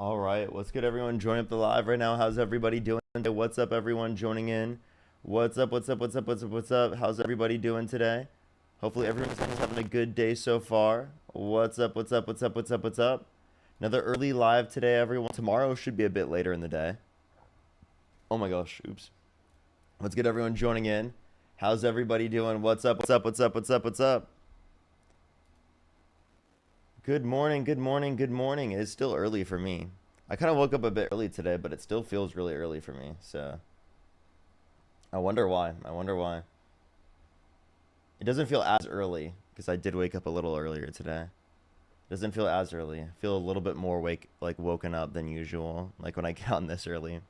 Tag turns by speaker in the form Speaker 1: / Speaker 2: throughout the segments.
Speaker 1: All right, what's good, everyone? Joining up the live right now. How's everybody doing? What's up, everyone joining in? What's up? What's up? What's up? What's up? What's up? How's everybody doing today? Hopefully, everyone's having a good day so far. What's up? What's up? What's up? What's up? What's up? Another early live today, everyone. Tomorrow should be a bit later in the day. Oh my gosh, oops. What's good, everyone joining in? How's everybody doing? What's up? What's up? What's up? What's up? What's up? Good morning, good morning, good morning. It's still early for me. I kind of woke up a bit early today, but it still feels really early for me. So I wonder why. I wonder why. It doesn't feel as early because I did wake up a little earlier today. It doesn't feel as early. I feel a little bit more woken up than usual, like when I get on this early.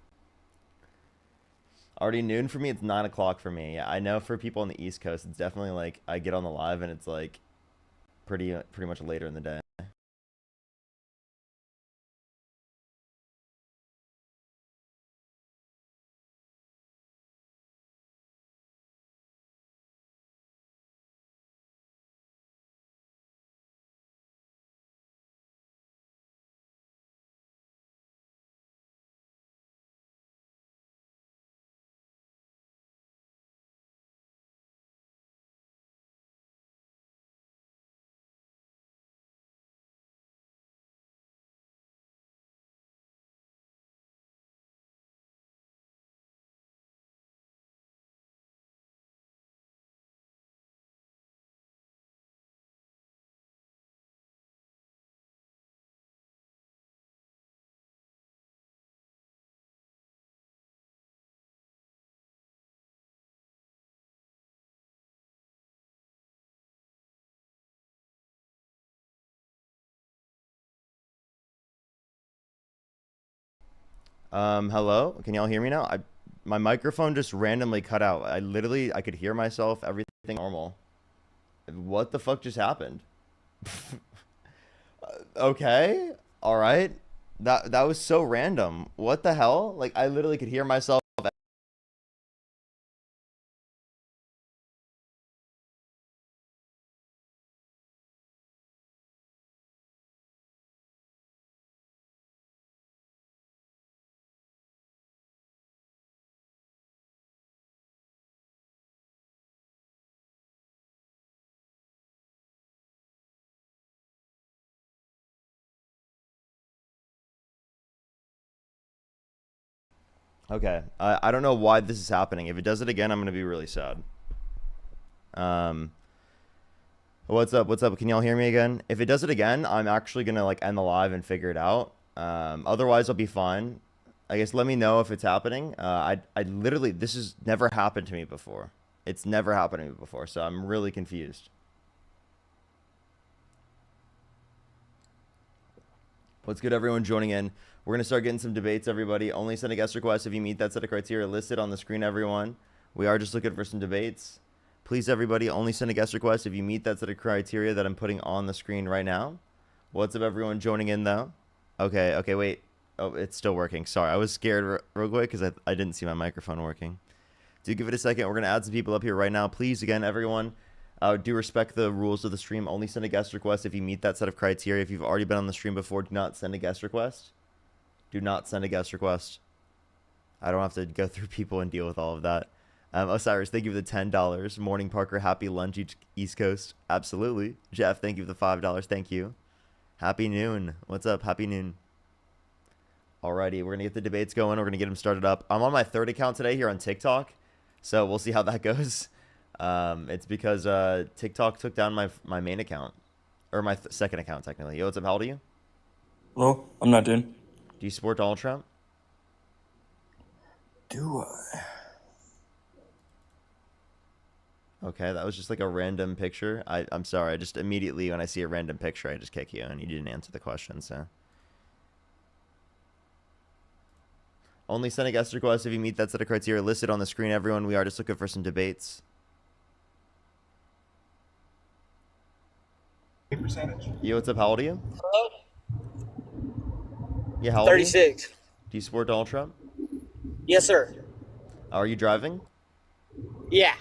Speaker 1: Already noon for me. It's 9 o'clock for me. Yeah, I know for people on the East Coast, it's definitely like I get on the live and it's like pretty much later in the day. Hello? Can y'all hear me now? My microphone just randomly cut out. I could hear myself, everything normal. What the fuck just happened? Okay. All right. That was so random. What the hell? Like I literally could hear myself. Okay. I don't know why this is happening. If it does it again, I'm gonna be really sad. Um, what's up? What's up? Can y'all hear me again? If it does it again, I'm actually gonna like end the live and figure it out. Otherwise, I'll be fine. I guess let me know if it's happening. I literally this has never happened to me before. It's never happened to me before, so I'm really confused. What's good, everyone joining in? We're gonna start getting some debates, everybody. Only send a guest request if you meet that set of criteria listed on the screen, everyone. We are just looking for some debates. Please, everybody, only send a guest request if you meet that set of criteria that I'm putting on the screen right now. What's up, everyone joining in, though? Okay, wait. Oh, it's still working. Sorry, I was scared real quick because I didn't see my microphone working. Do give it a second. We're going to add some people up here right now. Please, again, everyone, do respect the rules of the stream. Only send a guest request if you meet that set of criteria. If you've already been on the stream before, do not send a guest request. Do not send a guest request. I don't have to go through people and deal with all of that. Osiris, thank you for the $10. Morning Parker, happy lunch East Coast. Absolutely. Jeff, thank you for the $5. Thank you. Happy noon. What's up? Happy noon. Alrighty, we're going to get the debates going. We're going to get them started up. I'm on my third account today here on TikTok, so we'll see how that goes. It's because TikTok took down my main account, or my second account, technically. Yo, what's up? How old are you?
Speaker 2: Well, I'm not doing.
Speaker 1: Do you support Donald Trump?
Speaker 2: Do I?
Speaker 1: Okay, that was just like a random picture. I'm sorry. I just immediately, when I see a random picture, I just kick you, and you didn't answer the question, so. Only send a guest request if you meet that set of criteria listed on the screen, everyone. We are just looking for some debates.
Speaker 3: Percentage.
Speaker 1: Yo, what's up? How old are you?
Speaker 4: Hello?
Speaker 1: Yeah, how old are you?
Speaker 4: 36.
Speaker 1: Do you support Donald Trump?
Speaker 4: Yes, sir.
Speaker 1: Are you driving?
Speaker 4: Yeah.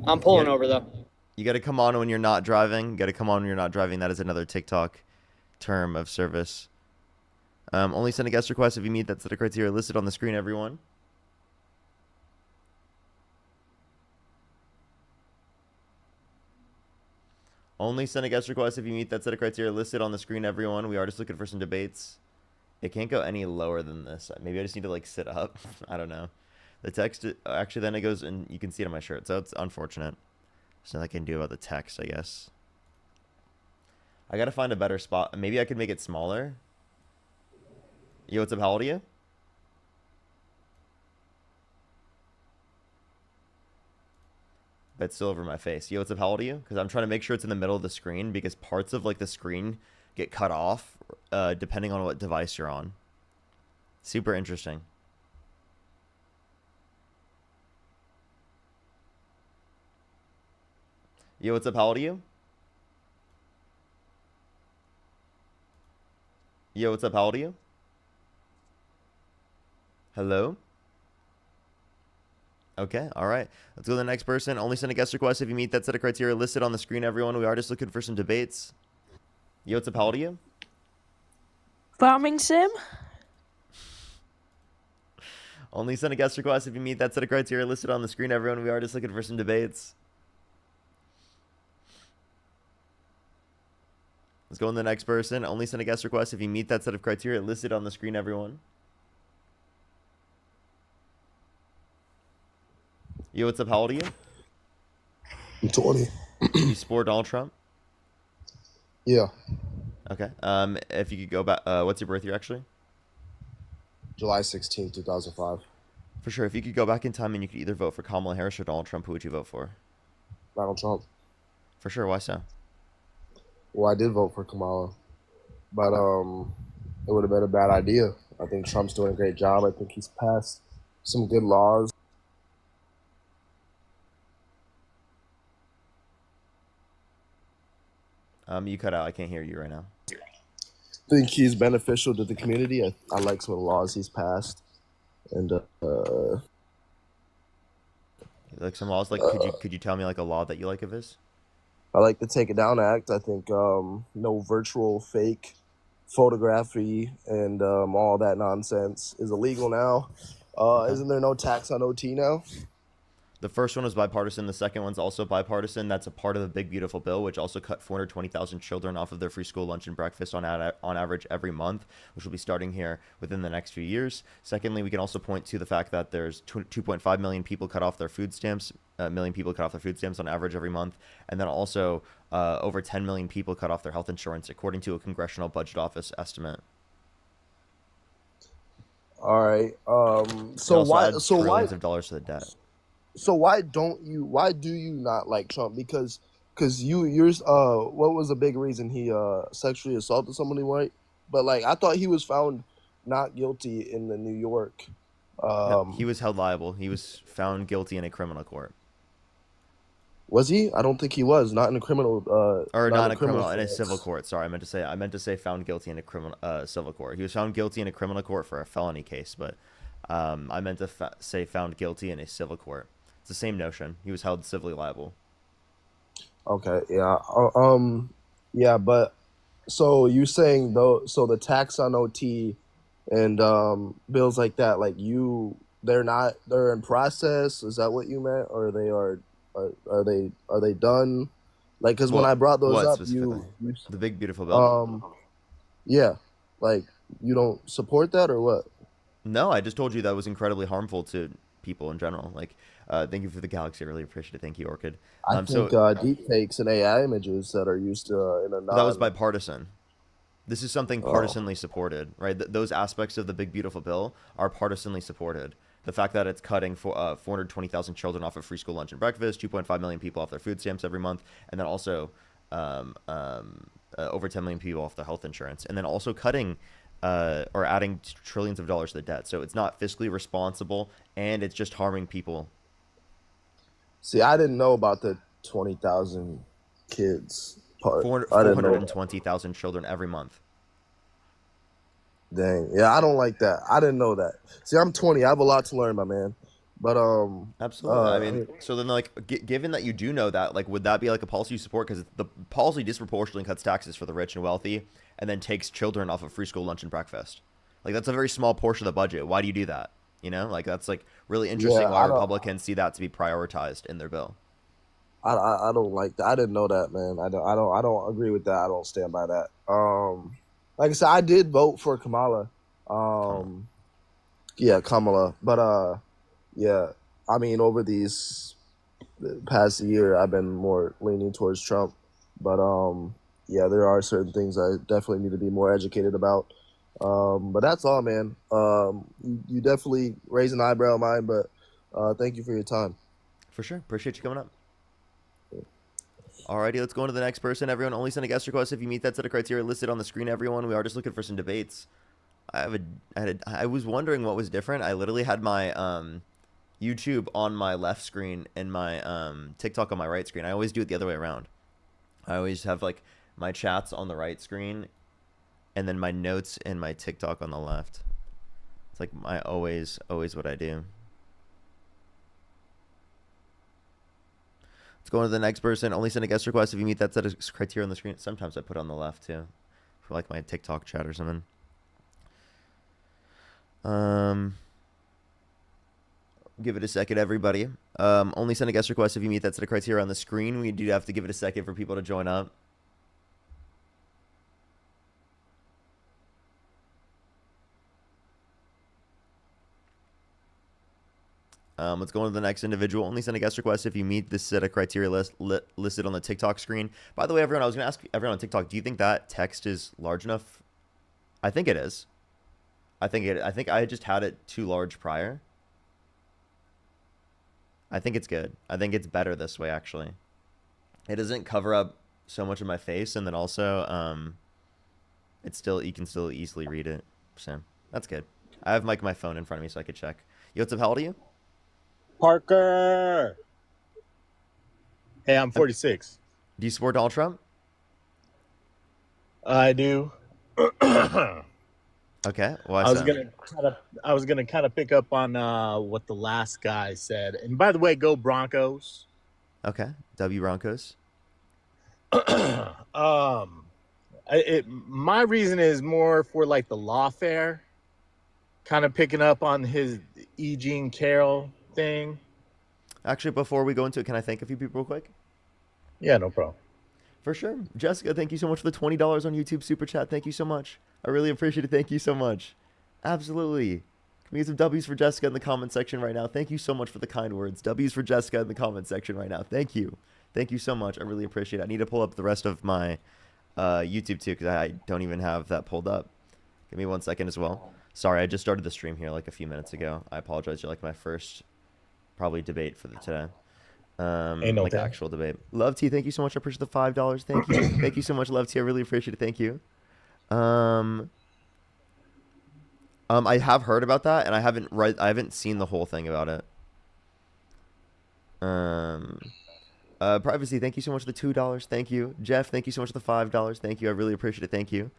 Speaker 4: I'm pulling
Speaker 1: Yeah.
Speaker 4: over, though.
Speaker 1: You got to come on when you're not driving. You got to come on when you're not driving. That is another TikTok term of service. Only send a guest request if you meet that set of criteria listed on the screen, everyone. Only send a guest request if you meet that set of criteria listed on the screen, everyone. We are just looking for some debates. It can't go any lower than this. Maybe I just need to like sit up. I don't know. The text, actually, then it goes, and you can see it on my shirt, so it's unfortunate. There's nothing I can do about the text, I guess. I gotta find a better spot. Maybe I could make it smaller. Yo, what's up? How old are you? That's still over my face. Yo, what's up? How old are you? Because I'm trying to make sure it's in the middle of the screen, because parts of like the screen get cut off depending on what device you're on. Super interesting. Yo, what's up? How old are you? Yo, what's up? How old are you? Hello? Okay, all right. Let's go to the next person. Only send a guest request if you meet that set of criteria listed on the screen, everyone. We are just looking for some debates. Yo, what's up? How old are you?
Speaker 3: Farming sim?
Speaker 1: Only send a guest request if you meet that set of criteria listed on the screen, everyone. We are just looking for some debates. Let's go on to the next person. Only send a guest request if you meet that set of criteria listed on the screen, everyone. Yo, what's up? How old are you?
Speaker 5: I'm 20.
Speaker 1: You support Donald Trump?
Speaker 5: Yeah,
Speaker 1: Okay. If you could go back, what's your birth year actually?
Speaker 5: July 16, 2005.
Speaker 1: For sure. If you could go back in time and you could either vote for Kamala Harris or Donald Trump, who would you vote for?
Speaker 5: Donald Trump.
Speaker 1: For sure. Why so?
Speaker 5: Well, I did vote for Kamala, but it would have been a bad idea. I think Trump's doing a great job. I think he's passed some good laws.
Speaker 1: You cut out. I can't hear you right now.
Speaker 5: I think he's beneficial to the community. I like some of the laws he's passed, and
Speaker 1: Like some laws, like could you tell me like a law that you like of his?
Speaker 5: I like the Take It Down Act. I think no virtual fake photography and all that nonsense is illegal now.
Speaker 1: Okay.
Speaker 5: Isn't there no tax on OT now?
Speaker 1: The first one was bipartisan. The second one's also bipartisan. That's a part of the big beautiful bill, which also cut 420,000 children off of their free school lunch and breakfast on average every month, which will be starting here within the next few years. Secondly, we can also point to the fact that there's 2.5 million people cut off their food stamps, million people cut off their food stamps on average every month, and then also over 10 million people cut off their health insurance, according to a Congressional Budget Office estimate.
Speaker 5: All right.
Speaker 1: It
Speaker 5: So
Speaker 1: also
Speaker 5: why?
Speaker 1: adds
Speaker 5: So why?
Speaker 1: trillions of dollars to the debt.
Speaker 5: So why don't you? Why do you not like Trump? Because you're what was the big reason he sexually assaulted somebody white? But like I thought he was found not guilty in the New York.
Speaker 1: No, he was held liable. He was found guilty in a criminal court.
Speaker 5: Was he? I don't think he was. Not in a criminal.
Speaker 1: Or
Speaker 5: Not
Speaker 1: not
Speaker 5: in
Speaker 1: a criminal, in a
Speaker 5: sense.
Speaker 1: civil court. Sorry, I meant to say found guilty in a criminal civil court. He was found guilty in a criminal court for a felony case, but I meant to say found guilty in a civil court. It's the same notion. He was held civilly liable.
Speaker 5: Okay. Yeah. Yeah. But so you saying though? So the tax on OT and bills like that, like they're not. They're in process. Is that what you meant, or they are? Are they done? Like, because when I brought those
Speaker 1: What
Speaker 5: up,
Speaker 1: specifically?
Speaker 5: you
Speaker 1: The big beautiful bill.
Speaker 5: yeah, like you don't support that or what?
Speaker 1: No, I just told you that was incredibly harmful to people in general. Like, thank you for the galaxy. I really appreciate it. Thank you, Orchid.
Speaker 5: I
Speaker 1: So
Speaker 5: think deep fakes and AI images that are used in a
Speaker 1: that was
Speaker 5: non.
Speaker 1: bipartisan. This is something
Speaker 5: Oh,
Speaker 1: partisanly supported, right? Those aspects of the big beautiful bill are partisanly supported. The fact that it's cutting 420,000 children off of free school lunch and breakfast, 2.5 million people off their food stamps every month, and then also over 10 million people off their health insurance, and then also cutting or adding trillions of dollars to the debt. So it's not fiscally responsible, and it's just harming people.
Speaker 5: see, I didn't know about the 20,000 kids part. I didn't know.
Speaker 1: 420,000 children every month.
Speaker 5: Dang, yeah, I don't like that. I didn't know that. See, I'm 20. I have a lot to learn, my man. But
Speaker 1: Absolutely. I
Speaker 5: I
Speaker 1: mean,
Speaker 5: mean,
Speaker 1: so then, like, given that you do know that, like, would that be like a policy you support? Because the policy disproportionately cuts taxes for the rich and wealthy, and then takes children off of free school lunch and breakfast. Like that's a very small portion of the budget. Why do you do that? You know, like that's like really interesting
Speaker 5: Yeah,
Speaker 1: why Republicans see that to be prioritized in their bill.
Speaker 5: I don't like that. I didn't know that, man. I don't agree with that. I don't stand by that. Like I said, I did vote for Kamala.
Speaker 1: Kamala.
Speaker 5: Yeah, Kamala. But yeah, I mean, over the past year, I've been more leaning towards Trump. But yeah, there are certain things I definitely need to be more educated about. But that's all, man. You definitely raise an eyebrow of mine, but thank you for your time.
Speaker 1: For sure. Appreciate you coming up. Alrighty, let's go on to the next person. Everyone, only send a guest request if you meet that set of criteria listed on the screen. Everyone, we are just looking for some debates. I was wondering what was different. I literally had my YouTube on my left screen and my TikTok on my right screen. I always do it the other way around. I always have like my chats on the right screen, and then my notes and my TikTok on the left. It's like my always what I do. Let's go on to the next person. Only send a guest request if you meet that set of criteria on the screen. Sometimes I put it on the left too, for like my TikTok chat or something. Give it a second, everybody. Only send a guest request if you meet that set of criteria on the screen. We do have to give it a second for people to join up. Let's go on to the next individual. Only send a guest request if you meet this set of criteria listed on the TikTok screen. By the way, everyone, I was going to ask everyone on TikTok, do you think that text is large enough? I think it is. I think I just had it too large prior. I think it's good. I think it's better this way, actually. It doesn't cover up so much of my face, and then also, you can still easily read it. So that's good. I have my phone in front of me so I could check. Yo, what's up? How old are you?
Speaker 6: Parker. Hey, I'm 46.
Speaker 1: Do you support Donald Trump?
Speaker 6: I do.
Speaker 1: Okay. Why
Speaker 6: I was
Speaker 1: so?
Speaker 6: gonna kind of pick up on what the last guy said. And by the way, go Broncos.
Speaker 1: Okay. W Broncos.
Speaker 6: My reason is more for like the lawfare, kind of picking up on his E. Jean Carroll thing.
Speaker 1: Actually, before we go into it, can I thank a few people real quick?
Speaker 6: Yeah, no problem.
Speaker 1: For sure. Jessica, thank you so much for the $20 on YouTube Super Chat. Thank you so much. I really appreciate it. Thank you so much. Absolutely. Can we get some W's for Jessica in the comment section right now? Thank you so much for the kind words. W's for Jessica in the comment section right now. Thank you. Thank you so much. I really appreciate it. I need to pull up the rest of my YouTube too because I don't even have that pulled up. Give me 1 second as well. Sorry, I just started the stream here like a few minutes ago. I apologize. You're like my first probably debate for today. Like actual debate. Love T, thank you so much. I appreciate the $5. Thank you. Thank you so much, Love T. I really appreciate it. Thank you. I have heard about that, and I haven't seen the whole thing about it. Privacy, thank you so much for the $2. Thank you. Jeff, thank you so much for the $5. Thank you. I really appreciate it. Thank you.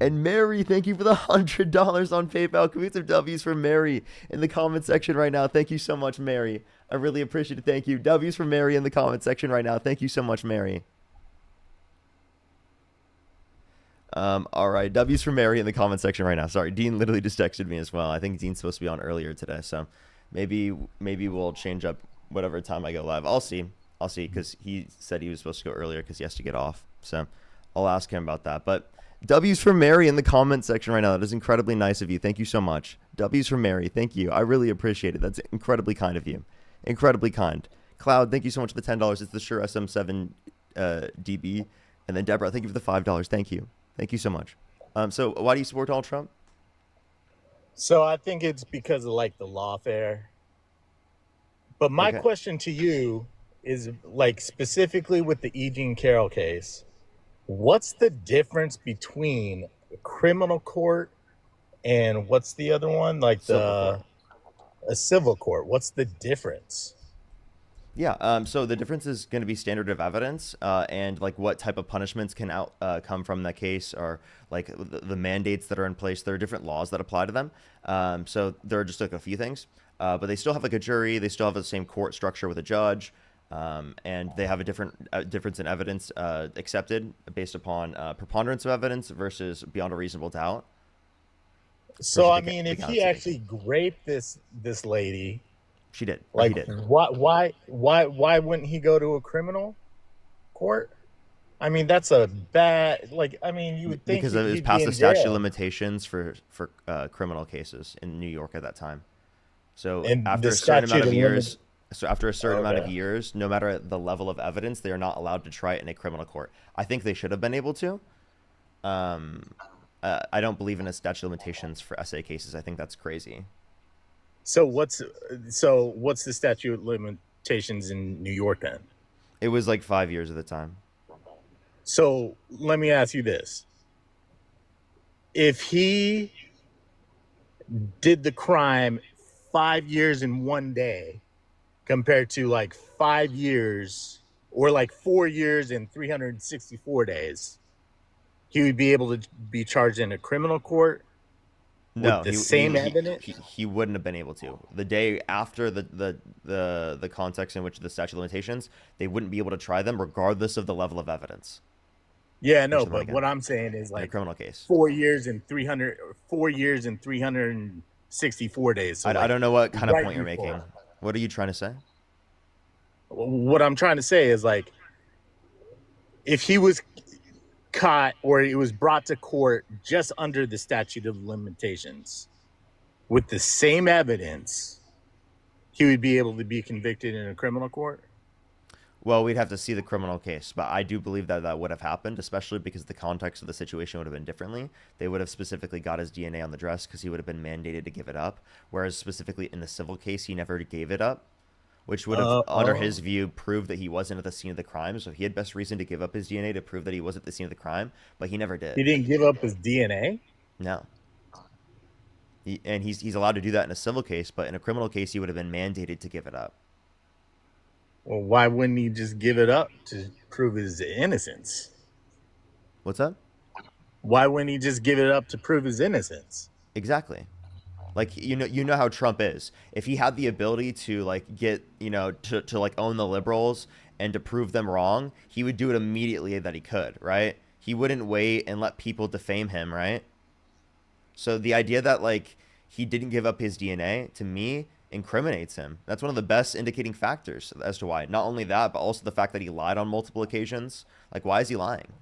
Speaker 1: And Mary, thank you for the $100 on PayPal. Can we get some W's for Mary in the comment section right now? Thank you so much, Mary. I really appreciate it. Thank you. W's for Mary in the comment section right now. Thank you so much, Mary. All right. W's for Mary in the comment section right now. Sorry, Dean literally just texted me as well. I think Dean's supposed to be on earlier today, so maybe we'll change up whatever time I go live. I'll see because he said he was supposed to go earlier because he has to get off. So I'll ask him about that. But W's for Mary in the comment section right now. That is incredibly nice of you. Thank you so much. W's for Mary. Thank you. I really appreciate it. That's incredibly kind of you. Incredibly kind. Cloud, thank you so much for the $10. It's the Shure SM7 DB. And then Deborah, thank you for the $5. Thank you. Thank you so much. So why do you support Donald Trump?
Speaker 6: So I think it's because of like the lawfare. But my question to you is like specifically with the E. Jean Carroll case, what's the difference between a criminal court and what's the other one? Like a civil court. What's the difference?
Speaker 1: Yeah. So the difference is going to be standard of evidence and like what type of punishments can come from that case, or like the mandates that are in place. There are different laws that apply to them. So there are just like a few things, but they still have like a jury. They still have the same court structure with a judge. And they have a difference in evidence accepted based upon preponderance of evidence versus beyond a reasonable doubt.
Speaker 6: So I
Speaker 1: the
Speaker 6: mean, if he
Speaker 1: custody.
Speaker 6: actually raped this lady,
Speaker 1: She did. He
Speaker 6: like
Speaker 1: did.
Speaker 6: why wouldn't he go to a criminal court? I mean, that's a bad. Like, I mean, you would think
Speaker 1: Because it was
Speaker 6: he'd be
Speaker 1: past the
Speaker 6: in
Speaker 1: statute of
Speaker 6: jail.
Speaker 1: limitations for criminal cases in New York at that time. So
Speaker 6: And
Speaker 1: after
Speaker 6: the
Speaker 1: a certain amount
Speaker 6: statute
Speaker 1: of
Speaker 6: of limit.
Speaker 1: years, after a certain amount of
Speaker 6: Okay.
Speaker 1: years, no matter the level of evidence, they are not allowed to try it in a criminal court. I think they should have been able to. Um, I don't believe in a statute of limitations for SA cases. I think that's crazy.
Speaker 6: So what's the statute of limitations in New York then?
Speaker 1: It was like 5 years at the time.
Speaker 6: So let me ask you this: if he did the crime 5 years in one day, compared to like 5 years or like 4 years and 364 days, he would be able to be charged in a criminal court with
Speaker 1: No,
Speaker 6: the same evidence.
Speaker 1: he wouldn't have been able to. The day after the context in which the statute of limitations, they wouldn't be able to try them regardless of the level of evidence.
Speaker 6: Yeah,
Speaker 1: Push
Speaker 6: no,
Speaker 1: them on
Speaker 6: but
Speaker 1: again
Speaker 6: what I'm saying is
Speaker 1: in a
Speaker 6: like
Speaker 1: criminal case.
Speaker 6: 4 years and 364 days. So
Speaker 1: I
Speaker 6: like
Speaker 1: don't know what kind of
Speaker 6: right
Speaker 1: point you're
Speaker 6: before.
Speaker 1: making. What are you trying to say?
Speaker 6: What I'm trying to say is like if he was caught or he was brought to court just under the statute of limitations with the same evidence, he would be able to be convicted in a criminal court.
Speaker 1: Well, we'd have to see the criminal case, but I do believe that that would have happened, especially because the context of the situation would have been differently. They would have specifically got his DNA on the dress because he would have been mandated to give it up, whereas specifically in the civil case, he never gave it up, which would have, under his view, proved that he wasn't at the scene of the crime. So he had best reason to give up his DNA to prove that he wasn't at the scene of the crime, but he never did.
Speaker 6: He didn't give up his DNA.
Speaker 1: No. And he's allowed to do that in a civil case, but in a criminal case, he would have been mandated to give it up.
Speaker 6: Well, why wouldn't he just give it up to prove his innocence?
Speaker 1: What's that?
Speaker 6: Why wouldn't he just give it up to prove his innocence?
Speaker 1: Exactly. Like, you know how Trump is. If he had the ability to like get, to like own the liberals and to prove them wrong, he would do it immediately that he could, right? He wouldn't wait and let people defame him, right? So the idea that like he didn't give up his DNA, to me, incriminates him. That's one of the best indicating factors as to why. Not only that, but also the fact that he lied on multiple occasions. Like, why is he lying?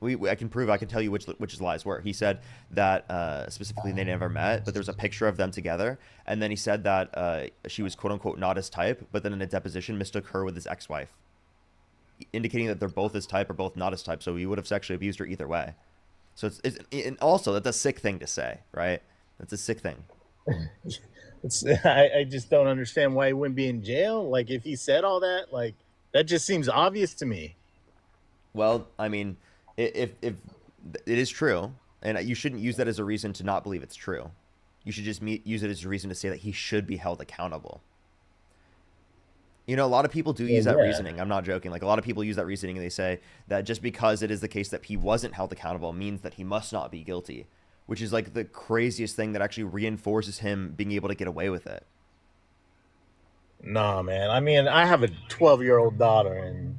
Speaker 1: I can tell you which his lies were. He said that specifically they never met, but there's a picture of them together. And then he said that she was quote unquote not his type, but then in a deposition mistook her with his ex-wife, indicating that they're both his type or both not his type. So he would have sexually abused her either way. So and also that's a sick thing to say, right? That's a sick thing.
Speaker 6: I just don't understand why he wouldn't be in jail. Like if he said all that, like that just seems obvious to me.
Speaker 1: Well, I mean, if it is true, and you shouldn't use that as a reason to not believe it's true. You should just use it as a reason to say that he should be held accountable. A lot of people do use that reasoning. I'm not joking. Like, a lot of people use that reasoning and they say that just because it is the case that he wasn't held accountable means that he must not be guilty, which is like the craziest thing that actually reinforces him being able to get away with it.
Speaker 6: Nah, man. I mean, I have a 12-year-old daughter, and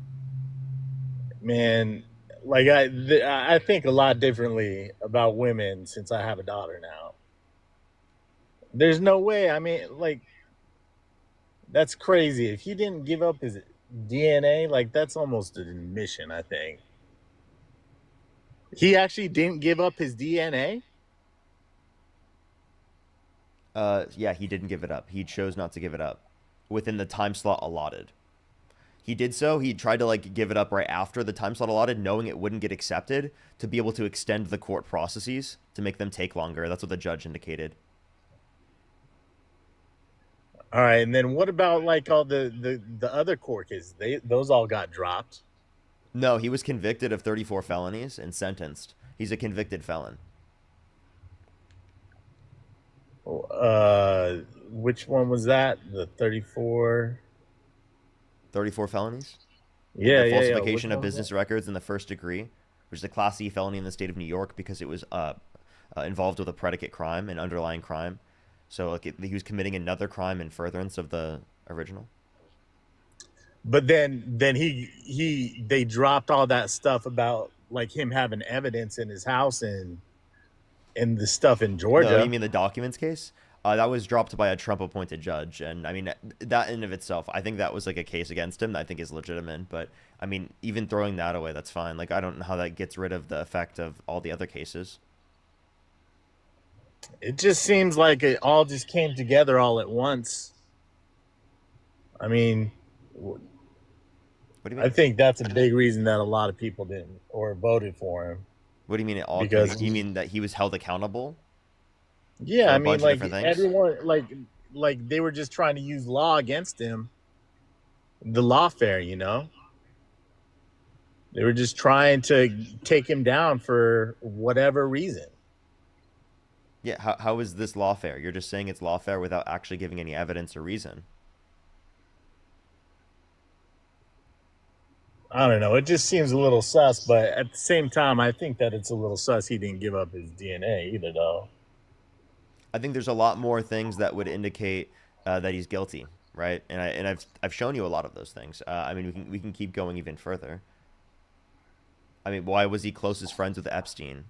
Speaker 6: man, like I think a lot differently about women since I have a daughter now. There's no way. I mean, like that's crazy. If he didn't give up his DNA, like that's almost an admission, I think. He actually didn't give up his DNA?
Speaker 1: Yeah, he didn't give it up. He chose not to give it up within the time slot allotted. He did so. He tried to like give it up right after the time slot allotted, knowing it wouldn't get accepted, to be able to extend the court processes to make them take longer. That's what the judge indicated.
Speaker 6: All right, and then what about like all the other court cases? Those all got dropped.
Speaker 1: No, he was convicted of 34 felonies and sentenced. He's a convicted felon.
Speaker 6: Which one was that? The 34?
Speaker 1: 34 felonies?
Speaker 6: Yeah,
Speaker 1: The
Speaker 6: yeah.
Speaker 1: falsification of business records in the first degree, which is a Class E felony in the state of New York because it was involved with a predicate crime, an underlying crime. So like he was committing another crime in furtherance of the original.
Speaker 6: But then they dropped all that stuff about like him having evidence in his house and and the stuff in
Speaker 1: No, you
Speaker 6: Georgia.
Speaker 1: mean the documents case? That was dropped by a Trump-appointed judge, and I mean that in of itself, I think that was like a case against him that I think is legitimate. But I mean, even throwing that away, that's fine. Like I don't know how that gets rid of the effect of all the other cases.
Speaker 6: It just seems like it all just came together all at once. I mean,
Speaker 1: What do you
Speaker 6: I
Speaker 1: mean?
Speaker 6: think that's a big reason that a lot of people didn't or voted for him
Speaker 1: What do you mean it all came
Speaker 6: because
Speaker 1: together? You mean that he was held accountable
Speaker 6: yeah,
Speaker 1: for
Speaker 6: I
Speaker 1: a
Speaker 6: mean
Speaker 1: bunch of different things?
Speaker 6: everyone like they were just trying to use law against him, the lawfare, you know. They were just trying to take him down for whatever reason.
Speaker 1: Yeah, how is this lawfare? You're just saying it's lawfare without actually giving any evidence or reason.
Speaker 6: I don't know. It just seems a little sus, but at the same time, I think that it's a little sus he didn't give up his DNA either, though.
Speaker 1: I think there's a lot more things that would indicate that he's guilty, right? And I've shown you a lot of those things. I mean, we can keep going even further. I mean, why was he closest friends with Epstein,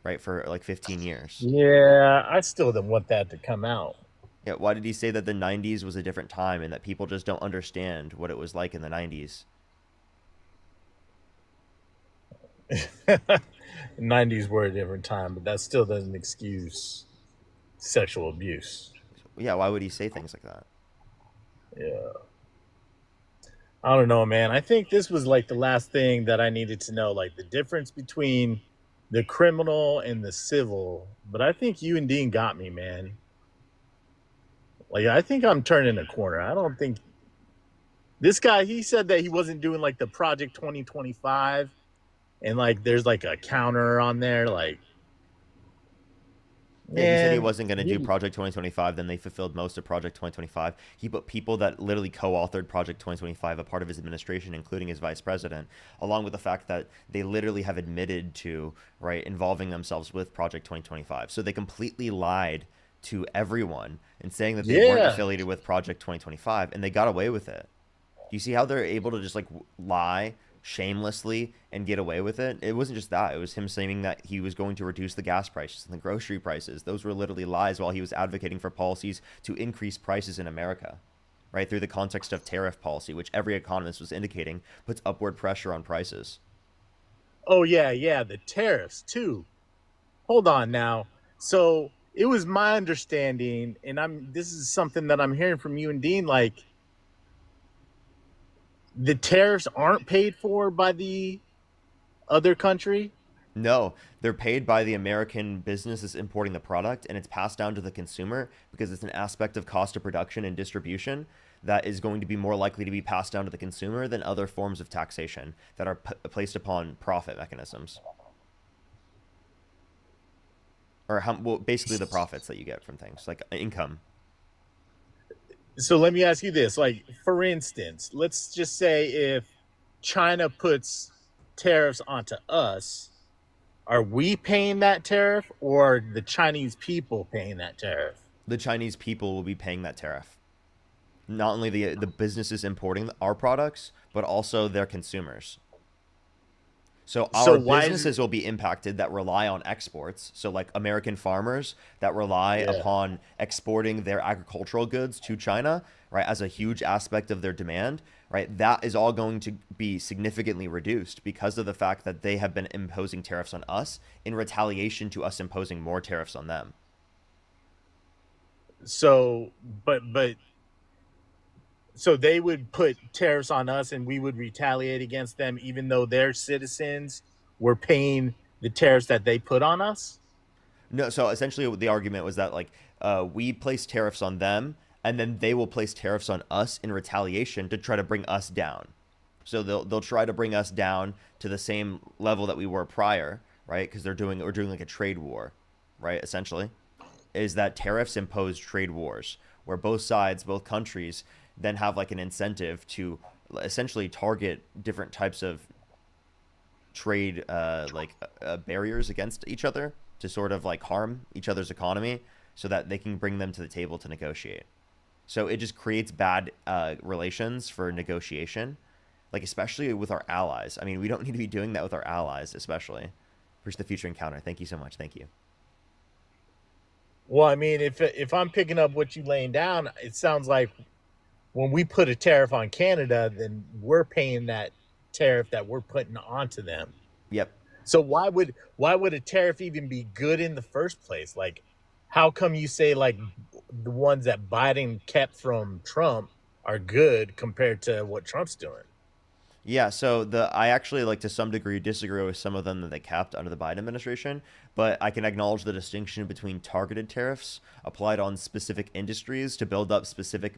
Speaker 1: right, for like 15 years?
Speaker 6: Yeah, I still don't want that to come out.
Speaker 1: Yeah, why did he say that the 90s was a different time and that people just don't understand what it was like in the 90s?
Speaker 6: 90s were a different time, but that still doesn't excuse sexual abuse.
Speaker 1: Yeah, why would he say things like that?
Speaker 6: Yeah. I don't know, man. I think this was like the last thing that I needed to know, like the difference between the criminal and the civil. But I think you and Dean got me, man. Like, I think I'm turning a corner. I don't think this guy, he said that he wasn't doing like the Project 2025 and like there's like a counter on there. Like,
Speaker 1: Yeah, he said he
Speaker 6: man,
Speaker 1: wasn't going to do Project 2025. Then they fulfilled most of Project 2025. He put people that literally co-authored Project 2025, a part of his administration, including his vice president, along with the fact that they literally have admitted to, right, involving themselves with Project 2025. So they completely lied to everyone in saying that they weren't
Speaker 6: yeah.
Speaker 1: affiliated with Project 2025, and they got away with it. Do you see how they're able to just like lie shamelessly and get away with it? It wasn't just that. It was him saying that he was going to reduce the gas prices and the grocery prices. Those were literally lies while he was advocating for policies to increase prices in America, right? Through the context of tariff policy, which every economist was indicating puts upward pressure on prices.
Speaker 6: Oh, yeah, yeah. The tariffs, too. Hold on now. So it was my understanding, and this is something that I'm hearing from you and Dean, like the tariffs aren't paid for by the other country.
Speaker 1: No, they're paid by the American businesses importing the product, and it's passed down to the consumer because it's an aspect of cost of production and distribution that is going to be more likely to be passed down to the consumer than other forms of taxation that are placed upon profit mechanisms. Or well, basically the profits that you get from things like income.
Speaker 6: So let me ask you this, like, for instance, let's just say if China puts tariffs onto us, are we paying that tariff or the Chinese people paying that tariff?
Speaker 1: The Chinese people will be paying that tariff. Not only the businesses importing our products, but also their consumers. So
Speaker 6: So
Speaker 1: our
Speaker 6: why is
Speaker 1: businesses will be impacted that rely on exports. So like American farmers that rely
Speaker 6: yeah.
Speaker 1: upon exporting their agricultural goods to China, right, as a huge aspect of their demand, right? That is all going to be significantly reduced because of the fact that they have been imposing tariffs on us in retaliation to us imposing more tariffs on them.
Speaker 6: So but so they would put tariffs on us and we would retaliate against them even though their citizens were paying the tariffs that they put on us?
Speaker 1: No, so essentially the argument was that like we place tariffs on them and then they will place tariffs on us in retaliation to try to bring us down. So they'll try to bring us down to the same level that we were prior, right? Because we're doing like a trade war, right? Essentially, is that tariffs impose trade wars where both sides, both countries, then have like an incentive to essentially target different types of trade barriers against each other to sort of like harm each other's economy so that they can bring them to the table to negotiate. So it just creates bad relations for negotiation, like especially with our allies. I mean, we don't need to be doing that with our allies, especially. Appreciate the future encounter. Thank you so much. Thank you.
Speaker 6: Well, I mean, if I'm picking up what you laying down, it sounds like when we put a tariff on Canada, then we're paying that tariff that we're putting onto them.
Speaker 1: Yep.
Speaker 6: So why would a tariff even be good in the first place? Like, how come you say like the ones that Biden kept from Trump are good compared to what Trump's doing?
Speaker 1: Yeah, so I actually like to some degree disagree with some of them that they kept under the Biden administration, but I can acknowledge the distinction between targeted tariffs applied on specific industries to build up specific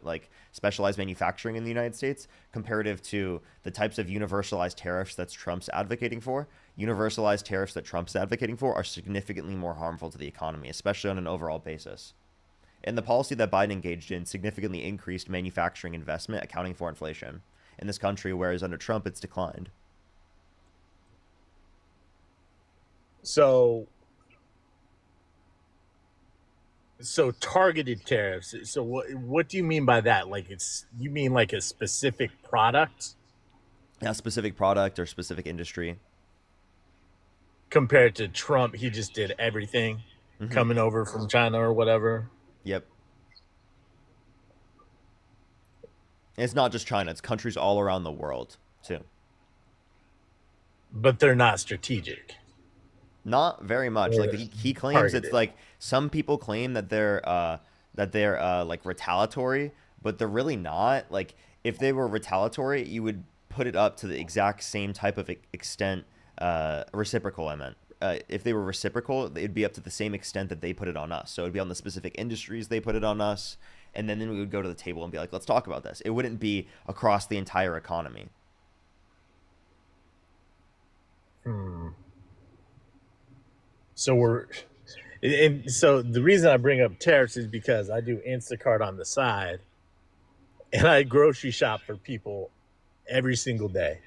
Speaker 1: like specialized manufacturing in the United States, comparative to the types of universalized tariffs that Trump's advocating for. Universalized tariffs that Trump's advocating for are significantly more harmful to the economy, especially on an overall basis. And the policy that Biden engaged in significantly increased manufacturing investment, accounting for inflation in this country, whereas under Trump, it's declined.
Speaker 6: So targeted tariffs. So what do you mean by that? Like you mean like a specific product
Speaker 1: A specific product or specific industry.
Speaker 6: compared to Trump? He just did everything
Speaker 1: Mm-hmm.
Speaker 6: coming over from China or whatever.
Speaker 1: Yep. And it's not just China; it's countries all around the world too.
Speaker 6: But they're not strategic.
Speaker 1: Not very much. Like
Speaker 6: Or
Speaker 1: he claims it's
Speaker 6: targeted.
Speaker 1: like some people claim that they're like retaliatory, but they're really not. Like if they were retaliatory, you would put it up to the exact same type of extent. Reciprocal, I meant. If they were reciprocal, it'd be up to the same extent that they put it on us. So it'd be on the specific industries they put it on us, and then we would go to the table and be like, let's talk about this. It wouldn't be across the entire economy.
Speaker 6: Hmm. So so the reason I bring up tariffs is because I do Instacart on the side, and I grocery shop for people every single day,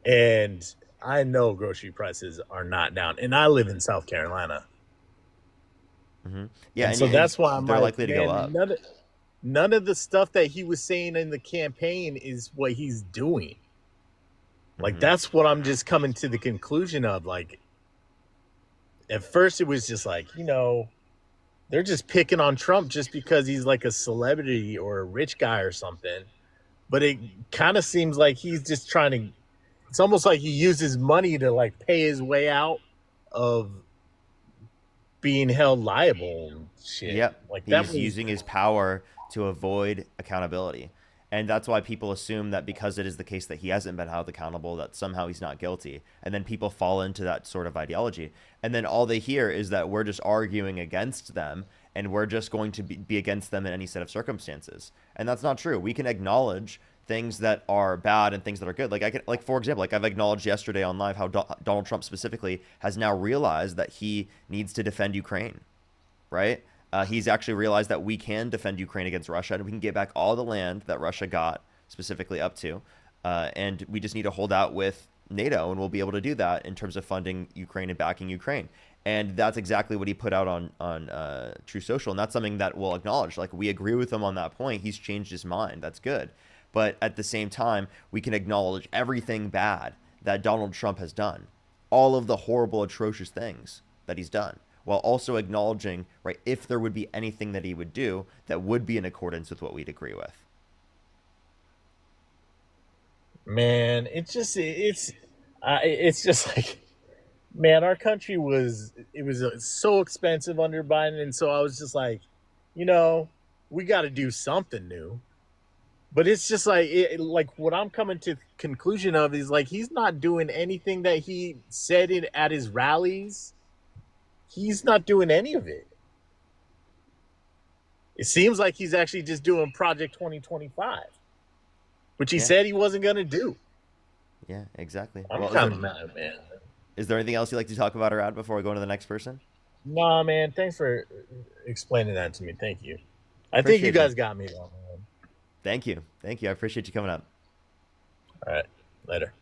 Speaker 6: and I know grocery prices are not down, and I live in South Carolina,
Speaker 1: Hmm. Yeah,
Speaker 6: and
Speaker 1: and,
Speaker 6: so
Speaker 1: and
Speaker 6: that's why I'm
Speaker 1: they're
Speaker 6: like,
Speaker 1: likely to go
Speaker 6: man,
Speaker 1: up.
Speaker 6: none of the stuff that he was saying in the campaign is what he's doing. Like,
Speaker 1: Hmm.
Speaker 6: that's what I'm just coming to the conclusion of. Like, at first it was just like, they're just picking on Trump just because he's like a celebrity or a rich guy or something. But it kind of seems like he's just trying to, it's almost like he uses money to like pay his way out of being held liable and shit.
Speaker 1: Yep.
Speaker 6: Like that
Speaker 1: He's
Speaker 6: was,
Speaker 1: using his power to avoid accountability. And that's why people assume that because it is the case that he hasn't been held accountable, that somehow he's not guilty. And then people fall into that sort of ideology. And then all they hear is that we're just arguing against them and we're just going to be against them in any set of circumstances. And that's not true. We can acknowledge things that are bad and things that are good. Like for example, like I've acknowledged yesterday on live how Donald Trump specifically has now realized that he needs to defend Ukraine, right? He's actually realized that we can defend Ukraine against Russia and we can get back all the land that Russia got specifically up to. And we just need to hold out with NATO and we'll be able to do that in terms of funding Ukraine and backing Ukraine. And that's exactly what he put out on True Social. And that's something that we'll acknowledge. Like we agree with him on that point. He's changed his mind. That's good. But at the same time, we can acknowledge everything bad that Donald Trump has done, all of the horrible, atrocious things that he's done, while also acknowledging, right, if there would be anything that he would do that would be in accordance with what we'd agree with.
Speaker 6: man, it's just like, man, our country was so expensive under Biden. And so I was just like, you know, we got to do something new. But it's just like like what I'm coming to conclusion of is like he's not doing anything that he said it at his rallies. He's not doing any of it. It seems like he's actually just doing Project 2025, which he
Speaker 1: Yeah.
Speaker 6: said he wasn't going to do.
Speaker 1: Yeah, exactly.
Speaker 6: I'm
Speaker 1: Well,
Speaker 6: kind of mad, man.
Speaker 1: is there anything else you'd like to talk about or add before we go on to the next person?
Speaker 6: Nah, man. Thanks for explaining that to me. Thank you. I think you
Speaker 1: Appreciate you.
Speaker 6: guys got me though, man.
Speaker 1: Thank you. Thank you. I appreciate you coming up.
Speaker 6: All right. Later.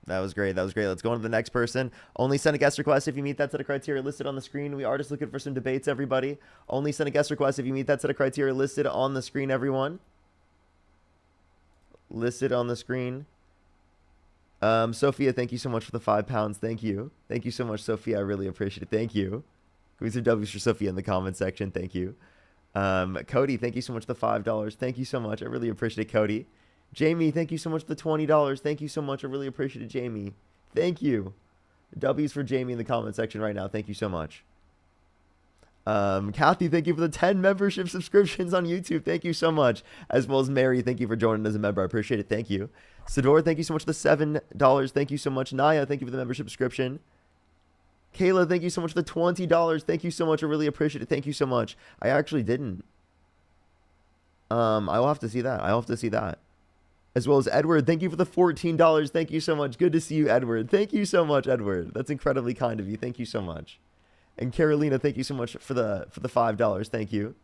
Speaker 1: That was great. That was great. Let's go on to the next person. Only send a guest request if you meet that set of criteria listed on the screen. We are just looking for some debates, everybody. Only send a guest request if you meet that set of criteria listed on the screen, everyone. Listed on the screen. Sophia, thank you so much for the £5. Thank you. Thank you so much, Sophia. I really appreciate it. Thank you. Give me some W's for Sophia in the comment section. Thank you. Cody, thank you so much for the $5. Thank you so much. I really appreciate it, Cody. Jamie, thank you so much for the $20. Thank you so much. I really appreciate it, Jamie. Thank you. W's for Jamie in the comment section right now. Thank you so much. Kathy, thank you for the 10 membership subscriptions on YouTube. Thank you so much. As well as Mary, thank you for joining as a member. I appreciate it. Thank you. Sador, thank you so much for the $7. Thank you so much. Naya, thank you for the membership subscription. Kayla, thank you so much for the $20. Thank you so much. I really appreciate it. Thank you so much. I actually didn't. I'll have to see that. I'll have to see that. As well as Edward, thank you for the $14. Thank you so much. Good to see you, Edward. Thank you so much, Edward. That's incredibly kind of you. Thank you so much. And Carolina, thank you so much for the $5. Thank you.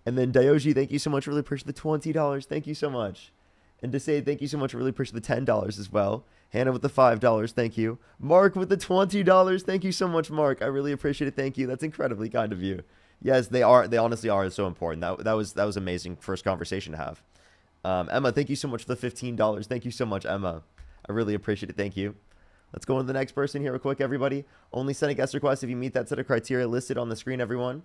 Speaker 1: And then Dioji, thank you so much. Really appreciate the $20. Thank you so much. And to say thank you so much. Really appreciate the $10 as well. Hannah with the $5. Thank you. Mark with the $20. Thank you so much, Mark. I really appreciate it. Thank you. That's incredibly kind of you. Yes, they are. They honestly are so important. That was amazing first conversation to have. Emma, thank you so much for the $15. Thank you so much, Emma. I really appreciate it. Thank you. Let's go on to the next person here real quick, everybody. Only send a guest request if you meet that set of criteria listed on the screen, everyone.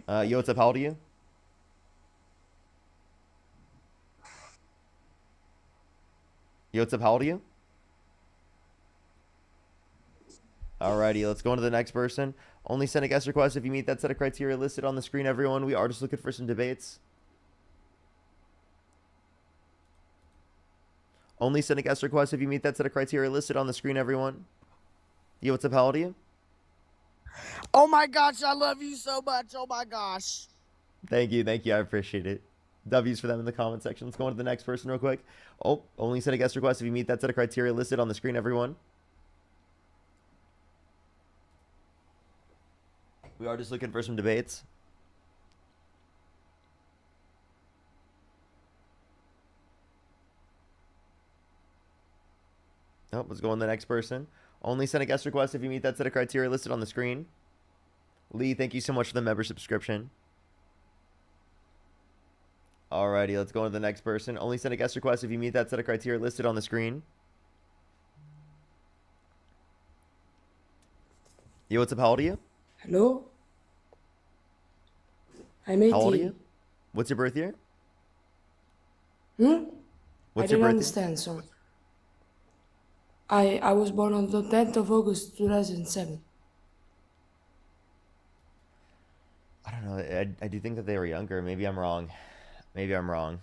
Speaker 1: Yo, what's up? How old are you? Yo, what's up? How old are you? Alrighty, let's go on to the next person. Only send a guest request if you meet that set of criteria listed on the screen, everyone. We are just looking for some debates. Only send a guest request if you meet that set of criteria listed on the screen, everyone. Yo, what's up? How old are you?
Speaker 7: Oh my gosh, I love you so much. Oh my gosh.
Speaker 1: Thank you. Thank you. I appreciate it. W's for them in the comment section. Let's go on to the next person real quick. Oh, only send a guest request if you meet that set of criteria listed on the screen, everyone. We are just looking for some debates. Oh, let's go on to the next person. Only send a guest request if you meet that set of criteria listed on the screen. Lee, thank you so much for the member subscription. Alrighty, let's go on to the next person. Only send a guest request if you meet that set of criteria listed on the screen. Yo, what's up? How old are you?
Speaker 8: Hello? I'm 18.
Speaker 1: How old are you? What's your birth year?
Speaker 8: I
Speaker 1: What's your
Speaker 8: didn't
Speaker 1: birth
Speaker 8: understand, sorry. I was born on the 10th of August 2007.
Speaker 1: I don't know. I do think that they were younger. Maybe I'm wrong. Maybe I'm wrong.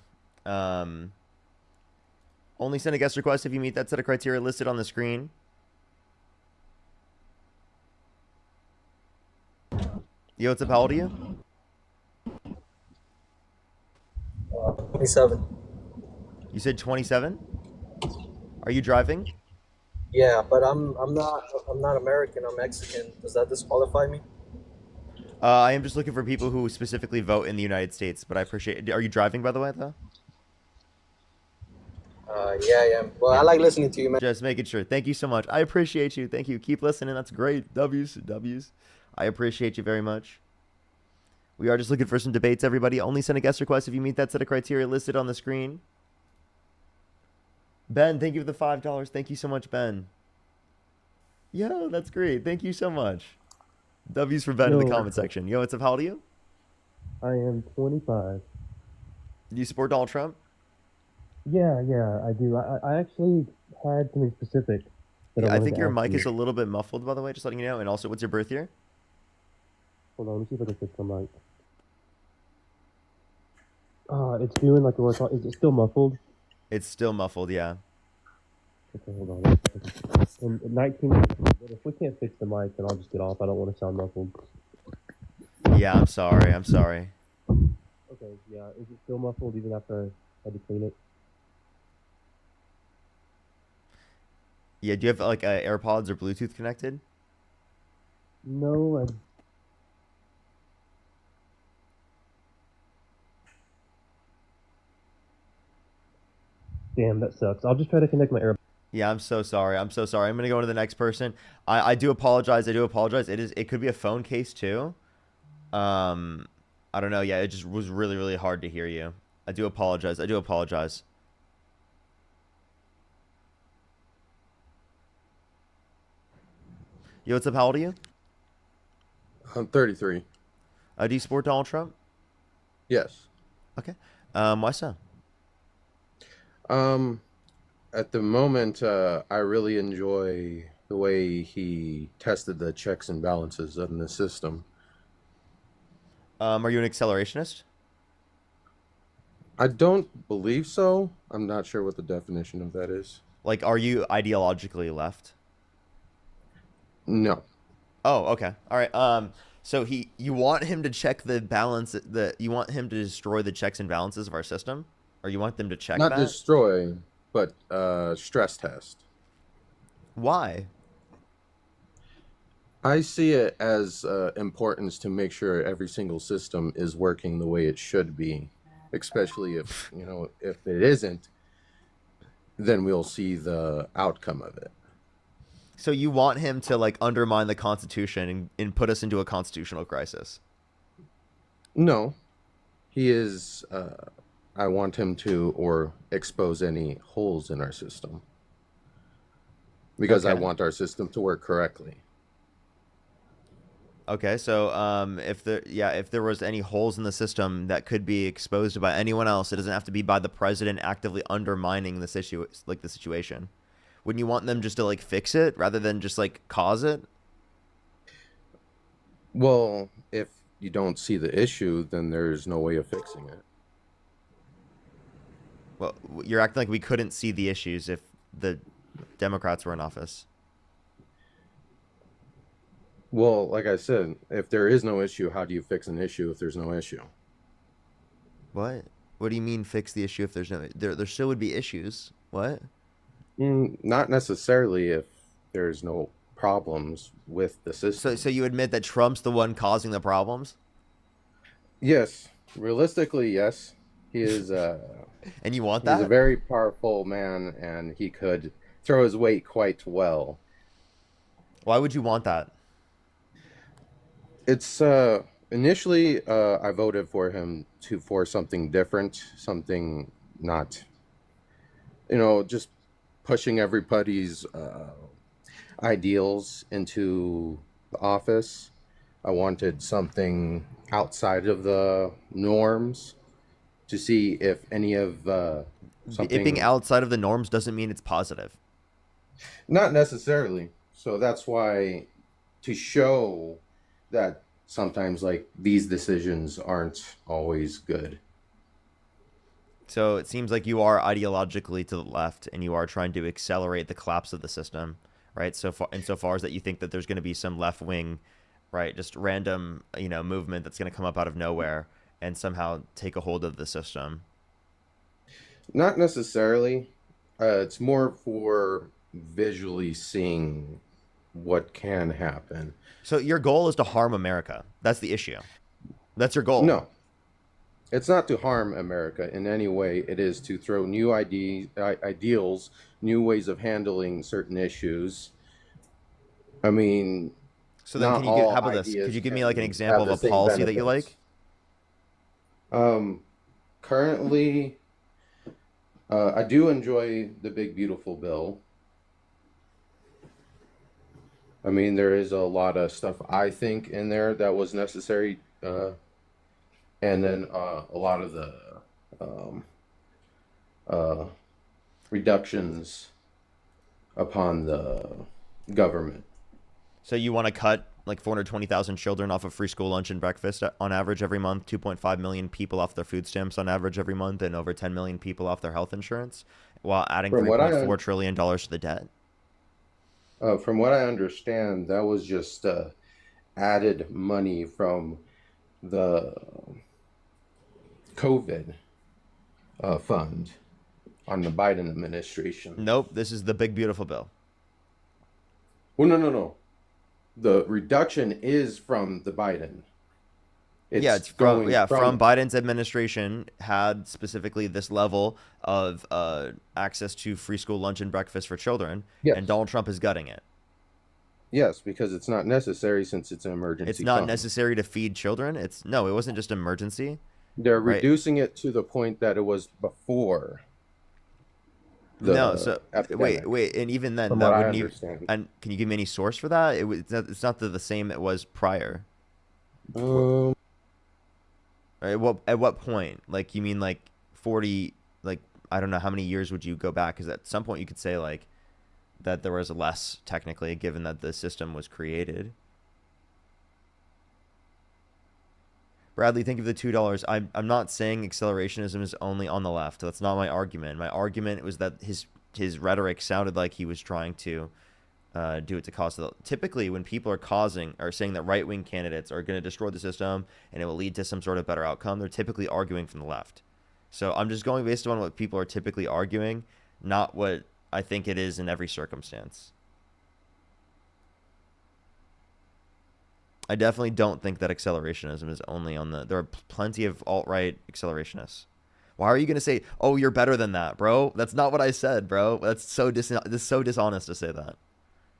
Speaker 1: Only send a guest request if you meet that set of criteria listed on the screen. Yo, what's up? How old are you?
Speaker 4: 27.
Speaker 1: You said 27? Are you driving?
Speaker 4: Yeah, but I'm not American. I'm Mexican. Does that disqualify me?
Speaker 1: I am just looking for people who specifically vote in the United States, but I appreciate it. Are you driving, by the way, though?
Speaker 4: Yeah, I am. Well, I like listening to you, man.
Speaker 1: Just making sure. Thank you so much. I appreciate you. Thank you. Keep listening. That's great. W's. I appreciate you very much. We are just looking for some debates, everybody. Only send a guest request if you meet that set of criteria listed on the screen. Ben, thank you for the $5. Thank you so much, Ben. Yo, that's great. Thank you so much. W's for Ben in the comment section. Yo, what's up? How old are you?
Speaker 9: I am 25.
Speaker 1: Do you support Donald Trump?
Speaker 9: Yeah, I do. I actually had something specific.
Speaker 1: Yeah, I think your mic is a little bit muffled, by the way, just letting you know. And also, what's your birth year?
Speaker 9: Hold on, let me see if I can fix my mic. It's doing like a... Is it still muffled?
Speaker 1: It's still muffled, yeah.
Speaker 9: Okay, hold on. And 19... But if we can't fix the mic, then I'll just get off. I don't want to sound muffled.
Speaker 1: Yeah, I'm sorry.
Speaker 9: Okay, yeah. Is it still muffled even after I had to clean it?
Speaker 1: Yeah, do you have like AirPods or Bluetooth connected?
Speaker 9: No, Damn, that sucks. I'll just try to connect my AirPods.
Speaker 1: Yeah, I'm so sorry. I'm gonna go on to the next person. I do apologize. It could be a phone case too. I don't know. Yeah, it just was really, really hard to hear you. I do apologize. Yo, what's up? How old are you?
Speaker 10: I'm 33.
Speaker 1: Do you support Donald Trump?
Speaker 10: Yes.
Speaker 1: Okay. Why so?
Speaker 10: At the moment, I really enjoy the way he tested the checks and balances in the system.
Speaker 1: Are you an accelerationist?
Speaker 10: I don't believe so. I'm not sure what the definition of that is.
Speaker 1: Like, are you ideologically left?
Speaker 10: No.
Speaker 1: Oh, okay. All right. So you want him to check the balance, you want him to destroy the checks and balances of our system, or you want them to check
Speaker 10: Not
Speaker 1: that?
Speaker 10: destroy, but stress test.
Speaker 1: Why?
Speaker 10: I see it as importance to make sure every single system is working the way it should be, especially if, if it isn't, then we'll see the outcome of it.
Speaker 1: So you want him to like undermine the Constitution and put us into a constitutional crisis?
Speaker 10: No, he is. I want him to or expose any holes in our system because I
Speaker 1: Okay.
Speaker 10: want our system to work correctly.
Speaker 1: Okay, so if there was any holes in the system that could be exposed by anyone else, it doesn't have to be by the president actively undermining the situation. Wouldn't you want them just to like fix it rather than just like cause it?
Speaker 10: Well, if you don't see the issue, then there's no way of fixing it.
Speaker 1: Well, you're acting like we couldn't see the issues if the Democrats were in office.
Speaker 10: Well, like I said, if there is no issue, how do you fix an issue if there's no issue?
Speaker 1: What? What do you mean fix the issue if there's no there still would be issues. What?
Speaker 10: Not necessarily if there's no problems with the system.
Speaker 1: So you admit that Trump's the one causing the problems?
Speaker 10: Yes, realistically, yes. He is
Speaker 1: And you want
Speaker 10: he's a
Speaker 1: that?
Speaker 10: very powerful man and he could throw his weight quite well.
Speaker 1: Why would you want that?
Speaker 10: It's initially I voted for him for something different, something not, just pushing everybody's ideals into the office. I wanted something outside of the norms to see if any of
Speaker 1: It
Speaker 10: something.
Speaker 1: being outside of the norms doesn't mean it's positive.
Speaker 10: Not necessarily. So that's why to show that sometimes like these decisions aren't always good.
Speaker 1: So it seems like you are ideologically to the left and you are trying to accelerate the collapse of the system, right? So far, insofar as that you think that there's going to be some left wing, right, just random, movement that's going to come up out of nowhere and somehow take a hold of the system.
Speaker 10: Not necessarily. It's more for visually seeing what can happen.
Speaker 1: So your goal is to harm America. That's the issue. That's your goal.
Speaker 10: No, it's not to harm America in any way. It is to throw new ideals, new ways of handling certain issues. I mean,
Speaker 1: So then,
Speaker 10: not
Speaker 1: how
Speaker 10: all
Speaker 1: about this?
Speaker 10: ideas
Speaker 1: Could you give me like an
Speaker 10: can
Speaker 1: example
Speaker 10: have the
Speaker 1: of a
Speaker 10: same
Speaker 1: policy that you
Speaker 10: benefits.
Speaker 1: like?
Speaker 10: Currently, I do enjoy the Big Beautiful Bill. I mean, there is a lot of stuff I think in there that was necessary, and then a lot of the um, uh, reductions upon the government.
Speaker 1: So you want to cut like 420,000 children off of free school lunch and breakfast on average every month, 2.5 million people off their food stamps on average every month, and over 10 million people off their health insurance, while adding
Speaker 10: From what I
Speaker 1: $3.4 trillion to the debt.
Speaker 10: from what I understand, that was just added money from the COVID fund on the Biden administration.
Speaker 1: Nope, this is the big beautiful bill.
Speaker 10: Well, no. The reduction is from the Biden.
Speaker 1: It's from Biden's administration had specifically this level of access to free school lunch and breakfast for children,
Speaker 10: Yes.
Speaker 1: and Donald Trump is gutting it.
Speaker 10: Yes, because it's not necessary since it's an emergency.
Speaker 1: It's not
Speaker 10: fund.
Speaker 1: necessary to feed children. It wasn't just emergency.
Speaker 10: They're
Speaker 1: right?
Speaker 10: reducing it to the point that it was before.
Speaker 1: No, so
Speaker 10: the epidemic,
Speaker 1: wait, and even then,
Speaker 10: from
Speaker 1: that
Speaker 10: what I
Speaker 1: wouldn't even.
Speaker 10: understand.
Speaker 1: And can you give me any source for that? It's not the same it was prior.
Speaker 10: Um,
Speaker 1: At what point? Like you mean like 40? Like I don't know how many years would you go back? Because at some point you could say like that there was less technically, given that the system was created. Bradley, think of the $2. I'm not saying accelerationism is only on the left. That's not my argument. My argument was that his rhetoric sounded like he was trying to do it to cause the. Typically, when people are saying that right wing candidates are going to destroy the system and it will lead to some sort of better outcome, they're typically arguing from the left. So I'm just going based on what people are typically arguing, not what I think it is in every circumstance. I definitely don't think that accelerationism is only on the. There are plenty of alt-right accelerationists. Why are you going to say, "Oh, you're better than that, bro"? That's not what I said, bro. That's so dishonest to say that.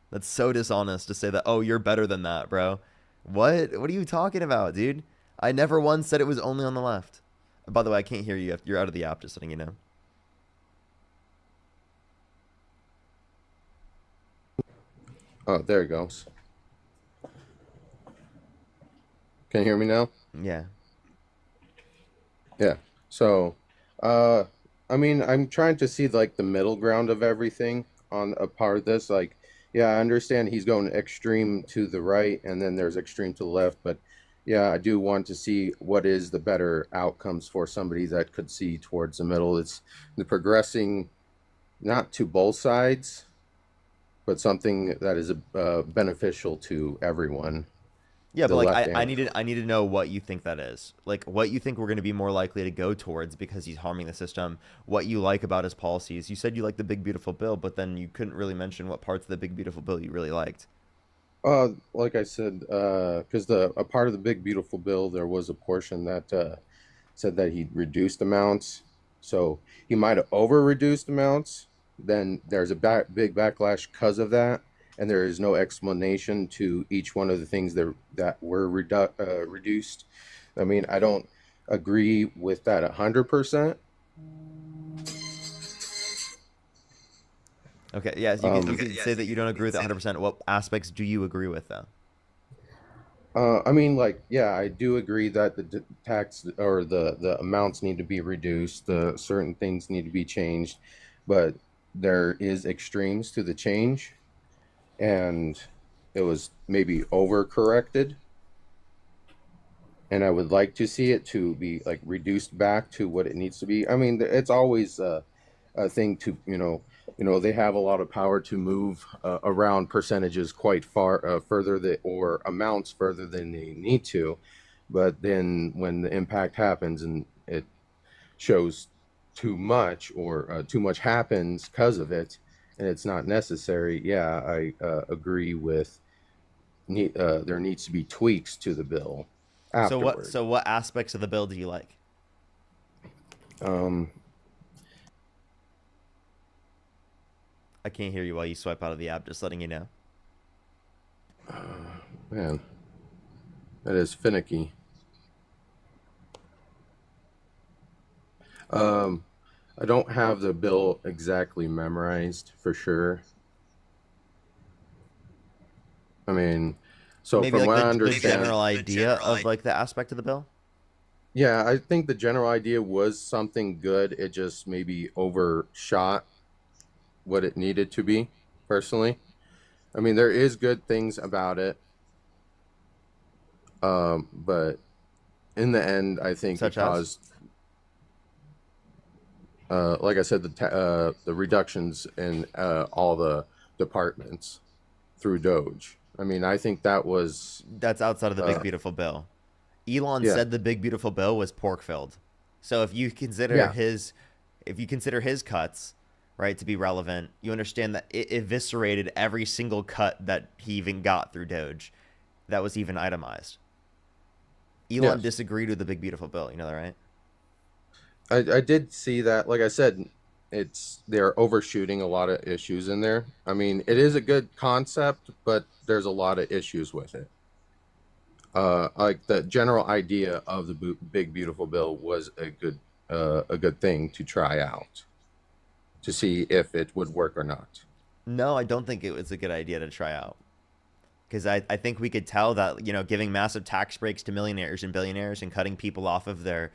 Speaker 1: That's so dishonest to say that. Oh, you're better than that, bro. What? What are you talking about, dude? I never once said it was only on the left. By the way, I can't hear you. You're out of the app. Just letting you know.
Speaker 10: oh, there it goes. Can you hear me now?
Speaker 1: Yeah.
Speaker 10: Yeah. So, I mean, I'm trying to see like the middle ground of everything on a part of this. Like, yeah, I understand he's going extreme to the right and then there's extreme to the left, but yeah, I do want to see what is the better outcomes for somebody that could see towards the middle. It's the progressing not to both sides, but something that is beneficial to everyone.
Speaker 1: Yeah,
Speaker 10: The
Speaker 1: but like
Speaker 10: left
Speaker 1: I
Speaker 10: and
Speaker 1: need to know what you think that is. Like what you think we're going to be more likely to go towards because he's harming the system. What you like about his policies. You said you like the big beautiful bill, but then you couldn't really mention what parts of the big beautiful bill you really liked.
Speaker 10: like I said, because a part of the big beautiful bill, there was a portion that said that he reduced amounts. So he might have over reduced amounts. Then there's a big backlash because of that, and there is no explanation to each one of the things that were reduced. I mean, I don't agree with that 100%.
Speaker 1: Okay, yes, you can say that you don't agree with it 100%. What aspects do you agree with though?
Speaker 10: I mean, like, yeah, I do agree that the tax or the amounts need to be reduced. The certain things need to be changed, but there is extremes to the change, and it was maybe overcorrected. And I would like to see it to be like reduced back to what it needs to be. I mean, it's always a thing to they have a lot of power to move around percentages quite far further or amounts further than they need to, but then when the impact happens and it shows too much or too much happens because of it and it's not necessary, yeah, I agree with there needs to be tweaks to the bill afterward.
Speaker 1: So what aspects of the bill do you like?
Speaker 10: um
Speaker 1: I can't hear you while you swipe out of the app. Just letting you know.
Speaker 10: Man, that is finicky. I don't have the bill exactly memorized for sure. I mean, so
Speaker 1: Maybe
Speaker 10: from
Speaker 1: like
Speaker 10: what I
Speaker 1: the
Speaker 10: understand,
Speaker 1: general idea of like the aspect of the bill.
Speaker 10: yeah, I think the general idea was something good. It just maybe overshot what it needed to be, personally. I mean, there is good things about it. But in the end, I think
Speaker 1: Such
Speaker 10: it
Speaker 1: as?
Speaker 10: caused, like I said, the reductions in all the departments through Doge. I mean, I think that was,
Speaker 1: That's outside of the big beautiful bill. Elon
Speaker 10: yeah,
Speaker 1: said the big beautiful bill was pork filled. So
Speaker 10: yeah,
Speaker 1: if you consider his cuts, right, to be relevant, you understand that it eviscerated every single cut that he even got through Doge that was even itemized. Elon
Speaker 10: yes.
Speaker 1: disagreed with the big beautiful bill. You know that, right?
Speaker 10: I did see that. Like I said, they're overshooting a lot of issues in there. I mean, it is a good concept, but there's a lot of issues with it. Like the general idea of the big beautiful bill was a good thing to try out to see if it would work or not.
Speaker 1: No, I don't think it was a good idea to try out. Because I think we could tell that, giving massive tax breaks to millionaires and billionaires and cutting people off of their,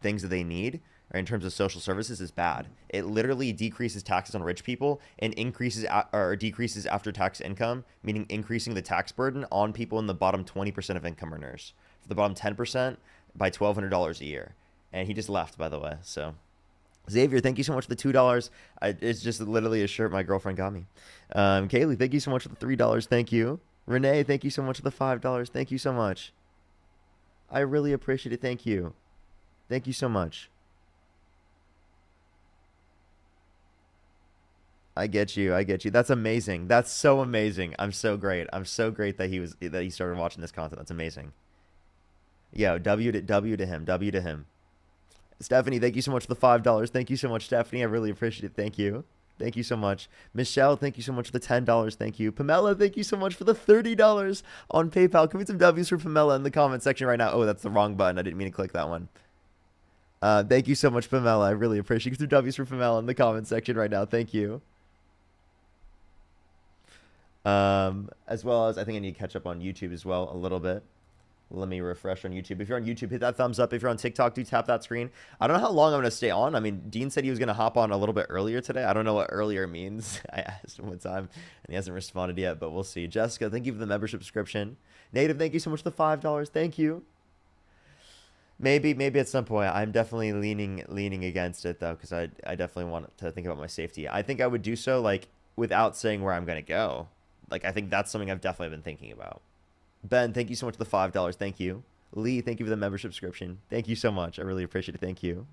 Speaker 1: things that they need, or in terms of social services, is bad. It literally decreases taxes on rich people and increases or decreases after-tax income, meaning increasing the tax burden on people in the bottom 20% of income earners. For the bottom 10% by $1,200 a year. And he just left, by the way. So, Xavier, thank you so much for the $2. It's just literally a shirt my girlfriend got me. Kaylee, thank you so much for the $3. Thank you. Renee, thank you so much for the $5. Thank you so much. I really appreciate it. Thank you. Thank you so much. I get you. That's amazing. That's so amazing. I'm so great that he started watching this content. That's amazing. Yo, W to him. Stephanie, thank you so much for the $5. Thank you so much, Stephanie. I really appreciate it. Thank you. Thank you so much. Michelle, thank you so much for the $10. Thank you. Pamela, thank you so much for the $30 on PayPal. Can we get some W's for Pamela in the comment section right now? Oh, that's the wrong button. I didn't mean to click that one. Thank you so much, Pamela. I really appreciate it. Get some W's for Pamela in the comment section right now. Thank you. As well as I think I need to catch up on YouTube as well a little bit. Let me refresh on YouTube. If you're on YouTube, hit that thumbs up. If you're on TikTok, do tap that screen. I don't know how long I'm going to stay on. I mean, Dean said he was going to hop on a little bit earlier today. I don't know what earlier means. I asked him what time, and he hasn't responded yet, but we'll see. Jessica, thank you for the membership subscription. Native, thank you so much for the $5. Thank you. Maybe at some point. I'm definitely leaning against it, though, because I definitely want to think about my safety. I think I would do so, like, without saying where I'm going to go. Like, I think that's something I've definitely been thinking about. Ben, thank you so much for the $5. Thank you. Lee, thank you for the membership subscription. Thank you so much. I really appreciate it. Thank you.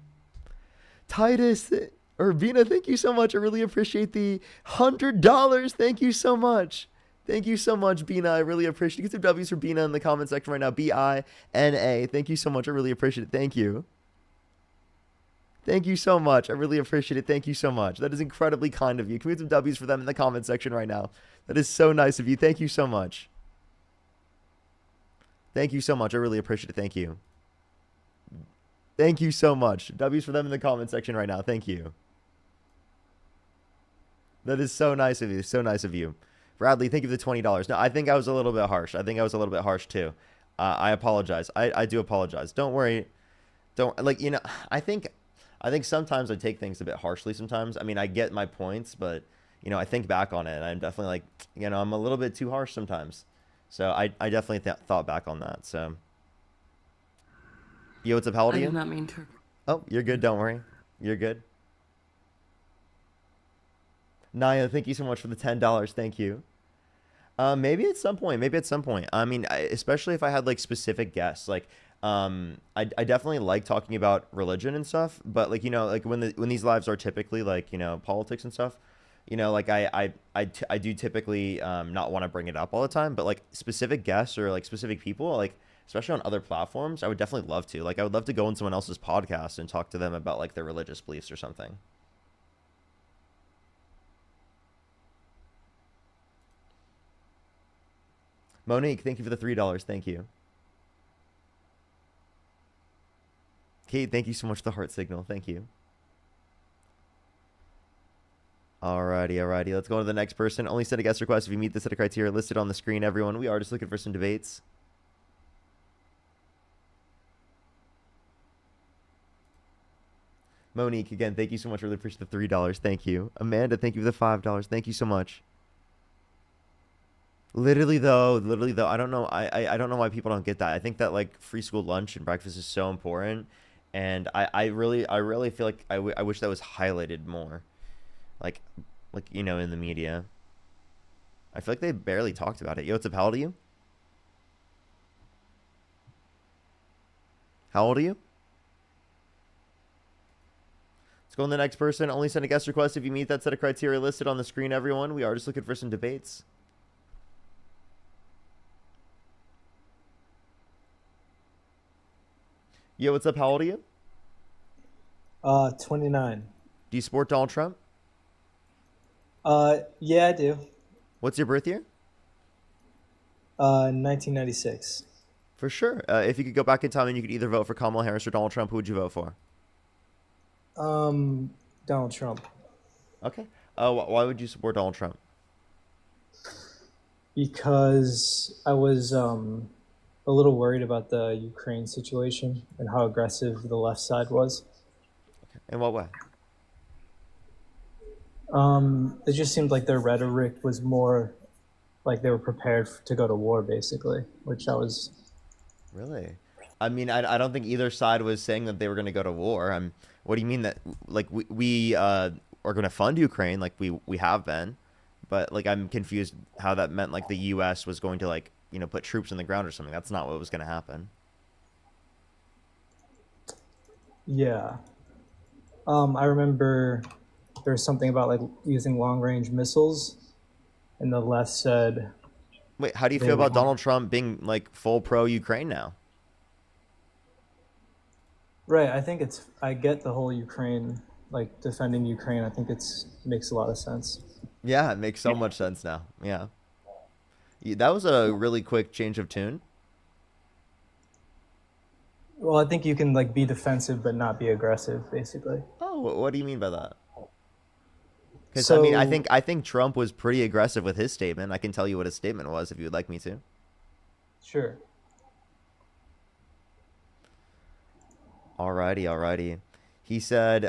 Speaker 1: Titus, or Bina, thank you so much. I really appreciate the $100. Thank you so much. Thank you so much, Bina. I really appreciate it. Get some W's for Bina in the comment section right now. B-I-N-A. Thank you so much. I really appreciate it. Thank you. Thank you so much. I really appreciate it. Thank you so much. That is incredibly kind of you. Can we get some W's for them in the comment section right now? That is so nice of you. Thank you so much. Thank you so much. I really appreciate it. Thank you. Thank you so much. W's for them in the comment section right now. Thank you. That is so nice of you. So nice of you. Bradley, thank you for the $20. No, I think I was a little bit harsh. Too. I apologize. I do apologize. Don't worry. I think sometimes I take things a bit harshly sometimes. I mean, I get my points, but, I think back on it, and I'm definitely like, I'm a little bit too harsh sometimes. So I definitely thought back on that. So, yo, what's up? How old are you?
Speaker 8: I did not mean to.
Speaker 1: Oh, you're good. Don't worry. You're good. Naya, thank you so much for the $10. Thank you. Maybe at some point. I mean, especially if I had like specific guests. Like, I definitely like talking about religion and stuff. But like, like when these lives are typically like, politics and stuff. Like I do typically not want to bring it up all the time, but like specific guests or like specific people, like especially on other platforms, I would definitely love to. Like I would love to go on someone else's podcast and talk to them about like their religious beliefs or something. Monique, thank you for the $3. Thank you. Kate, thank you so much for the heart signal. Thank you. Alrighty. Let's go on to the next person. Only send a guest request if you meet the set of criteria listed on the screen, everyone. We are just looking for some debates. Monique, again, thank you so much. Really appreciate the $3. Thank you. Amanda, thank you for the $5. Thank you so much. Literally though, I don't know. I don't know why people don't get that. I think that like free school lunch and breakfast is so important, and I really feel like I wish that was highlighted more. Like, in the media. I feel like they barely talked about it. Yo, what's up? How old are you? How old are you? Let's go on to the next person. Only send a guest request if you meet that set of criteria listed on the screen, everyone. We are just looking for some debates. Yo, what's up? How old are you?
Speaker 4: 29.
Speaker 1: Do you support Donald Trump?
Speaker 4: Yeah, I do.
Speaker 1: What's your birth year?
Speaker 4: 1996.
Speaker 1: For sure. If you could go back in time and you could either vote for Kamala Harris or Donald Trump, who would you vote for?
Speaker 4: Donald Trump.
Speaker 1: Okay. Why would you support Donald Trump?
Speaker 4: Because I was a little worried about the Ukraine situation and how aggressive the left side was.
Speaker 1: In what way?
Speaker 4: It just seemed like their rhetoric was more like they were prepared to go to war, basically, which I was.
Speaker 1: Really? I mean, I don't think either side was saying that they were going to go to war. What do you mean that like we are going to fund Ukraine like we have been, but like I'm confused how that meant like the U.S. was going to like put troops on the ground or something. That's not what was going to happen.
Speaker 4: Yeah. I remember there was something about like using long range missiles, and the left said.
Speaker 1: Wait, how do you feel about Donald Trump being like full pro Ukraine now?
Speaker 4: Right, I get the whole Ukraine, like defending Ukraine. I think makes a lot of sense.
Speaker 1: Yeah, it makes so much sense now. Yeah. That was a really quick change of tune.
Speaker 4: Well, I think you can like be defensive but not be aggressive, basically.
Speaker 1: Oh, what do you mean by that? Because
Speaker 4: So,
Speaker 1: I mean, I think Trump was pretty aggressive with his statement. I can tell you what his statement was if you would like me to.
Speaker 4: sure.
Speaker 1: Alrighty. He said,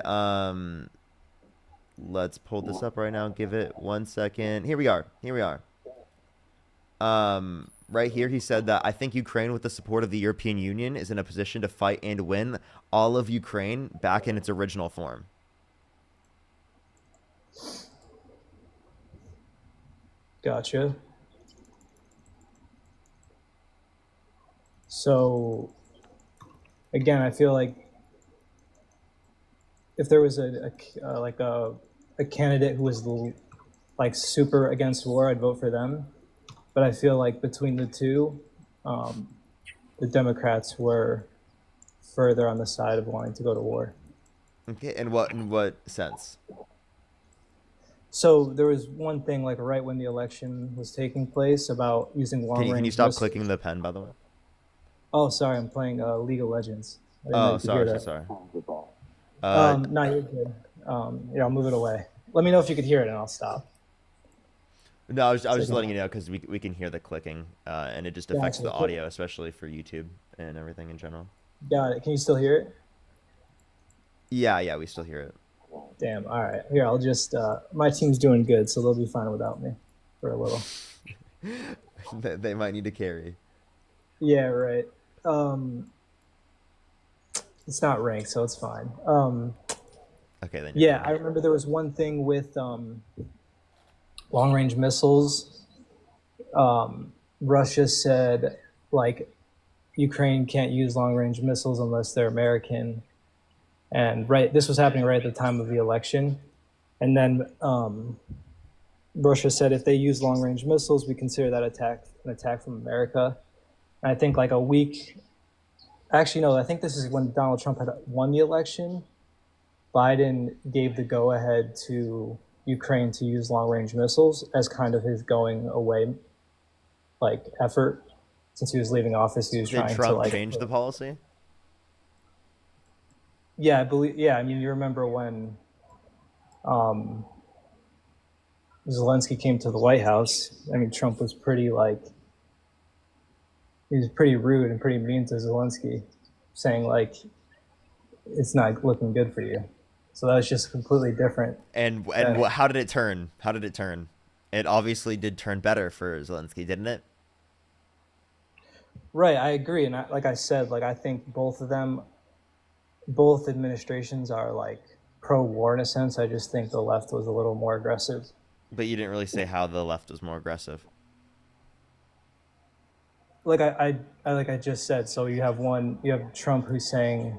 Speaker 1: let's pull this up right now. Give it 1 second. Here we are. Right here, he said that I think Ukraine, with the support of the European Union, is in a position to fight and win all of Ukraine back in its original form.
Speaker 4: Gotcha. So, again, I feel like if there was a candidate who was like super against war, I'd vote for them. But I feel like between the two, the Democrats were further on the side of wanting to go to war.
Speaker 1: Okay, in what sense?
Speaker 4: So there was one thing, like right when the election was taking place, about using long range.
Speaker 1: Can you stop clicking the pen, by the way?
Speaker 4: Oh, sorry, I'm playing League of Legends. I didn't know
Speaker 1: Oh,
Speaker 4: you could hear
Speaker 1: sorry,
Speaker 4: that.
Speaker 1: sorry.
Speaker 4: No, you're good. Yeah, I'll move it away. Let me know if you could hear it, and I'll stop.
Speaker 1: No, I was just letting you know because we can hear the clicking, and it just affects the audio, especially for YouTube and everything in general.
Speaker 4: Got it. Can you still hear it?
Speaker 1: Yeah, we still hear it.
Speaker 4: Damn. All right. Here, I'll just. My team's doing good, so they'll be fine without me for a little.
Speaker 1: They might need to carry.
Speaker 4: Yeah. Right. It's not ranked, so it's fine.
Speaker 1: Okay then.
Speaker 4: Yeah, I remember there was one thing with long-range missiles. Russia said like Ukraine can't use long-range missiles unless they're American, and this was happening right at the time of the election, and then Russia said if they use long-range missiles, we consider that an attack from America. And I think like a week. Actually, no, I think this is when Donald Trump had won the election. Biden gave the go-ahead to Ukraine to use long-range missiles as kind of his going away, like effort. Since he was leaving office, he was trying to like. Did Trump
Speaker 1: change the policy?
Speaker 4: Yeah, I believe. Yeah, I mean, you remember when Zelensky came to the White House? I mean, Trump was pretty like. He was pretty rude and pretty mean to Zelensky, saying like, "It's not looking good for you." So that was just completely different.
Speaker 1: And how did it turn? How did it turn? It obviously did turn better for Zelensky, didn't it?
Speaker 4: Right, I agree, and like I said, like I think both administrations are like pro-war in a sense. I just think the left was a little more aggressive.
Speaker 1: But you didn't really say how the left was more aggressive.
Speaker 4: Like I just said, so you have Trump who's saying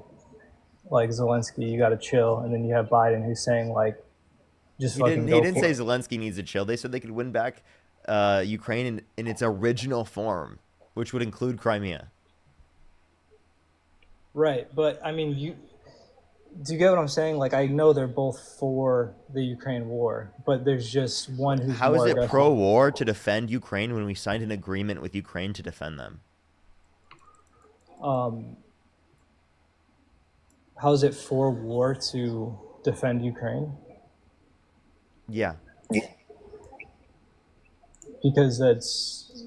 Speaker 4: like Zelensky, you got to chill, and then you have Biden who's saying like just fucking go. He
Speaker 1: didn't say Zelensky needs to chill. They said they could win back Ukraine in its original form, which would include Crimea.
Speaker 4: Right, but I mean, do you get what I'm saying? Like, I know they're both for the Ukraine war, but there's just one who's
Speaker 1: How
Speaker 4: more
Speaker 1: is it
Speaker 4: aggressive.
Speaker 1: pro-war to defend Ukraine when we signed an agreement with Ukraine to defend them?
Speaker 4: How is it for war to defend Ukraine?
Speaker 1: Yeah.
Speaker 4: Because that's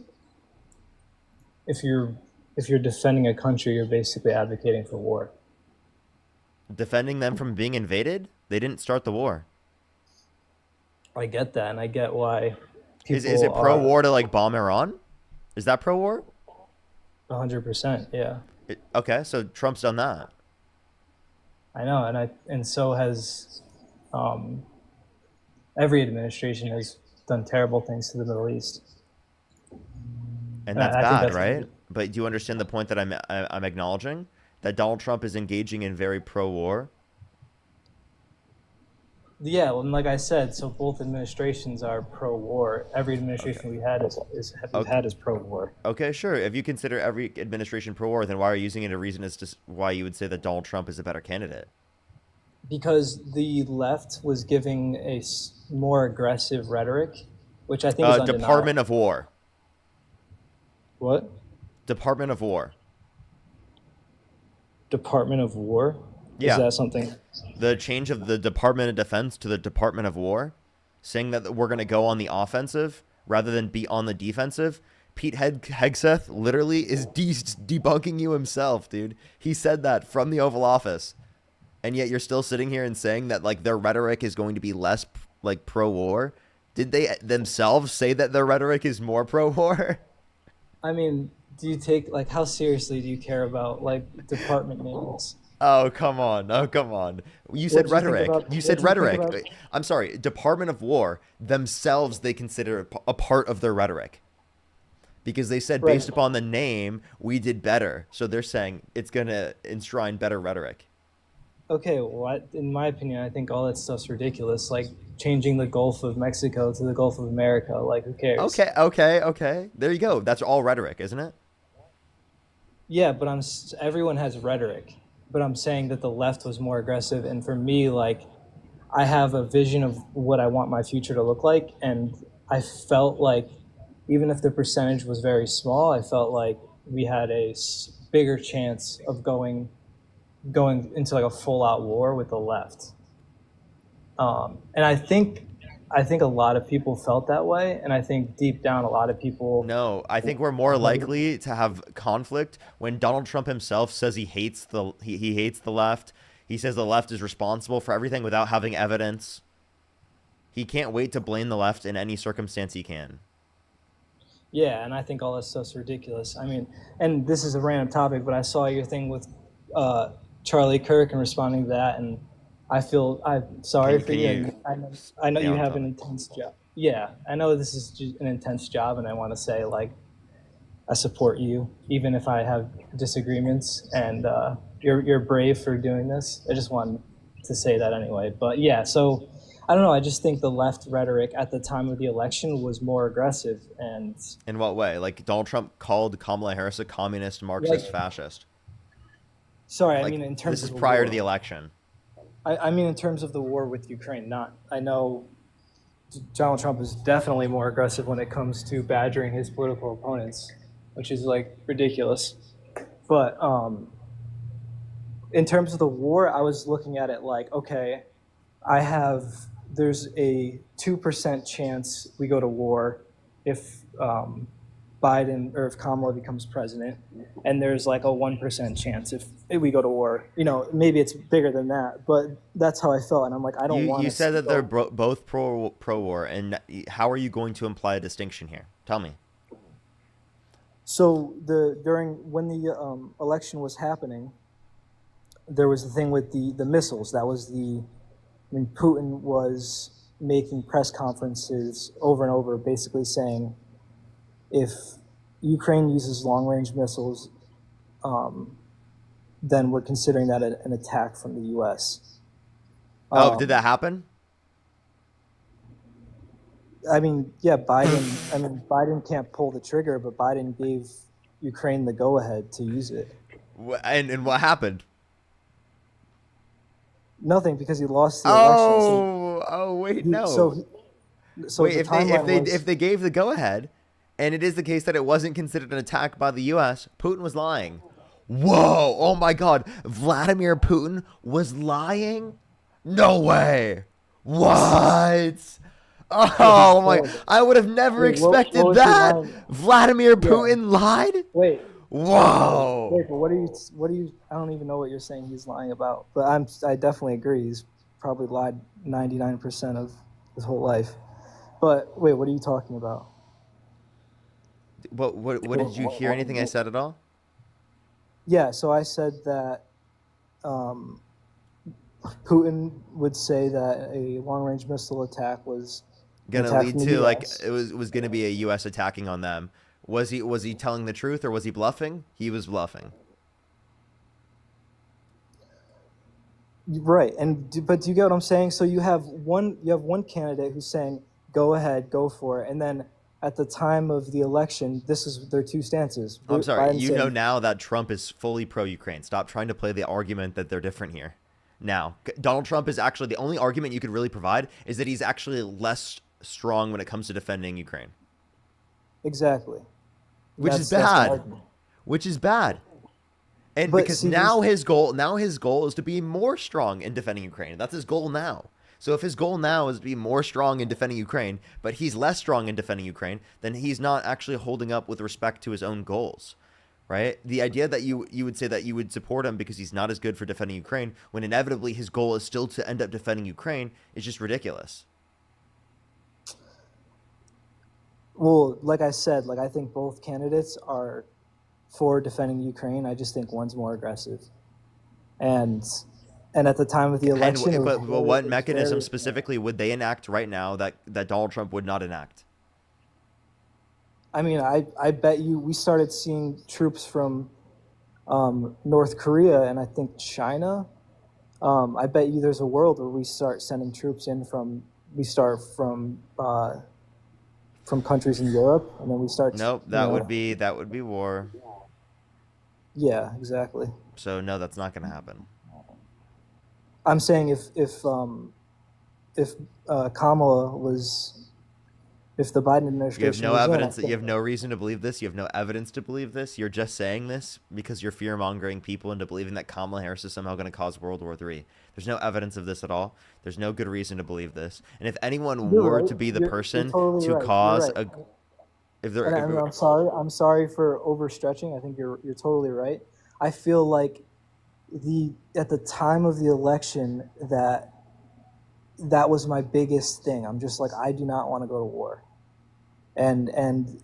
Speaker 4: if you're defending a country, you're basically advocating for war.
Speaker 1: Defending them from being invaded? They didn't start the war.
Speaker 4: I get that, and I get why people
Speaker 1: Is it pro
Speaker 4: are
Speaker 1: war to like bomb Iran? Is that pro war?
Speaker 4: 100%. Yeah,
Speaker 1: Okay, so Trump's done that.
Speaker 4: I know, and so has every administration has done terrible things to the Middle East.
Speaker 1: And that's
Speaker 4: I think
Speaker 1: bad,
Speaker 4: that's
Speaker 1: right? But do you understand the point that I'm acknowledging? That Donald Trump is engaging in very pro-war?
Speaker 4: Yeah, well, and like I said, so both administrations are pro-war. Every administration we had is pro-war.
Speaker 1: Okay, sure. If you consider every administration pro-war, then why are you using it as a reason as to why you would say that Donald Trump is a better candidate?
Speaker 4: Because the left was giving a more aggressive rhetoric, which I think is undeniable.
Speaker 1: Department of War.
Speaker 4: What?
Speaker 1: Department of War.
Speaker 4: Department of War?
Speaker 1: Yeah.
Speaker 4: Is that something?
Speaker 1: The change of the Department of Defense to the Department of War, saying that we're going to go on the offensive rather than be on the defensive. Pete Hegseth literally is debunking you himself, dude. He said that from the Oval Office. And yet you're still sitting here and saying that like their rhetoric is going to be less like pro-war. Did they themselves say that their rhetoric is more pro-war?
Speaker 4: I mean, do you take, like, how seriously do you care about, like, department names?
Speaker 1: Oh, come on. Oh, come on. You said rhetoric. You said rhetoric. I'm sorry. Department of War themselves, they consider a part of their rhetoric. Because they said based upon the name, we did better. So they're saying it's going to enshrine better rhetoric.
Speaker 4: Okay, well, in my opinion, I think all that stuff's ridiculous. Like, changing the Gulf of Mexico to the Gulf of America. Like, who cares?
Speaker 1: Okay. There you go. That's all rhetoric, isn't it?
Speaker 4: Yeah, but everyone has rhetoric. But I'm saying that the left was more aggressive. And for me, like, I have a vision of what I want my future to look like. And I felt like, even if the percentage was very small, I felt like we had a bigger chance of going into like a full-out war with the left. And I think a lot of people felt that way, and I think deep down a lot of people...
Speaker 1: No, I think we're more likely to have conflict when Donald Trump himself says he hates the left. He says the left is responsible for everything without having evidence. He can't wait to blame the left in any circumstance he can.
Speaker 4: Yeah, and I think all that stuff's ridiculous. I mean, and this is a random topic, but I saw your thing with Charlie Kirk and responding to that, and I'm sorry for you. I know you have an intense job. Yeah, I know this is just an intense job, and I want to say, like, I support you, even if I have disagreements, and you're brave for doing this. I just wanted to say that anyway. But yeah, so I don't know. I just think the left rhetoric at the time of the election was more aggressive. And
Speaker 1: in what way? Like Donald Trump called Kamala Harris a communist, Marxist, fascist.
Speaker 4: Sorry,
Speaker 1: like,
Speaker 4: I mean in terms
Speaker 1: this
Speaker 4: of
Speaker 1: is prior to the election.
Speaker 4: I mean in terms of the war with Ukraine. I know Donald Trump is definitely more aggressive when it comes to badgering his political opponents, which is like ridiculous. But in terms of the war, I was looking at it like, okay, there's a 2% chance we go to war if Biden or if Kamala becomes president, and there's like a 1% chance if we go to war. You know, maybe it's bigger than that, but that's how I felt, and I'm like, I don't want.
Speaker 1: You said that they're both pro-war, and how are you going to imply a distinction here? Tell me.
Speaker 4: So when the election was happening, there was the thing with the missiles. That was Putin was making press conferences over and over, basically saying, if Ukraine uses long-range missiles, then we're considering that an attack from the U.S.
Speaker 1: Did that happen?
Speaker 4: I mean, yeah, Biden can't pull the trigger, but Biden gave Ukraine the go-ahead to use it.
Speaker 1: And what happened?
Speaker 4: Nothing, because he lost the election.
Speaker 1: Wait, no.
Speaker 4: So
Speaker 1: wait, if they gave the go-ahead, and it is the case that it wasn't considered an attack by the U.S., Putin was lying. Whoa! Oh my God! Vladimir Putin was lying? No way! What?
Speaker 4: Yeah, he's
Speaker 1: Oh my!
Speaker 4: horrible.
Speaker 1: I would have never
Speaker 4: Wait,
Speaker 1: expected
Speaker 4: what was he
Speaker 1: that.
Speaker 4: lying?
Speaker 1: Vladimir
Speaker 4: Yeah.
Speaker 1: Putin lied.
Speaker 4: Wait.
Speaker 1: Whoa!
Speaker 4: But what are you? I don't even know what you're saying. He's lying about. But I definitely agree. He's probably lied 99% of his whole life. But wait, what are you talking about?
Speaker 1: What did you hear? Anything I said at all?
Speaker 4: Yeah. So I said that Putin would say that a long-range missile attack was
Speaker 1: Gonna
Speaker 4: attack
Speaker 1: lead
Speaker 4: from the
Speaker 1: to like
Speaker 4: US.
Speaker 1: it was gonna be a U.S. attacking on them. Was he telling the truth or was he bluffing? He was bluffing.
Speaker 4: Right, but do you get what I'm saying? So you have one candidate who's saying, "Go ahead, go for it," and then at the time of the election, this is their two stances.
Speaker 1: I'm sorry.
Speaker 4: Biden's
Speaker 1: You know
Speaker 4: saying,
Speaker 1: now that Trump is fully pro-Ukraine. Stop trying to play the argument that they're different here. Now, Donald Trump is actually the only argument you could really provide is that he's actually less strong when it comes to defending Ukraine,
Speaker 4: exactly,
Speaker 1: which is
Speaker 4: that's the
Speaker 1: bad.
Speaker 4: argument.
Speaker 1: Which is bad. And
Speaker 4: But
Speaker 1: because
Speaker 4: see,
Speaker 1: now his goal is to be more strong in defending Ukraine. That's his goal now. So if his goal now is to be more strong in defending Ukraine, but he's less strong in defending Ukraine, then he's not actually holding up with respect to his own goals, right? The idea that you would say that you would support him because he's not as good for defending Ukraine, when inevitably his goal is still to end up defending Ukraine, is just ridiculous.
Speaker 4: Well, like I said, I think both candidates are for defending Ukraine. I just think one's more aggressive, and at the time of the election,
Speaker 1: But what mechanism specifically would they enact right now that Donald Trump would not enact?
Speaker 4: I mean, I bet you we started seeing troops from North Korea and I think China. I bet you there's a world where we start sending troops in from countries in Europe, and then we start.
Speaker 1: Nope, that would be war.
Speaker 4: Yeah, exactly.
Speaker 1: So no, that's not going to happen.
Speaker 4: I'm saying if Kamala was, if the Biden administration,
Speaker 1: You have no
Speaker 4: was in,
Speaker 1: evidence. You have no reason to believe this. You have no evidence to believe this. You're just saying this because you're fear-mongering people into believing that Kamala Harris is somehow going to cause World War III. There's no evidence of this at all. There's no good reason to believe this. And if anyone were to be the person
Speaker 4: totally
Speaker 1: to
Speaker 4: right.
Speaker 1: cause
Speaker 4: You're right.
Speaker 1: if they're,
Speaker 4: And I'm sorry for overstretching. I think you're totally right. I feel like at the time of the election that was my biggest thing. I'm just like, I do not want to go to war. And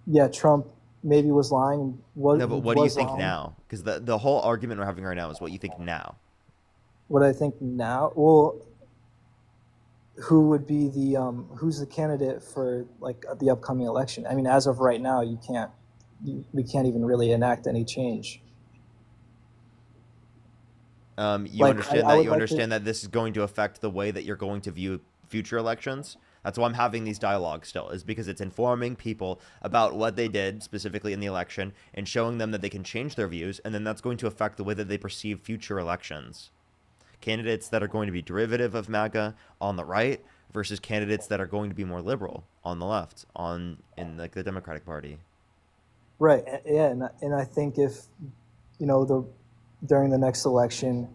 Speaker 4: yeah, Trump maybe was lying.
Speaker 1: no, but what do you think
Speaker 4: lying.
Speaker 1: now? Because the whole argument we're having right now is what you think now.
Speaker 4: What I think now? Well, who would be who's the candidate for the upcoming election? I mean, as of right now, we can't even really enact any change.
Speaker 1: You understand that this is going to affect the way that you're going to view future elections. That's why I'm having these dialogues still, is because it's informing people about what they did specifically in the election and showing them that they can change their views, and then that's going to affect the way that they perceive future elections. Candidates that are going to be derivative of MAGA on the right versus candidates that are going to be more liberal on the left, in the Democratic Party.
Speaker 4: Right. Yeah, and I think if during the next election,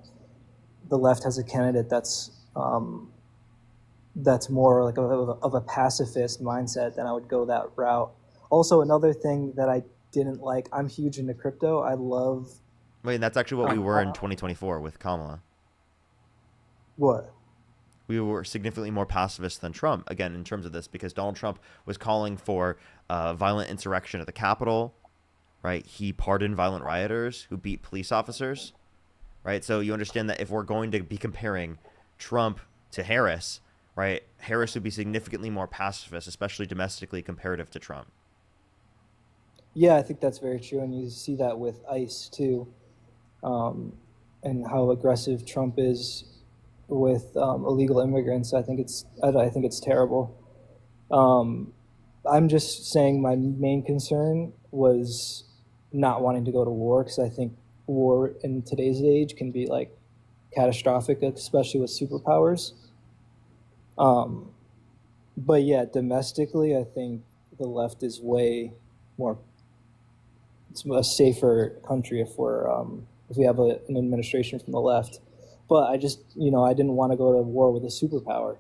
Speaker 4: the left has a candidate that's more like of a pacifist mindset, then I would go that route. Also, another thing that I didn't like, I'm huge into crypto. I love.
Speaker 1: Wait, that's actually what we were in 2024 with Kamala.
Speaker 4: What?
Speaker 1: We were significantly more pacifist than Trump, again, in terms of this, because Donald Trump was calling for violent insurrection at the Capitol, right? He pardoned violent rioters who beat police officers, right? So you understand that if we're going to be comparing Trump to Harris, right, Harris would be significantly more pacifist, especially domestically, comparative to Trump.
Speaker 4: Yeah, I think that's very true, and you see that with ICE too, and how aggressive Trump is with illegal immigrants. I think it's terrible. I'm just saying my main concern was not wanting to go to war, because I think war in today's age can be catastrophic, especially with superpowers. But yeah, domestically, I think the left is way more. It's a safer country if we have an administration from the left. but I just, I didn't want to go to war with a superpower.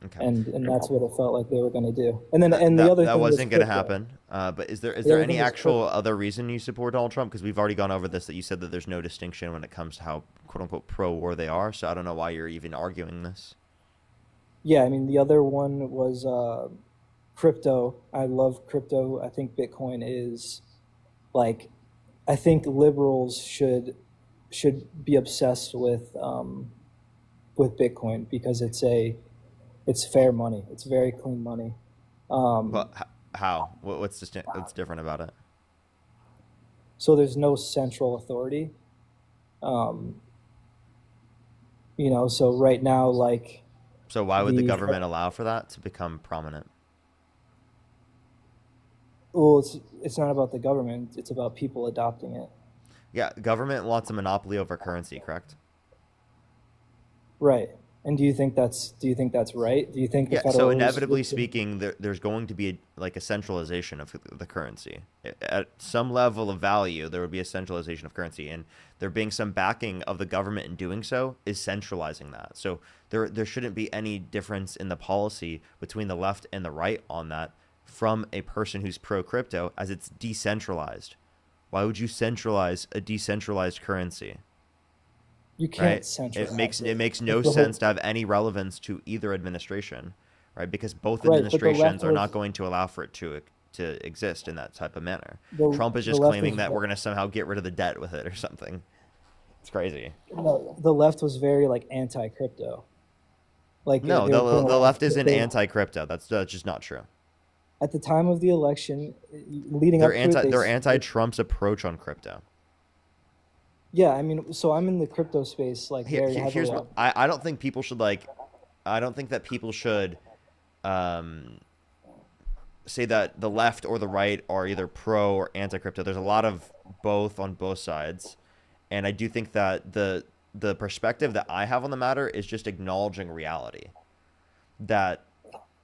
Speaker 1: Okay.
Speaker 4: And that's what it felt like they were going to do. And then the
Speaker 1: That
Speaker 4: other
Speaker 1: that
Speaker 4: thing was
Speaker 1: wasn't going to
Speaker 4: crypto.
Speaker 1: happen. But is there
Speaker 4: The other
Speaker 1: any
Speaker 4: thing was
Speaker 1: actual
Speaker 4: crypto.
Speaker 1: other reason you support Donald Trump? Because we've already gone over this, that you said that there's no distinction when it comes to how quote unquote pro war they are. So I don't know why you're even arguing this.
Speaker 4: Yeah, I mean, the other one was crypto. I love crypto. I think Bitcoin is like, I think liberals should be obsessed with Bitcoin because it's fair money. It's very clean money.
Speaker 1: Well, how? What's different about it?
Speaker 4: So there's no central authority. So right now, like,
Speaker 1: So why would the
Speaker 4: the
Speaker 1: government allow for that to become prominent?
Speaker 4: well, it's not about the government. It's about people adopting it.
Speaker 1: Yeah, government wants a monopoly over currency, correct?
Speaker 4: Right. And do you think that's right? Do you think the
Speaker 1: Yeah.
Speaker 4: Federal
Speaker 1: So
Speaker 4: Reserve
Speaker 1: inevitably
Speaker 4: should-
Speaker 1: speaking, there's going to be like a centralization of the currency. At some level of value, there would be a centralization of currency, and there being some backing of the government in doing so is centralizing that. So there shouldn't be any difference in the policy between the left and the right on that from a person who's pro crypto, as it's decentralized. Why would you centralize a decentralized currency?
Speaker 4: You can't
Speaker 1: Right?
Speaker 4: centralize
Speaker 1: It makes no
Speaker 4: The whole-
Speaker 1: sense to have any relevance to either administration, right? Because both
Speaker 4: Right, but the
Speaker 1: administrations
Speaker 4: left
Speaker 1: are not
Speaker 4: was-
Speaker 1: going to allow for it to exist in that type of manner.
Speaker 4: The-
Speaker 1: Trump is
Speaker 4: the
Speaker 1: just
Speaker 4: left
Speaker 1: claiming
Speaker 4: was-
Speaker 1: that we're going to somehow get rid of the debt with it or something. It's crazy.
Speaker 4: No, the left was very like anti-crypto. Like
Speaker 1: No,
Speaker 4: they were putting a
Speaker 1: the
Speaker 4: lot of
Speaker 1: left isn't
Speaker 4: crypto-
Speaker 1: anti-crypto. That's just not true.
Speaker 4: At the time of the election, leading
Speaker 1: They're
Speaker 4: up to it,
Speaker 1: they're anti-Trump's approach on crypto.
Speaker 4: Yeah, I mean, so I'm in the crypto space, like very heavily.
Speaker 1: Here's what I don't think people should I don't think that people should say that the left or the right are either pro or anti-crypto. There's a lot of both on both sides, and I do think that the perspective that I have on the matter is just acknowledging reality, that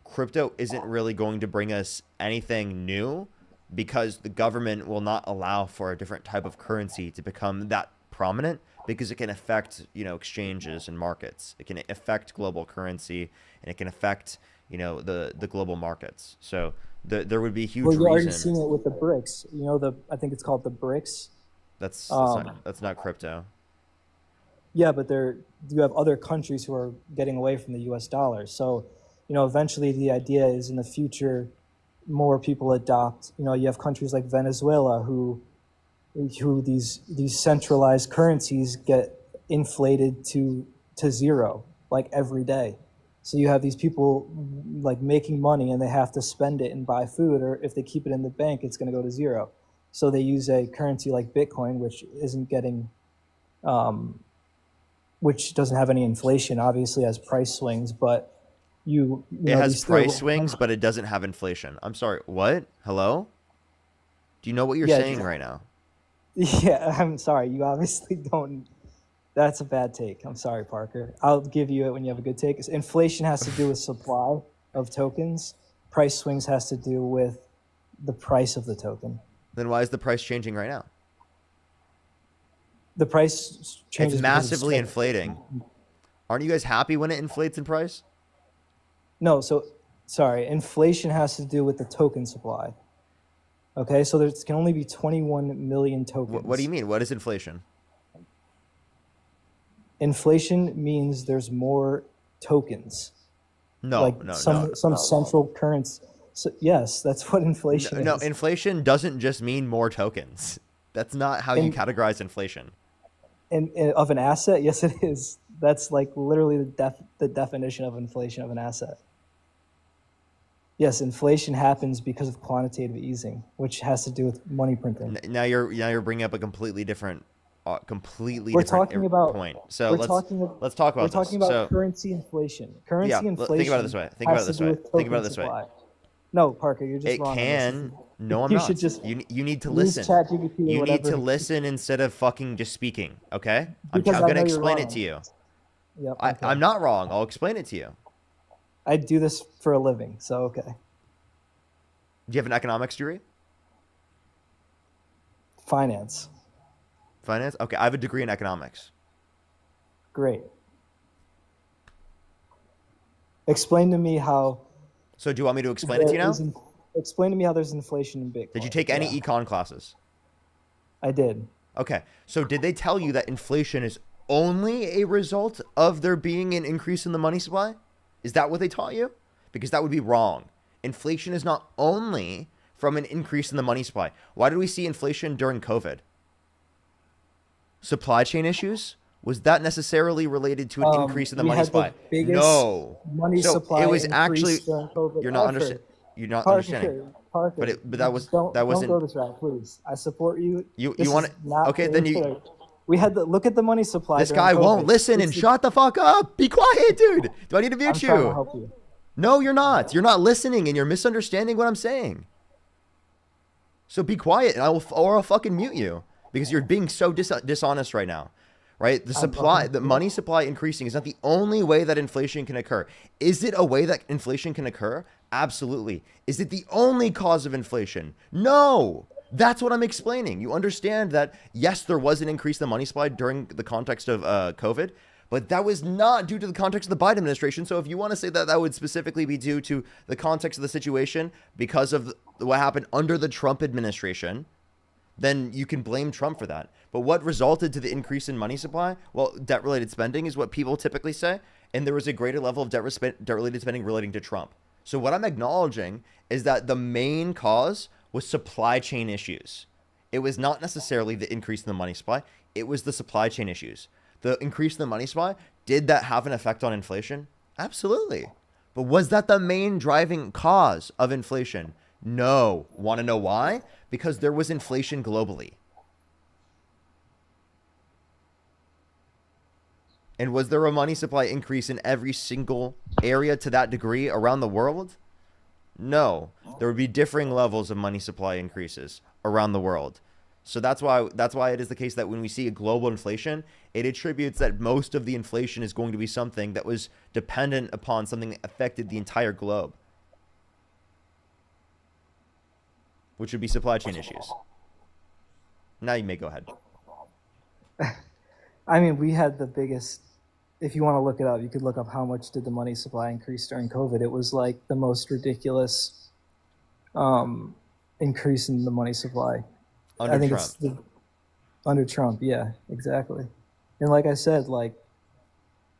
Speaker 1: crypto isn't really going to bring us anything new because the government will not allow for a different type of currency to become that prominent, because it can affect, exchanges and markets. It can affect global currency, and it can affect, the global markets. So there would be a huge
Speaker 4: Well, you're already
Speaker 1: reason.
Speaker 4: seeing it with the BRICS. I think it's called the BRICS.
Speaker 1: That's
Speaker 4: Um,
Speaker 1: that's not crypto.
Speaker 4: Yeah, but you have other countries who are getting away from the U.S. dollar. So, eventually the idea is in the future, more people adopt. You have countries like Venezuela who these centralized currencies get inflated to zero like every day. So you have these people like making money and they have to spend it and buy food, or if they keep it in the bank, it's going to go to zero. So they use a currency like Bitcoin, which isn't getting, which doesn't have any inflation, obviously has price swings, but
Speaker 1: It has price swings, but it doesn't have inflation. I'm sorry, what? Hello? Do you know what you're
Speaker 4: Yeah,
Speaker 1: saying right now?
Speaker 4: Yeah, I'm sorry. You obviously don't. That's a bad take. I'm sorry, Parker. I'll give you it when you have a good take. Inflation has to do with supply of tokens. Price swings has to do with the price of the token.
Speaker 1: Then why is the price changing right now?
Speaker 4: The price changes.
Speaker 1: It's massively inflating. Aren't you guys happy when it inflates in price?
Speaker 4: No, so sorry. Inflation has to do with the token supply. Okay, so there can only be 21 million tokens.
Speaker 1: What do you mean? What is inflation?
Speaker 4: Inflation means there's more tokens.
Speaker 1: No,
Speaker 4: like
Speaker 1: no,
Speaker 4: some central currency. So, yes, that's what inflation
Speaker 1: no,
Speaker 4: is.
Speaker 1: inflation doesn't just mean more tokens. That's not how you categorize inflation.
Speaker 4: And of an asset, yes, it is. That's like literally the definition of inflation of an asset. Yes, inflation happens because of quantitative easing, which has to do with money printing.
Speaker 1: Now you're bringing up a completely different
Speaker 4: We're
Speaker 1: different
Speaker 4: talking about
Speaker 1: point. So
Speaker 4: we're
Speaker 1: let's
Speaker 4: talking,
Speaker 1: talk about
Speaker 4: we're
Speaker 1: this.
Speaker 4: talking about
Speaker 1: So
Speaker 4: currency inflation. Currency
Speaker 1: yeah,
Speaker 4: inflation.
Speaker 1: think about it this way. Think about it this way. Think about it this way.
Speaker 4: No, Parker, you're just
Speaker 1: It
Speaker 4: wrong.
Speaker 1: can. No, I'm
Speaker 4: you
Speaker 1: not.
Speaker 4: Should just
Speaker 1: you need to
Speaker 4: use
Speaker 1: listen.
Speaker 4: ChatGPT or
Speaker 1: You need to
Speaker 4: whatever.
Speaker 1: listen instead of fucking just speaking. Okay? I'm
Speaker 4: Because I
Speaker 1: gonna
Speaker 4: know you're
Speaker 1: explain it
Speaker 4: wrong.
Speaker 1: to you.
Speaker 4: Yep, okay.
Speaker 1: I'm not wrong. I'll explain it to you.
Speaker 4: I do this for a living, so okay.
Speaker 1: Do you have an economics degree?
Speaker 4: Finance.
Speaker 1: Finance? Okay, I have a degree in economics.
Speaker 4: Great. Explain to me how
Speaker 1: So do you want me to explain it to you now?
Speaker 4: explain to me how there's inflation in Bitcoin.
Speaker 1: Did you take any econ classes?
Speaker 4: I did.
Speaker 1: Okay. So did they tell you that inflation is only a result of there being an increase in the money supply? Is that what they taught you? Because that would be wrong. Inflation is not only from an increase in the money supply. Why did we see inflation during COVID? Supply chain issues? Was that necessarily related to an increase in the money supply? No.
Speaker 4: Money
Speaker 1: So
Speaker 4: supply
Speaker 1: it was actually
Speaker 4: during COVID.
Speaker 1: you're not understanding.
Speaker 4: Parker,
Speaker 1: But that
Speaker 4: don't
Speaker 1: wasn't.
Speaker 4: go this route, please. I support you.
Speaker 1: You
Speaker 4: This
Speaker 1: want
Speaker 4: is not
Speaker 1: okay?
Speaker 4: fair
Speaker 1: Then
Speaker 4: and
Speaker 1: you.
Speaker 4: fair. We had to look at the money supply.
Speaker 1: This
Speaker 4: during
Speaker 1: guy
Speaker 4: COVID.
Speaker 1: won't listen and shut the fuck up. Be quiet, dude. Do I need to
Speaker 4: I'm
Speaker 1: mute
Speaker 4: trying to
Speaker 1: you?
Speaker 4: help you.
Speaker 1: No, you're not. You're not listening, and you're misunderstanding what I'm saying. So be quiet, and I'll fucking mute you because you're being so dishonest right now. Right? The money supply increasing is not the only way that inflation can occur. Is it a way that inflation can occur? Absolutely. Is it the only cause of inflation? No. That's what I'm explaining. You understand that, yes, there was an increase in the money supply during the context of COVID, but that was not due to the context of the Biden administration. So if you want to say that that would specifically be due to the context of the situation because of what happened under the Trump administration, then you can blame Trump for that. But what resulted to the increase in money supply? Well, debt-related spending is what people typically say, and there was a greater level of debt-related spending relating to Trump. So what I'm acknowledging is that the main cause was supply chain issues. It was not necessarily the increase in the money supply. It was the supply chain issues. The increase in the money supply, did that have an effect on inflation? Absolutely. But was that the main driving cause of inflation? No. Want to know why? Because there was inflation globally. And was there a money supply increase in every single area to that degree around the world? No. There would be differing levels of money supply increases around the world. So that's why it is the case that when we see a global inflation, it attributes that most of the inflation is going to be something that was dependent upon something that affected the entire globe, which would be supply chain issues. Now you may go ahead.
Speaker 4: I mean, we had the biggest. If you want to look it up, you could look up how much did the money supply increase during COVID. It was like the most ridiculous increase in the money supply.
Speaker 1: Under Trump.
Speaker 4: Under Trump, yeah, exactly. And like I said, like,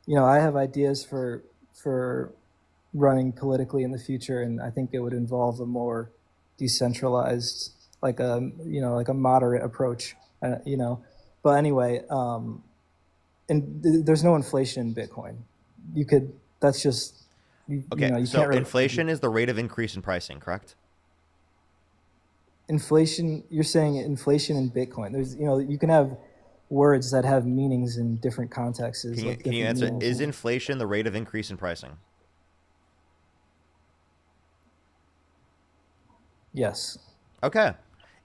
Speaker 4: you know, I have ideas for running politically in the future, and I think it would involve a more decentralized, like a moderate approach, you know. But anyway, and there's no inflation in Bitcoin. That's just,
Speaker 1: okay.
Speaker 4: You know, you
Speaker 1: So
Speaker 4: can't really,
Speaker 1: inflation is the rate of increase in pricing, correct?
Speaker 4: inflation. You're saying inflation in Bitcoin. There's, you know, you can have words that have meanings in different contexts.
Speaker 1: Can you answer? Is inflation the rate of increase in pricing?
Speaker 4: Yes.
Speaker 1: Okay.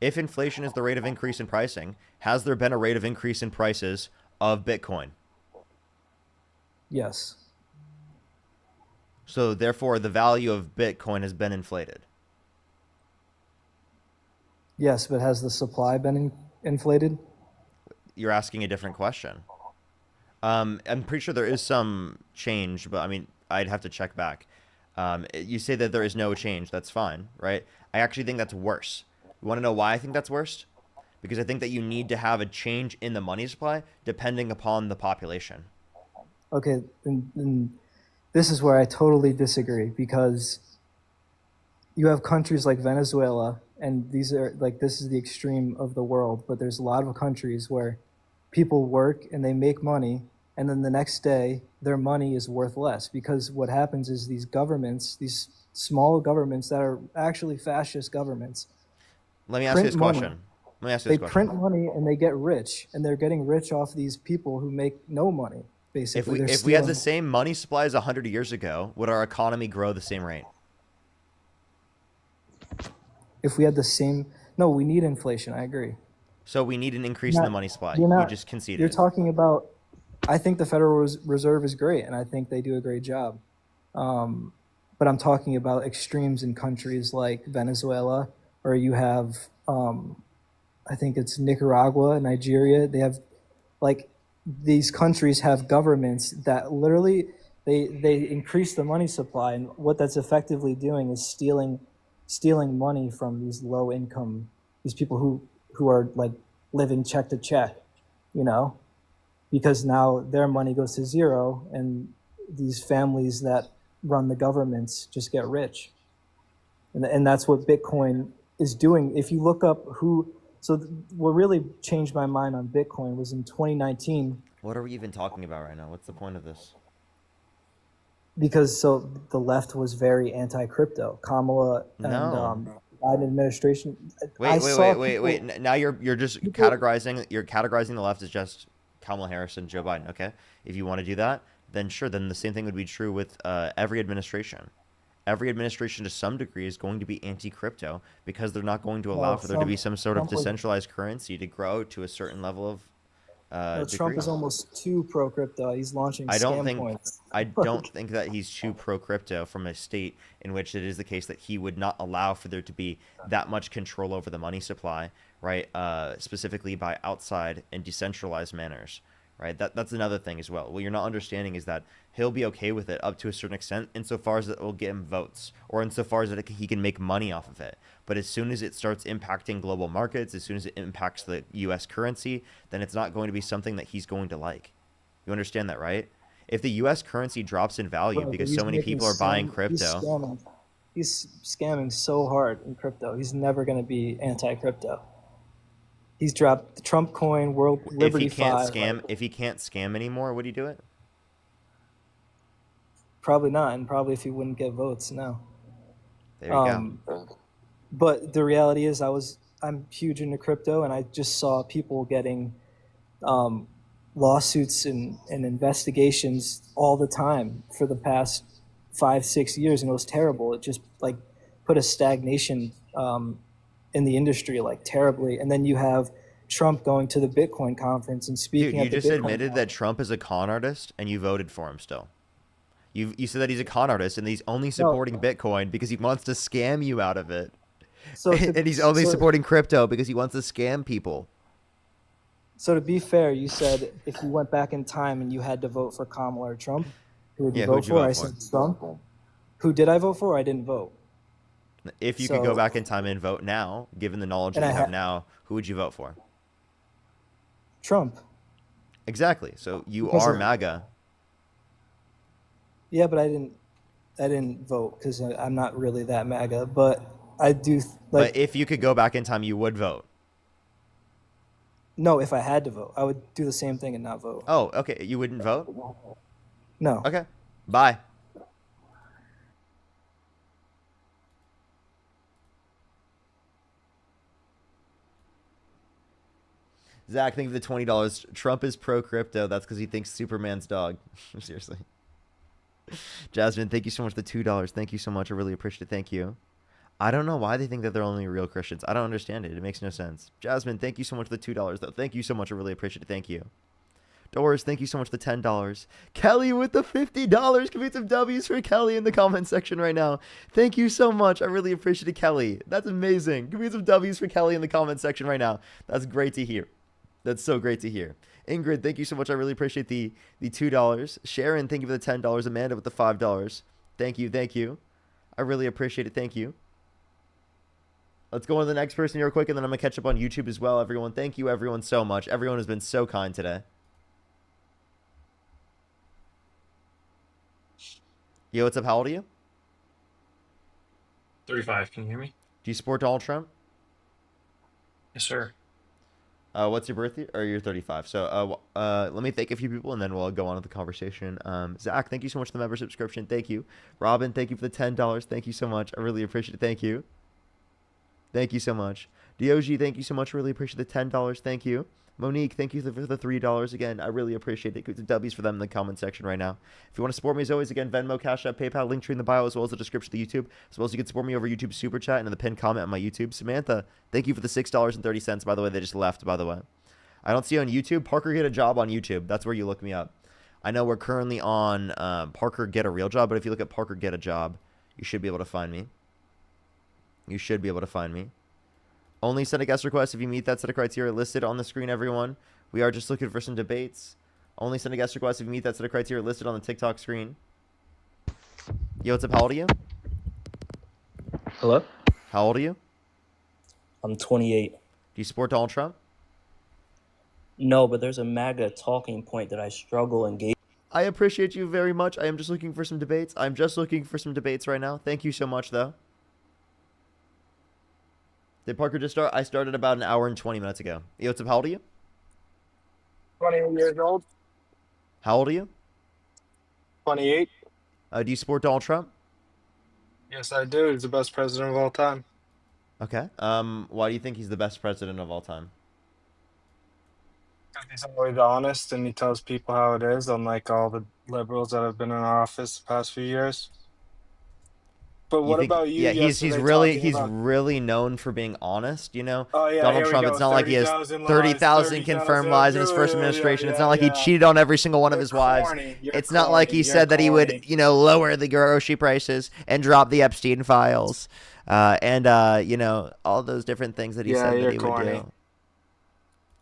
Speaker 1: If inflation is the rate of increase in pricing, has there been a rate of increase in prices of Bitcoin?
Speaker 4: Yes.
Speaker 1: So therefore, the value of Bitcoin has been inflated.
Speaker 4: Yes, but has the supply been inflated?
Speaker 1: You're asking a different question. I'm pretty sure there is some change, but I mean, I'd have to check back. You say that there is no change. That's fine, right? I actually think that's worse. You want to know why I think that's worse? Because I think that you need to have a change in the money supply depending upon the population.
Speaker 4: Okay, and this is where I totally disagree, because you have countries like Venezuela, and these are like, this is the extreme of the world, but there's a lot of countries where people work and they make money, and then the next day their money is worth less, because what happens is these governments, these small governments that are actually fascist governments,
Speaker 1: Let me ask you this question.
Speaker 4: They print money and they get rich, and they're getting rich off these people who make no money, basically.
Speaker 1: If we had the same money supply as 100 years ago, would our economy grow the same rate?
Speaker 4: If we had the same, no, we need inflation. I agree.
Speaker 1: So we need an increase in the money supply.
Speaker 4: You
Speaker 1: just conceded.
Speaker 4: You're
Speaker 1: it.
Speaker 4: talking about, I think the Federal Reserve is great, and I think they do a great job. But I'm talking about extremes in countries like Venezuela, or you have, I think it's Nicaragua, Nigeria. They have, like, these countries have governments that literally, They increase the money supply, and what that's effectively doing is stealing money from these low income, these people who are like living check to check, you know, because now their money goes to zero, and these families that run the governments just get rich, and that's what Bitcoin is doing. If you look up what really changed my mind on Bitcoin was in 2019.
Speaker 1: What are we even talking about right now? What's the point of this?
Speaker 4: Because the left was very anti-crypto. Kamala and
Speaker 1: No.
Speaker 4: Biden administration.
Speaker 1: Wait. Now you're just categorizing the left as just Kamala Harris and Joe Biden. Okay, if you want to do that, then sure. Then the same thing would be true with every administration. Every administration to some degree is going to be anti-crypto because they're not going to allow for there to be some sort of decentralized currency to grow to a certain level of
Speaker 4: Trump is almost too pro-crypto. He's launching scam coins.
Speaker 1: I don't think that he's too pro-crypto from a state in which it is the case that he would not allow for there to be that much control over the money supply, right? Specifically by outside and decentralized manners, right? That's another thing as well. What you're not understanding is that he'll be okay with it up to a certain extent insofar as it will get him votes or insofar as that he can make money off of it. But as soon as it starts impacting global markets, as soon as it impacts the U.S. currency, then it's not going to be something that he's going to like. You understand that, right? If the U.S. currency drops in value because so many people are buying crypto.
Speaker 4: He's scamming so hard in crypto. He's never going to be anti-crypto. He's dropped the Trump coin, World Liberty
Speaker 1: If he can't scam anymore, would he do it?
Speaker 4: Probably not, and probably if he wouldn't get votes, no.
Speaker 1: There you go.
Speaker 4: But the reality is, I'm huge into crypto, and I just saw people getting lawsuits and investigations all the time for the past 5-6 years, and it was terrible. It just like put a stagnation in the industry like terribly. And then you have Trump going to the Bitcoin conference and speaking.
Speaker 1: Dude, you just admitted that Trump is a con artist, and you voted for him still. You said that he's a con artist and he's only supporting Bitcoin because he wants to scam you out of it. And he's only supporting crypto because he wants to scam people.
Speaker 4: So to be fair, you said if you went back in time and you had to vote for Kamala or Trump, who would you vote for? I said Trump. Who did I vote for? I didn't vote.
Speaker 1: If you could go back in time and vote now, given the knowledge that you have now, who would you vote for?
Speaker 4: Trump.
Speaker 1: Exactly. So you are MAGA.
Speaker 4: Yeah, but I didn't vote because I'm not really that MAGA, but I do.
Speaker 1: But if you could go back in time, you would vote.
Speaker 4: No, if I had to vote, I would do the same thing and not vote.
Speaker 1: Oh, okay. You wouldn't vote?
Speaker 4: No.
Speaker 1: Okay. Bye. Zach, think of the $20. Trump is pro crypto. That's because he thinks Superman's dog. Seriously. Jasmine, thank you so much for the $2. Thank you so much. I really appreciate it. Thank you. I don't know why they think that they're only real Christians. I don't understand it. It makes no sense. Jasmine, thank you so much for the $2, though. Thank you so much. I really appreciate it. Thank you. Doris, thank you so much for the $10. Kelly with the $50. Give me some W's for Kelly in the comment section right now. Thank you so much. I really appreciate it, Kelly. That's amazing. Give me some W's for Kelly in the comment section right now. That's great to hear. That's so great to hear. Ingrid, thank you so much. I really appreciate the $2. Sharon, thank you for the $10. Amanda with the $5. Thank you. Thank you. I really appreciate it. Thank you. Let's go on to the next person real quick, and then I'm going to catch up on YouTube as well, everyone. Thank you, everyone, so much. Everyone has been so kind today. Yo, what's up? How old are you?
Speaker 11: 35. Can you hear me?
Speaker 1: Do you support Donald Trump?
Speaker 11: Yes, sir.
Speaker 1: What's your birthday? Or you're 35. So let me thank a few people, and then we'll go on with the conversation. Zach, thank you so much for the member subscription. Thank you. Robin, thank you for the $10. Thank you so much. I really appreciate it. Thank you. Thank you so much. Diogi, thank you so much. Really appreciate the $10. Thank you. Monique, thank you for the $3. Again, I really appreciate it. Put the W's for them in the comment section right now. If you want to support me, as always, again, Venmo, Cash App, PayPal, link tree in the bio, as well as the description of the YouTube, as well as you can support me over YouTube Super Chat and in the pinned comment on my YouTube. Samantha, thank you for the $6.30. By the way, they just left, by the way. I don't see you on YouTube. Parker, get a job on YouTube. That's where you look me up. I know we're currently on Parker, get a real job, but if you look at Parker, get a job, you should be able to find me. You should be able to find me. Only send a guest request if you meet that set of criteria listed on the screen, everyone. We are just looking for some debates. Only send a guest request if you meet that set of criteria listed on the TikTok screen. Yo, what's up? How old are you?
Speaker 4: Hello?
Speaker 1: How old are you?
Speaker 2: I'm 28.
Speaker 1: Do you support Donald Trump?
Speaker 2: No, but there's a MAGA talking point that I struggle engage.
Speaker 1: I appreciate you very much. I am just looking for some debates. I'm just looking for some debates right now. Thank you so much, though. Did Parker just start? I started about an hour and 20 minutes ago. Yo, what's up? How old are you?
Speaker 12: 28 years old.
Speaker 1: How old are you?
Speaker 12: 28.
Speaker 1: Do you support Donald Trump?
Speaker 12: Yes, I do. He's the best president of all time.
Speaker 1: Okay. Why do you think he's the best president of all time?
Speaker 12: Because he's always honest and he tells people how it is, unlike all the liberals that have been in office the past few years. But what about you?
Speaker 1: Yeah, he's
Speaker 12: yesterday talking about-
Speaker 1: really known for being honest. You know,
Speaker 12: Oh, yeah,
Speaker 1: Donald
Speaker 12: here we
Speaker 1: Trump.
Speaker 12: go.
Speaker 1: It's not like he has
Speaker 12: 30,000 lies,
Speaker 1: 30,000 confirmed lies in his first administration. It's not like he cheated on every single one of his wives.
Speaker 12: corny. You're
Speaker 1: It's not like he
Speaker 12: corny.
Speaker 1: said that he would,
Speaker 12: You're
Speaker 1: you know, lower the grocery prices and drop the Epstein files, and you know, all those different things that he
Speaker 12: Yeah,
Speaker 1: said that
Speaker 12: you're
Speaker 1: he
Speaker 12: corny.
Speaker 1: would do.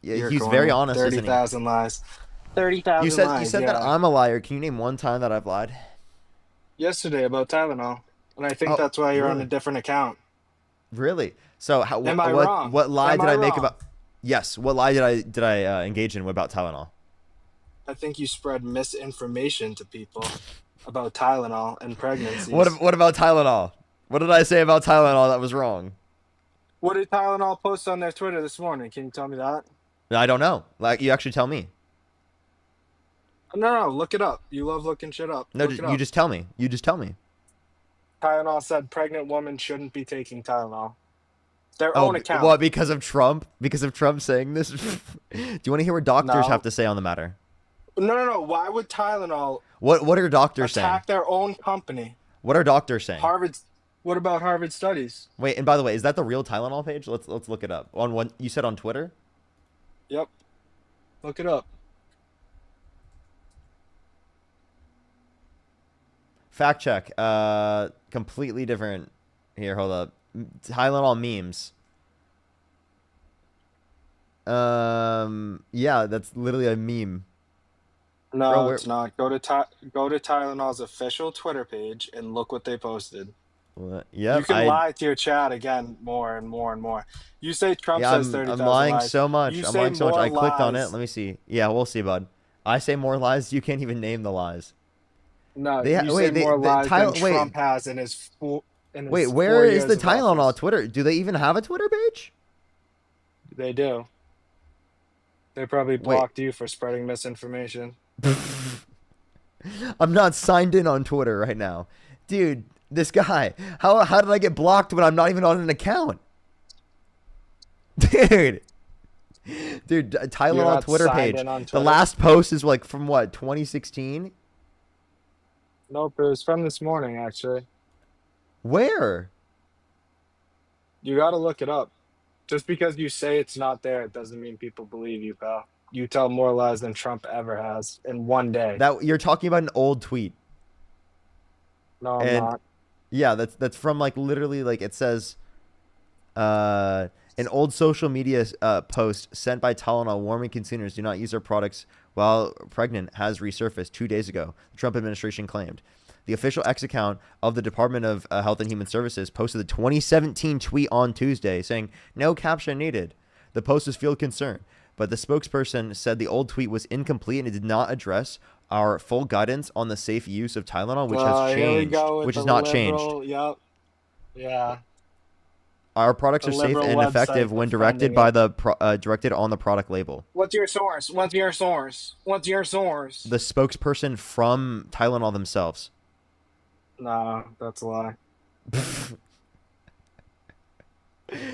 Speaker 1: Yeah,
Speaker 12: You're
Speaker 1: he's
Speaker 12: corny.
Speaker 1: very honest, isn't he?
Speaker 12: 30,000 lies. 30,000
Speaker 1: You
Speaker 12: lies.
Speaker 1: said that I'm a liar. Can you name one time that I've lied?
Speaker 12: Yesterday about Tylenol. And I think
Speaker 1: Oh,
Speaker 12: that's why you're on
Speaker 1: really?
Speaker 12: a different account.
Speaker 1: Really? So how?
Speaker 12: Am I wrong?
Speaker 1: What lie
Speaker 12: Am
Speaker 1: did
Speaker 12: I
Speaker 1: I make
Speaker 12: wrong?
Speaker 1: about? Yes. What lie did I engage in about Tylenol?
Speaker 12: I think you spread misinformation to people about Tylenol and pregnancies.
Speaker 1: What about Tylenol? What did I say about Tylenol that was wrong?
Speaker 12: What did Tylenol post on their Twitter this morning? Can you tell me that?
Speaker 1: I don't know. Like, you actually tell me.
Speaker 12: No, look it up. You love looking shit up.
Speaker 1: No,
Speaker 12: Look it
Speaker 1: you
Speaker 12: up.
Speaker 1: just tell me. You just tell me.
Speaker 12: Tylenol said pregnant women shouldn't be taking Tylenol. Their
Speaker 1: Oh,
Speaker 12: own account.
Speaker 1: what? Because of Trump? Because of Trump saying this? Do you want to hear what doctors
Speaker 12: No.
Speaker 1: have to say on the matter?
Speaker 12: No. Why would Tylenol
Speaker 1: What are doctors saying?
Speaker 12: attack their own company?
Speaker 1: What are doctors saying?
Speaker 12: Harvard. What about Harvard studies?
Speaker 1: Wait, and by the way, is that the real Tylenol page? Let's look it up. On one you said on Twitter?
Speaker 12: Yep. Look it up.
Speaker 1: Fact check. Completely different. Here, hold up. Tylenol memes. Yeah, that's literally a meme.
Speaker 12: No,
Speaker 1: Bro,
Speaker 12: it's not. Go to Tylenol's official Twitter page and look what they posted.
Speaker 1: Yep,
Speaker 12: You can lie to your chat again more and more and more. You say Trump
Speaker 1: Yeah,
Speaker 12: says
Speaker 1: I'm
Speaker 12: 30,000
Speaker 1: lying
Speaker 12: lies.
Speaker 1: so much.
Speaker 12: You
Speaker 1: I'm
Speaker 12: say
Speaker 1: lying so much.
Speaker 12: more
Speaker 1: I clicked on it.
Speaker 12: lies.
Speaker 1: Let me see. Yeah, we'll see, bud. I say more lies. You can't even name the lies.
Speaker 12: No,
Speaker 1: They
Speaker 12: you say more lies than Trump has in his
Speaker 1: Wait, where is the Tylenol Twitter? Do they even have a Twitter page?
Speaker 12: They do. They probably blocked you for spreading misinformation.
Speaker 1: I'm not signed in on Twitter right now. Dude, this guy. How did I get blocked when I'm not even on an account? Dude, Tylenol
Speaker 12: not
Speaker 1: Twitter
Speaker 12: signed
Speaker 1: page.
Speaker 12: in on
Speaker 1: The
Speaker 12: Twitter?
Speaker 1: last post is like from what, 2016?
Speaker 12: Nope, it was from this morning, actually.
Speaker 1: Where?
Speaker 12: You got to look it up. Just because you say it's not there, it doesn't mean people believe you, pal. You tell more lies than Trump ever has in one day.
Speaker 1: That you're talking about an old tweet.
Speaker 12: No, I'm not.
Speaker 1: Yeah, that's from like literally like it says an old social media post sent by Tylenol warning consumers do not use their products while pregnant has resurfaced 2 days ago, the Trump administration claimed. The official X account of the Department of Health and Human Services posted the 2017 tweet on Tuesday saying, "No caption needed." The post was fueled concern, but the spokesperson said the old tweet was incomplete and it did not address our full guidance on the safe use of Tylenol, which has
Speaker 12: Here we
Speaker 1: changed,
Speaker 12: go with
Speaker 1: which
Speaker 12: the
Speaker 1: has not
Speaker 12: liberal-
Speaker 1: changed.
Speaker 12: Yep. Yeah.
Speaker 1: Our products
Speaker 12: The
Speaker 1: are safe
Speaker 12: liberal
Speaker 1: and effective
Speaker 12: website
Speaker 1: when
Speaker 12: defending
Speaker 1: directed by the directed on the product label.
Speaker 12: What's your source? What's your source? What's your source?
Speaker 1: The spokesperson from Tylenol themselves.
Speaker 12: Nah, that's a lie.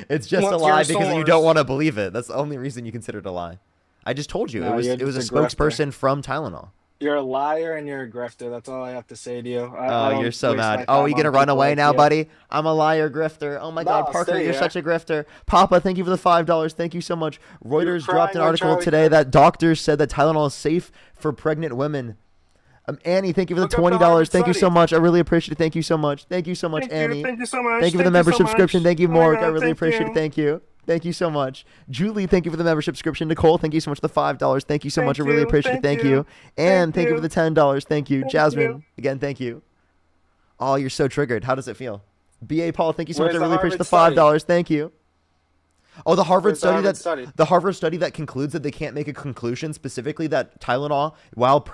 Speaker 1: It's just a
Speaker 12: What's
Speaker 1: lie
Speaker 12: your
Speaker 1: because you
Speaker 12: source?
Speaker 1: don't want to believe it. That's the only reason you consider it a lie. I just told you
Speaker 12: No,
Speaker 1: it
Speaker 12: you're
Speaker 1: was a
Speaker 12: just a grifter.
Speaker 1: spokesperson from Tylenol.
Speaker 12: You're a liar and you're a grifter. That's all I have to say to you. I
Speaker 1: Oh,
Speaker 12: don't
Speaker 1: you're so
Speaker 12: waste my
Speaker 1: mad. Oh,
Speaker 12: time
Speaker 1: you gonna
Speaker 12: on
Speaker 1: run
Speaker 12: people
Speaker 1: away
Speaker 12: like
Speaker 1: now,
Speaker 12: you.
Speaker 1: buddy? I'm a liar grifter. Oh my God,
Speaker 12: No,
Speaker 1: Parker,
Speaker 12: stay
Speaker 1: you're
Speaker 12: here.
Speaker 1: such a grifter. Papa, thank you for the $5. Thank you so much. Reuters dropped an
Speaker 12: crying on
Speaker 1: article
Speaker 12: Charlie
Speaker 1: today
Speaker 12: Kirk.
Speaker 1: that doctors said that Tylenol is safe for pregnant women. Annie, thank you for the
Speaker 12: Look up the
Speaker 1: $20.
Speaker 12: Harvard
Speaker 1: Thank you so
Speaker 12: study.
Speaker 1: much. I really appreciate it. Thank you so much. Thank you so much,
Speaker 12: Thank
Speaker 1: Annie.
Speaker 12: you. Thank you so much.
Speaker 1: Thank you for the
Speaker 12: Thank
Speaker 1: membership
Speaker 12: so much.
Speaker 1: subscription. Thank you,
Speaker 12: Oh my
Speaker 1: Morg. I
Speaker 12: God,
Speaker 1: really
Speaker 12: thank
Speaker 1: appreciate
Speaker 12: you.
Speaker 1: it. Thank you. Thank you so much. Julie, thank you for the membership subscription. Nicole, thank you so much for the $5. Thank you so much. I really appreciate it. Thank you. And thank you for the $10. Thank you. Jasmine, again, thank you. Oh, you're so triggered. How does it feel? B.A. Paul, thank you so much.
Speaker 12: Where's
Speaker 1: I
Speaker 12: the
Speaker 1: really appreciate
Speaker 12: Harvard
Speaker 1: the $5.
Speaker 12: study?
Speaker 1: Thank you. Oh, the Harvard
Speaker 12: Where's the
Speaker 1: study
Speaker 12: Harvard
Speaker 1: that
Speaker 12: study?
Speaker 1: the Harvard study that concludes that they can't make a conclusion specifically that Tylenol while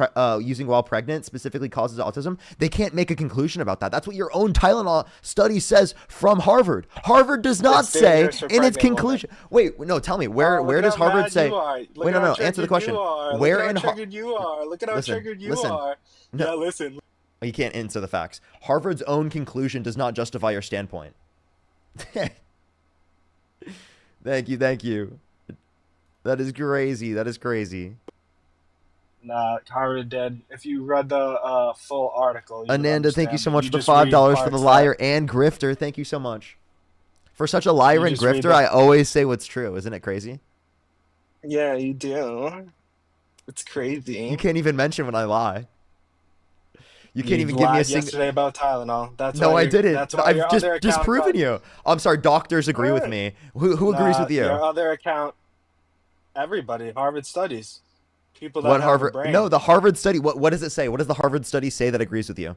Speaker 1: using while pregnant specifically causes autism. They can't make a conclusion about that. That's what your own Tylenol study says from Harvard. Harvard does not
Speaker 12: It's
Speaker 1: say
Speaker 12: dangerous for
Speaker 1: in its
Speaker 12: pregnant
Speaker 1: conclusion. Wait, no, tell me where
Speaker 12: Oh, look
Speaker 1: where
Speaker 12: at
Speaker 1: does
Speaker 12: how
Speaker 1: Harvard
Speaker 12: mad
Speaker 1: say?
Speaker 12: you are. Look
Speaker 1: Wait,
Speaker 12: at
Speaker 1: no,
Speaker 12: how
Speaker 1: no. Answer the
Speaker 12: triggered
Speaker 1: question.
Speaker 12: you are.
Speaker 1: Where
Speaker 12: Look at
Speaker 1: in
Speaker 12: how triggered you are. Look at how
Speaker 1: Listen,
Speaker 12: triggered you
Speaker 1: listen.
Speaker 12: are.
Speaker 1: No.
Speaker 12: Yeah, listen.
Speaker 1: You can't answer the facts. Harvard's own conclusion does not justify your standpoint. Thank you. That is crazy. That is crazy.
Speaker 12: Nah, Harvard did. If you read the full article, you would
Speaker 1: Ananda, thank you
Speaker 12: understand.
Speaker 1: so much
Speaker 12: You
Speaker 1: for the
Speaker 12: just read
Speaker 1: $5 for the
Speaker 12: parts
Speaker 1: liar and grifter. Thank you so much. For such a liar
Speaker 12: You
Speaker 1: and
Speaker 12: just read
Speaker 1: grifter,
Speaker 12: the-
Speaker 1: I always say what's true. Isn't it crazy?
Speaker 12: Yeah, you do. It's crazy.
Speaker 1: You can't even mention when I lie. You can't
Speaker 12: You
Speaker 1: even give me a
Speaker 12: lied
Speaker 1: single.
Speaker 12: yesterday about Tylenol. That's
Speaker 1: No,
Speaker 12: why
Speaker 1: I
Speaker 12: your-
Speaker 1: didn't.
Speaker 12: That's why
Speaker 1: I've
Speaker 12: your
Speaker 1: just
Speaker 12: other account
Speaker 1: disproven
Speaker 12: got-
Speaker 1: you. I'm sorry. Doctors agree with me. Who agrees
Speaker 12: Nah,
Speaker 1: with you?
Speaker 12: Your other account. Everybody. Harvard studies. People that
Speaker 1: What
Speaker 12: have
Speaker 1: Harvard?
Speaker 12: a brain.
Speaker 1: No, the Harvard study. What does it say? What does the Harvard study say that agrees with you?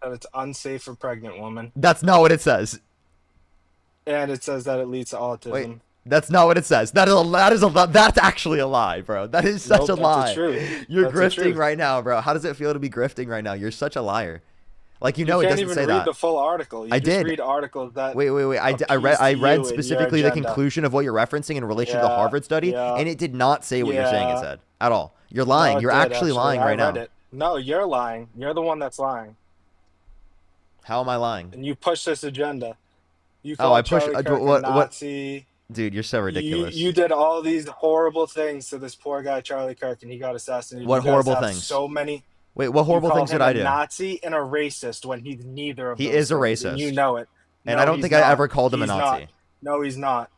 Speaker 12: That it's unsafe for pregnant women,
Speaker 1: That's not what it says.
Speaker 12: and it says that it leads to autism.
Speaker 1: Wait, that's not what it says. That's actually a lie, bro. That is such
Speaker 12: Nope,
Speaker 1: a
Speaker 12: that's
Speaker 1: lie.
Speaker 12: the truth.
Speaker 1: You're
Speaker 12: That's the
Speaker 1: grifting
Speaker 12: truth.
Speaker 1: right now, bro. How does it feel to be grifting right now? You're such a liar. Like you know
Speaker 12: you
Speaker 1: it
Speaker 12: can't
Speaker 1: doesn't
Speaker 12: even
Speaker 1: say
Speaker 12: read
Speaker 1: that.
Speaker 12: the full article. You
Speaker 1: I
Speaker 12: just
Speaker 1: did.
Speaker 12: read articles that.
Speaker 1: Wait. I
Speaker 12: appease
Speaker 1: read
Speaker 12: to you
Speaker 1: read
Speaker 12: and your
Speaker 1: specifically the
Speaker 12: agenda.
Speaker 1: conclusion of what you're referencing in relation to the
Speaker 12: Yeah,
Speaker 1: Harvard study,
Speaker 12: yeah.
Speaker 1: and it did not say what you're saying it
Speaker 12: Yeah.
Speaker 1: said at all. You're lying.
Speaker 12: No, it
Speaker 1: You're
Speaker 12: did,
Speaker 1: actually lying
Speaker 12: I
Speaker 1: right now.
Speaker 12: read it. No, you're lying. You're the one that's lying,
Speaker 1: How am I lying?
Speaker 12: and you push this agenda. You
Speaker 1: Oh,
Speaker 12: called
Speaker 1: I push.
Speaker 12: Charlie Kirk a
Speaker 1: What?
Speaker 12: Nazi.
Speaker 1: Dude, you're so ridiculous.
Speaker 12: You did all these horrible things to this poor guy Charlie Kirk, and he got assassinated.
Speaker 1: What
Speaker 12: You guys
Speaker 1: horrible
Speaker 12: have
Speaker 1: things?
Speaker 12: So many.
Speaker 1: Wait, what horrible
Speaker 12: you call
Speaker 1: things did
Speaker 12: him
Speaker 1: I
Speaker 12: a
Speaker 1: do?
Speaker 12: Nazi and a racist when he's neither of
Speaker 1: He
Speaker 12: those
Speaker 1: is a
Speaker 12: things, and
Speaker 1: racist.
Speaker 12: you know it.
Speaker 1: And
Speaker 12: No,
Speaker 1: I don't
Speaker 12: he's
Speaker 1: think I
Speaker 12: not.
Speaker 1: ever called him a
Speaker 12: He's
Speaker 1: Nazi.
Speaker 12: not. No, he's not.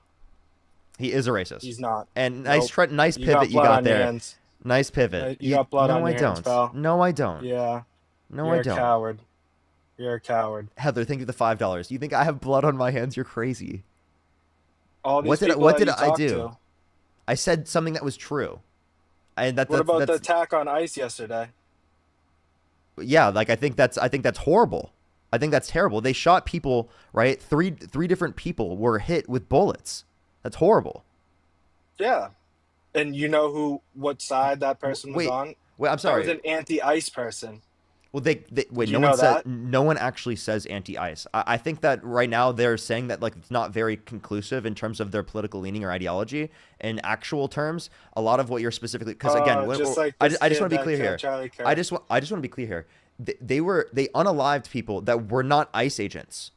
Speaker 1: He is a racist.
Speaker 12: He's not.
Speaker 1: And
Speaker 12: Nope.
Speaker 1: nice
Speaker 12: You got
Speaker 1: pivot you
Speaker 12: blood
Speaker 1: got
Speaker 12: on your
Speaker 1: there.
Speaker 12: hands.
Speaker 1: Nice pivot.
Speaker 12: You got blood
Speaker 1: no,
Speaker 12: on
Speaker 1: I
Speaker 12: your
Speaker 1: don't.
Speaker 12: hands, pal.
Speaker 1: No, I don't.
Speaker 12: Yeah.
Speaker 1: No,
Speaker 12: You're
Speaker 1: I don't.
Speaker 12: a coward. You're a coward.
Speaker 1: Heather, thank you for the $5. You think I have blood on my hands? You're crazy.
Speaker 12: All these
Speaker 1: What did
Speaker 12: people
Speaker 1: what
Speaker 12: that
Speaker 1: did
Speaker 12: you
Speaker 1: I
Speaker 12: talk
Speaker 1: do?
Speaker 12: to.
Speaker 1: I said something that was true. And
Speaker 12: What about the
Speaker 1: that's
Speaker 12: attack on ICE yesterday?
Speaker 1: yeah, like I think that's horrible. I think that's terrible. They shot people, right? Three different people were hit with bullets. That's horrible.
Speaker 12: Yeah. And you know what side that person was
Speaker 1: Wait,
Speaker 12: on?
Speaker 1: wait, I'm sorry.
Speaker 12: That was an anti-ICE person.
Speaker 1: Well, they wait.
Speaker 12: Did
Speaker 1: No
Speaker 12: you
Speaker 1: one
Speaker 12: know
Speaker 1: said.
Speaker 12: that?
Speaker 1: No one actually says anti-ICE. I think that right now they're saying that like it's not very conclusive in terms of their political leaning or ideology. In actual terms, a lot of what you're specifically because again,
Speaker 12: just like
Speaker 1: I
Speaker 12: this
Speaker 1: just
Speaker 12: kid
Speaker 1: want to be
Speaker 12: that
Speaker 1: clear
Speaker 12: killed
Speaker 1: here.
Speaker 12: Charlie Kirk.
Speaker 1: I just want to be clear here. They unalived people that were not ICE agents.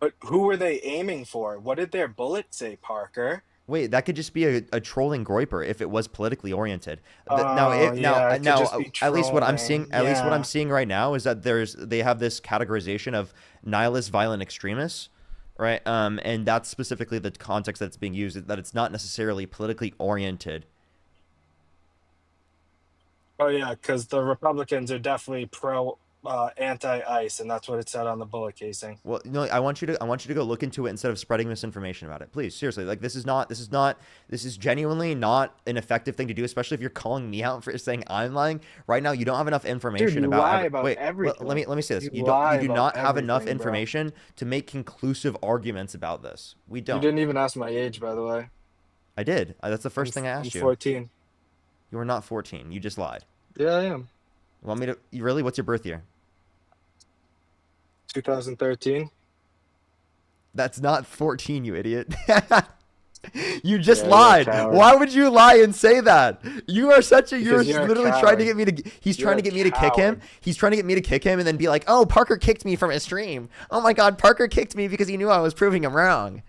Speaker 12: But who were they aiming for? What did their bullet say, Parker?
Speaker 1: Wait, that could just be a trolling groiper if it was politically oriented.
Speaker 12: Yeah, it could just be
Speaker 1: At least what I'm seeing,
Speaker 12: trolling.
Speaker 1: at least what
Speaker 12: Yeah.
Speaker 1: I'm seeing right now is that they have this categorization of nihilist violent extremists, right? And that's specifically the context that's being used, is that it's not necessarily politically oriented.
Speaker 12: Oh yeah, because the Republicans are definitely pro anti-ICE, and that's what it said on the bullet casing.
Speaker 1: Well, no, I want you to go look into it instead of spreading misinformation about it. Please, seriously. Like this is genuinely not an effective thing to do, especially if you're calling me out for saying I'm lying. Right now, you don't have enough information
Speaker 12: you
Speaker 1: about
Speaker 12: lie about
Speaker 1: wait,
Speaker 12: everything.
Speaker 1: let me say this.
Speaker 12: You
Speaker 1: You
Speaker 12: lie
Speaker 1: do
Speaker 12: about
Speaker 1: not have enough
Speaker 12: everything, bro.
Speaker 1: information to make conclusive arguments about this. We
Speaker 12: You
Speaker 1: don't.
Speaker 12: didn't even ask my age, by the way.
Speaker 1: I did. That's the first thing I
Speaker 12: I'm
Speaker 1: asked you.
Speaker 12: 14.
Speaker 1: You were not 14. You just lied.
Speaker 12: Yeah, I am.
Speaker 1: You want me to? You really? What's your birth year?
Speaker 12: 2013.
Speaker 1: That's not 14, you idiot. You just
Speaker 12: Yeah, you're a
Speaker 1: lied.
Speaker 12: coward.
Speaker 1: Why would you lie and say that? You are such a.
Speaker 12: Because
Speaker 1: You're
Speaker 12: you're a
Speaker 1: literally trying to
Speaker 12: coward.
Speaker 1: get me to. He's
Speaker 12: You're
Speaker 1: trying to
Speaker 12: a
Speaker 1: get me to kick him.
Speaker 12: coward.
Speaker 1: He's trying to get me to kick him and then be like, "Oh, Parker kicked me from his stream. Oh my God, Parker kicked me because he knew I was proving him wrong."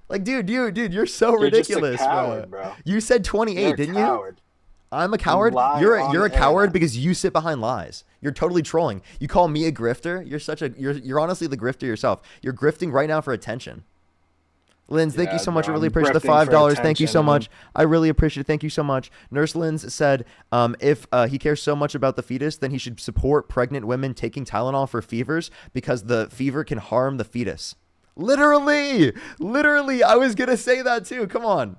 Speaker 1: Like, dude, you're so
Speaker 12: You're just a
Speaker 1: ridiculous,
Speaker 12: coward, bro.
Speaker 1: You said 28,
Speaker 12: You're a
Speaker 1: didn't
Speaker 12: coward.
Speaker 1: you? I'm a coward.
Speaker 12: lie
Speaker 1: You're
Speaker 12: on
Speaker 1: a
Speaker 12: the
Speaker 1: coward
Speaker 12: internet.
Speaker 1: because you sit behind lies. You're totally trolling. You call me a grifter. You're honestly the grifter yourself. You're grifting right now for attention. Linz, thank you
Speaker 12: Yeah,
Speaker 1: so much. I
Speaker 12: bro,
Speaker 1: really
Speaker 12: I'm
Speaker 1: appreciate the
Speaker 12: grifting for
Speaker 1: $5. Thank you so
Speaker 12: attention,
Speaker 1: much. I really appreciate it. Thank you so much. Nurse Linz said, if he cares so much about the fetus, then he should support pregnant women taking Tylenol for fevers because the fever can harm the fetus. Literally, I was gonna say that too. Come on.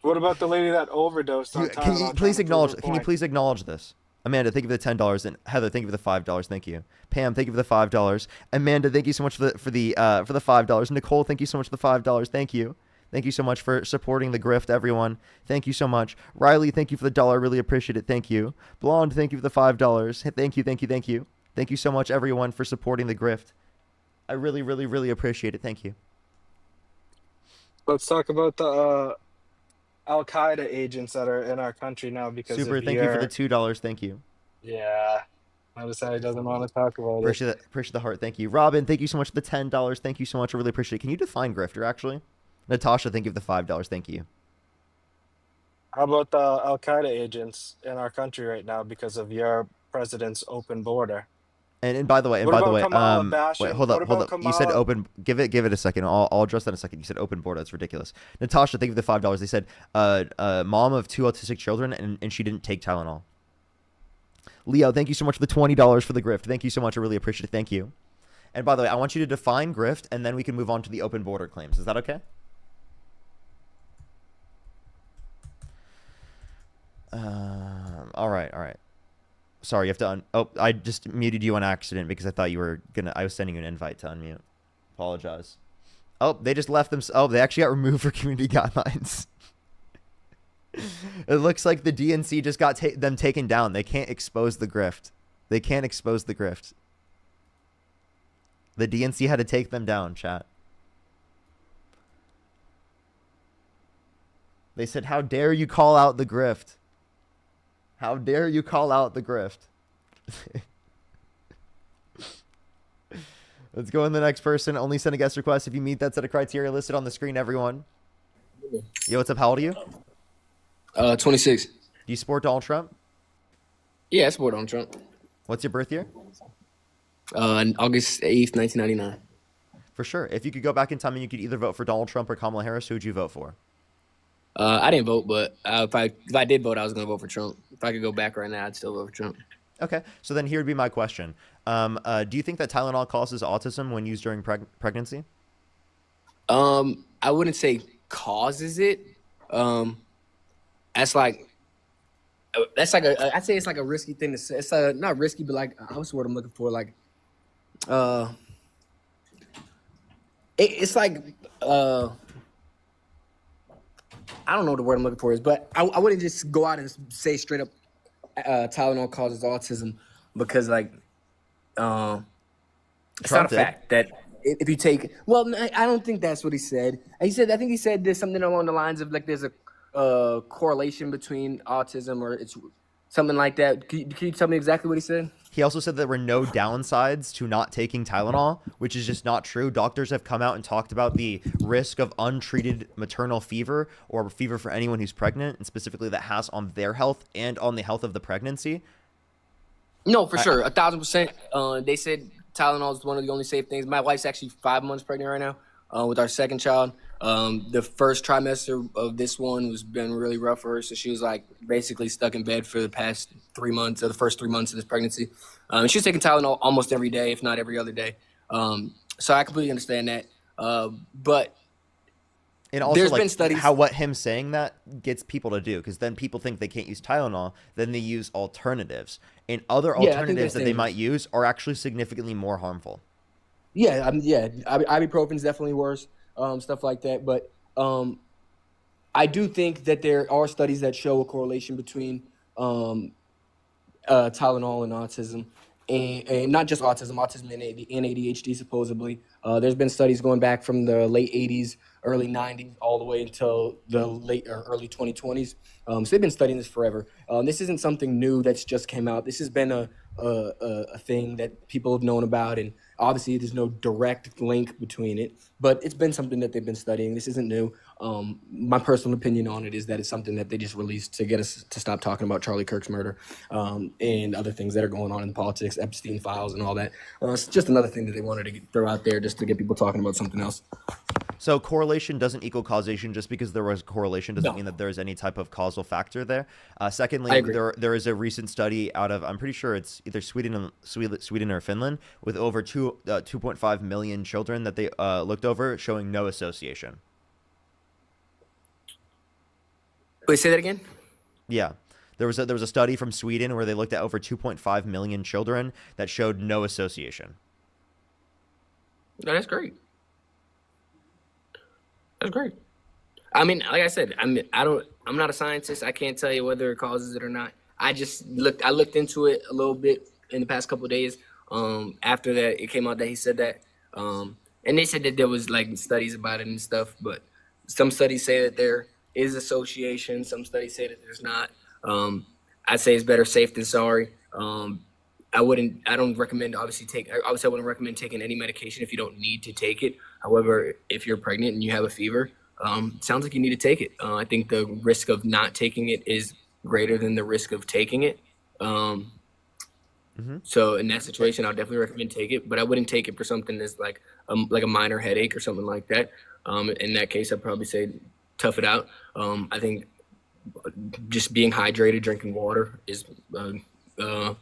Speaker 12: What about the lady that overdosed on Tylenol?
Speaker 1: Can you please acknowledge? Can you please acknowledge this? Amanda, thank you for the $10, and Heather, thank you for the $5. Thank you. Pam, thank you for the $5. Amanda, thank you so much for the $5. Nicole, thank you so much for the $5. Thank you. Thank you so much for supporting the grift, everyone. Thank you so much. Riley, thank you for the $1. Really appreciate it. Thank you. Blonde, thank you for the $5. Thank you, thank you, thank you. Thank you so much, everyone, for supporting the grift. I really, really, really appreciate it. Thank you.
Speaker 12: Let's talk about the Al Qaeda agents that are in our country now because
Speaker 1: Super,
Speaker 12: of
Speaker 1: thank you for the
Speaker 12: your.
Speaker 1: $2. Thank you.
Speaker 12: Yeah. Notice how he doesn't want to talk about it.
Speaker 1: Appreciate the heart. Thank you. Robin, thank you so much for the $10. Thank you so much. I really appreciate it. Can you define grifter, actually? Natasha, thank you for the $5. Thank you.
Speaker 12: How about the Al Qaeda agents in our country right now because of your president's open border?
Speaker 1: And by the way,
Speaker 12: What about Kamala
Speaker 1: wait,
Speaker 12: bashing?
Speaker 1: hold
Speaker 12: What
Speaker 1: up.
Speaker 12: about
Speaker 1: You said
Speaker 12: Kamala?
Speaker 1: open. Give it a second. I'll address that in a second. You said open border. That's ridiculous. Natasha, thank you for the $5. They said, mom of 2 autistic children, and she didn't take Tylenol. Leo, thank you so much for the $20 for the grift. Thank you so much. I really appreciate it. Thank you. And by the way, I want you to define grift, and then we can move on to the open border claims. Is that okay? All right. Sorry, you have to oh, I just muted you on accident because I thought you were I was sending you an invite to unmute. Apologize. Oh, they just left them. Oh, they actually got removed for community guidelines. It looks like the DNC just got them taken down. They can't expose the grift. The DNC had to take them down, chat. They said, how dare you call out the grift? How dare you call out the grift? Let's go in the next person. Only send a guest request if you meet that set of criteria listed on the screen, everyone. Yo, what's up? How old are you?
Speaker 13: 26.
Speaker 1: Do you support Donald Trump?
Speaker 13: Yeah, I support Donald Trump.
Speaker 1: What's your birth year?
Speaker 13: August 8th, 1999.
Speaker 1: For sure. If you could go back in time and you could either vote for Donald Trump or Kamala Harris, who would you vote for?
Speaker 13: I didn't vote, but if I did vote, I was going to vote for Trump. If I could go back right now, I'd still vote for Trump.
Speaker 1: Okay. So then here would be my question. Do you think that Tylenol causes autism when used during pregnancy?
Speaker 13: I wouldn't say causes it. I'd say it's like a risky thing to say. It's not risky, but like, what's the word I'm looking for? Like, it's like, I don't know what the word I'm looking for is, but I wouldn't just go out and say straight up Tylenol causes autism because like it's not a fact that if you take I don't think that's what he said. I think he said there's something along the lines of like there's a correlation between autism or it's something like that. Can you tell me exactly what he said?
Speaker 1: He also said there were no downsides to not taking Tylenol, which is just not true. Doctors have come out and talked about the risk of untreated maternal fever or fever for anyone who's pregnant, and specifically that has on their health and on the health of the pregnancy.
Speaker 13: No, for sure. 1,000%. They said Tylenol is one of the only safe things. My wife's actually 5 months pregnant right now with our second child. The first trimester of this one was been really rough for her. So she was like basically stuck in bed for the past 3 months or the first 3 months of this pregnancy. She was taking Tylenol almost every day, if not every other day. So I completely understand that. But
Speaker 1: and also
Speaker 13: there's
Speaker 1: like
Speaker 13: been studies
Speaker 1: how what him saying that gets people to do, because then people think they can't use Tylenol, then they use alternatives. And other alternatives that they might use are actually significantly more harmful.
Speaker 13: Yeah, ibuprofen's definitely worse. Stuff like that. But I do think that there are studies that show a correlation between Tylenol and autism, and not just autism and ADHD supposedly. There's been studies going back from the late 80s, early 90s, all the way until the late or early 2020s. So they've been studying this forever. This isn't something new that's just came out. This has been a thing that people have known about, and obviously there's no direct link between it, but it's been something that they've been studying. This isn't new. My personal opinion on it is that it's something that they just released to get us to stop talking about Charlie Kirk's murder and other things that are going on in politics, Epstein files and all that. It's just another thing that they wanted to throw out there just to get people talking about something else.
Speaker 1: So correlation doesn't equal causation. Just because there was correlation doesn't mean that there's any type of causal factor there. Secondly, there is a recent study out of, I'm pretty sure it's either Sweden or Finland, with over 2.5 million children that they looked over, showing no association.
Speaker 13: Wait, say that again?
Speaker 1: Yeah. There was a study from Sweden where they looked at over 2.5 million children that showed no association.
Speaker 13: No, that's great. That's great. I mean, like I said, I'm not a scientist. I can't tell you whether it causes it or not. I looked into it a little bit in the past couple of days. After that, it came out that he said that, and they said that there was like studies about it and stuff. But some studies say that there is association. Some studies say that there's not. I'd say it's better safe than sorry. I don't recommend I wouldn't recommend taking any medication if you don't need to take it. However, if you're pregnant and you have a fever, sounds like you need to take it. I think the risk of not taking it is greater than the risk of taking it. So in that situation, I'll definitely recommend take it, but I wouldn't take it for something that's like a minor headache or something like that. In that case, I'd probably say tough it out. I think just being hydrated, drinking water is
Speaker 1: Well,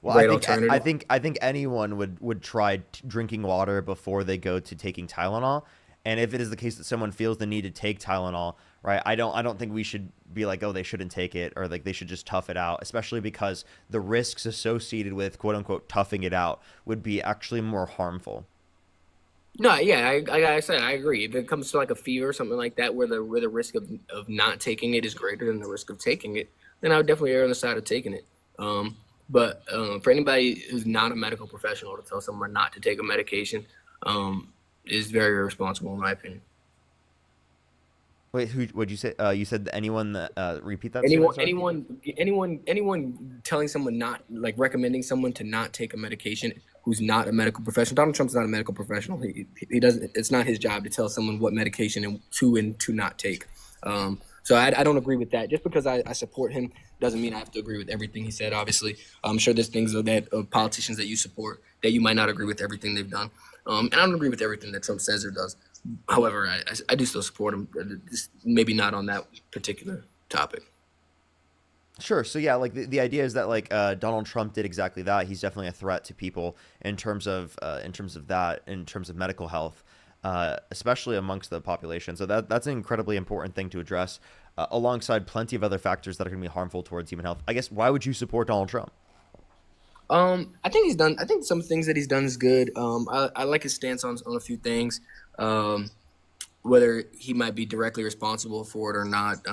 Speaker 13: great alternative.
Speaker 1: I think anyone would try drinking water before they go to taking Tylenol. And if it is the case that someone feels the need to take Tylenol, right, I don't think we should be like, oh, they shouldn't take it, or like they should just tough it out, especially because the risks associated with quote unquote toughing it out would be actually more harmful.
Speaker 13: No, yeah, like I said, I agree. If it comes to like a fever or something like that, where the risk of not taking it is greater than the risk of taking it, then I would definitely err on the side of taking it. But for anybody who's not a medical professional to tell someone not to take a medication is very irresponsible, in my opinion.
Speaker 1: Wait, what'd you say? You said anyone that repeat that?
Speaker 13: Anyone telling someone not, like recommending someone to not take a medication who's not a medical professional. Donald Trump's not a medical professional. He doesn't. It's not his job to tell someone what medication to not take. So I don't agree with that. Just because I support him doesn't mean I have to agree with everything he said. Obviously, I'm sure there's things that politicians that you support that you might not agree with everything they've done. And I don't agree with everything that Trump says or does. However, I do still support him, just maybe not on that particular topic.
Speaker 1: Sure. So yeah, like the idea is that like Donald Trump did exactly that. He's definitely a threat to people in terms of medical health, especially amongst the population. So that's an incredibly important thing to address, alongside plenty of other factors that are going to be harmful towards human health. I guess, why would you support Donald Trump?
Speaker 13: I think some things that he's done is good. I like his stance on a few things, whether he might be directly responsible for it or not.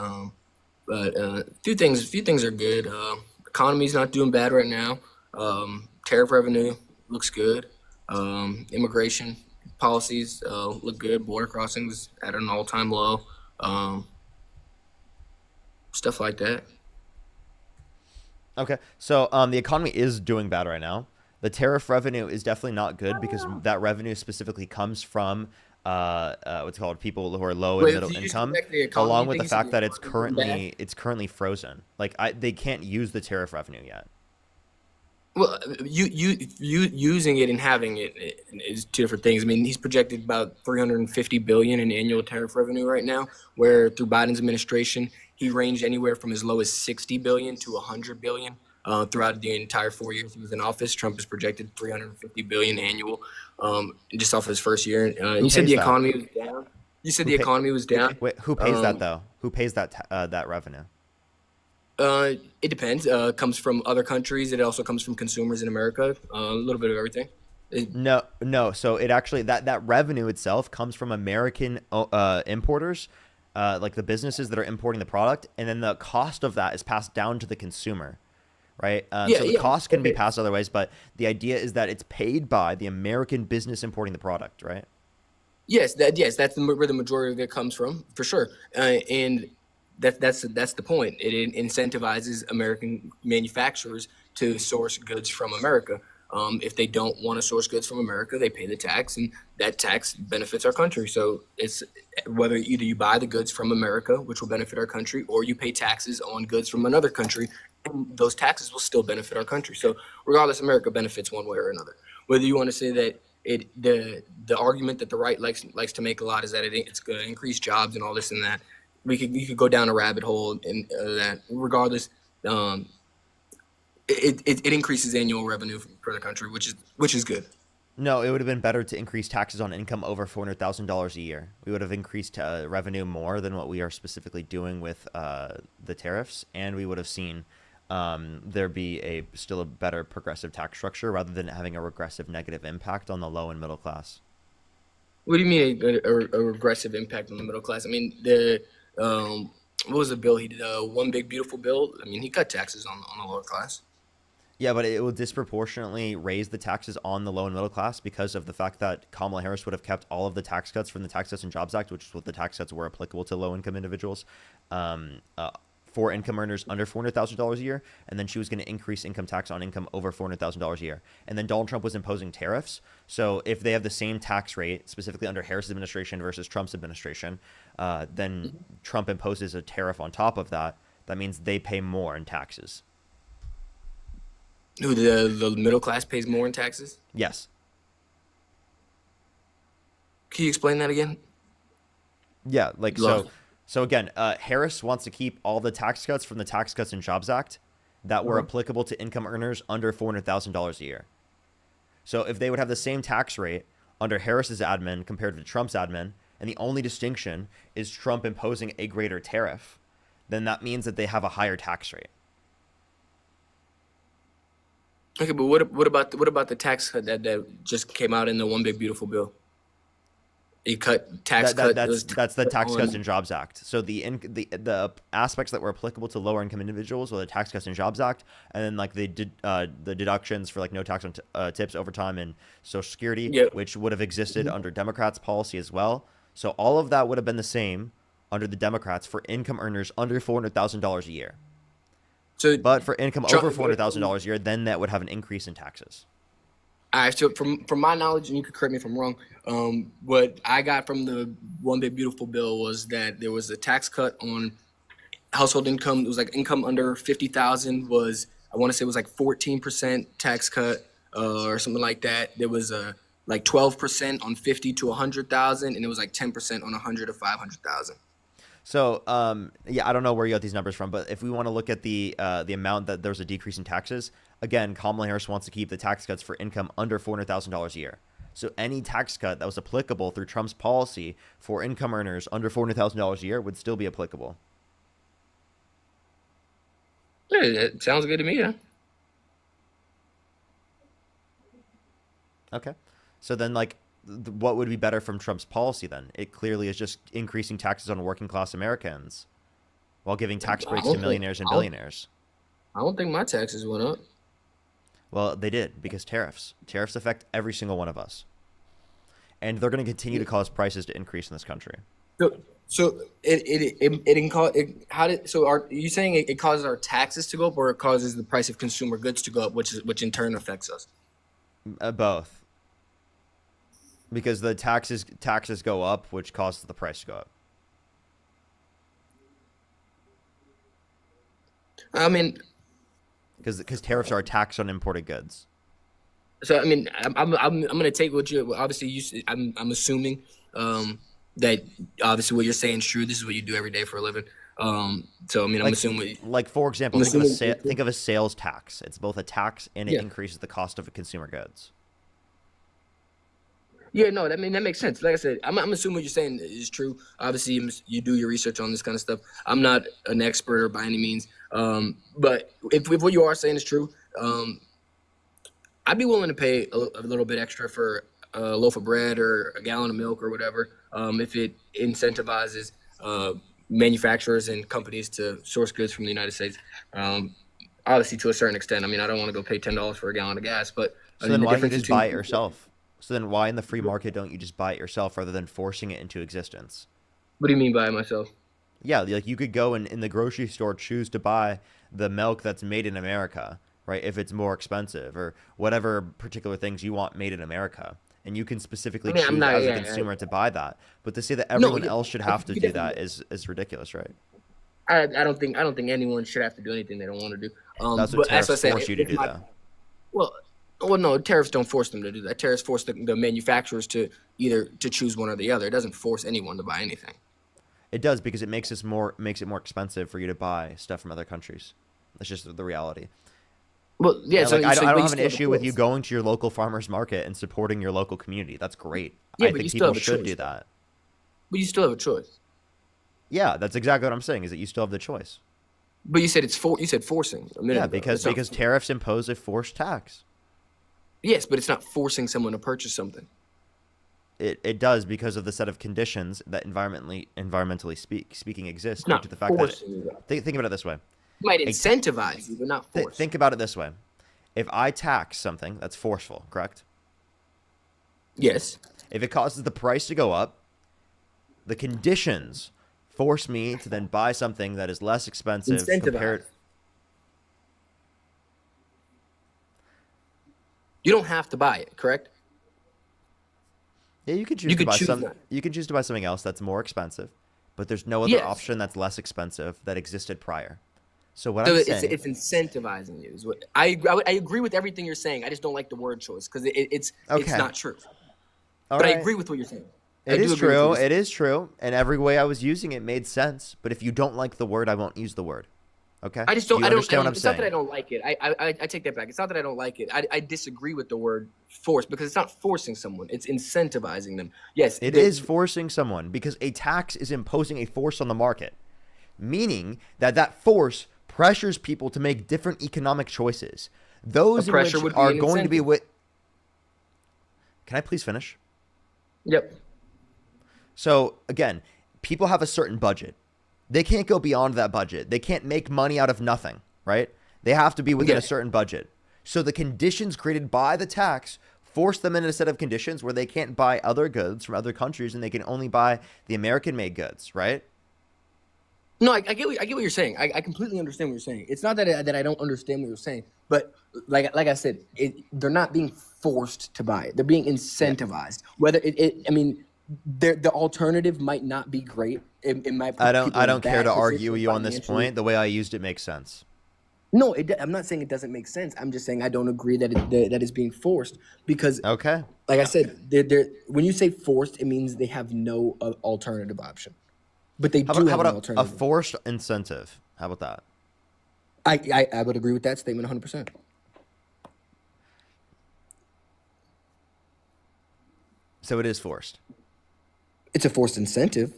Speaker 13: But a few things are good. Economy's not doing bad right now. Tariff revenue looks good. Immigration policies look good. Border crossings at an all-time low. Stuff like that.
Speaker 1: Okay, so the economy is doing bad right now. The tariff revenue is definitely not good because that revenue specifically comes from what's it called, people who are low and middle income, along with the fact that it's currently frozen. Like they can't use the tariff revenue yet.
Speaker 13: Well, you using it and having it is two different things. I mean, he's projected about $350 billion in annual tariff revenue right now, where through Biden's administration, he ranged anywhere from as low as $60 billion to $100 billion throughout the entire 4 years he was in office. Trump has projected $350 billion annual, just off his first year. You said the economy was down. You said the economy was down.
Speaker 1: Wait, who pays that though? Who pays that revenue?
Speaker 13: It depends. Comes from other countries. It also comes from consumers in America. A little bit of everything.
Speaker 1: No. So it actually that revenue itself comes from American importers, like the businesses that are importing the product, and then the cost of that is passed down to the consumer, right? So the cost can be passed other ways, but the idea is that it's paid by the American business importing the product, right?
Speaker 13: Yes, that's where the majority of it comes from, for sure. And that's the point. It incentivizes American manufacturers to source goods from America. If they don't want to source goods from America, they pay the tax, and that tax benefits our country. So it's whether either you buy the goods from America, which will benefit our country, or you pay taxes on goods from another country, and those taxes will still benefit our country. So regardless, America benefits one way or another. Whether you want to say that the argument that the right likes to make a lot is that it's going to increase jobs and all this and that. We could go down a rabbit hole in that. Regardless, it increases annual revenue for the country, which is good.
Speaker 1: No, it would have been better to increase taxes on income over $400,000 a year. We would have increased revenue more than what we are specifically doing with the tariffs, and we would have seen there be still a better progressive tax structure rather than having a regressive negative impact on the low and middle class.
Speaker 13: What do you mean a regressive impact on the middle class? I mean, what was the bill he did? One Big Beautiful Bill. I mean, he cut taxes on the lower class.
Speaker 1: Yeah, but it will disproportionately raise the taxes on the low and middle class because of the fact that Kamala Harris would have kept all of the tax cuts from the Tax Cuts and Jobs Act, which is what the tax cuts were applicable to low-income individuals, for income earners under $400,000 a year, and then she was going to increase income tax on income over $400,000 a year. And then Donald Trump was imposing tariffs. So if they have the same tax rate, specifically under Harris's administration versus Trump's administration, then Trump imposes a tariff on top of that. That means they pay more in taxes.
Speaker 13: Who, the middle class pays more in taxes?
Speaker 1: Yes.
Speaker 13: Can you explain that again?
Speaker 1: Yeah, like so again, Harris wants to keep all the tax cuts from the Tax Cuts and Jobs Act that were applicable to income earners under $400,000 a year. So if they would have the same tax rate under Harris's admin compared to Trump's admin, and the only distinction is Trump imposing a greater tariff, then that means that they have a higher tax rate.
Speaker 13: Okay, but what about the tax cut that just came out in the One Big Beautiful Bill? It cut tax cut.
Speaker 1: That's the Tax Cuts and Jobs Act. So the aspects that were applicable to lower income individuals were the Tax Cuts and Jobs Act, and then like the deductions for like no tax on tips, overtime, and Social Security, which would have existed under Democrats' policy as well. So all of that would have been the same under the Democrats for income earners under $400,000 a year. But for income over $400,000 a year, then that would have an increase in taxes.
Speaker 13: All right, so from my knowledge, and you can correct me if I'm wrong, what I got from the One Big Beautiful Bill was that there was a tax cut on household income. It was like income under 50,000 was, I want to say it was like 14% tax cut or something like that. There was like 12% on 50 to 100,000, and it was like 10% on 100 to 500,000.
Speaker 1: So, yeah, I don't know where you got these numbers from, but if we want to look at the amount that there's a decrease in taxes, again, Kamala Harris wants to keep the tax cuts for income under $400,000 a year. So any tax cut that was applicable through Trump's policy for income earners under $400,000 a year would still be applicable.
Speaker 13: Yeah, it sounds good to me, yeah.
Speaker 1: Okay. So then, like, what would be better from Trump's policy then? It clearly is just increasing taxes on working class Americans while giving tax breaks to millionaires and billionaires.
Speaker 13: I don't think my taxes went up.
Speaker 1: Well, they did because tariffs. Tariffs affect every single one of us. And they're going to continue to cause prices to increase in this country.
Speaker 13: So are you saying it causes our taxes to go up, or it causes the price of consumer goods to go up, which in turn affects us?
Speaker 1: Both. Because the taxes go up, which causes the price to go up.
Speaker 13: I mean,
Speaker 1: because tariffs are a tax on imported goods.
Speaker 13: So I mean, I'm gonna take what you obviously I'm assuming that obviously what you're saying is true. This is what you do every day for a living. So I mean, I'm assuming
Speaker 1: like for example, think of a sales tax. It's both a tax and it increases the cost of consumer goods.
Speaker 13: Yeah, no, that makes sense. Like I said, I'm assuming what you're saying is true. Obviously, you do your research on this kind of stuff. I'm not an expert by any means, but if what you are saying is true, I'd be willing to pay a little bit extra for a loaf of bread or a gallon of milk or whatever, if it incentivizes manufacturers and companies to source goods from the United States. Obviously, to a certain extent. I mean, I don't want to go pay $10 for a gallon of gas, but
Speaker 1: so then why don't you just buy it yourself? So then why in the free market don't you just buy it yourself rather than forcing it into existence?
Speaker 13: What do you mean buy it myself?
Speaker 1: Yeah, like you could go in the grocery store, choose to buy the milk that's made in America, right? If it's more expensive or whatever particular things you want made in America. And you can specifically choose as a consumer to buy that. But to say that everyone else should have to do that is ridiculous, right?
Speaker 13: I don't think anyone should have to do anything they don't want to do.
Speaker 1: That's what tariffs force you to do, though.
Speaker 13: Well, no, tariffs don't force them to do that. Tariffs force the manufacturers to choose one or the other. It doesn't force anyone to buy anything.
Speaker 1: It does because it makes it more expensive for you to buy stuff from other countries. That's just the reality.
Speaker 13: Well, yeah.
Speaker 1: I don't have an issue with you going to your local farmers market and supporting your local community. That's great.
Speaker 13: Yeah,
Speaker 1: I think people should do that.
Speaker 13: But you still have a choice.
Speaker 1: Yeah, that's exactly what I'm saying. Is that you still have the choice.
Speaker 13: But you said you said forcing a minute
Speaker 1: Yeah,
Speaker 13: ago.
Speaker 1: because tariffs impose a forced tax.
Speaker 13: Yes, but it's not forcing someone to purchase something.
Speaker 1: It does because of the set of conditions that environmentally speaking exist.
Speaker 13: It's not
Speaker 1: to the fact
Speaker 13: forcing
Speaker 1: that think about it this way.
Speaker 13: It might incentivize you, but not force.
Speaker 1: Think about it this way. If I tax something, that's forceful, correct?
Speaker 13: Yes.
Speaker 1: If it causes the price to go up, the conditions force me to then buy something that is less expensive compared.
Speaker 13: You don't have to buy it, correct?
Speaker 1: Yeah, you can choose to buy You can choose to buy something else that's more expensive, but there's no other option that's less expensive that existed prior. So what I'm saying,
Speaker 13: it's incentivizing you. Is what I agree with everything you're saying. I just don't like the word choice because it's not true. But I agree with what you're saying.
Speaker 1: It is true. It is true. And every way I was using it made sense. But if you don't like the word, I won't use the word. Okay?
Speaker 13: I just don't.
Speaker 1: I don't understand what I'm
Speaker 13: it's
Speaker 1: saying.
Speaker 13: Not that I don't like it. I take that back. It's not that I don't like it. I disagree with the word force because it's not forcing someone. It's incentivizing them. Yes,
Speaker 1: it is forcing someone because a tax is imposing a force on the market, meaning that force pressures people to make different economic choices. Those in which are going to be with. Can I please finish?
Speaker 13: Yep.
Speaker 1: So again, people have a certain budget. They can't go beyond that budget. They can't make money out of nothing, right? They have to be within a certain budget. So the conditions created by the tax force them into a set of conditions where they can't buy other goods from other countries and they can only buy the American-made goods, right?
Speaker 13: No, I get what you're saying. I completely understand what you're saying. It's not that I don't understand what you're saying, but like I said, they're not being forced to buy it. They're being incentivized. Whether the alternative might not be great. It might.
Speaker 1: I don't care to argue with you on this point. The way I used it makes sense.
Speaker 13: No, I'm not saying it doesn't make sense. I'm just saying I don't agree that that is being forced because, like I said, when you say forced, it means they have no alternative option. But they do have an alternative.
Speaker 1: A forced incentive. How about that?
Speaker 13: I would agree with that statement 100%.
Speaker 1: So it is forced.
Speaker 13: It's a forced incentive.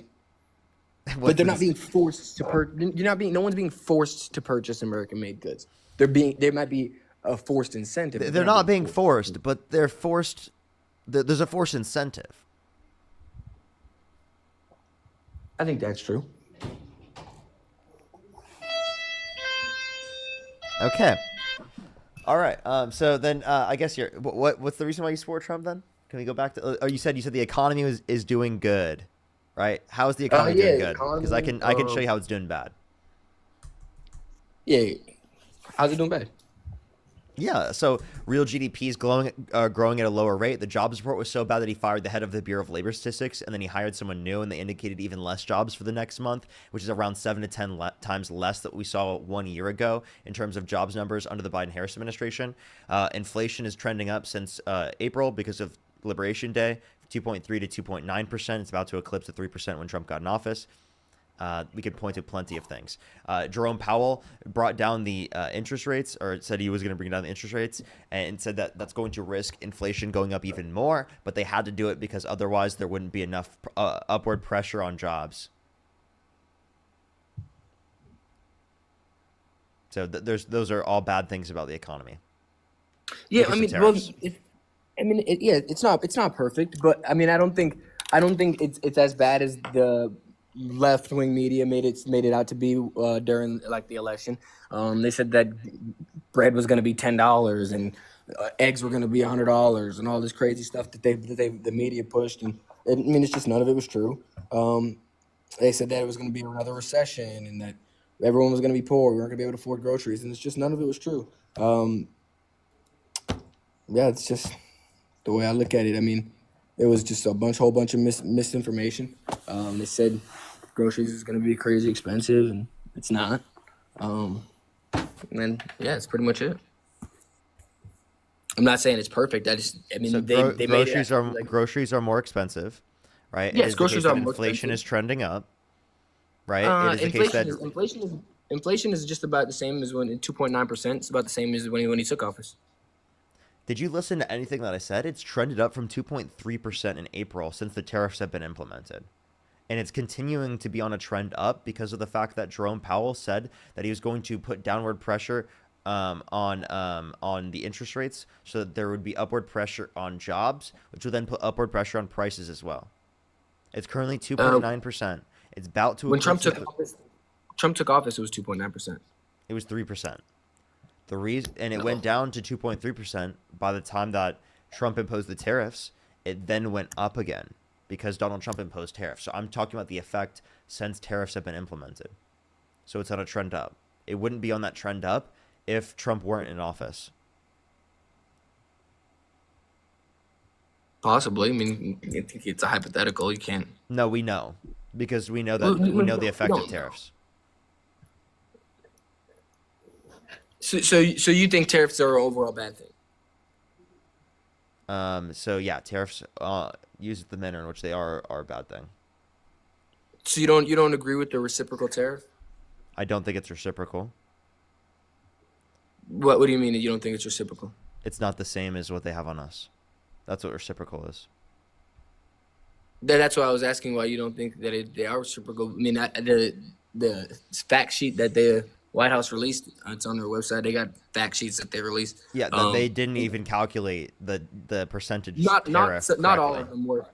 Speaker 13: But they're not being forced to no one's being forced to purchase American-made goods. There might be a forced incentive.
Speaker 1: They're not being forced, but they're forced. There's a forced incentive.
Speaker 13: I think that's true.
Speaker 1: Okay. All right. So then, I guess what's the reason why you support Trump then? Can we go back to? Oh, you said the economy is doing good, right? How is the economy doing good? Because I can show you how it's doing bad.
Speaker 13: Yeah. How's it doing bad?
Speaker 1: Yeah, so real GDP is growing at a lower rate. The jobs report was so bad that he fired the head of the Bureau of Labor Statistics, and then he hired someone new, and they indicated even less jobs for the next month, which is around 7 to 10 times less that we saw 1 year ago in terms of jobs numbers under the Biden-Harris administration. Inflation is trending up since April because of Liberation Day, 2.3 to 2.9%. It's about to eclipse the 3% when Trump got in office. We could point to plenty of things. Jerome Powell brought down the interest rates, or said he was going to bring down the interest rates, and said that that's going to risk inflation going up even more, but they had to do it because otherwise there wouldn't be enough upward pressure on jobs. So those are all bad things about the economy.
Speaker 13: Yeah, I mean, it's not perfect, but I mean, I don't think it's as bad as the left-wing media made it out to be during the election. They said that bread was going to be $10 and eggs were going to be $100 and all this crazy stuff that the media pushed. And I mean, it's just none of it was true. They said that it was going to be another recession and that everyone was going to be poor. We weren't going to be able to afford groceries, and it's just none of it was true. Yeah, it's just the way I look at it. I mean, it was just a whole bunch of misinformation. They said groceries is going to be crazy expensive, and it's not. And then, yeah, that's pretty much it. I'm not saying it's perfect. They
Speaker 1: groceries are more expensive, right?
Speaker 13: Yes, groceries are more
Speaker 1: inflation
Speaker 13: expensive.
Speaker 1: is trending up, right?
Speaker 13: Inflation is just about the same as when 2.9%. It's about the same as when he took office.
Speaker 1: Did you listen to anything that I said? It's trended up from 2.3% in April since the tariffs have been implemented. And it's continuing to be on a trend up because of the fact that Jerome Powell said that he was going to put downward pressure on the interest rates, so that there would be upward pressure on jobs, which would then put upward pressure on prices as well. It's currently 2.9%. It's about to.
Speaker 13: When Trump took office, it was 2.9%.
Speaker 1: It was 3%. The reason, and it went down to 2.3% by the time that Trump imposed the tariffs. It then went up again because Donald Trump imposed tariffs. So I'm talking about the effect since tariffs have been implemented. So it's on a trend up. It wouldn't be on that trend up if Trump weren't in office.
Speaker 13: Possibly. I mean, I think it's a hypothetical. You can't.
Speaker 1: No, we know, because we know that we know the effect of tariffs.
Speaker 13: So you think tariffs are an overall bad thing?
Speaker 1: So yeah, tariffs, used in the manner in which they are a bad thing.
Speaker 13: So you don't agree with the reciprocal tariff?
Speaker 1: I don't think it's reciprocal.
Speaker 13: What do you mean that you don't think it's reciprocal?
Speaker 1: It's not the same as what they have on us. That's what reciprocal is.
Speaker 13: That's why I was asking why you don't think that they are reciprocal. I mean, the fact sheet that the White House released, it's on their website. They got fact sheets that they released.
Speaker 1: Yeah, they didn't even calculate the percentage
Speaker 13: not
Speaker 1: tariff.
Speaker 13: Not all of them were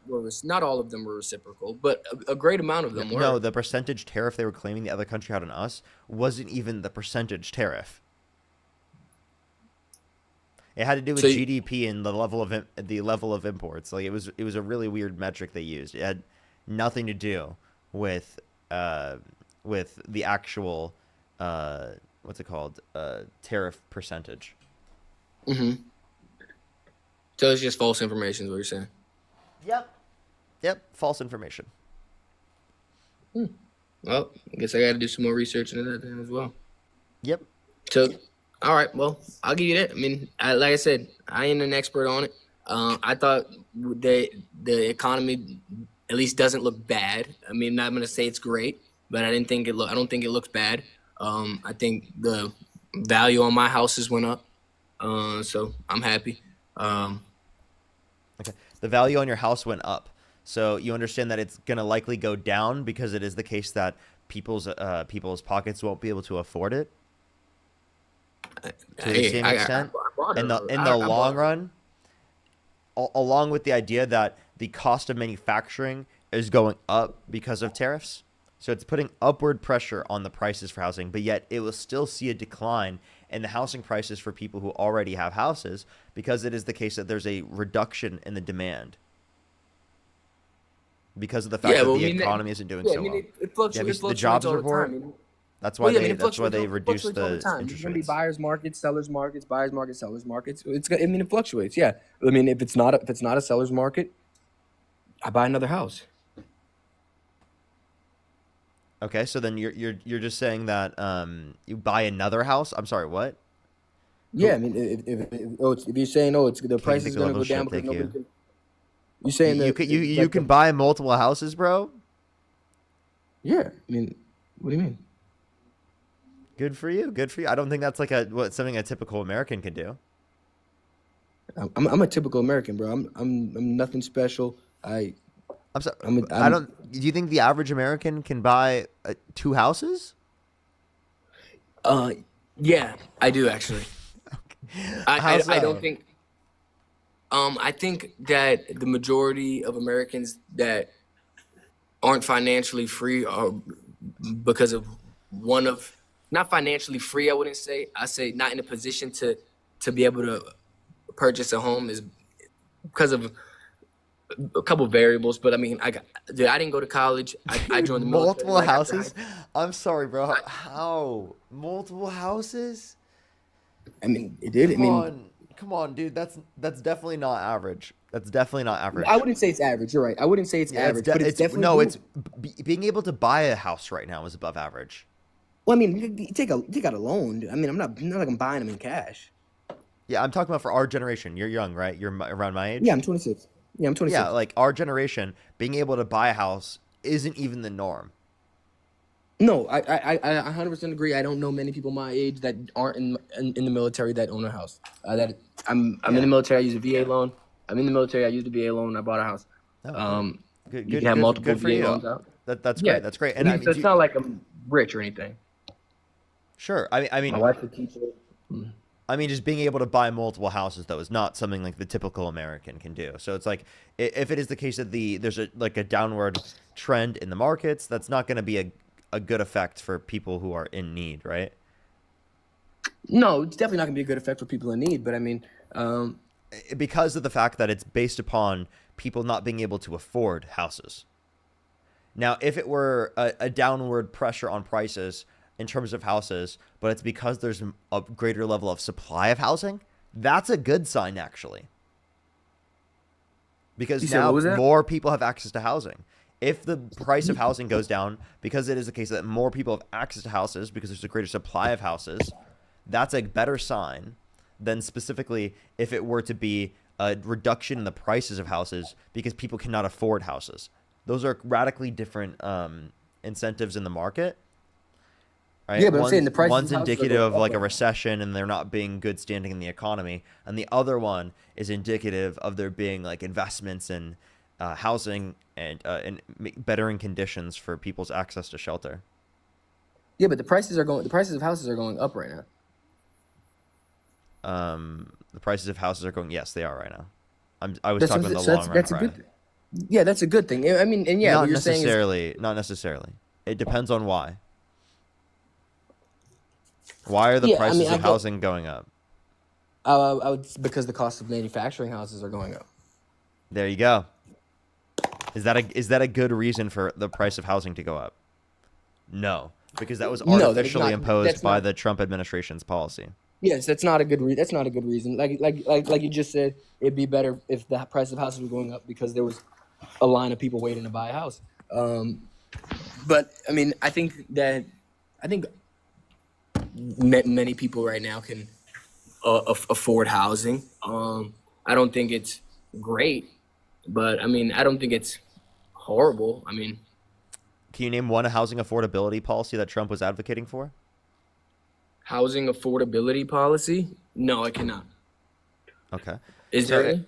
Speaker 13: not all of them were reciprocal, but a great amount of them were.
Speaker 1: No, the percentage tariff they were claiming the other country had on us wasn't even the percentage tariff. It had to do with GDP and the level of imports. Like it was a really weird metric they used. It had nothing to do with the actual what's it called, tariff percentage.
Speaker 13: Mm-hmm. So it's just false information is what you're saying?
Speaker 1: Yep, false information.
Speaker 13: Well, I guess I got to do some more research into that then as well.
Speaker 1: Yep.
Speaker 13: So, all right, well, I'll give you that. I mean, like I said, I ain't an expert on it. I thought the economy at least doesn't look bad. I mean, I'm not going to say it's great, but I don't think it looks bad. I think the value on my houses went up, so I'm happy.
Speaker 1: Okay, the value on your house went up, so you understand that it's gonna likely go down because it is the case that people's pockets won't be able to afford it to the same extent. In the long run, along with the idea that the cost of manufacturing is going up because of tariffs. So it's putting upward pressure on the prices for housing, but yet it will still see a decline in the housing prices for people who already have houses, because it is the case that there's a reduction in the demand because of the fact that the economy isn't doing so well.
Speaker 13: It fluctuates
Speaker 1: the jobs
Speaker 13: all the
Speaker 1: report.
Speaker 13: time.
Speaker 1: That's why they reduced the interest
Speaker 13: There's gonna be
Speaker 1: rates.
Speaker 13: buyers markets, sellers markets, buyers markets, sellers markets. It fluctuates. Yeah. I mean, if it's not a seller's market, I buy another house.
Speaker 1: Okay, so then you're just saying that you buy another house? I'm sorry, what?
Speaker 13: Yeah, I mean, if you're saying it's the price is gonna go down because nobody can. You're saying that
Speaker 1: you can buy multiple houses, bro?
Speaker 13: Yeah, I mean, what do you mean?
Speaker 1: Good for you. Good for you. I don't think that's like something a typical American can do.
Speaker 13: I'm a typical American, bro. I'm nothing special.
Speaker 1: I'm sorry. I don't. Do you think the average American can buy 2 houses?
Speaker 13: Yeah, I do actually.
Speaker 1: Okay.
Speaker 13: I don't think. I think that the majority of Americans that aren't financially free are because of not financially free. I wouldn't say. I say not in a position to be able to purchase a home is because of a couple of variables, but I mean, I didn't go to college. I joined the military.
Speaker 1: Multiple houses? I'm sorry, bro. How? Multiple houses?
Speaker 13: I mean, it did.
Speaker 1: Come on, dude. That's definitely not average. That's definitely not average.
Speaker 13: I wouldn't say it's average. You're right. I wouldn't say it's average, but it's definitely
Speaker 1: no. It's being able to buy a house right now is above average.
Speaker 13: Well, I mean, you take out a loan. I mean, I'm not like I'm buying them in cash.
Speaker 1: Yeah, I'm talking about for our generation. You're young, right? You're around my age.
Speaker 13: Yeah, I'm 26. Yeah, I'm 26.
Speaker 1: Yeah, like our generation, being able to buy a house isn't even the norm.
Speaker 13: No, I 100% agree. I don't know many people my age that aren't in the military that own a house. I'm in the military. I use a VA loan. I'm in the military. I used a VA loan. I bought a house.
Speaker 1: Good,
Speaker 13: you can have multiple VA loans out.
Speaker 1: That's
Speaker 13: Yeah.
Speaker 1: great. That's great.
Speaker 13: So,
Speaker 1: And I mean,
Speaker 13: so it's not like I'm rich or anything.
Speaker 1: sure.
Speaker 13: My
Speaker 1: mean,
Speaker 13: wife's a teacher.
Speaker 1: I mean, just being able to buy multiple houses though is not something like the typical American can do. So it's like if it is the case that there's a downward trend in the markets, that's not going to be a good effect for people who are in need, right?
Speaker 13: No, it's definitely not going to be a good effect for people in need. But I mean,
Speaker 1: Because of the fact that it's based upon people not being able to afford houses. Now, if it were a downward pressure on prices in terms of houses, but it's because there's a greater level of supply of housing, that's a good sign, actually. Because now more people have access to housing. If the price of housing goes down, because it is the case that more people have access to houses because there's a greater supply of houses, that's a better sign than specifically if it were to be a reduction in the prices of houses because people cannot afford houses. Those are radically different incentives in the market. Right?
Speaker 13: Yeah, but I'm saying the prices
Speaker 1: one's
Speaker 13: of houses are
Speaker 1: indicative
Speaker 13: going
Speaker 1: of like
Speaker 13: up
Speaker 1: a recession and there not being good standing in the economy, and the other one is indicative of there being like investments in housing and bettering conditions for people's access to shelter.
Speaker 13: Yeah, but the prices of houses are going up right now.
Speaker 1: The prices of houses are going. Yes, they are right now. I was talking about the long run.
Speaker 13: That's a good. Yeah, that's a good thing. I mean, and yeah,
Speaker 1: not
Speaker 13: what you're
Speaker 1: necessarily.
Speaker 13: saying is,
Speaker 1: Not necessarily. It depends on why. Why are the prices of housing going up?
Speaker 13: I would because the cost of manufacturing houses are going up.
Speaker 1: There you go. Is that a good reason for the price of housing to go up? No, because that was artificially imposed by the Trump administration's policy.
Speaker 13: Yes, that's not a good that's not a good reason. Like you just said, it'd be better if the price of houses were going up because there was a line of people waiting to buy a house. But I mean, I think many people right now can afford housing. I don't think it's great, but I mean, I don't think it's horrible. I mean,
Speaker 1: can you name one housing affordability policy that Trump was advocating for?
Speaker 13: Housing affordability policy? No, I cannot.
Speaker 1: Okay.
Speaker 13: Is there any?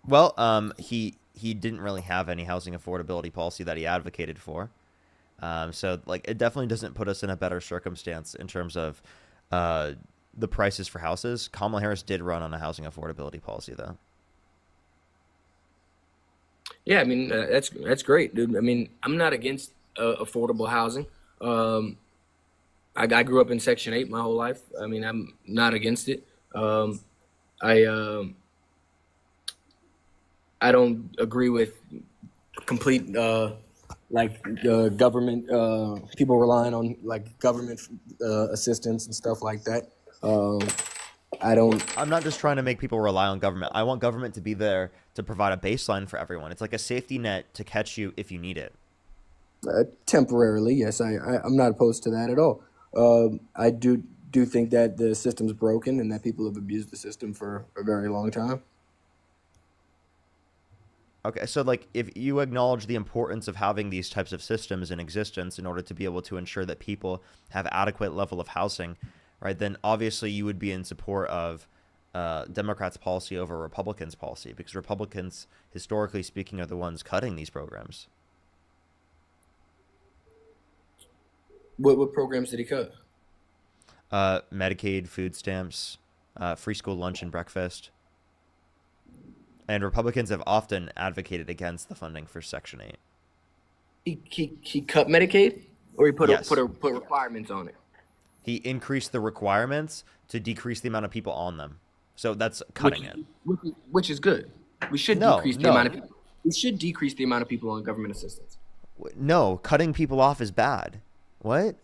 Speaker 1: Well, he didn't really have any housing affordability policy that he advocated for. So like it definitely doesn't put us in a better circumstance in terms of the prices for houses. Kamala Harris did run on a housing affordability policy though.
Speaker 13: Yeah, I mean that's great, dude. I mean, I'm not against affordable housing. I grew up in Section 8 my whole life. I mean, I'm not against it. I don't agree with complete government people relying on like government assistance and stuff like that. I'm
Speaker 1: not just trying to make people rely on government. I want government to be there to provide a baseline for everyone. It's like a safety net to catch you if you need it.
Speaker 13: Temporarily, yes, I'm not opposed to that at all. I do think that the system's broken and that people have abused the system for a very long time.
Speaker 1: Okay, so like if you acknowledge the importance of having these types of systems in existence in order to be able to ensure that people have adequate level of housing, right, then obviously you would be in support of Democrats' policy over Republicans' policy, because Republicans, historically speaking, are the ones cutting these programs.
Speaker 13: What programs did he cut?
Speaker 1: Medicaid, food stamps, free school lunch and breakfast. And Republicans have often advocated against the funding for Section 8.
Speaker 13: He cut Medicaid, or he put
Speaker 1: Yes.
Speaker 13: put requirements on it.
Speaker 1: He increased the requirements to decrease the amount of people on them. So that's cutting it.
Speaker 13: Which is good. We should decrease the amount of people. We should decrease the amount of people on government assistance.
Speaker 1: No, cutting people off is bad. What?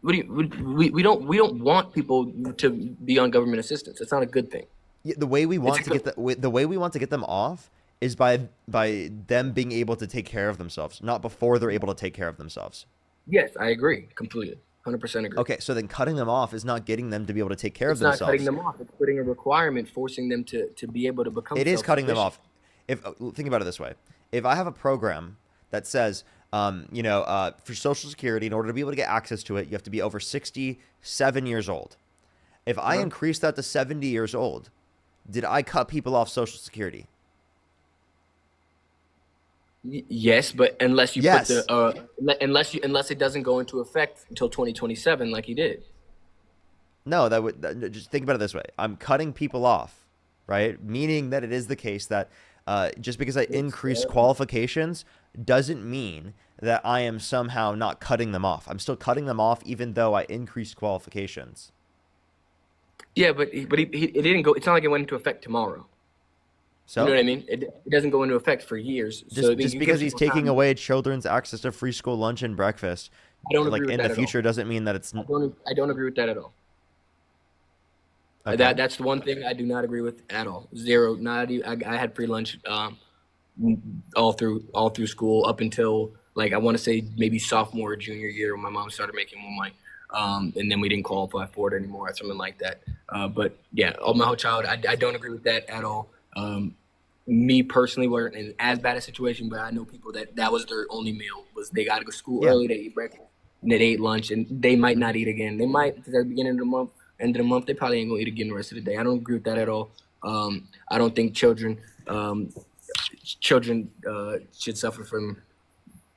Speaker 13: We don't want people to be on government assistance. It's not a good thing.
Speaker 1: Yeah, the way we want to get them off is by them being able to take care of themselves, not before they're able to take care of themselves.
Speaker 13: Yes, I agree completely. 100% agree.
Speaker 1: Okay, so then cutting them off is not getting them to be able to take care of themselves.
Speaker 13: It's not cutting them off. It's putting a requirement, forcing them to be able to become.
Speaker 1: It is cutting them off. Think about it this way: if I have a program that says, for Social Security, in order to be able to get access to it, you have to be over 67 years old. If I increase that to 70 years old, did I cut people off Social Security?
Speaker 13: Yes, but unless you put
Speaker 1: Yes.
Speaker 13: unless it doesn't go into effect until 2027, like he did.
Speaker 1: No, just think about it this way. I'm cutting people off, right? Meaning that it is the case that just because I increase qualifications doesn't mean that I am somehow not cutting them off. I'm still cutting them off even though I increased qualifications.
Speaker 13: Yeah, but it didn't go. It's not like it went into effect tomorrow.
Speaker 1: So
Speaker 13: you know what I mean? It doesn't go into effect for years.
Speaker 1: Just because he's taking away children's access to free school lunch and breakfast,
Speaker 13: I don't
Speaker 1: like
Speaker 13: agree with
Speaker 1: in
Speaker 13: that
Speaker 1: the
Speaker 13: at
Speaker 1: future,
Speaker 13: all.
Speaker 1: doesn't mean that it's.
Speaker 13: I don't agree with that at all.
Speaker 1: Okay.
Speaker 13: That's the one thing I do not agree with at all. Zero. Not even, I had free lunch all through school up until like I want to say maybe sophomore or junior year when my mom started making more money. And then we didn't qualify for it anymore or something like that. But yeah, all my whole childhood, I don't agree with that at all. Me personally, we're in as bad a situation, but I know people that was their only meal was they got to go to school early, they eat breakfast, and they ate lunch, and they might not eat again. They might at the beginning of the month, end of the month, they probably ain't gonna eat again the rest of the day. I don't agree with that at all. I don't think children should suffer from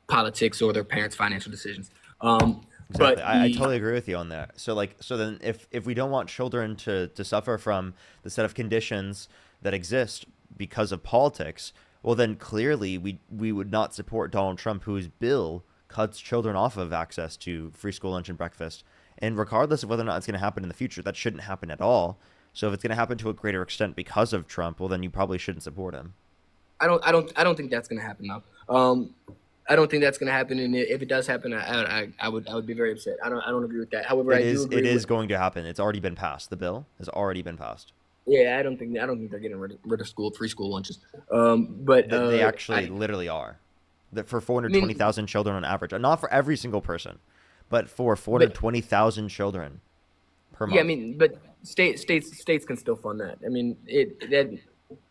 Speaker 13: politics or their parents' financial decisions.
Speaker 1: Exactly.
Speaker 13: But
Speaker 1: I totally agree with you on that. So then if we don't want children to suffer from the set of conditions that exist because of politics, well then clearly we would not support Donald Trump, whose bill cuts children off of access to free school lunch and breakfast. And regardless of whether or not it's going to happen in the future, that shouldn't happen at all. So if it's going to happen to a greater extent because of Trump, well then you probably shouldn't support him.
Speaker 13: I don't think that's going to happen now. I don't think that's going to happen, and if it does happen, I would be very upset. I don't agree with that. However,
Speaker 1: it is going to happen. It's already been passed. The bill has already been passed.
Speaker 13: Yeah, I don't think they're getting rid of free school lunches. But
Speaker 1: they actually literally are. That for 420,000 children on average, not for every single person, but for 420,000 children per month.
Speaker 13: Yeah, I mean, but states can still fund that. I mean,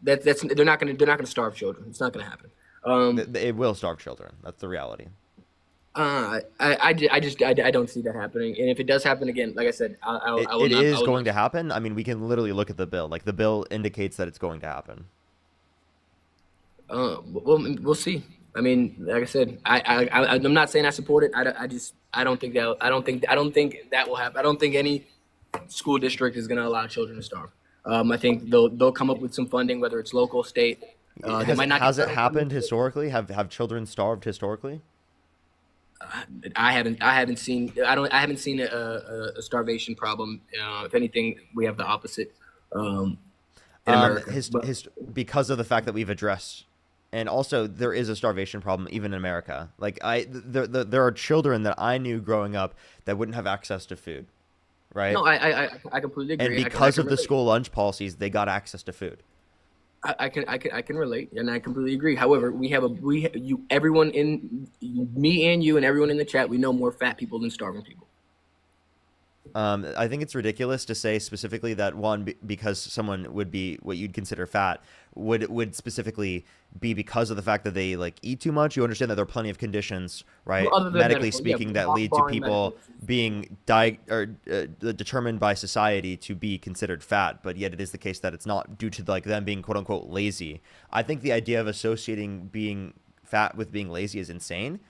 Speaker 13: that's they're not gonna starve children. It's not gonna happen.
Speaker 1: It will starve children. That's the reality.
Speaker 13: I don't see that happening. And if it does happen again, like I said,
Speaker 1: it is going to happen. I mean, we can literally look at the bill. Like the bill indicates that it's going to happen.
Speaker 13: We'll see. I mean, like I said, I'm not saying I support it. I don't think that will happen. I don't think any school district is going to allow children to starve. I think they'll come up with some funding, whether it's local, state.
Speaker 1: Has it happened historically? Have children starved historically?
Speaker 13: I haven't seen a starvation problem. If anything, we have the opposite in America.
Speaker 1: Because of the fact that we've addressed, and also there is a starvation problem even in America. Like there are children that I knew growing up that wouldn't have access to food, right?
Speaker 13: No, I completely agree.
Speaker 1: And because of the school lunch policies, they got access to food.
Speaker 13: I can relate, and I completely agree. However, everyone in me and you and everyone in the chat, we know more fat people than starving people.
Speaker 1: I think it's ridiculous to say specifically that because someone would be what you'd consider fat would specifically be because of the fact that they like eat too much. You understand that there are plenty of conditions, right?
Speaker 13: Well,
Speaker 1: medically speaking, that lead to people being determined by society to be considered fat, but yet it is the case that it's not due to like them being quote unquote lazy. I think the idea of associating being fat with being lazy is insane.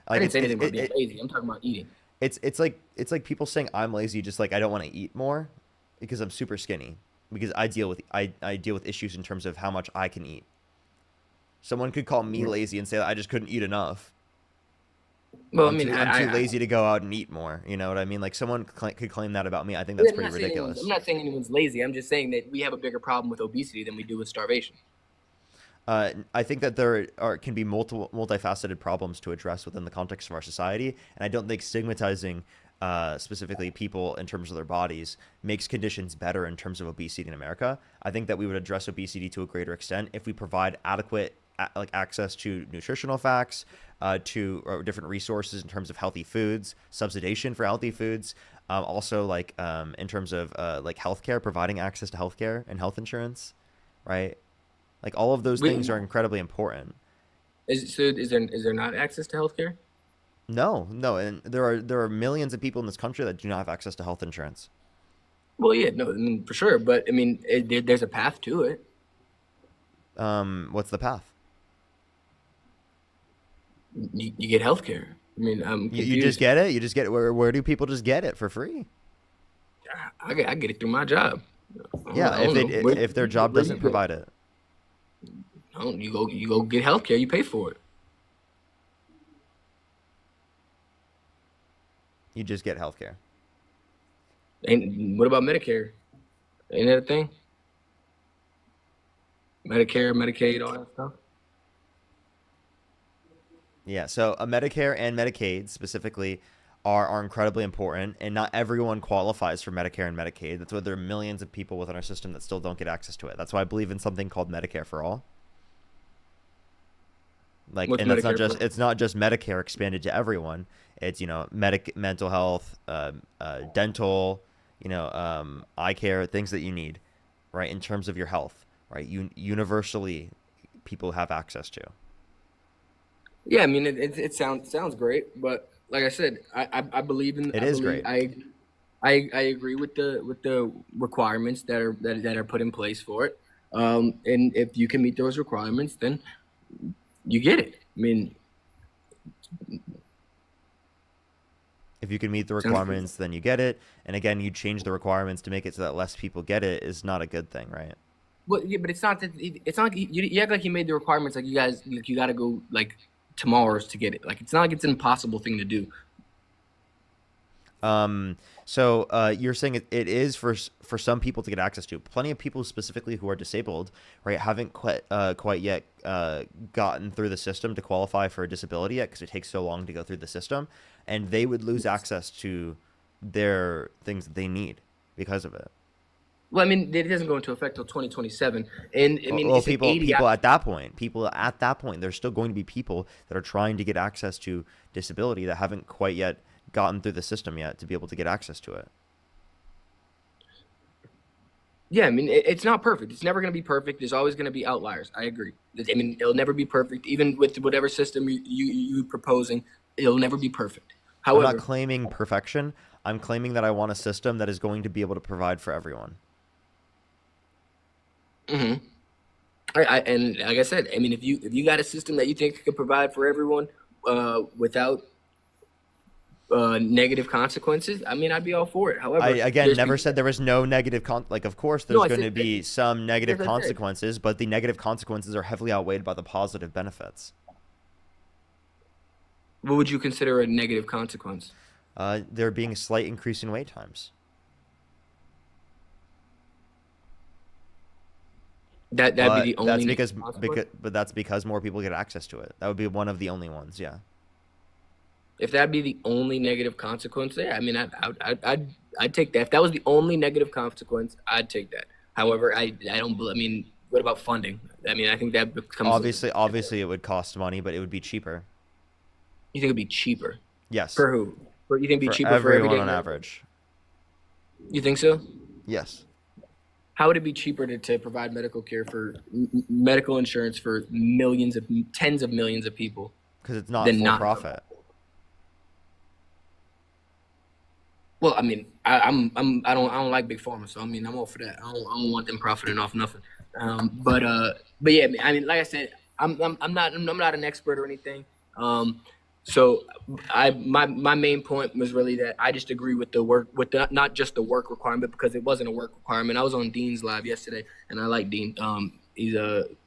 Speaker 13: Like, I didn't say anything about being lazy. I'm talking about eating.
Speaker 1: It's like people saying I'm lazy, just like I don't want to eat more because I'm super skinny, because I deal with issues in terms of how much I can eat. Someone could call me lazy and say that I just couldn't eat enough.
Speaker 13: Well,
Speaker 1: I'm too lazy to go out and eat more. You know what I mean? Like someone could claim that about me. I think that's pretty ridiculous.
Speaker 13: I'm not saying anyone's lazy. I'm just saying that we have a bigger problem with obesity than we do with starvation.
Speaker 1: I think that there can be multifaceted problems to address within the context of our society, and I don't think stigmatizing specifically people in terms of their bodies makes conditions better in terms of obesity in America. I think that we would address obesity to a greater extent if we provide adequate access to nutritional facts, to different resources in terms of healthy foods, subsidization for healthy foods, also in terms of healthcare, providing access to healthcare and health insurance, right? Like all of those things are incredibly important.
Speaker 13: Is there not access to healthcare?
Speaker 1: No, and there are millions of people in this country that do not have access to health insurance.
Speaker 13: Well, yeah, no, I mean, for sure, but I mean, there's a path to it.
Speaker 1: What's the path?
Speaker 13: You get health care. I mean, I'm
Speaker 1: You
Speaker 13: confused.
Speaker 1: just get it. You just get it. Where do people just get it for free?
Speaker 13: I get it through my job.
Speaker 1: Yeah,
Speaker 13: I don't know.
Speaker 1: if their job
Speaker 13: Where do
Speaker 1: doesn't
Speaker 13: you go?
Speaker 1: provide it.
Speaker 13: You go get health care. You pay for it.
Speaker 1: You just get healthcare.
Speaker 13: And what about Medicare? Ain't that a thing? Medicare, Medicaid, all that stuff.
Speaker 1: Yeah, so a Medicare and Medicaid specifically are incredibly important, and not everyone qualifies for Medicare and Medicaid. That's why there are millions of people within our system that still don't get access to it. That's why I believe in something called Medicare for all. Like,
Speaker 13: What's
Speaker 1: and that's not
Speaker 13: Medicare
Speaker 1: just
Speaker 13: for?
Speaker 1: it's not just Medicare expanded to everyone. It's mental health, dental, eye care, things that you need, right? In terms of your health, right? Universally, people have access to.
Speaker 13: Yeah, I mean it sounds great, but like I said, I believe in.
Speaker 1: It
Speaker 13: I
Speaker 1: is
Speaker 13: believe
Speaker 1: great.
Speaker 13: I agree with the requirements that are put in place for it. And if you can meet those requirements, then you get it. I mean,
Speaker 1: If you can meet the
Speaker 13: sounds good.
Speaker 1: requirements, then you get it. And again, you change the requirements to make it so that less people get it is not a good thing, right?
Speaker 13: Well, yeah, but it's not that. It's not like you act like you made the requirements like you guys like you got to go like tomorrow's to get it. Like it's not like it's an impossible thing to do.
Speaker 1: So you're saying it is for some people to get access to. Plenty of people specifically who are disabled, right, haven't quite yet gotten through the system to qualify for a disability yet because it takes so long to go through the system, and they would lose access to their things that they need because of it.
Speaker 13: Well, I mean, it doesn't go into effect till 2027, and I mean,
Speaker 1: Well,
Speaker 13: it's an 80
Speaker 1: people at that point, there's still going to be people that are trying to get access to disability that haven't quite yet gotten through the system yet to be able to get access to it.
Speaker 13: Yeah, I mean, it's not perfect. It's never going to be perfect. There's always going to be outliers. I agree. I mean, it'll never be perfect, even with whatever system you proposing. It'll never be perfect.
Speaker 1: I'm not
Speaker 13: However,
Speaker 1: claiming perfection. I'm claiming that I want a system that is going to be able to provide for everyone.
Speaker 13: hmm and like I said, I mean, if you got a system that you think could provide for everyone without negative consequences, I mean, I'd be all for it. However,
Speaker 1: I again
Speaker 13: there's
Speaker 1: never
Speaker 13: people.
Speaker 1: said there was no negative like of course
Speaker 13: No,
Speaker 1: there's
Speaker 13: I
Speaker 1: going to
Speaker 13: said,
Speaker 1: be some negative
Speaker 13: as I said,
Speaker 1: consequences, but the negative consequences are heavily outweighed by the positive benefits.
Speaker 13: what would you consider a negative consequence?
Speaker 1: There being a slight increase in wait times.
Speaker 13: That'd be
Speaker 1: But
Speaker 13: the only
Speaker 1: that's
Speaker 13: negative consequence.
Speaker 1: but that's because more people get access to it. That would be one of the only ones, yeah.
Speaker 13: If that'd be the only negative consequence, yeah, I mean, I'd take that. If that was the only negative consequence, I'd take that. However, I don't. I mean, what about funding? I mean, I think that becomes.
Speaker 1: Obviously it would cost money, but it would be cheaper.
Speaker 13: You think it'd be cheaper
Speaker 1: Yes.
Speaker 13: for who? You think it'd be
Speaker 1: For
Speaker 13: cheaper for
Speaker 1: everyone
Speaker 13: everyday
Speaker 1: on
Speaker 13: Americans?
Speaker 1: average.
Speaker 13: You think so?
Speaker 1: Yes.
Speaker 13: How would it be cheaper to provide medical care for medical insurance for tens of millions of people
Speaker 1: Because it's not
Speaker 13: than
Speaker 1: for
Speaker 13: not?
Speaker 1: profit.
Speaker 13: Well, I mean, I don't like big pharma, so I mean, I'm all for that. I don't want them profiting off nothing. But yeah, I mean, like I said, I'm not an expert or anything. So my main point was really that I just agree with not just the work requirement, because it wasn't a work requirement. I was on Dean's live yesterday, and I like Dean. He's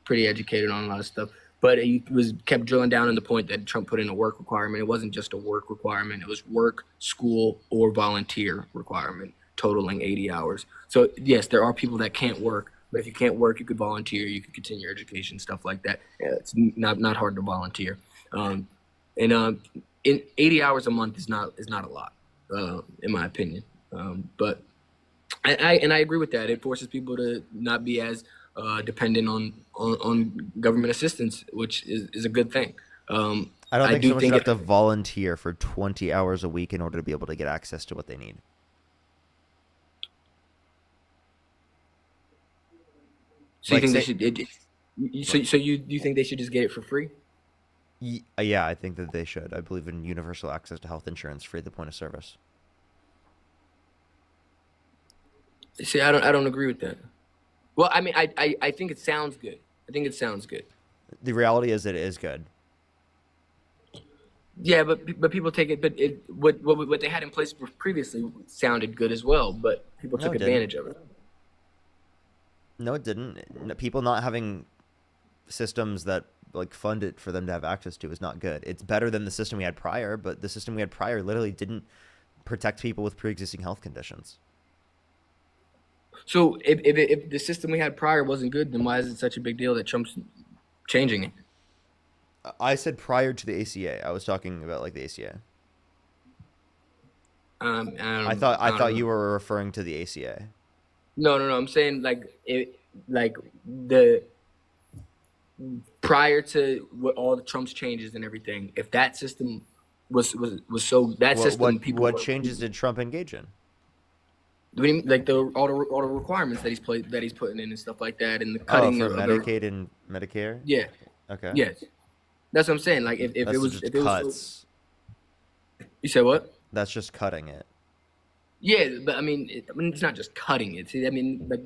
Speaker 13: pretty educated on a lot of stuff. But he kept drilling down on the point that Trump put in a work requirement. It wasn't just a work requirement. It was work, school, or volunteer requirement, totaling 80 hours. So, yes, there are people that can't work. But if you can't work, you could volunteer. You could continue your education, stuff like that. Yeah, it's not hard to volunteer. In 80 hours a month is not a lot, in my opinion. But I agree with that. It forces people to not be as dependent on government assistance, which is a good thing.
Speaker 1: I don't think
Speaker 13: do
Speaker 1: someone
Speaker 13: think
Speaker 1: should have to volunteer for 20 hours a week in order to be able to get access to what they need.
Speaker 13: So
Speaker 1: Like,
Speaker 13: you think
Speaker 1: say-
Speaker 13: they should? So you think they should just get it for free?
Speaker 1: Yeah, I think that they should. I believe in universal access to health insurance free at the point of service.
Speaker 13: See, I don't agree with that. Well, I mean, I think it sounds good. I think it sounds good.
Speaker 1: The reality is that it is good.
Speaker 13: Yeah, but people take it. But what they had in place previously sounded good as well. But people
Speaker 1: No,
Speaker 13: took
Speaker 1: it didn't.
Speaker 13: advantage of it.
Speaker 1: No, it didn't. People not having systems that like fund it for them to have access to is not good. It's better than the system we had prior, but the system we had prior literally didn't protect people with pre-existing health conditions.
Speaker 13: So if the system we had prior wasn't good, then why is it such a big deal that Trump's changing it?
Speaker 1: I said prior to the ACA. I was talking about like the ACA. I thought you were referring to the ACA.
Speaker 13: No. I'm saying like the prior to all the Trump's changes and everything. If that system was so that system people.
Speaker 1: What changes did Trump engage in?
Speaker 13: Like all the requirements that he's putting in and stuff like that, and the cutting
Speaker 1: for
Speaker 13: of
Speaker 1: Medicaid and Medicare.
Speaker 13: Yeah.
Speaker 1: Okay.
Speaker 13: Yes. That's what I'm saying. Like if
Speaker 1: That's
Speaker 13: it was
Speaker 1: just
Speaker 13: if it
Speaker 1: cuts.
Speaker 13: was. You said what?
Speaker 1: That's just cutting it.
Speaker 13: Yeah, but I mean, it's not just cutting it. See, I mean, like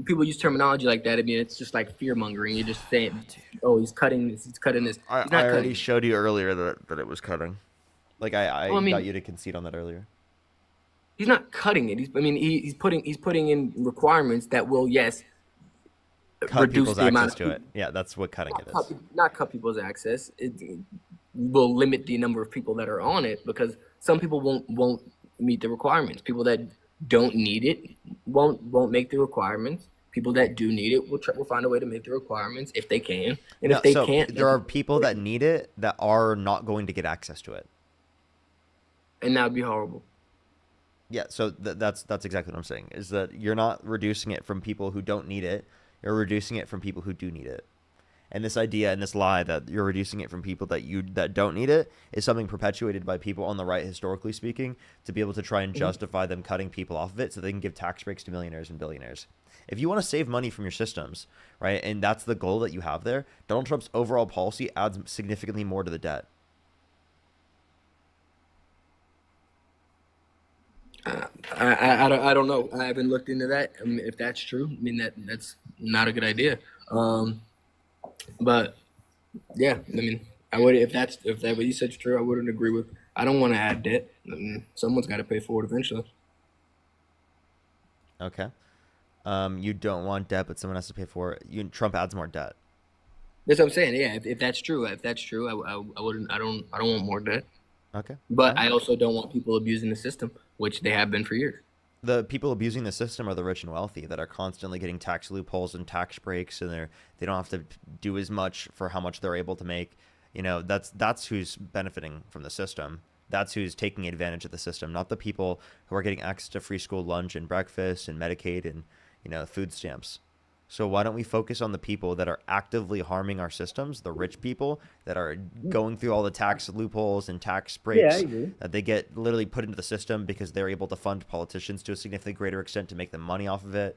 Speaker 13: people use terminology like that. I mean, it's just like fear mongering. You're just saying, "Oh, he's cutting this. He's cutting this."
Speaker 1: I already showed you earlier that it was cutting. Like I got you to concede on that earlier.
Speaker 13: He's not cutting it. He's putting in requirements that will
Speaker 1: cut
Speaker 13: reduce
Speaker 1: people's
Speaker 13: the amount
Speaker 1: access to it. Yeah, that's what cutting it is.
Speaker 13: Not cut people's access. It will limit the number of people that are on it because some people won't meet the requirements. People that don't need it won't make the requirements. People that do need it will find a way to make the requirements if they can. And if they can't,
Speaker 1: there are people that need it that are not going to get access to it.
Speaker 13: And that would be horrible.
Speaker 1: Yeah, so that's exactly what I'm saying, is that you're not reducing it from people who don't need it, you're reducing it from people who do need it. And this idea and this lie that you're reducing it from people that don't need it is something perpetuated by people on the right, historically speaking, to be able to try and justify them cutting people off of it so they can give tax breaks to millionaires and billionaires. If you want to save money from your systems, right, and that's the goal that you have there, Donald Trump's overall policy adds significantly more to the debt.
Speaker 13: I don't know. I haven't looked into that. I mean, if that's true, I mean that's not a good idea. But yeah, I mean, I would if that what you said is true, I wouldn't agree with. I don't want to add debt. I mean, someone's got to pay for it eventually.
Speaker 1: Okay. You don't want debt, but someone has to pay for it. Trump adds more debt.
Speaker 13: That's what I'm saying. Yeah, if that's true, I wouldn't. I don't want more debt.
Speaker 1: Okay.
Speaker 13: But I also don't want people abusing the system, which they have been for years.
Speaker 1: The people abusing the system are the rich and wealthy that are constantly getting tax loopholes and tax breaks, and they don't have to do as much for how much they're able to make. You know, that's who's benefiting from the system. That's who's taking advantage of the system, not the people who are getting access to free school lunch and breakfast and Medicaid and food stamps. So why don't we focus on the people that are actively harming our systems, the rich people that are going through all the tax loopholes and tax breaks that they get literally put into the system because they're able to fund politicians to a significantly greater extent to make them money off of it,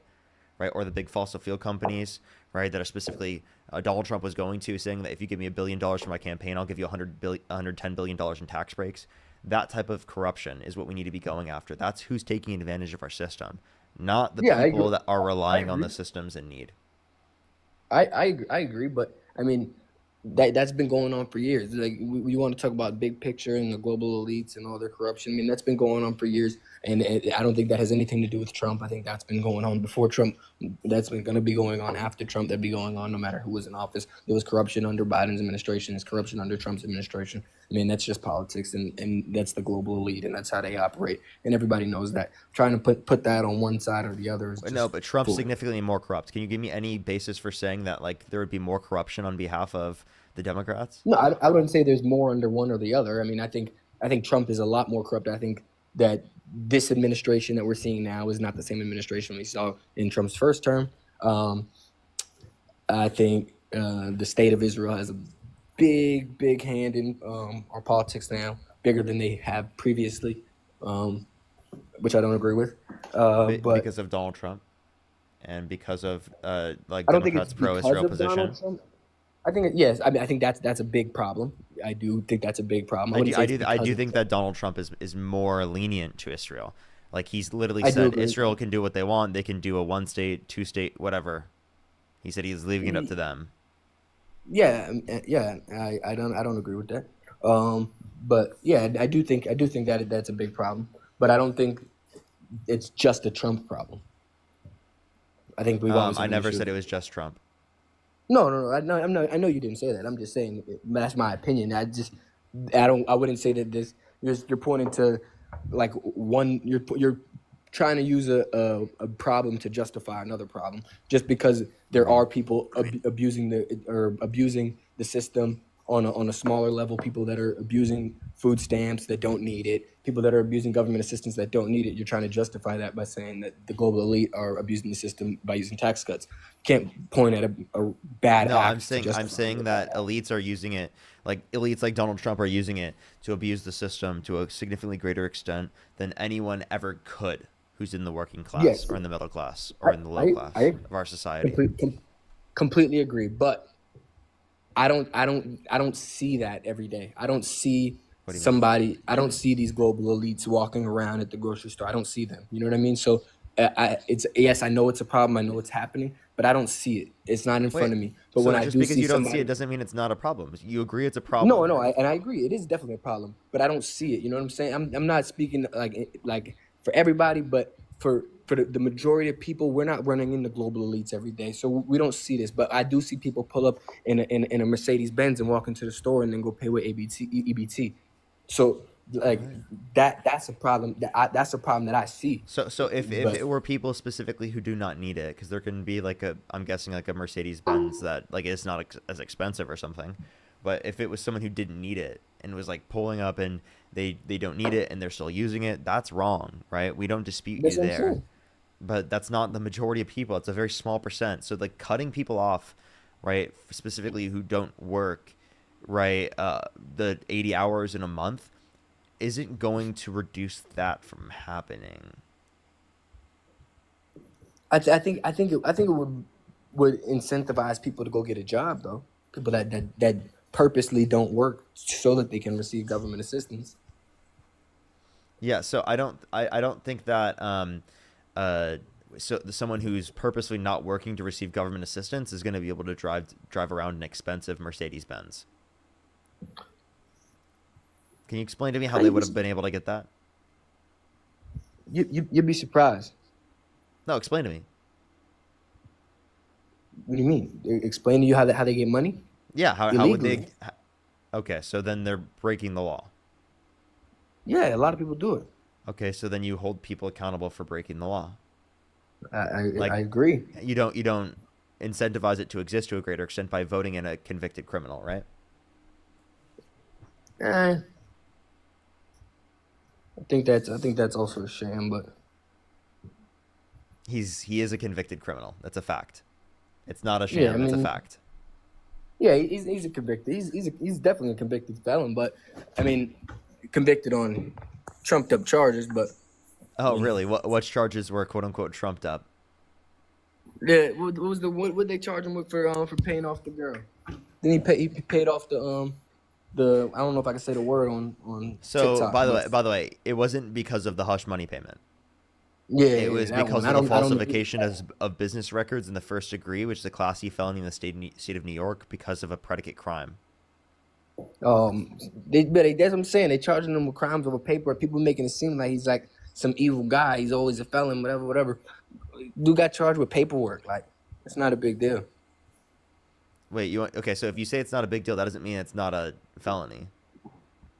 Speaker 1: right? Or the big fossil fuel companies, right, that are specifically Donald Trump was going to, saying that if you give me $1 billion for my campaign, I'll give you $110 billion in tax breaks. That type of corruption is what we need to be going after. That's who's taking advantage of our system, not the people that are relying on the systems in need.
Speaker 13: I agree, but I mean that's been going on for years. Like we want to talk about big picture and the global elites and all their corruption. I mean that's been going on for years, and I don't think that has anything to do with Trump. I think that's been going on before Trump. That's been going to be going on after Trump. That'd be going on no matter who was in office. There was corruption under Biden's administration. There's corruption under Trump's administration. I mean that's just politics, and that's the global elite, and that's how they operate, and everybody knows that. Trying to put that on one side or the other is just
Speaker 1: no, but Trump's significantly more corrupt. Can you give me any basis for saying that like there would be more corruption on behalf of the Democrats?
Speaker 13: No, I wouldn't say there's more under one or the other. I mean, I think Trump is a lot more corrupt. I think that this administration that we're seeing now is not the same administration we saw in Trump's first term. I think the state of Israel has a big hand in our politics now, bigger than they have previously, which I don't agree with. But
Speaker 1: because of Donald Trump and because of Democrats' pro-Israel position.
Speaker 13: I think yes. I mean, I think that's a big problem. I do think that's a big problem.
Speaker 1: I do think that Donald Trump is more lenient to Israel. Like he's literally said Israel can do what they want. They can do a 1-state, 2-state, whatever. He said he's leaving it up to them.
Speaker 13: Yeah. I don't agree with that. But yeah, I do think that that's a big problem. But I don't think it's just a Trump problem. I think we've always
Speaker 1: I
Speaker 13: had an
Speaker 1: never
Speaker 13: issue.
Speaker 1: said it was just Trump.
Speaker 13: No. I know you didn't say that. I'm just saying that's my opinion. I wouldn't say that this. You're pointing to like one. You're trying to use a problem to justify another problem just because there are people abusing the system on a smaller level. People that are abusing food stamps that don't need it. People that are abusing government assistance that don't need it. You're trying to justify that by saying that the global elite are abusing the system by using tax cuts. Can't point at a bad
Speaker 1: No,
Speaker 13: act
Speaker 1: I'm
Speaker 13: to
Speaker 1: saying
Speaker 13: justify
Speaker 1: that elites are using it, like elites like Donald Trump are using it to abuse the system to a significantly greater extent than anyone ever could who's in the working class
Speaker 13: Yes,
Speaker 1: or in the middle class or in the low class
Speaker 13: I
Speaker 1: of our society.
Speaker 13: completely agree. But I don't see that every day. I don't see
Speaker 1: What do you mean?
Speaker 13: I don't see these global elites walking around at the grocery store. I don't see them. You know what I mean? So yes, I know it's a problem. I know it's happening, but I don't see it. It's not in front
Speaker 1: Wait,
Speaker 13: of me. But when
Speaker 1: so
Speaker 13: I
Speaker 1: just
Speaker 13: do
Speaker 1: because
Speaker 13: see
Speaker 1: you don't see it
Speaker 13: somebody,
Speaker 1: doesn't mean it's not a problem. You agree it's a
Speaker 13: no,
Speaker 1: problem.
Speaker 13: and I agree. It is definitely a problem, but I don't see it. You know what I'm saying? I'm not speaking like for everybody, but for the majority of people, we're not running into global elites every day, so we don't see this. But I do see people pull up in a Mercedes Benz and walk into the store and then go pay with EBT. So like
Speaker 1: Right.
Speaker 13: that's a problem that's a problem that I see.
Speaker 1: So if
Speaker 13: But
Speaker 1: it were people specifically who do not need it, because there can be like I'm guessing like a Mercedes Benz that like is not as expensive or something, but if it was someone who didn't need it and was like pulling up and they don't need it and they're still using it, that's wrong, right? We don't dispute
Speaker 13: that's
Speaker 1: you
Speaker 13: what I'm
Speaker 1: there,
Speaker 13: saying.
Speaker 1: but that's not the majority of people. It's a very small percent. So like cutting people off, right, specifically who don't work, right, the 80 hours in a month isn't going to reduce that from happening.
Speaker 13: I think it would incentivize people to go get a job though. People that purposely don't work so that they can receive government assistance.
Speaker 1: Yeah, so I don't think that so someone who's purposely not working to receive government assistance is going to be able to drive around an expensive Mercedes Benz. Can you explain to me how they would have been able to get that?
Speaker 13: You'd be surprised.
Speaker 1: No, explain to me.
Speaker 13: What do you mean? Explain to you how they get money?
Speaker 1: Yeah, how would
Speaker 13: Illegally.
Speaker 1: they? Okay, so then they're breaking the law.
Speaker 13: Yeah, a lot of people do it.
Speaker 1: Okay, so then you hold people accountable for breaking the law.
Speaker 13: I
Speaker 1: Like
Speaker 13: agree.
Speaker 1: you don't incentivize it to exist to a greater extent by voting in a convicted criminal, right?
Speaker 13: Eh, I think that's also a sham, but
Speaker 1: He is a convicted criminal. That's a fact. It's not a
Speaker 13: yeah, I
Speaker 1: sham. It's a
Speaker 13: mean,
Speaker 1: fact.
Speaker 13: yeah, he's a convicted. He's definitely a convicted felon, but I mean, convicted on trumped up charges. But
Speaker 1: Oh,
Speaker 13: you know,
Speaker 1: really? What charges were quote unquote trumped up?
Speaker 13: yeah, what they charge him with for paying off the girl? Then he paid off the I don't know if I can say the word on
Speaker 1: So
Speaker 13: TikTok, but
Speaker 1: by the way, it wasn't because of the hush money payment. It
Speaker 13: yeah,
Speaker 1: was
Speaker 13: that
Speaker 1: because
Speaker 13: one.
Speaker 1: of the
Speaker 13: I don't know.
Speaker 1: falsification of business records in the first degree, which is a Class C felony in the state of New York because of a predicate crime.
Speaker 13: That's what I'm saying. They charging him with crimes over paper. People making it seem like he's like some evil guy. He's always a felon, whatever. Dude got charged with paperwork. Like it's not a big deal.
Speaker 1: Wait, okay? So if you say it's not a big deal, that doesn't mean it's not a felony.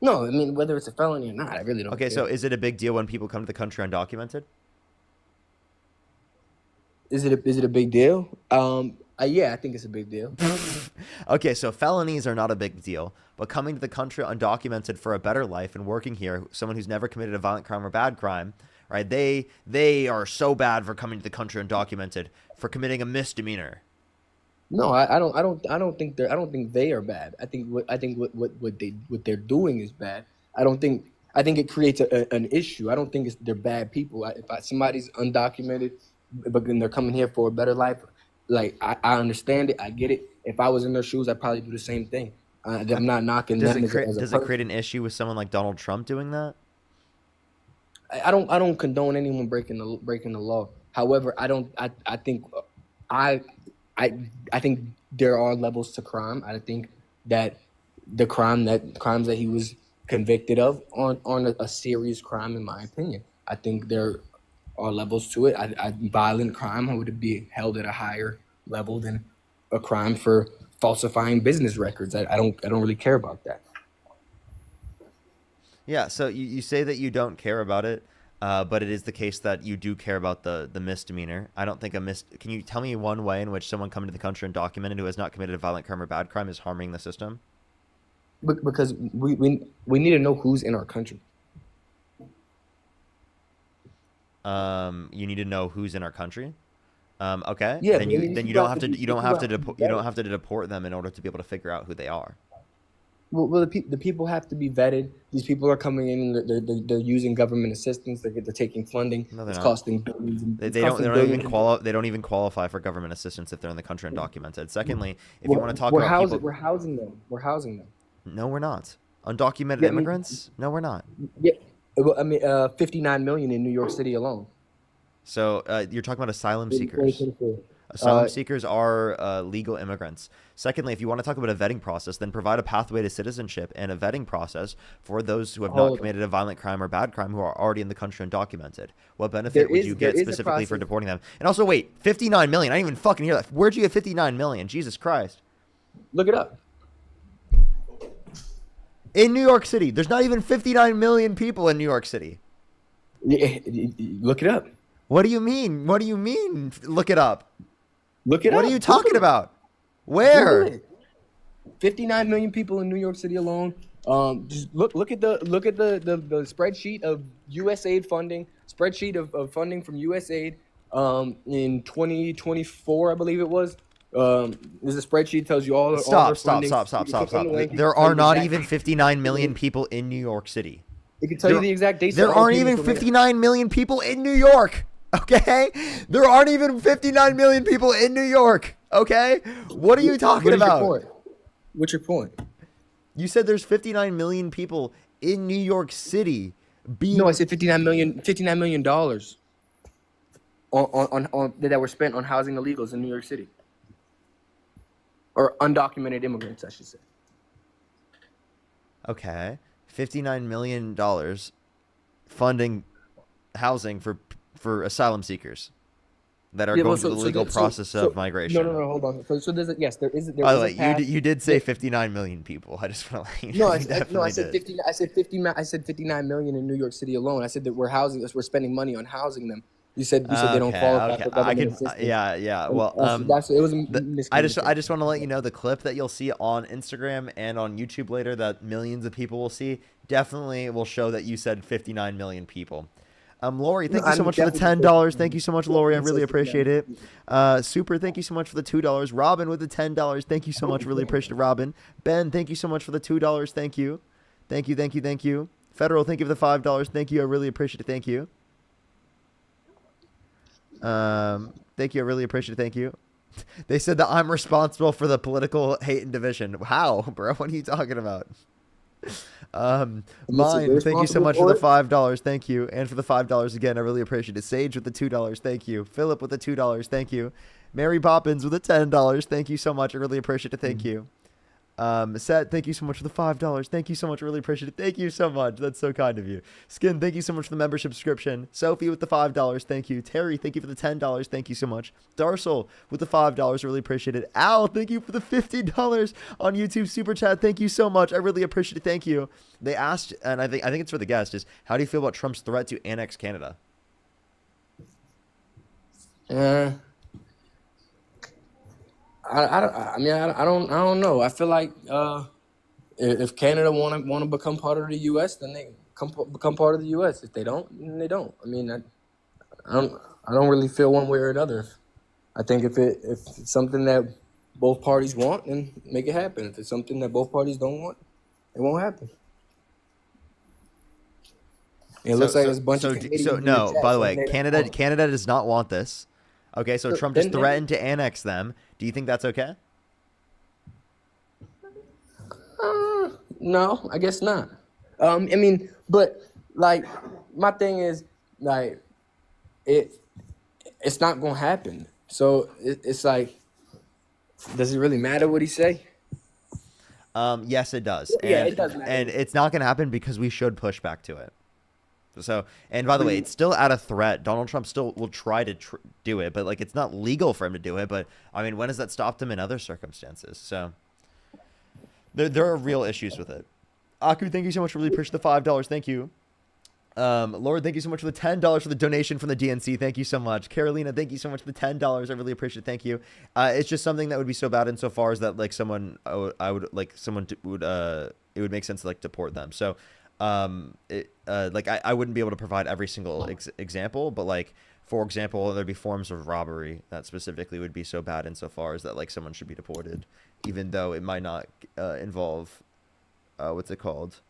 Speaker 13: No, I mean whether it's a felony or not, I really don't
Speaker 1: Okay,
Speaker 13: care.
Speaker 1: so is it a big deal when people come to the country undocumented?
Speaker 13: Is it a big deal? Yeah, I think it's a big deal.
Speaker 1: Okay, so felonies are not a big deal, but coming to the country undocumented for a better life and working here, someone who's never committed a violent crime or bad crime, right? They are so bad for coming to the country undocumented for committing a misdemeanor.
Speaker 13: No, I don't think they are bad. I think what they're doing is bad. I think it creates an issue. I don't think they're bad people. If somebody's undocumented, but then they're coming here for a better life, like I understand it. I get it. If I was in their shoes, I'd probably do the same thing. I'm not knocking them as a
Speaker 1: Does it
Speaker 13: person.
Speaker 1: create an issue with someone like Donald Trump doing that?
Speaker 13: I don't condone anyone breaking the law. However, I think I think there are levels to crime. I think that the crimes that he was convicted of on a serious crime, in my opinion. I think there are levels to it. Violent crime would be held at a higher level than a crime for falsifying business records. I don't really care about that.
Speaker 1: Yeah, so you say that you don't care about it, but it is the case that you do care about the misdemeanor. I don't think Can you tell me one way in which someone coming to the country undocumented who has not committed a violent crime or bad crime is harming the system?
Speaker 13: Because we need to know who's in our country.
Speaker 1: You need to know who's in our country. Okay.
Speaker 13: Yeah,
Speaker 1: Then you don't have to deport them in order to be able to figure out who they are.
Speaker 13: Well, the people have to be vetted. These people are coming in and they're using government assistance. They're taking funding.
Speaker 1: No, they're
Speaker 13: it's
Speaker 1: not.
Speaker 13: Costing billions.
Speaker 1: They don't even qualify for government assistance if they're in the country undocumented. Secondly, if you want to talk about people,
Speaker 13: we're housing them. We're housing them.
Speaker 1: No, we're not. Undocumented immigrants? No, we're not.
Speaker 13: Yeah, well, I mean, 59 million in New York City alone.
Speaker 1: So you're talking about asylum seekers. Asylum seekers are legal immigrants. Secondly, if you want to talk about a vetting process, then provide a pathway to citizenship and a vetting process for those who have not committed a violent crime or bad crime who are already in the country undocumented. What benefit would you get specifically for deporting them? And also, wait, 59 million. I didn't even fucking hear that. Where'd you get 59 million? Jesus Christ.
Speaker 13: Look it up.
Speaker 1: In New York City. There's not even 59 million people in New York City.
Speaker 13: Yeah, look it up.
Speaker 1: What do you mean? What do you mean? Look it up.
Speaker 13: Look it up.
Speaker 1: What are you talking about? Where?
Speaker 13: 59 million people in New York City alone. Just look at the spreadsheet of USAID funding. Spreadsheet of funding from USAID in 2024, I believe it was. There's a spreadsheet tells you all.
Speaker 1: Stop. There are not even 59 million people in New York City.
Speaker 13: It can tell you the exact dates.
Speaker 1: There aren't even 59 million people in New York. Okay? There aren't even 59 million people in New York. Okay? What are you talking about?
Speaker 13: What's your point?
Speaker 1: You said there's 59 million people in New York City.
Speaker 13: No, I said $59 million on that were spent on housing illegals in New York City. Or undocumented immigrants, I should say.
Speaker 1: Okay. $59 million funding housing for asylum seekers that are going through the legal process of migration.
Speaker 13: No, hold on. So there's there is
Speaker 1: By the way, you did say 59 million people. I just want to let you know.
Speaker 13: I said 50. I said 59 million in New York City alone. I said that we're spending money on housing them. You said they don't qualify for government assistance.
Speaker 1: Yeah. Well,
Speaker 13: it was a miscommunication.
Speaker 1: I just want to let you know the clip that you'll see on Instagram and on YouTube later that millions of people will see definitely will show that you said 59 million people. Lori, thank you so much for the $10. Thank you so much, Lori. I really appreciate it. Super, thank you so much for the $2. Robin with the $10. Thank you so much. Really appreciate it, Robin. Ben, thank you so much for the $2. Thank you. Thank you. Federal, thank you for the $5. Thank you. I really appreciate it. Thank you. Thank you. I really appreciate it. Thank you. They said that I'm responsible for the political hate and division. How, bro? What are you talking about? Mine, thank you so much for the $5. Thank you. And for the $5 again, I really appreciate it. Sage with the $2. Thank you. Philip with the $2. Thank you. Mary Poppins with the $10. Thank you so much. I really appreciate it. Thank you. Seth, thank you so much for the $5. Thank you so much. Really appreciate it. Thank you so much. That's so kind of you. Skin, thank you so much for the membership subscription. Sophie with the $5. Thank you. Terry, thank you for the $10. Thank you so much. Darsel with the $5. Really appreciate it. Al, thank you for the $50 on YouTube Super Chat. Thank you so much. I really appreciate it. Thank you. They asked, and I think it's for the guest, is how do you feel about Trump's threat to annex Canada?
Speaker 13: I don't know. I feel like if Canada want to become part of the U.S., then they become part of the U.S. If they don't, then they don't. I mean, I don't really feel one way or another. I think if it's something that both parties want, then make it happen. If it's something that both parties don't want, it won't happen. It looks like there's a bunch of Canadians
Speaker 1: no. By the way, Canada does not want this. Okay, so Trump just threatened to annex them. Do you think that's okay?
Speaker 13: No, I guess not. I mean, but like my thing is like it's not gonna happen. So it's like, does it really matter what he say?
Speaker 1: Yes, it does.
Speaker 13: Yeah,
Speaker 1: And
Speaker 13: it does matter.
Speaker 1: and it's not going to happen because we should push back to it. So, and by the way, it's still at a threat. Donald Trump still will try to do it, but like it's not legal for him to do it. But I mean, when has that stopped him in other circumstances? So there are real issues with it. Aku, thank you so much. Really appreciate the $5. Thank you. Lord, thank you so much for the $10 for the donation from the DNC. Thank you so much. Carolina, thank you so much for the $10. I really appreciate it. Thank you. It's just something that would be so bad insofar as that like someone, I would like someone would, it would make sense to like deport them. So, like I wouldn't be able to provide every single example, but like, for example, there'd be forms of robbery that specifically would be so bad insofar as that like someone should be deported, even though it might not involve, what's it called?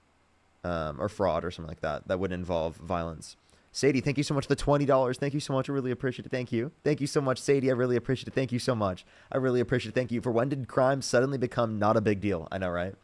Speaker 1: Or fraud or something like that. That would involve violence. Sadie, thank you so much for the $20. Thank you so much. I really appreciate it. Thank you. Thank you so much, Sadie. I really appreciate it. Thank you so much. I really appreciate it. Thank you. For when did crime suddenly become not a big deal? I know, right?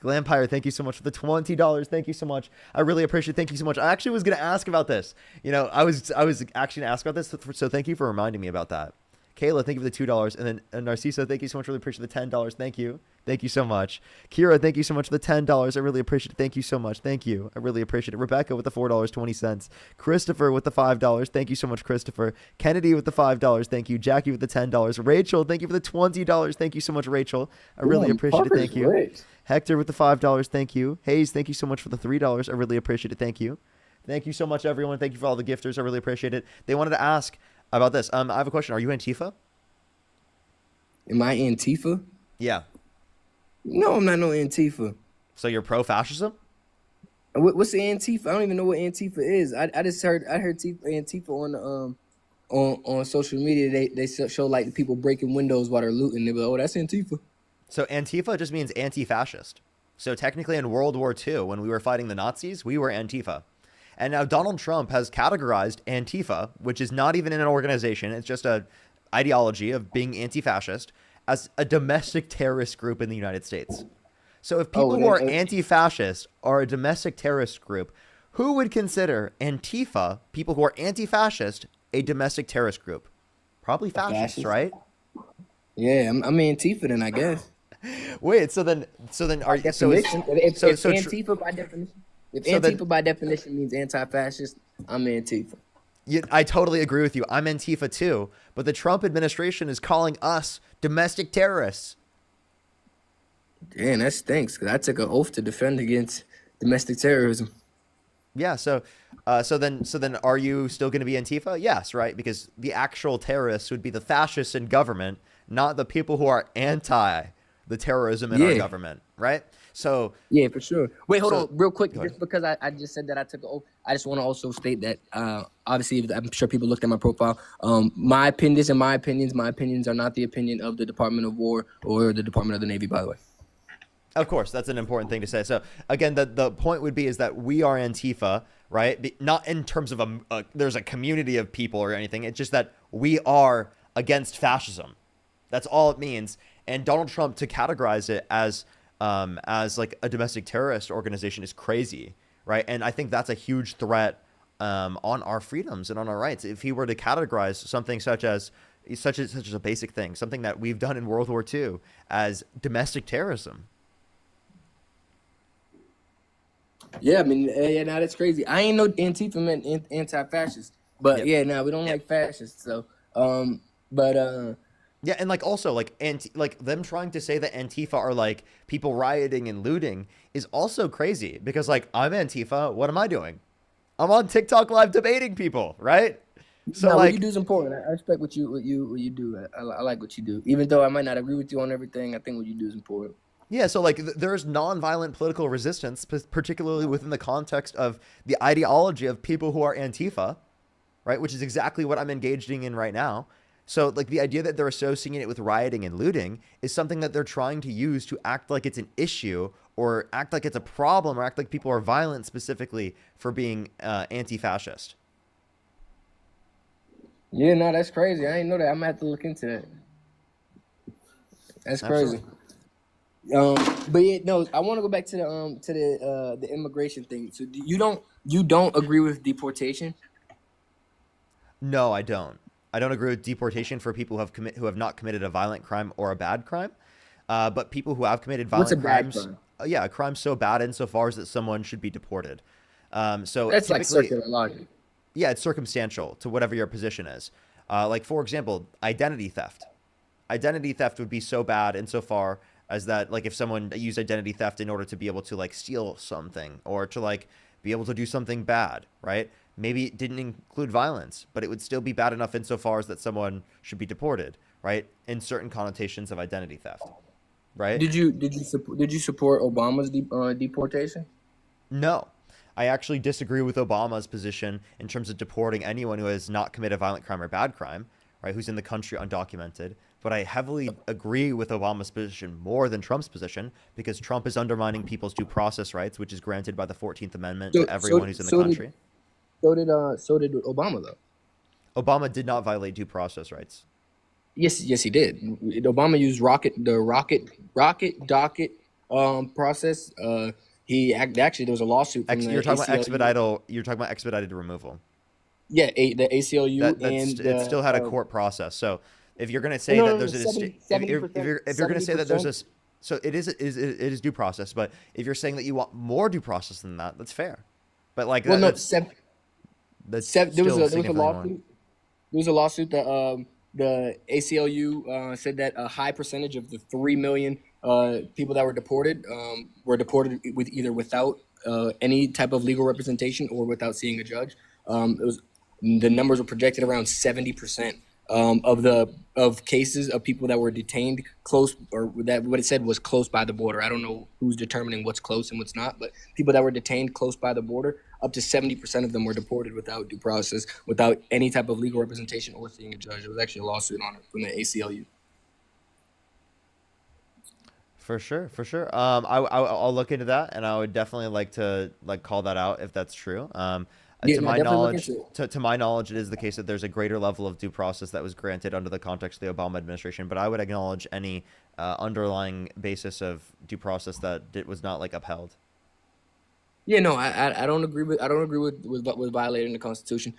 Speaker 1: Glampire, thank you so much for the $20. Thank you so much. I really appreciate it. Thank you so much. I actually was going to ask about this. You know, I was actually going to ask about this, so thank you for reminding me about that. Kayla, thank you for the $2. And then Narciso, thank you so much. Really appreciate the $10. Thank you. Thank you so much. Kira, thank you so much for the $10. I really appreciate it. Thank you so much. Thank you. I really appreciate it. Rebecca with the $4.20. Christopher with the $5. Thank you so much, Christopher. Kennedy with the $5. Thank you. Jackie with the $10. Rachel, thank you for the $20. Thank you so much, Rachel. I really appreciate it. Thank you. Hector with the $5. Thank you. Hayes, thank you so much for the $3. I really appreciate it. Thank you. Thank you so much, everyone. Thank you for all the gifters. I really appreciate it. They wanted to ask about this. I have a question. Are you Antifa?
Speaker 13: Am I Antifa?
Speaker 1: Yeah.
Speaker 13: No, I'm not no Antifa.
Speaker 1: So you're pro-fascism?
Speaker 13: What's the Antifa? I don't even know what Antifa is. I heard Antifa on social media. They show like the people breaking windows while they're looting. They be like, oh, that's Antifa.
Speaker 1: So Antifa just means anti-fascist. So technically in World War II, when we were fighting the Nazis, we were Antifa. And now Donald Trump has categorized Antifa, which is not even an organization. It's just a ideology of being anti-fascist, as a domestic terrorist group in the United States. So if people who are anti-fascist are a domestic terrorist group, who would consider Antifa, people who are anti-fascist, a domestic terrorist group? Probably fascists, right?
Speaker 13: Yeah, I'm Antifa then, I guess.
Speaker 1: Wait, so then are you so
Speaker 13: Antifa by definition? If Antifa by definition means anti-fascist, I'm Antifa.
Speaker 1: I totally agree with you. I'm Antifa too, but the Trump administration is calling us domestic terrorists.
Speaker 13: Damn, that stinks. Because I took an oath to defend against domestic terrorism.
Speaker 1: Yeah. So then, are you still going to be Antifa? Yes, right. Because the actual terrorists would be the fascists in government, not the people who are anti the terrorism in our government, right? So
Speaker 13: yeah, for sure. Wait, hold on, real quick. Just because I just said that I took an oath, I just want to also state that obviously, I'm sure people looked at my profile. My opinions are my opinions. My opinions are not the opinion of the Department of War or the Department of the Navy. By the way.
Speaker 1: Of course, that's an important thing to say. So again, the point would be is that we are Antifa, right? Not in terms of there's a community of people or anything. It's just that we are against fascism. That's all it means. And Donald Trump, to categorize it as like a domestic terrorist organization is crazy, right? And I think that's a huge threat on our freedoms and on our rights. If he were to categorize something such as a basic thing, something that we've done in World War II as domestic terrorism.
Speaker 13: Yeah, I mean, yeah, now that's crazy. I ain't no Antifa meant anti-fascist, but we don't like fascists. So,
Speaker 1: yeah, and like also like them trying to say that Antifa are like people rioting and looting is also crazy because like I'm Antifa, what am I doing? I'm on TikTok live debating people, right? So
Speaker 13: no,
Speaker 1: like
Speaker 13: what you do is important. I respect what you do. I like what you do, even though I might not agree with you on everything. I think what you do is important.
Speaker 1: Yeah, so like there's nonviolent political resistance, particularly within the context of the ideology of people who are Antifa, right? Which is exactly what I'm engaging in right now. So like the idea that they're associating it with rioting and looting is something that they're trying to use to act like it's an issue or act like it's a problem or act like people are violent specifically for being anti-fascist.
Speaker 13: Yeah, no, that's crazy. I didn't know that. I'm gonna have to look into that. That's crazy. Absolutely. But yeah, no, I want to go back to the immigration thing. So you don't agree with deportation?
Speaker 1: No, I don't agree with deportation for people who have not committed a violent crime or a bad crime. But people who have committed
Speaker 13: What's a
Speaker 1: violent
Speaker 13: bad
Speaker 1: crimes,
Speaker 13: crime?
Speaker 1: yeah, a crime so bad insofar as that someone should be deported. So
Speaker 13: That's like
Speaker 1: typically,
Speaker 13: circular logic.
Speaker 1: yeah, it's circumstantial to whatever your position is. Like, for example, identity theft. Identity theft would be so bad insofar as that, like, if someone used identity theft in order to be able to, like, steal something or to, like, be able to do something bad, right? Maybe it didn't include violence, but it would still be bad enough insofar as that someone should be deported, right? In certain connotations of identity theft, right?
Speaker 13: Did you support Obama's deportation?
Speaker 1: No. I actually disagree with Obama's position in terms of deporting anyone who has not committed a violent crime or bad crime, right? Who's in the country undocumented. But I heavily agree with Obama's position more than Trump's position because Trump is undermining people's due process rights, which is granted by the 14th Amendment to everyone who's in the country.
Speaker 13: So did Obama though.
Speaker 1: Obama did not violate due process rights.
Speaker 13: Yes, he did. Obama used the rocket docket process. Actually there was a lawsuit from the
Speaker 1: You're talking
Speaker 13: ACLU.
Speaker 1: about expedited removal.
Speaker 13: Yeah, the ACLU
Speaker 1: It still had a court process. So if you're going to say that there's if you're going to say that there's a so it is due process, but if you're saying that you want more due process than that, that's fair. But like
Speaker 13: there
Speaker 1: was
Speaker 13: a lawsuit. There was a lawsuit that the ACLU said that a high percentage of the 3 million people that were deported with either without any type of legal representation or without seeing a judge. The numbers were projected around 70% of cases of people that were detained close, or that what it said was close by the border. I don't know who's determining what's close and what's not, but people that were detained close by the border, up to 70% of them were deported without due process, without any type of legal representation or seeing a judge. There was actually a lawsuit on it from the ACLU.
Speaker 1: For sure. I'll look into that, and I would definitely like to call that out if that's true. To my knowledge, it is the case that there's a greater level of due process that was granted under the context of the Obama administration. But I would acknowledge any underlying basis of due process that was not upheld.
Speaker 13: Yeah, no, I don't agree with violating the Constitution.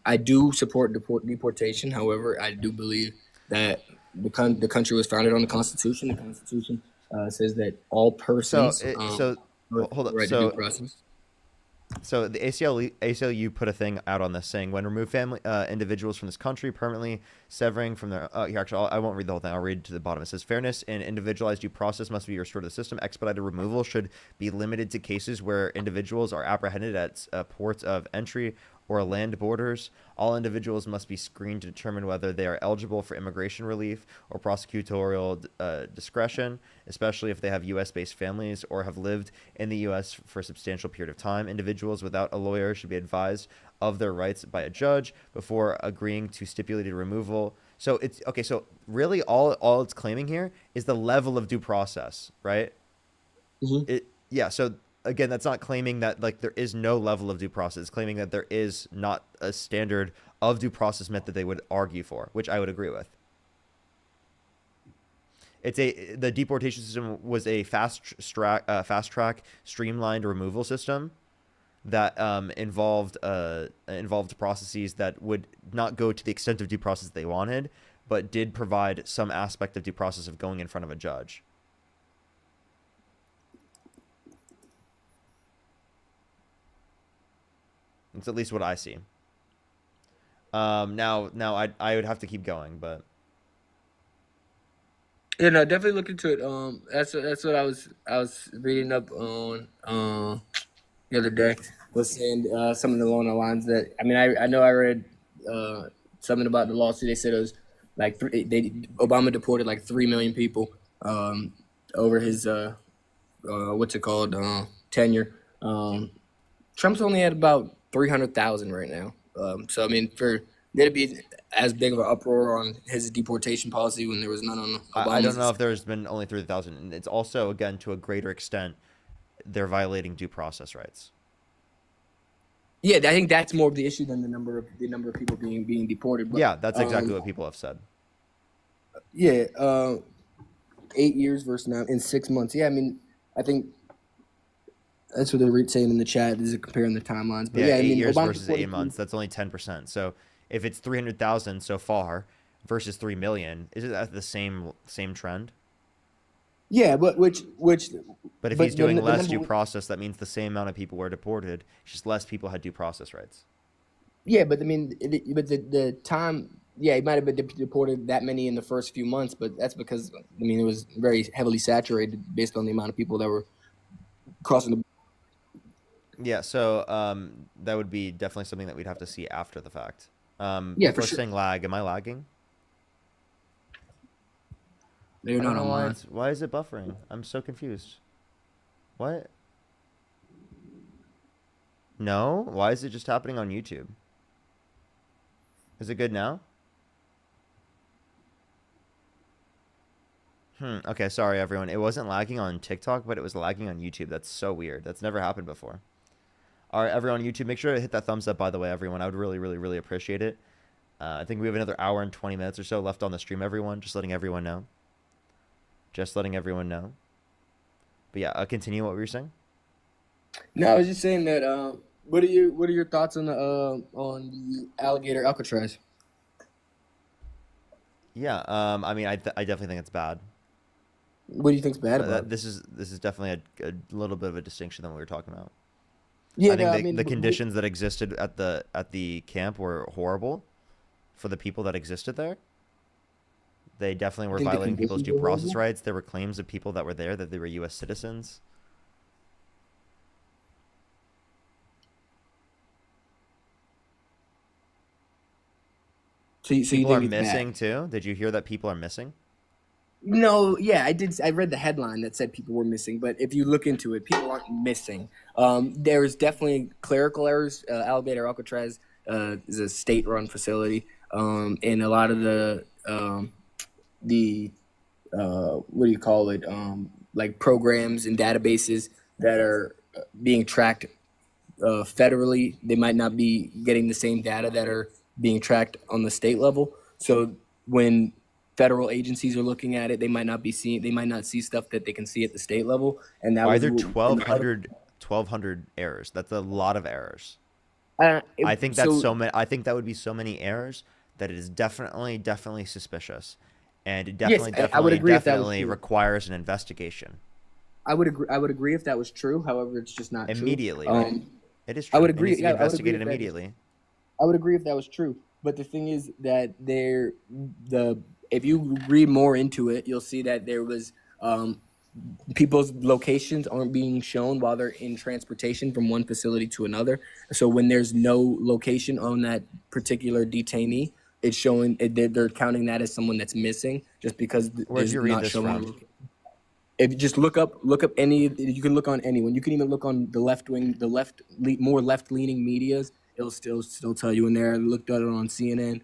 Speaker 13: I do support deportation. However, I do believe that the country was founded on the Constitution. The Constitution says that all persons
Speaker 1: hold up.
Speaker 13: right to due process.
Speaker 1: So the ACLU put a thing out on this saying, when remove family individuals from this country, permanently severing from their here, actually, I won't read the whole thing. I'll read to the bottom. It says, fairness and individualized due process must be restored to the system. Expedited removal should be limited to cases where individuals are apprehended at ports of entry or land borders. All individuals must be screened to determine whether they are eligible for immigration relief or prosecutorial discretion, especially if they have U.S.-based families or have lived in the U.S. for a substantial period of time. Individuals without a lawyer should be advised of their rights by a judge before agreeing to stipulated removal. So it's okay. So really, all it's claiming here is the level of due process, right?
Speaker 13: Mm-hmm.
Speaker 1: So again, that's not claiming that there is no level of due process. It's claiming that there is not a standard of due process met that they would argue for, which I would agree with. The deportation system was a fast track streamlined removal system that involved processes that would not go to the extent of due process they wanted, but did provide some aspect of due process of going in front of a judge. It's at least what I see. Now I would have to keep going, but
Speaker 13: yeah, no, definitely look into it. That's what I was reading up on the other day. Was saying something along the lines that I know I read something about the lawsuit. They said it was Obama deported 3 million people over his tenure. Trump's only at about 300,000 right now. So for there to be as big of an uproar on his deportation policy when there was none on Obama's.
Speaker 1: I don't know if there's been only 3,000, and it's also, again, to a greater extent, they're violating due process rights.
Speaker 13: Yeah, I think that's more of the issue than the number of people being deported. But,
Speaker 1: yeah, that's exactly what people have said.
Speaker 13: Yeah, 8 years versus now in 6 months. Yeah, I think that's what they're saying in the chat. Is it comparing the timelines? But yeah,
Speaker 1: 8 years
Speaker 13: Obama
Speaker 1: versus 8 months. That's only 10%. So if it's 300,000 so far versus 3 million, is it at the same trend?
Speaker 13: Yeah, but
Speaker 1: But if
Speaker 13: but
Speaker 1: he's doing
Speaker 13: the
Speaker 1: less due
Speaker 13: number.
Speaker 1: process, that means the same amount of people were deported. It's just less people had due process rights.
Speaker 13: Yeah, but I mean, but the time. Yeah, he might have been deported that many in the first few months, but that's because I mean it was very heavily saturated based on the amount of people that were crossing the.
Speaker 1: Yeah, so that would be definitely something that we'd have to see after the fact.
Speaker 13: Yeah, for
Speaker 1: People are
Speaker 13: sure.
Speaker 1: saying lag. Am I lagging?
Speaker 13: They're
Speaker 1: I don't
Speaker 13: not
Speaker 1: know
Speaker 13: on
Speaker 1: why
Speaker 13: mine.
Speaker 1: it's why is it buffering? I'm so confused. What? No? Why is it just happening on YouTube? Is it good now? Okay, sorry everyone. It wasn't lagging on TikTok, but it was lagging on YouTube. That's so weird. That's never happened before. All right, everyone on YouTube, make sure to hit that thumbs up, by the way, everyone. I would really, really, really appreciate it. I think we have another hour and 20 minutes or so left on the stream, everyone. Just letting everyone know. Just letting everyone know. But yeah, continue what we were saying.
Speaker 13: No, I was just saying that. What are your thoughts on the alligator Alcatraz?
Speaker 1: Yeah, I mean, I definitely think it's bad.
Speaker 13: What do you think's bad about it?
Speaker 1: This is definitely a little bit of a distinction than what we were talking about.
Speaker 13: Yeah,
Speaker 1: I think
Speaker 13: no, I mean,
Speaker 1: the conditions that existed at the camp were horrible for the people that existed there. They definitely were
Speaker 13: think the
Speaker 1: violating people's
Speaker 13: conditions
Speaker 1: due
Speaker 13: were
Speaker 1: process
Speaker 13: horrible?
Speaker 1: rights. There were claims of people that were there that they were U.S. citizens.
Speaker 13: So you
Speaker 1: People are
Speaker 13: think it's
Speaker 1: missing
Speaker 13: bad?
Speaker 1: too. Did you hear that people are missing?
Speaker 13: No, yeah, I did. I read the headline that said people were missing, but if you look into it, people aren't missing. There's definitely clerical errors. Alligator Alcatraz is a state-run facility, and a lot of the what do you call it? Like programs and databases that are being tracked federally, they might not be getting the same data that are being tracked on the state level. So when federal agencies are looking at it, they might not see stuff that they can see at the state level. And that
Speaker 1: Why are
Speaker 13: was
Speaker 1: there
Speaker 13: in the
Speaker 1: 1,200 errors? That's a lot of errors.
Speaker 13: uh, it-
Speaker 1: I think that's
Speaker 13: so
Speaker 1: so many. I think that would be so many errors that it is definitely suspicious, and it
Speaker 13: yes, I would agree if that was
Speaker 1: definitely
Speaker 13: true.
Speaker 1: requires an investigation
Speaker 13: I would agree. I would agree if that was true. However, it's just not true.
Speaker 1: immediately. Right? It is
Speaker 13: I
Speaker 1: true.
Speaker 13: would
Speaker 1: It
Speaker 13: agree.
Speaker 1: needs to be
Speaker 13: Yeah, I would agree
Speaker 1: investigated
Speaker 13: if that.
Speaker 1: immediately.
Speaker 13: I would agree if that was true. But the thing is that if you read more into it, you'll see that there was people's locations aren't being shown while they're in transportation from one facility to another. So when there's no location on that particular detainee, it's showing they're counting that as someone that's missing just because
Speaker 1: Where'd
Speaker 13: there's
Speaker 1: you read
Speaker 13: not
Speaker 1: this
Speaker 13: showing a
Speaker 1: from?
Speaker 13: location. If you just look up any, you can look on anyone. You can even look on the left wing, more left leaning medias. It'll still tell you in there. I looked at it on CNN.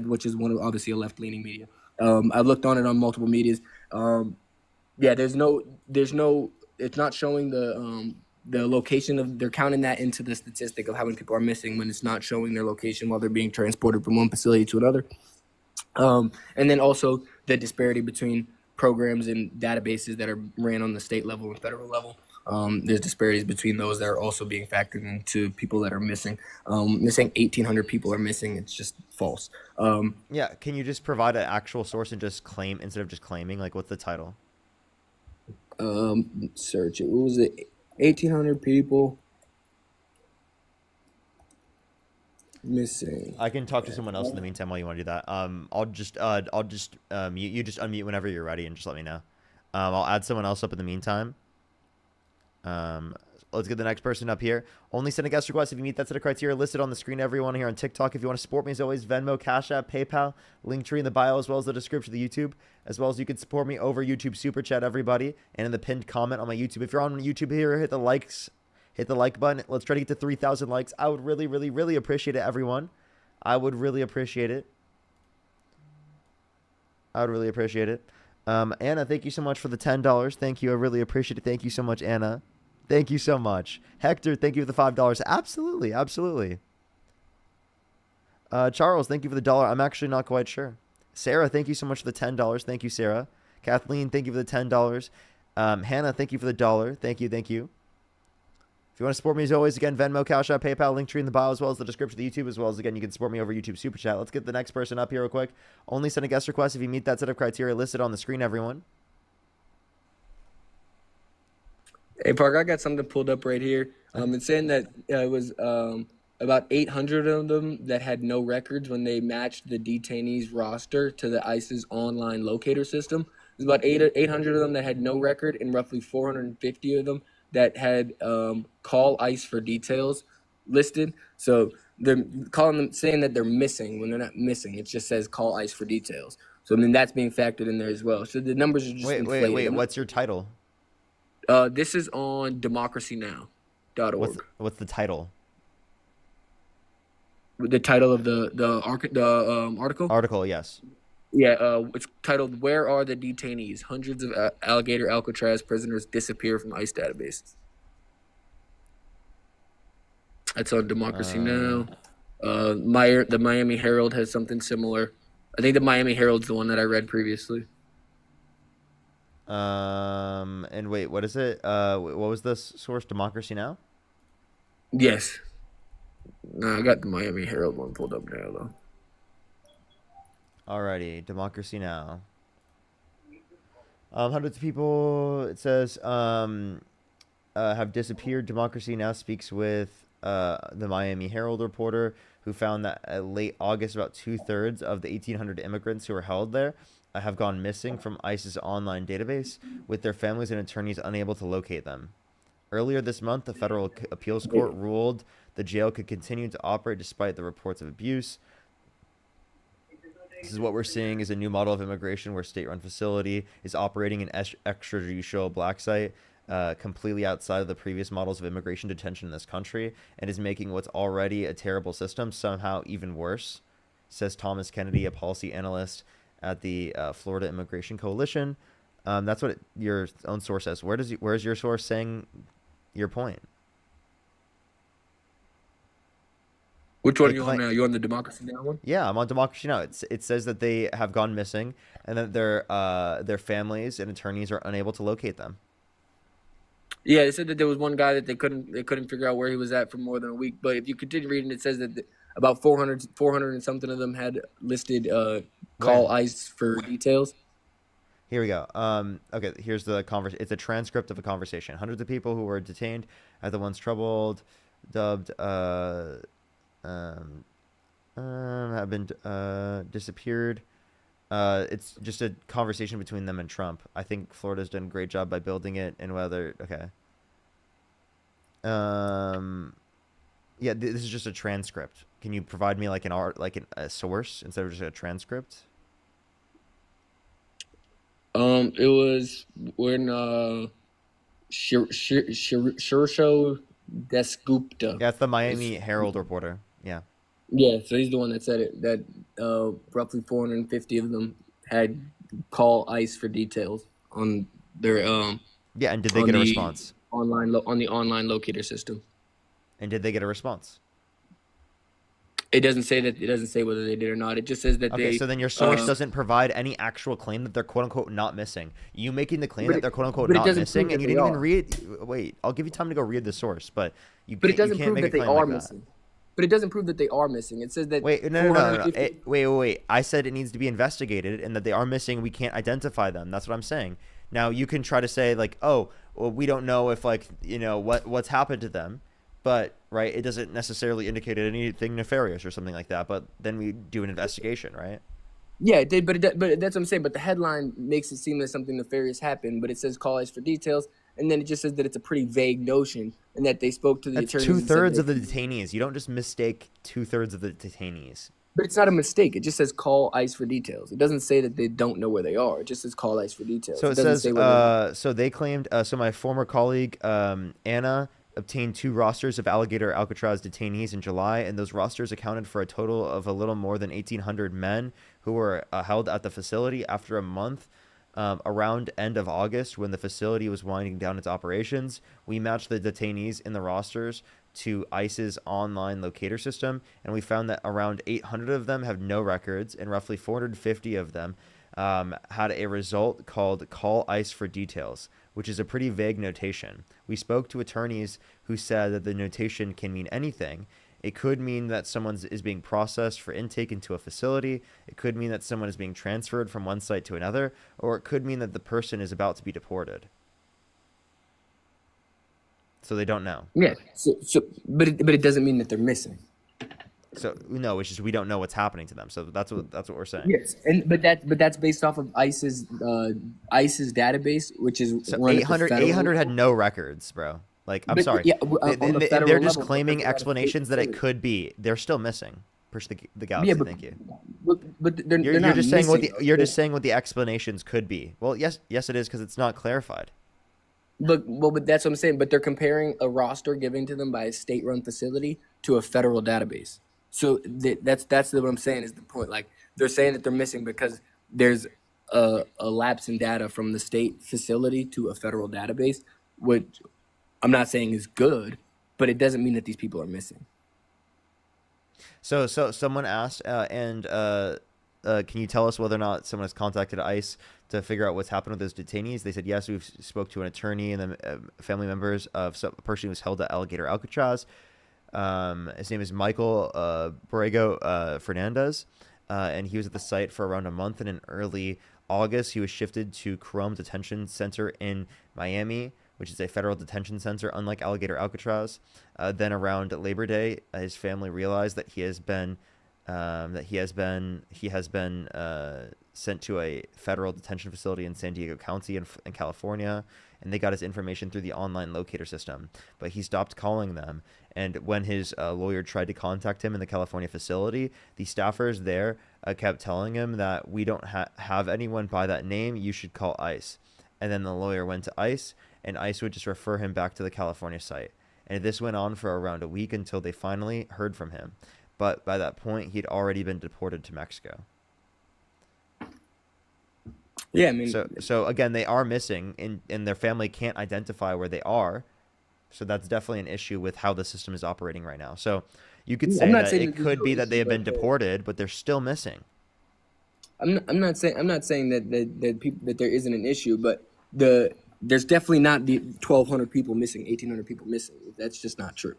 Speaker 13: Which is one of obviously a left leaning media. I looked on it on multiple medias. Yeah, there's no. It's not showing the location of. They're counting that into the statistic of how many people are missing when it's not showing their location while they're being transported from one facility to another. And then also the disparity between programs and databases that are ran on the state level and federal level. There's disparities between those that are also being factored into people that are missing. They're saying 1,800 people are missing. It's just false.
Speaker 1: Yeah, can you just provide an actual source and just claim instead of just claiming? Like, what's the title?
Speaker 13: Search it. What was it? 1,800 people missing.
Speaker 1: I can talk to someone else in the meantime while you want to do that. I'll just mute you. Just unmute whenever you're ready and just let me know. I'll add someone else up in the meantime. Let's get the next person up here. Only send a guest request if you meet that set of criteria listed on the screen. Everyone here on TikTok. If you want to support me, as always, Venmo, Cash App, PayPal, Linktree in the bio, as well as the description of the YouTube, as well as you can support me over YouTube Super Chat, everybody, and in the pinned comment on my YouTube. If you're on YouTube here, hit the likes. Hit the like button. Let's try to get to 3,000 likes. I would really, really, really appreciate it, everyone. I would really appreciate it. I would really appreciate it. Anna, thank you so much for the $10. Thank you. I really appreciate it. Thank you so much, Anna. Thank you so much. Hector, thank you for the $5. Absolutely. Absolutely. Charles, thank you for the $1. I'm actually not quite sure. Sarah, thank you so much for the $10. Thank you, Sarah. Kathleen, thank you for the $10. Hannah, thank you for the $1. Thank you. Thank you. If you want to support me, as always, again, Venmo, Cash App, PayPal, Linktree in the bio, as well as the description of the YouTube, as well as, again, you can support me over YouTube Super Chat. Let's get the next person up here real quick. Only send a guest request if you meet that set of criteria listed on the screen, everyone.
Speaker 13: Hey, Parker, I got something pulled up right here. It's saying that it was about 800 of them that had no records when they matched the detainees roster to the ICE's online locator system. There's about 800 of them that had no record, and roughly 450 of them that had call ICE for details listed. So they're calling them, saying that they're missing when they're not missing. It just says call ICE for details. So I mean that's being factored in there as well. So the numbers are just inflated.
Speaker 1: Wait. What's your title?
Speaker 13: This is on democracynow.org.
Speaker 1: What's the title?
Speaker 13: The title of the article?
Speaker 1: Article, yes.
Speaker 13: Yeah, it's titled "Where Are the Detainees? Hundreds of alligator Alcatraz prisoners disappear from ICE databases." That's on Democracy Now. The Miami Herald has something similar. I think the Miami Herald's the one that I read previously.
Speaker 1: And wait, what is it? What was this source? Democracy Now?
Speaker 13: Yes. No, I got the Miami Herald one pulled up now, though.
Speaker 1: Alrighty, Democracy Now. Hundreds of people, it says, have disappeared. Democracy Now speaks with the Miami Herald reporter who found that at late August, about 2/3 of the 1,800 immigrants who were held there have gone missing from ICE's online database, with their families and attorneys unable to locate them. Earlier this month, the federal appeals court ruled the jail could continue to operate despite the reports of abuse. This is what we're seeing is a new model of immigration where state-run facility is operating an extrajudicial black site completely outside of the previous models of immigration detention in this country, and is making what's already a terrible system somehow even worse, says Thomas Kennedy, a policy analyst at the Florida Immigration Coalition. That's what your own source says. Where's your source saying your point?
Speaker 13: Which one are you on now? You on the Democracy Now one?
Speaker 1: Yeah, I'm on Democracy Now. It says that they have gone missing, and that their families and attorneys are unable to locate them.
Speaker 13: Yeah, it said that there was one guy that they couldn't figure out where he was at for more than a week. But if you continue reading, it says that about 400 and something of them had listed call ICE for details.
Speaker 1: Here we go. Okay, here's the conversation. It's a transcript of a conversation. Hundreds of people who were detained are the ones troubled, dubbed, have been disappeared. It's just a conversation between them and Trump. I think Florida's done a great job by building it, and whether yeah, this is just a transcript. Can you provide me like a source instead of just a transcript?
Speaker 13: It was when Shirsho Desgupta.
Speaker 1: Yeah, it's the Miami Herald reporter. Yeah.
Speaker 13: Yeah, so he's the one that said it. That roughly 450 of them had call ICE for details on their
Speaker 1: Yeah, and did they get a response?
Speaker 13: On the online locator system.
Speaker 1: And did they get a response?
Speaker 13: It doesn't say that. It doesn't say whether they did or not. It just says that they.
Speaker 1: Okay, so then your source doesn't provide any actual claim that they're quote unquote not missing. You making the claim that they're quote unquote not missing, and you didn't even read. Wait, I'll give you time to go read the source, but you.
Speaker 13: But it doesn't
Speaker 1: prove
Speaker 13: that they are missing. But it doesn't prove that they are missing. It says that.
Speaker 1: Wait, no. Wait. I said it needs to be investigated, and that they are missing. We can't identify them. That's what I'm saying. Now you can try to say like, oh, well, we don't know if what's happened to them. But, right, it doesn't necessarily indicate anything nefarious or something like that. But then we do an investigation, right?
Speaker 13: Yeah, it did, but that's what I'm saying. But the headline makes it seem that something nefarious happened, but it says call ICE for details, and then it just says that it's a pretty vague notion, and that they spoke to the attorneys.
Speaker 1: 2/3 of the detainees. You don't just mistake 2/3 of the detainees.
Speaker 13: But it's not a mistake. It just says call ICE for details. It doesn't say that they don't know where they are. It just says call ICE for details.
Speaker 1: So it says, so they claimed, so my former colleague, Anna, obtained 2 rosters of alligator Alcatraz detainees in July, and those rosters accounted for a total of a little more than 1,800 men who were held at the facility after a month. Around end of August, when the facility was winding down its operations, we matched the detainees in the rosters to ICE's online locator system, and we found that around 800 of them have no records, and roughly 450 of them had a result called call ICE for details, which is a pretty vague notation. We spoke to attorneys who said that the notation can mean anything. It could mean that someone is being processed for intake into a facility. It could mean that someone is being transferred from one site to another, or it could mean that the person is about to be deported. So they don't know.
Speaker 13: Yeah. But it doesn't mean that they're missing.
Speaker 1: So no, it's just we don't know what's happening to them. So that's what we're saying.
Speaker 13: Yes, but that's based off of ICE's database, which is
Speaker 1: So
Speaker 13: run
Speaker 1: 800
Speaker 13: at the federal
Speaker 1: had
Speaker 13: level.
Speaker 1: no records, bro. Like, I'm
Speaker 13: But,
Speaker 1: sorry.
Speaker 13: yeah, on the federal
Speaker 1: They're just
Speaker 13: level,
Speaker 1: claiming
Speaker 13: because they're not a state
Speaker 1: explanations that it
Speaker 13: facility.
Speaker 1: could be. They're still missing. Push the
Speaker 13: Yeah,
Speaker 1: galaxy.
Speaker 13: but
Speaker 1: Thank you.
Speaker 13: they're
Speaker 1: You're
Speaker 13: not
Speaker 1: just saying
Speaker 13: missing.
Speaker 1: you're just saying what the explanations could be. Well, yes, it is because it's not clarified.
Speaker 13: But that's what I'm saying. But they're comparing a roster given to them by a state-run facility to a federal database. So that's what I'm saying is the point. Like, they're saying that they're missing because there's a lapse in data from the state facility to a federal database, which I'm not saying is good, but it doesn't mean that these people are missing.
Speaker 1: So someone asked, can you tell us whether or not someone has contacted ICE to figure out what's happened with those detainees? They said yes. We've spoke to an attorney and then family members of a person who was held at Alligator Alcatraz. His name is Michael Borrego Fernandez, and he was at the site for around a month. And in early August, he was shifted to Chrome Detention Center in Miami, which is a federal detention center, unlike Alligator Alcatraz. Then around Labor Day, his family realized that he has been sent to a federal detention facility in San Diego County in California, and they got his information through the online locator system. But he stopped calling them, and when his lawyer tried to contact him in the California facility, the staffers there kept telling him that we don't have anyone by that name. You should call ICE. And then the lawyer went to ICE, and ICE would just refer him back to the California site. And this went on for around a week until they finally heard from him. But by that point, he'd already been deported to Mexico.
Speaker 13: Yeah, I mean,
Speaker 1: so again, they are missing, and their family can't identify where they are. So that's definitely an issue with how the system is operating right now. So you could say that it could be that they have been deported, but they're still missing.
Speaker 13: I'm not saying that there isn't an issue, but there's definitely not the 1,200 people missing, 1,800 people missing. That's just not true.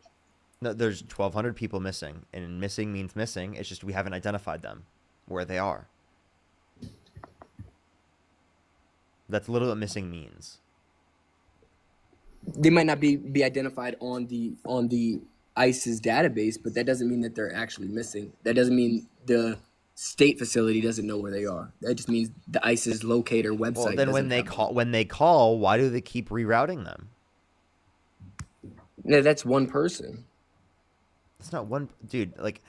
Speaker 1: No, there's 1,200 people missing, and missing means missing. It's just we haven't identified them where they are. That's literally what missing means.
Speaker 13: They might not be identified on the ICE's database, but that doesn't mean that they're actually missing. That doesn't mean the state facility doesn't know where they are. That just means the ICE's locator website.
Speaker 1: Well, then when they call, why do they keep rerouting them?
Speaker 13: Yeah, that's one person.
Speaker 1: It's not one dude. Like,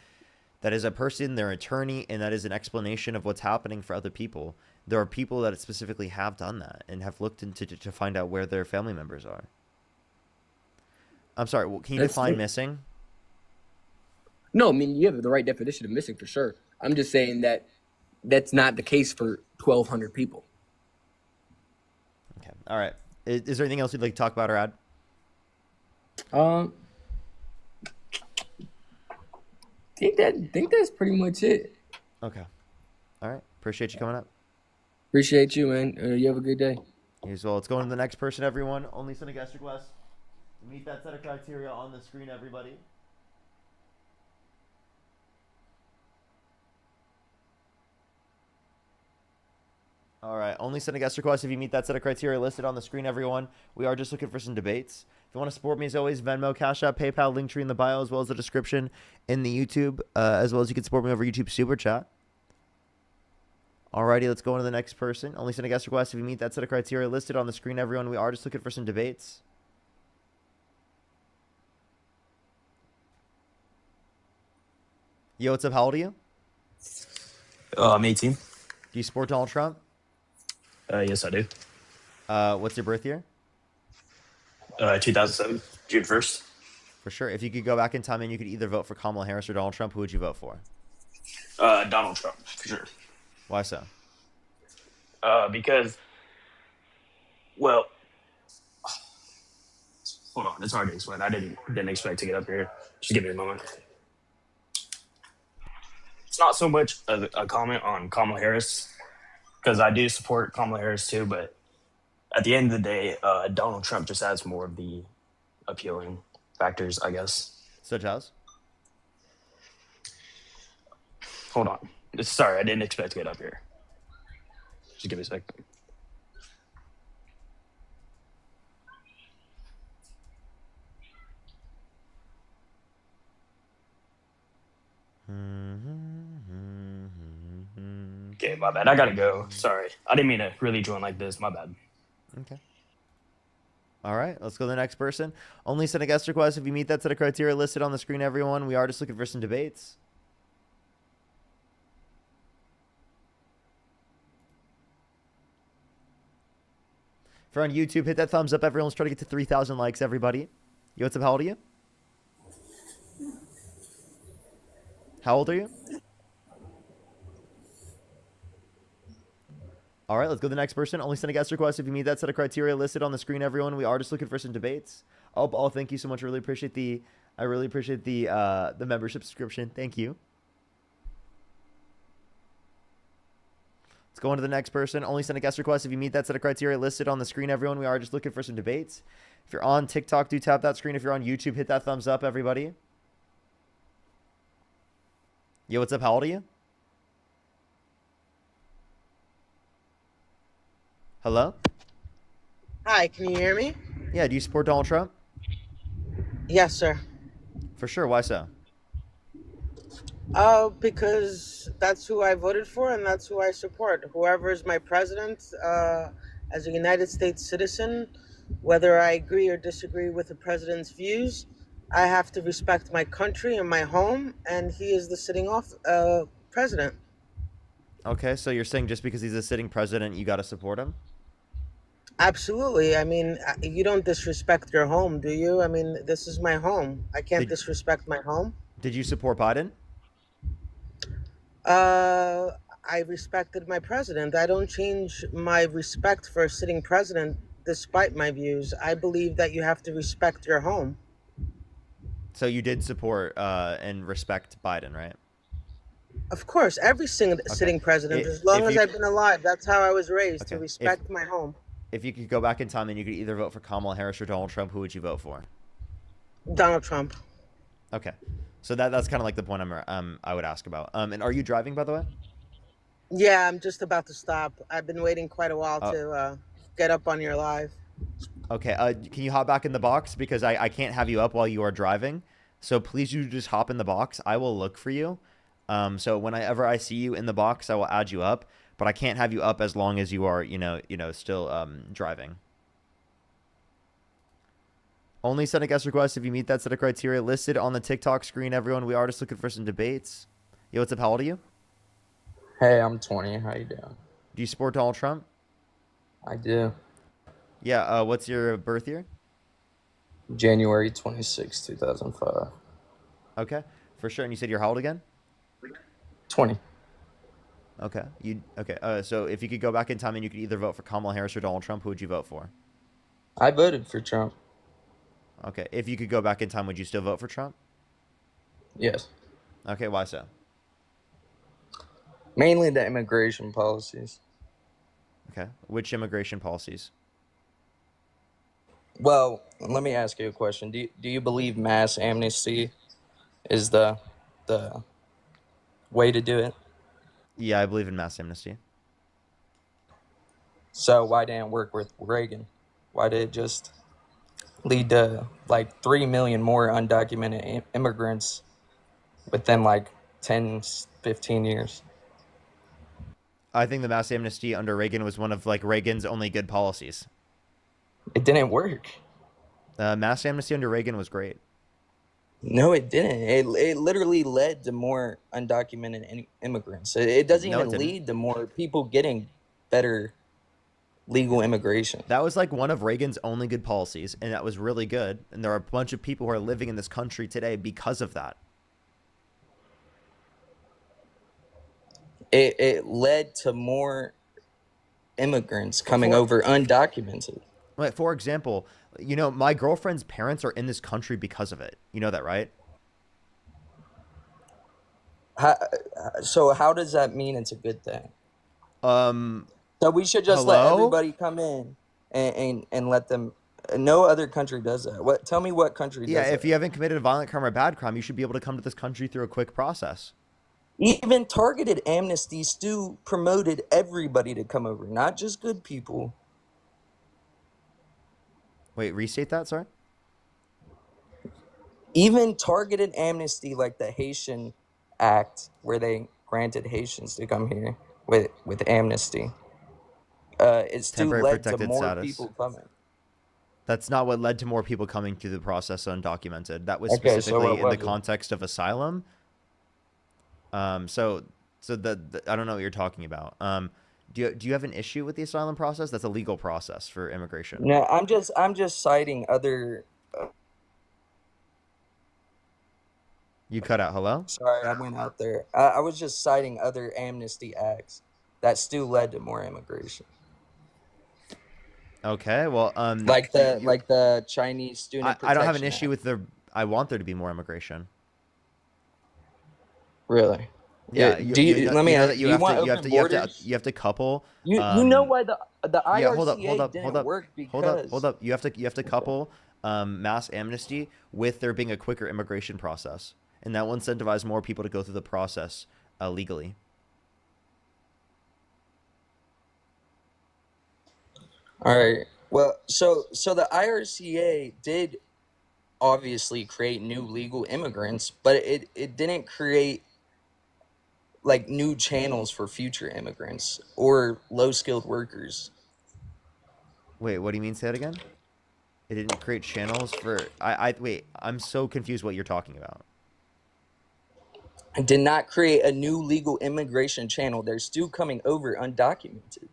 Speaker 1: that is a person, their attorney, and that is an explanation of what's happening for other people. There are people that specifically have done that and have looked into to find out where their family members are. I'm sorry. Can you define missing?
Speaker 13: No, I mean, you have the right definition of missing for sure. I'm just saying that that's not the case for 1,200 people.
Speaker 1: Okay. All right. Is there anything else you'd like to talk about or add?
Speaker 13: Think that's pretty much it.
Speaker 1: Okay. All right. Appreciate you coming up.
Speaker 13: Appreciate you, man. You have a good day.
Speaker 1: You as well. Let's go on to the next person, everyone. Only send a guest request. Meet that set of criteria on the screen, everybody. All right. Only send a guest request if you meet that set of criteria listed on the screen, everyone. We are just looking for some debates. If you want to support me, as always, Venmo, Cash App, PayPal, Linktree in the bio, as well as the description in the YouTube, as well as you can support me over YouTube Super Chat. Alrighty, let's go on to the next person. Only send a guest request if you meet that set of criteria listed on the screen, everyone. We are just looking for some debates. Yo, what's up? How old are you?
Speaker 14: I'm 18.
Speaker 1: Do you support Donald Trump?
Speaker 14: Yes, I do.
Speaker 1: What's your birth year?
Speaker 14: 2007, June 1st.
Speaker 1: For sure. If you could go back in time and you could either vote for Kamala Harris or Donald Trump, who would you vote for?
Speaker 14: Donald Trump, for sure.
Speaker 1: Why so?
Speaker 14: Because, well, hold on, it's hard to explain. I didn't expect to get up here. Just give me a moment. It's not so much a comment on Kamala Harris, because I do support Kamala Harris too, but at the end of the day, Donald Trump just has more of the appealing factors, I guess.
Speaker 1: Such as?
Speaker 14: Hold on. Sorry, I didn't expect to get up here. Just give me a second. Okay, my bad. I gotta go. Sorry. I didn't mean to really join like this. My bad.
Speaker 1: Okay. All right, let's go to the next person. Only send a guest request if you meet that set of criteria listed on the screen, everyone. We are just looking for some debates. If you're on YouTube, hit that thumbs up, everyone. Let's try to get to 3,000 likes, everybody. Yo, what's up? How old are you? How old are you? All right, let's go to the next person. Only send a guest request if you meet that set of criteria listed on the screen, everyone. We are just looking for some debates. Oh, thank you so much. I really appreciate the membership subscription. Thank you. Let's go on to the next person. Only send a guest request if you meet that set of criteria listed on the screen, everyone. We are just looking for some debates. If you're on TikTok, do tap that screen. If you're on YouTube, hit that thumbs up, everybody. Yo, what's up? How old are you? Hello?
Speaker 7: Hi, can you hear me?
Speaker 1: Yeah, do you support Donald Trump?
Speaker 7: Yes, sir.
Speaker 1: For sure. Why so?
Speaker 7: Because that's who I voted for and that's who I support. Whoever is my president, as a United States citizen, whether I agree or disagree with the president's views, I have to respect my country and my home, and he is the sitting off president.
Speaker 1: Okay, so you're saying just because he's a sitting president, you got to support him?
Speaker 7: Absolutely. I mean, you don't disrespect your home, do you? I mean, this is my home. I can't disrespect my home.
Speaker 1: Did you support Biden?
Speaker 7: I respected my president. I don't change my respect for a sitting president despite my views. I believe that you have to respect your home.
Speaker 1: So you did support and respect Biden, right?
Speaker 7: Of course, every sitting president, as long as I've been alive, that's how I was raised, to respect my home.
Speaker 1: If you could go back in time and you could either vote for Kamala Harris or Donald Trump, who would you vote for?
Speaker 7: Donald Trump.
Speaker 1: Okay. So that's kind of like the point I would ask about. And are you driving, by the way?
Speaker 7: Yeah, I'm just about to stop. I've been waiting quite a while to get up on your live.
Speaker 1: Okay. Can you hop back in the box? Because I can't have you up while you are driving. So please you just hop in the box. I will look for you. So whenever I see you in the box, I will add you up. But I can't have you up as long as you are, still driving. Only send a guest request if you meet that set of criteria listed on the TikTok screen, everyone. We are just looking for some debates. Yo, what's up? How old are you?
Speaker 15: Hey, I'm 20. How you doing?
Speaker 1: Do you support Donald Trump?
Speaker 15: I do.
Speaker 1: Yeah, what's your birth year?
Speaker 15: January 26, 2005.
Speaker 1: Okay, for sure. And you said you're how old again?
Speaker 15: 20.
Speaker 1: Okay. So if you could go back in time and you could either vote for Kamala Harris or Donald Trump, who would you vote for?
Speaker 15: I voted for Trump.
Speaker 1: Okay. If you could go back in time, would you still vote for Trump?
Speaker 15: Yes.
Speaker 1: Okay, why so?
Speaker 15: Mainly the immigration policies.
Speaker 1: Okay. Which immigration policies?
Speaker 15: Well, let me ask you a question. Do you believe mass amnesty is the way to do it?
Speaker 1: Yeah, I believe in mass amnesty.
Speaker 15: So why didn't it work with Reagan? Why did it just lead to like 3 million more undocumented immigrants within like 10, 15 years?
Speaker 1: I think the mass amnesty under Reagan was one of like Reagan's only good policies.
Speaker 15: It didn't work.
Speaker 1: Mass amnesty under Reagan was great.
Speaker 15: No, it didn't. It literally led to more undocumented immigrants. It doesn't even lead to more people getting better legal immigration.
Speaker 1: That was like one of Reagan's only good policies, and that was really good. And there are a bunch of people who are living in this country today because of that.
Speaker 15: It led to more immigrants coming over undocumented.
Speaker 1: Like, for example, my girlfriend's parents are in this country because of it. You know that, right?
Speaker 15: So how does that mean it's a good thing? So we should just let everybody come in and let them. No other country does that. Tell me what country does that?
Speaker 1: Yeah, if you haven't committed a violent crime or bad crime, you should be able to come to this country through a quick process.
Speaker 15: Even targeted amnesty still promoted everybody to come over, not just good people.
Speaker 1: Wait, restate that, sorry?
Speaker 15: Even targeted amnesty like the Haitian Act, where they granted Haitians to come here, with amnesty. It still
Speaker 1: Temporary
Speaker 15: led to
Speaker 1: protected
Speaker 15: more
Speaker 1: status.
Speaker 15: people coming.
Speaker 1: That's not what led to more people coming through the process undocumented. That was
Speaker 15: Okay, so
Speaker 1: specifically
Speaker 15: what
Speaker 1: in the
Speaker 15: was it?
Speaker 1: context of asylum. So the I don't know what you're talking about. Do you have an issue with the asylum process? That's a legal process for immigration.
Speaker 15: No, I'm just citing other.
Speaker 1: You cut out. Hello?
Speaker 15: Sorry, I went out there. I was just citing other amnesty acts that still led to more immigration.
Speaker 1: Okay, well,
Speaker 15: like the Chinese student.
Speaker 1: I don't have an
Speaker 15: Protection
Speaker 1: issue
Speaker 15: Act.
Speaker 1: with I want there to be more immigration.
Speaker 15: Really?
Speaker 1: Yeah.
Speaker 15: Do you? Let me ask. Do you want open borders?
Speaker 1: You have to couple.
Speaker 15: You know why the IRCA
Speaker 1: Yeah, hold up.
Speaker 15: work because
Speaker 1: Hold up. You have to couple mass amnesty with there being a quicker immigration process, and that will incentivize more people to go through the process legally.
Speaker 15: All right. Well, so the IRCA did obviously create new legal immigrants, but it didn't create like new channels for future immigrants or low-skilled workers.
Speaker 1: Wait, what do you mean? Say it again. It didn't create channels for wait, I'm so confused what you're talking about.
Speaker 15: It did not create a new legal immigration channel. They're still coming over undocumented.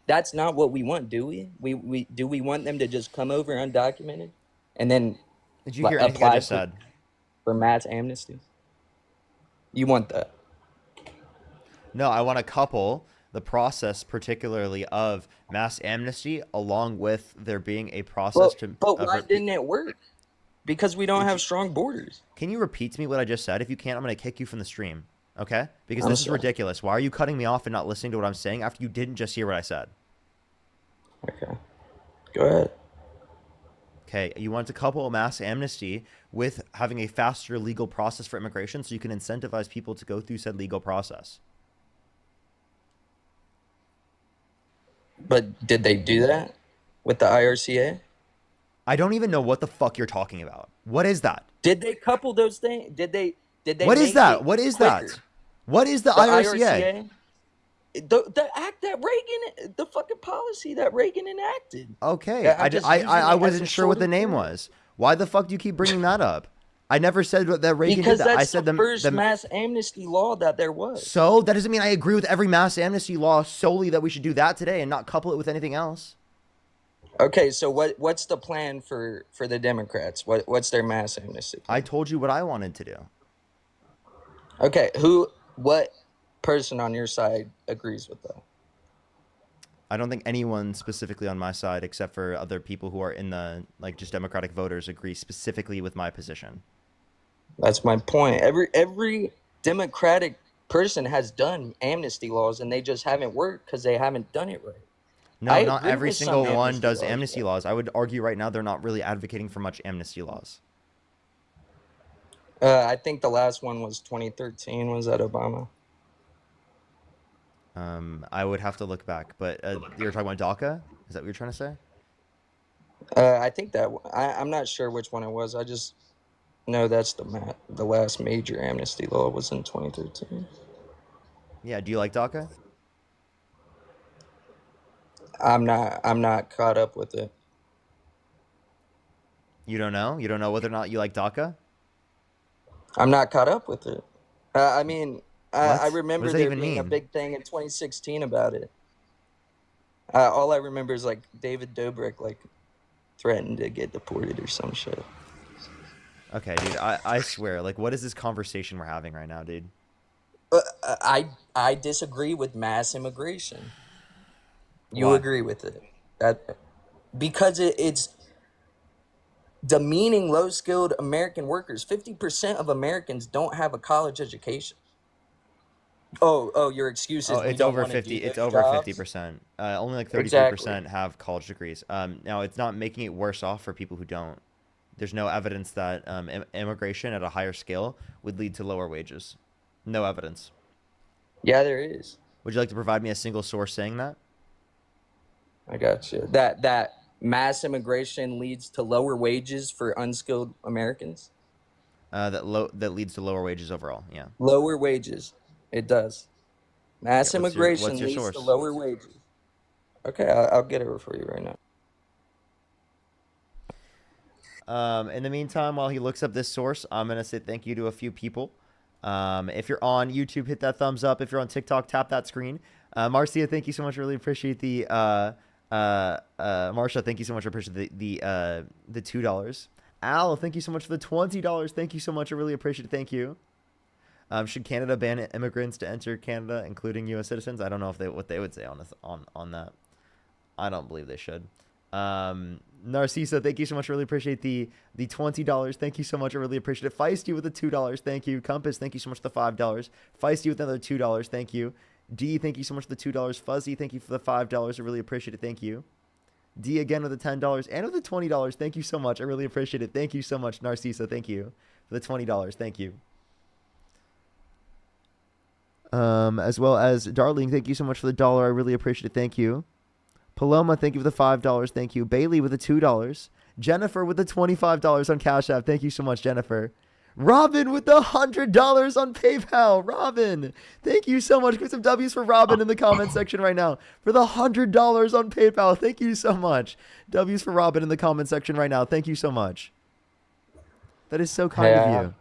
Speaker 15: That's not what we want, do we? We want them to just come over undocumented and then
Speaker 1: Did you hear anything I just said?
Speaker 15: For mass amnesty? You want that?
Speaker 1: No, I want to couple the process, particularly of mass amnesty, along with there being a process
Speaker 15: But why didn't it work? Because we don't have strong borders.
Speaker 1: Can you repeat to me what I just said? If you can't, I'm going to kick you from the stream. Okay? Because this is ridiculous. Why are you cutting me off and not listening to what I'm saying after you didn't just hear what I said?
Speaker 15: Okay. Go ahead.
Speaker 1: Okay, you want to couple mass amnesty with having a faster legal process for immigration so you can incentivize people to go through said legal process.
Speaker 15: But did they do that with the IRCA?
Speaker 1: I don't even know what the fuck you're talking about. What is that?
Speaker 15: Did they couple those things? Did they
Speaker 1: What is that? What is that? What is the IRCA?
Speaker 15: The act that Reagan, the fucking policy that Reagan enacted.
Speaker 1: Okay, I wasn't sure what the name was. Why the fuck do you keep bringing that up? I never said that Reagan did that.
Speaker 15: That's
Speaker 1: I said
Speaker 15: the first mass amnesty law that there was.
Speaker 1: So that doesn't mean I agree with every mass amnesty law solely that we should do that today and not couple it with anything else.
Speaker 15: Okay, so what's the plan for the Democrats? What's their mass amnesty plan?
Speaker 1: I told you what I wanted to do.
Speaker 15: Okay, what person on your side agrees with that?
Speaker 1: I don't think anyone specifically on my side, except for other people who are in the just Democratic voters, agree specifically with my position.
Speaker 15: That's my point. Every Democratic person has done amnesty laws, and they just haven't worked because they haven't done it right.
Speaker 1: No, not every single one does amnesty laws. I would argue right now they're not really advocating for much amnesty laws.
Speaker 15: I think the last one was 2013. Was that Obama?
Speaker 1: I would have to look back, but you're talking about DACA? Is that what you're trying to say?
Speaker 15: I think that I'm not sure which one it was. I just know that's the last major amnesty law was in 2013.
Speaker 1: Yeah. Do you like DACA?
Speaker 15: I'm not caught up with it.
Speaker 1: You don't know? You don't know whether or not you like DACA?
Speaker 15: I'm not caught up with it. I mean, I remember there being a big thing in 2016 about it. All I remember is David Dobrik threatened to get deported or some shit.
Speaker 1: Okay, dude. I swear. What is this conversation we're having right now, dude?
Speaker 15: I disagree with mass immigration. You agree with it? Because it's demeaning low-skilled American workers. 50% of Americans don't have a college education. Oh, your excuse is
Speaker 1: it's over 50. It's over 50%. Only 33% have college degrees. Now it's not making it worse off for people who don't. There's no evidence that immigration at a higher scale would lead to lower wages. No evidence.
Speaker 15: Yeah, there is.
Speaker 1: Would you like to provide me a single source saying that?
Speaker 15: I got you. That mass immigration leads to lower wages for unskilled Americans?
Speaker 1: That leads to lower wages overall, yeah.
Speaker 15: Lower wages. It does. Mass
Speaker 1: what's
Speaker 15: immigration
Speaker 1: your
Speaker 15: leads
Speaker 1: source?
Speaker 15: to lower wages. Okay, I'll get it for you right now.
Speaker 1: In the meantime, while he looks up this source, I'm going to say thank you to a few people. If you're on YouTube, hit that thumbs up. If you're on TikTok, tap that screen. Marcia, thank you so much. Really appreciate the Marsha, thank you so much. I appreciate the $2. Al, thank you so much for the $20. Thank you so much. I really appreciate it. Thank you. Should Canada ban immigrants to enter Canada, including U.S. citizens? I don't know what they would say on this on that. I don't believe they should. Narcisa, thank you so much. I really appreciate the $20. Thank you so much. I really appreciate it. Feisty with the $2. Thank you. Compass, thank you so much for the $5. Feisty with another $2. Thank you. D, thank you so much for the $2. Fuzzy, thank you for the $5. I really appreciate it. Thank you. D again with the $10 and with the $20. Thank you so much. I really appreciate it. Thank you so much, Narcisa. Thank you for the $20. Thank you. As well as Darling, thank you so much for the $1. I really appreciate it. Thank you. Paloma, thank you for the $5. Thank you. Bailey with the $2. Jennifer with the $25 on Cash App. Thank you so much, Jennifer. Robin with the $100 on PayPal. Robin, thank you so much. Put some W's for Robin in the comment section right now for the $100 on PayPal. Thank you so much. W's for Robin in the comment section right now. Thank you so much. That is so kind of you.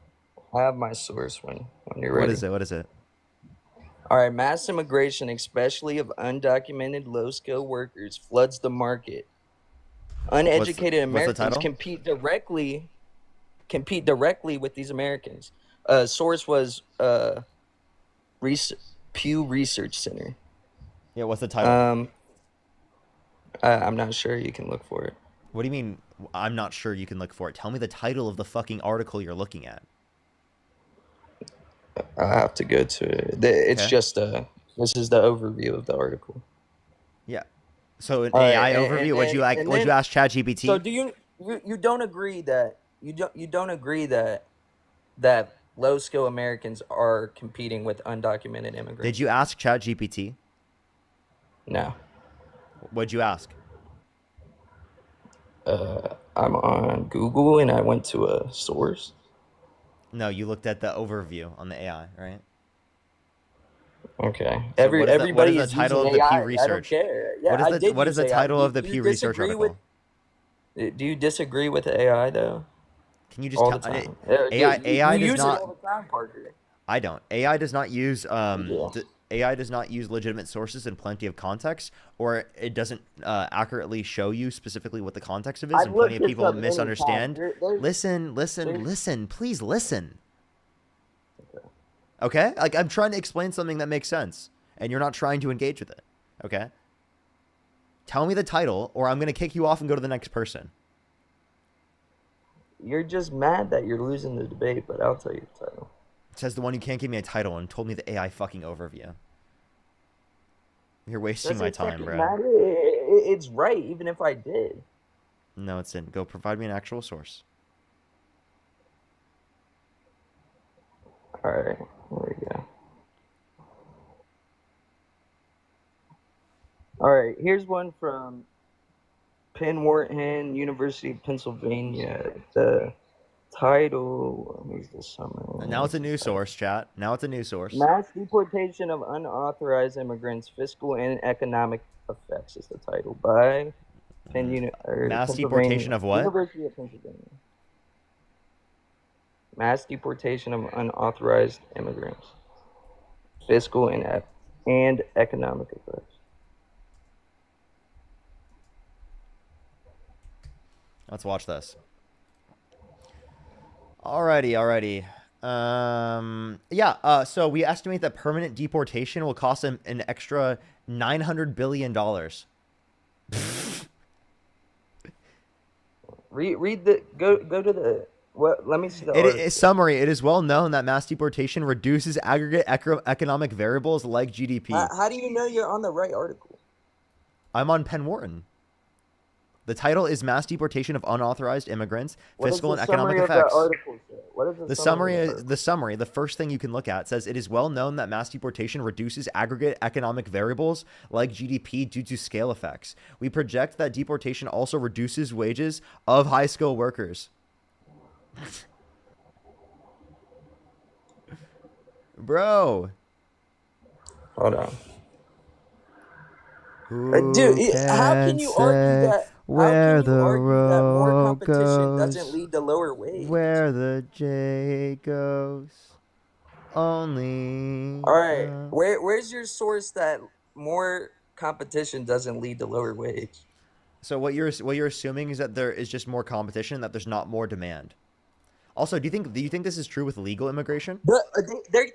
Speaker 15: I have my source when you're ready.
Speaker 1: What is it?
Speaker 15: All right, mass immigration, especially of undocumented low-skilled workers, floods the market. Uneducated Americans compete directly with these Americans. Source was Pew Research Center.
Speaker 1: Yeah, what's the title?
Speaker 15: I'm not sure. You can look for it.
Speaker 1: What do you mean? I'm not sure you can look for it. Tell me the title of the fucking article you're looking at.
Speaker 15: I have to go to it. It's just this is the overview of the article.
Speaker 1: Yeah. So an AI overview. Would you ask ChatGPT?
Speaker 15: So do you don't agree that you don't agree that low skill Americans are competing with undocumented immigrants?
Speaker 1: Did you ask ChatGPT?
Speaker 15: No.
Speaker 1: What'd you ask?
Speaker 15: I'm on Google and I went to a source.
Speaker 1: No, you looked at the overview on the AI, right?
Speaker 15: Okay.
Speaker 1: So
Speaker 15: everybody
Speaker 1: what is the title of the Pew Research?
Speaker 15: I don't care. Yeah,
Speaker 1: what is the title of the Pew Research article?
Speaker 15: Do you disagree with AI though?
Speaker 1: Can you just
Speaker 15: all
Speaker 1: tell
Speaker 15: the time?
Speaker 1: AI
Speaker 15: you
Speaker 1: does
Speaker 15: use
Speaker 1: not.
Speaker 15: it all the time, Parker.
Speaker 1: I don't. AI does not use AI does not use legitimate sources and plenty of context, or it doesn't accurately show you specifically what the context of it is, and plenty of people misunderstand. Listen, please listen. Okay? Like, I'm trying to explain something that makes sense, and you're not trying to engage with it. Okay? Tell me the title, or I'm going to kick you off and go to the next person.
Speaker 15: You're just mad that you're losing the debate, but I'll tell you the title.
Speaker 1: It says the one who can't give me a title and told me the AI fucking overview. You're wasting my time, bro.
Speaker 15: It's right, even if I did.
Speaker 1: No, it's in. Go provide me an actual source.
Speaker 15: All right, there we go. All right, here's one from Penn Wharton, University of Pennsylvania. The title, here's the summary.
Speaker 1: Now it's a new source, chat. Now it's a new source.
Speaker 15: Mass deportation of unauthorized immigrants, fiscal and economic effects is the title by
Speaker 1: Mass deportation of what?
Speaker 15: University of Pennsylvania. Mass deportation of unauthorized immigrants, fiscal and economic effects.
Speaker 1: Let's watch this. Alrighty. So we estimate that permanent deportation will cost an extra $900 billion.
Speaker 15: Read the go to the what? Let me see the
Speaker 1: summary. It is well known that mass deportation reduces aggregate economic variables like GDP.
Speaker 15: How do you know you're on the right article?
Speaker 1: I'm on Penn Wharton. The title is Mass Deportation of Unauthorized Immigrants, Fiscal and Economic Effects.
Speaker 15: What is
Speaker 1: the summary? The first thing you can look at says it is well known that mass deportation reduces aggregate economic variables like GDP due to scale effects. We project that deportation also reduces wages of high-skilled workers. Bro.
Speaker 15: Hold on.
Speaker 1: Who
Speaker 15: Dude, how
Speaker 1: can
Speaker 15: can you argue
Speaker 1: say
Speaker 15: that? How
Speaker 1: where
Speaker 15: can you
Speaker 1: the
Speaker 15: argue that more
Speaker 1: road
Speaker 15: competition doesn't
Speaker 1: goes,
Speaker 15: lead to lower wage?
Speaker 1: where the J goes? Only.
Speaker 15: All right, where's your source that more competition doesn't lead to lower wage?
Speaker 1: So what you're assuming is that there is just more competition, that there's not more demand. Also, do you think this is true with legal immigration?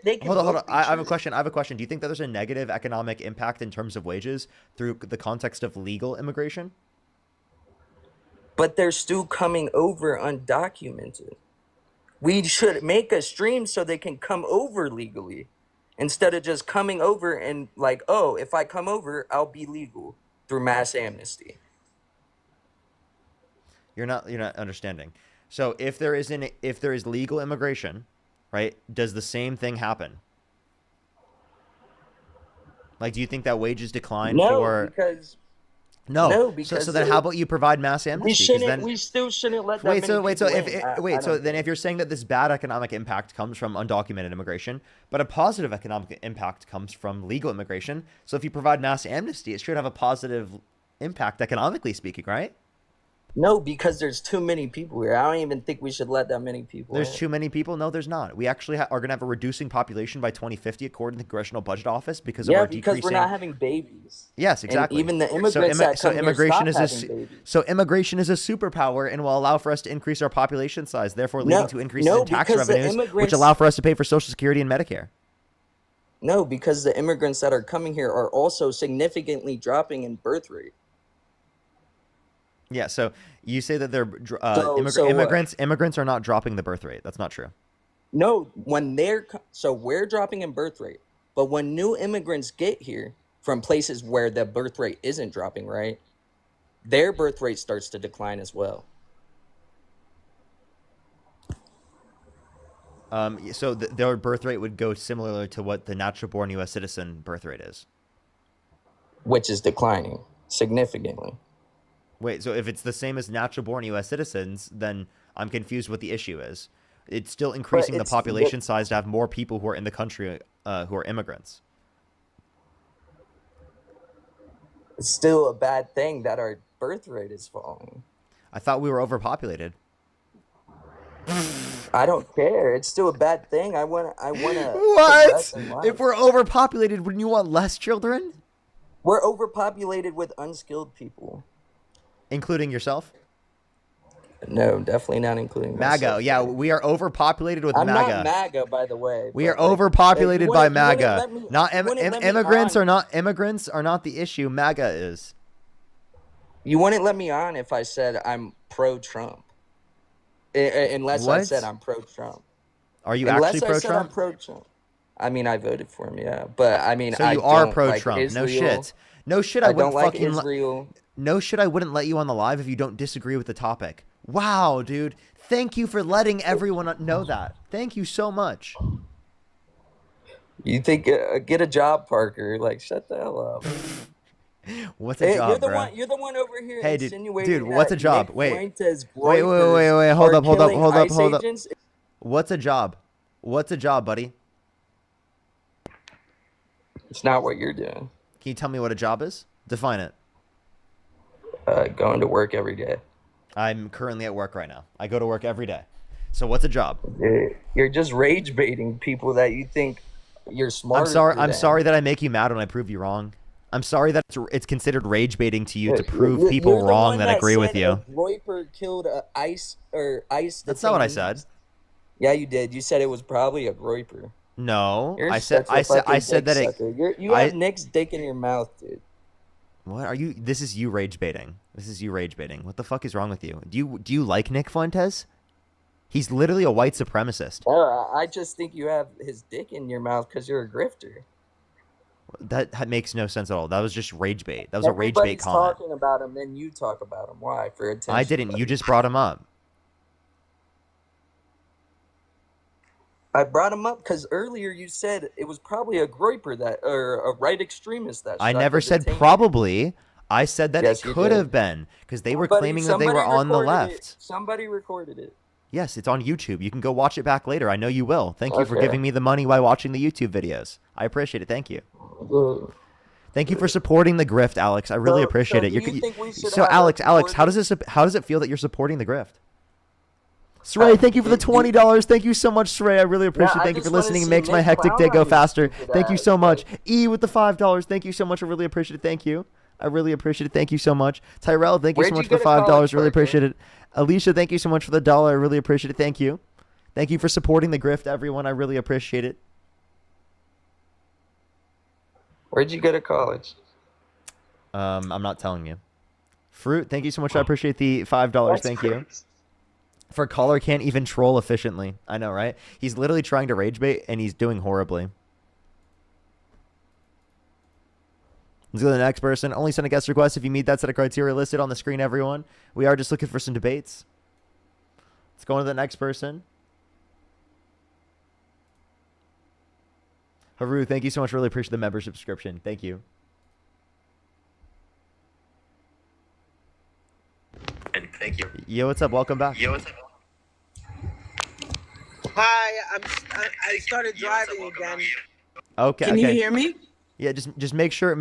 Speaker 15: They can
Speaker 1: Hold on.
Speaker 15: both be
Speaker 1: I have a
Speaker 15: true.
Speaker 1: question. Do you think that there's a negative economic impact in terms of wages through the context of legal immigration?
Speaker 15: But they're still coming over undocumented. We should make a stream so they can come over legally, instead of just coming over and like, oh, if I come over, I'll be legal through mass amnesty.
Speaker 1: You're not understanding. So if there is legal immigration, right? Does the same thing happen? Like, do you think that wages decline for?
Speaker 15: Because
Speaker 1: No.
Speaker 15: no, because
Speaker 1: So then how about you provide mass amnesty?
Speaker 15: we still shouldn't let that
Speaker 1: Wait,
Speaker 15: many
Speaker 1: so
Speaker 15: people in.
Speaker 1: if you're saying that this bad economic impact comes from undocumented immigration, but a positive economic impact comes from legal immigration, so if you provide mass amnesty, it should have a positive impact economically speaking, right?
Speaker 15: No, because there's too many people here. I don't even think we should let that many people
Speaker 1: There's
Speaker 15: in.
Speaker 1: too many people? No, there's not. We actually are going to have a reducing population by 2050 according to the Congressional Budget Office because of our decreasing...
Speaker 15: we're not having babies.
Speaker 1: Yes, exactly.
Speaker 15: And even the immigrants that come here stop having babies.
Speaker 1: So immigration is a superpower and will allow for us to increase our population size, therefore leading to increases in tax revenues, which allow for us to pay for Social Security and Medicare.
Speaker 15: No, because the immigrants that are coming here are also significantly dropping in birth rate.
Speaker 1: Yeah, so you say that they're immigrants are not dropping the birth rate. That's not true.
Speaker 15: No, we're dropping in birth rate, but when new immigrants get here from places where the birth rate isn't dropping, right, their birth rate starts to decline as well.
Speaker 1: So their birth rate would go similarly to what the natural-born U.S. citizen birth rate is,
Speaker 15: which is declining significantly.
Speaker 1: Wait, so if it's the same as natural-born U.S. citizens, then I'm confused what the issue is. It's still increasing the population size to have more people who are in the country who are immigrants.
Speaker 15: It's still a bad thing that our birth rate is falling.
Speaker 1: I thought we were overpopulated.
Speaker 15: I don't care. It's still a bad thing. I want to.
Speaker 1: What? If we're overpopulated, wouldn't you want less children?
Speaker 15: We're overpopulated with unskilled people.
Speaker 1: Including yourself?
Speaker 15: No, definitely not including
Speaker 1: MAGA.
Speaker 15: myself.
Speaker 1: Yeah, we are overpopulated with
Speaker 15: I'm
Speaker 1: MAGA.
Speaker 15: not MAGA, by the way.
Speaker 1: We are overpopulated by MAGA. Immigrants are not the issue. MAGA is.
Speaker 15: You wouldn't let me on if I said I'm pro-Trump. Unless I said I'm pro-Trump.
Speaker 1: Are you actually pro-Trump?
Speaker 15: Unless I said I'm pro-Trump. I mean, I voted for him, yeah. But I mean,
Speaker 1: so you are pro-Trump. Like no shit. No shit. I wouldn't
Speaker 15: like Israel.
Speaker 1: No shit. I wouldn't let you on the live if you don't disagree with the topic. Wow, dude. Thank you for letting everyone know that. Thank you so much.
Speaker 15: You think get a job, Parker? Like, shut the hell up.
Speaker 1: What's a job, bro?
Speaker 15: You're the one over here
Speaker 1: hey,
Speaker 15: insinuating
Speaker 1: dude, what's a job? Wait. Wait. Hold up. What's a job? What's a job, buddy?
Speaker 15: It's not what you're doing.
Speaker 1: Can you tell me what a job is? Define it.
Speaker 15: Going to work every day.
Speaker 1: I'm currently at work right now. I go to work every day. So what's a job?
Speaker 15: You're just rage baiting people that you think you're smart.
Speaker 1: I'm sorry that I make you mad when I prove you wrong. I'm sorry that it's considered rage baiting to you to prove people wrong that agree with you.
Speaker 15: Groyper killed ICE.
Speaker 1: That's not what I said.
Speaker 15: Yeah, you did. You said it was probably a Groyper.
Speaker 1: No, I said that it.
Speaker 15: You have Nick's dick in your mouth, dude.
Speaker 1: What are you? This is you rage baiting. What the fuck is wrong with you? Do you like Nick Fuentes? He's literally a white supremacist.
Speaker 15: I just think you have his dick in your mouth because you're a grifter.
Speaker 1: That makes no sense at all. That was just rage bait. That was a rage bait comment.
Speaker 15: Everybody's talking about him, then you talk about him. Why? For attention.
Speaker 1: I didn't. You just brought him up.
Speaker 15: I brought him up because earlier you said it was probably a Groyper or a right extremist that.
Speaker 1: I never said probably. I said that it could have been because they were claiming that they were on the left.
Speaker 15: Somebody recorded it.
Speaker 1: Yes, it's on YouTube. You can go watch it back later. I know you will. Thank you for giving me the money while watching the YouTube videos. I appreciate it. Thank you.
Speaker 15: Well,
Speaker 1: Thank you for supporting the grift, Alex. I really appreciate it.
Speaker 15: do you think we should
Speaker 1: So
Speaker 15: have
Speaker 1: Alex,
Speaker 15: a
Speaker 1: Alex, how
Speaker 15: recording?
Speaker 1: does it feel that you're supporting the grift? Sray, thank you for the $20. Thank you so much, Sray. I really appreciate it. Thank you for listening. It makes my hectic day go faster. Thank you so much. E with the $5. Thank you so much. I really appreciate it. Thank you. I really appreciate it. Thank you so much. Tyrell, thank you so much for $5. Really appreciate it. Alicia, thank you so much for the $1. I really appreciate it. Thank you. Thank you for supporting the grift, everyone. I really appreciate it.
Speaker 15: Where'd you go to college?
Speaker 1: I'm not telling you. Fruit, thank you so much. I appreciate the $5. Thank you. For caller can't even troll efficiently. I know, right? He's literally trying to rage bait, and he's doing horribly. Let's go to the next person. Only send a guest request if you meet that set of criteria listed on the screen, everyone. We are just looking for some debates. Let's go on to the next person. Haru, thank you so much. Really appreciate the membership subscription. Thank you.
Speaker 16: Thank you.
Speaker 1: Yo, what's up? Welcome back.
Speaker 7: Hi, I started driving again.
Speaker 1: Okay.
Speaker 16: Can
Speaker 1: okay.
Speaker 16: you hear me?
Speaker 1: Yeah, just make sure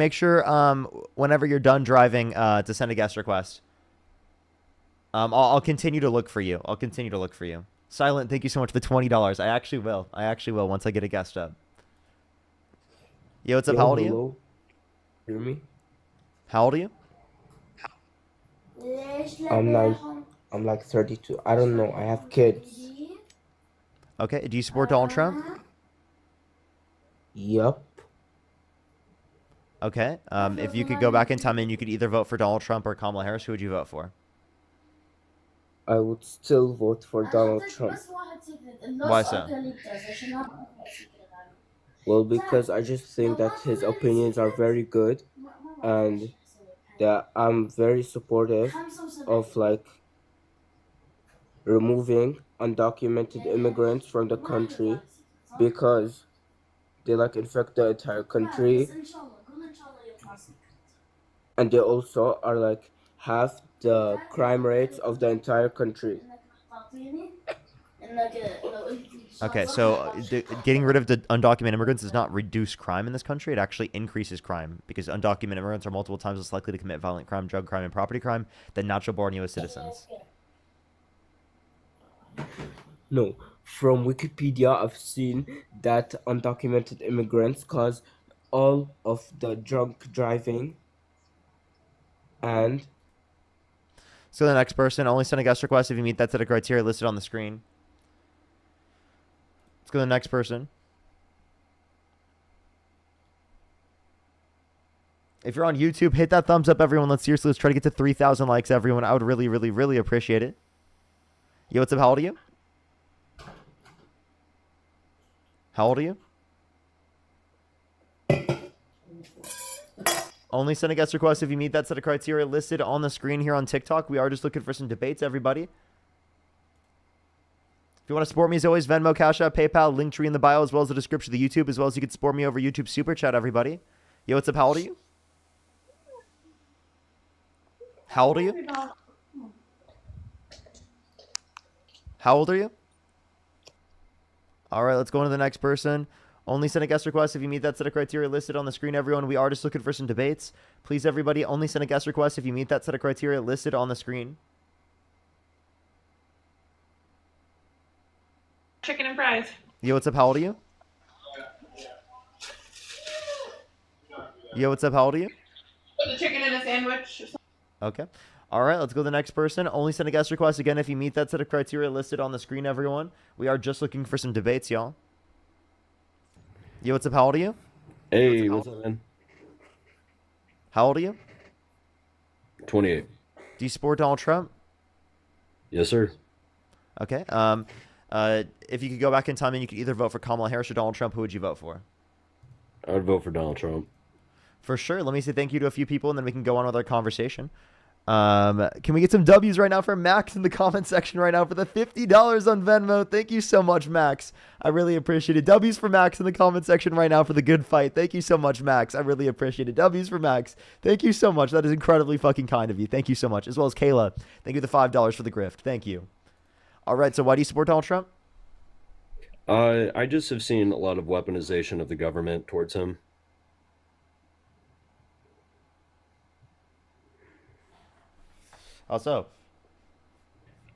Speaker 1: whenever you're done driving to send a guest request. I'll continue to look for you. Silent, thank you so much for the $20. I actually will once I get a guest up. Yo, what's up? How old are you?
Speaker 17: Hear me?
Speaker 1: How old are you?
Speaker 17: I'm like 32. I don't know. I have kids.
Speaker 1: Okay. Do you support Donald Trump?
Speaker 17: Yup.
Speaker 1: Okay. If you could go back in time and you could either vote for Donald Trump or Kamala Harris, who would you vote for?
Speaker 17: I would still vote for Donald Trump.
Speaker 1: Why so?
Speaker 17: Well, because I just think that his opinions are very good, and that I'm very supportive of like removing undocumented immigrants from the country because they like infect the entire country, and they also are like half the crime rates of the entire country.
Speaker 1: Okay, so getting rid of the undocumented immigrants does not reduce crime in this country. It actually increases crime because undocumented immigrants are multiple times less likely to commit violent crime, drug crime, and property crime than natural-born U.S. citizens.
Speaker 17: No, from Wikipedia, I've seen that undocumented immigrants cause all of the drunk driving and...
Speaker 1: So the next person, only send a guest request if you meet that set of criteria listed on the screen. Let's go to the next person. If you're on YouTube, hit that thumbs up, everyone. Let's try to get to 3,000 likes, everyone. I would really, really, really appreciate it. Yo, what's up? How old are you? How old are you? Only send a guest request if you meet that set of criteria listed on the screen here on TikTok. We are just looking for some debates, everybody. If you want to support me, as always, Venmo, Cash App, PayPal, Linktree in the bio, as well as the description of the YouTube, as well as you can support me over YouTube Super Chat, everybody. Yo, what's up? How old are you? How old are you? How old are you? All right, let's go on to the next person. Only send a guest request if you meet that set of criteria listed on the screen, everyone. We are just looking for some debates. Please, everybody, only send a guest request if you meet that set of criteria listed on the screen.
Speaker 18: Chicken and fries.
Speaker 1: Yo, what's up? How old are you? Yo, what's up? How old are you?
Speaker 18: Put the chicken in a sandwich.
Speaker 1: Okay. All right, let's go to the next person. Only send a guest request again if you meet that set of criteria listed on the screen, everyone. We are just looking for some debates, y'all. Yo, what's up? How old are you?
Speaker 19: Hey, what's up, man?
Speaker 1: How old are you?
Speaker 19: 28.
Speaker 1: Do you support Donald Trump?
Speaker 19: Yes, sir.
Speaker 1: Okay. If you could go back in time and you could either vote for Kamala Harris or Donald Trump, who would you vote for?
Speaker 19: I would vote for Donald Trump.
Speaker 1: For sure. Let me say thank you to a few people, and then we can go on with our conversation. Can we get some W's right now for Max in the comment section right now for the $50 on Venmo? Thank you so much, Max. I really appreciate it. W's for Max in the comment section right now for the good fight. Thank you so much, Max. I really appreciate it. W's for Max. Thank you so much. That is incredibly fucking kind of you. Thank you so much. As well as Kayla. Thank you for the $5 for the grift. Thank you. All right. So why do you support Donald Trump?
Speaker 19: I just have seen a lot of weaponization of the government towards him.
Speaker 1: How so?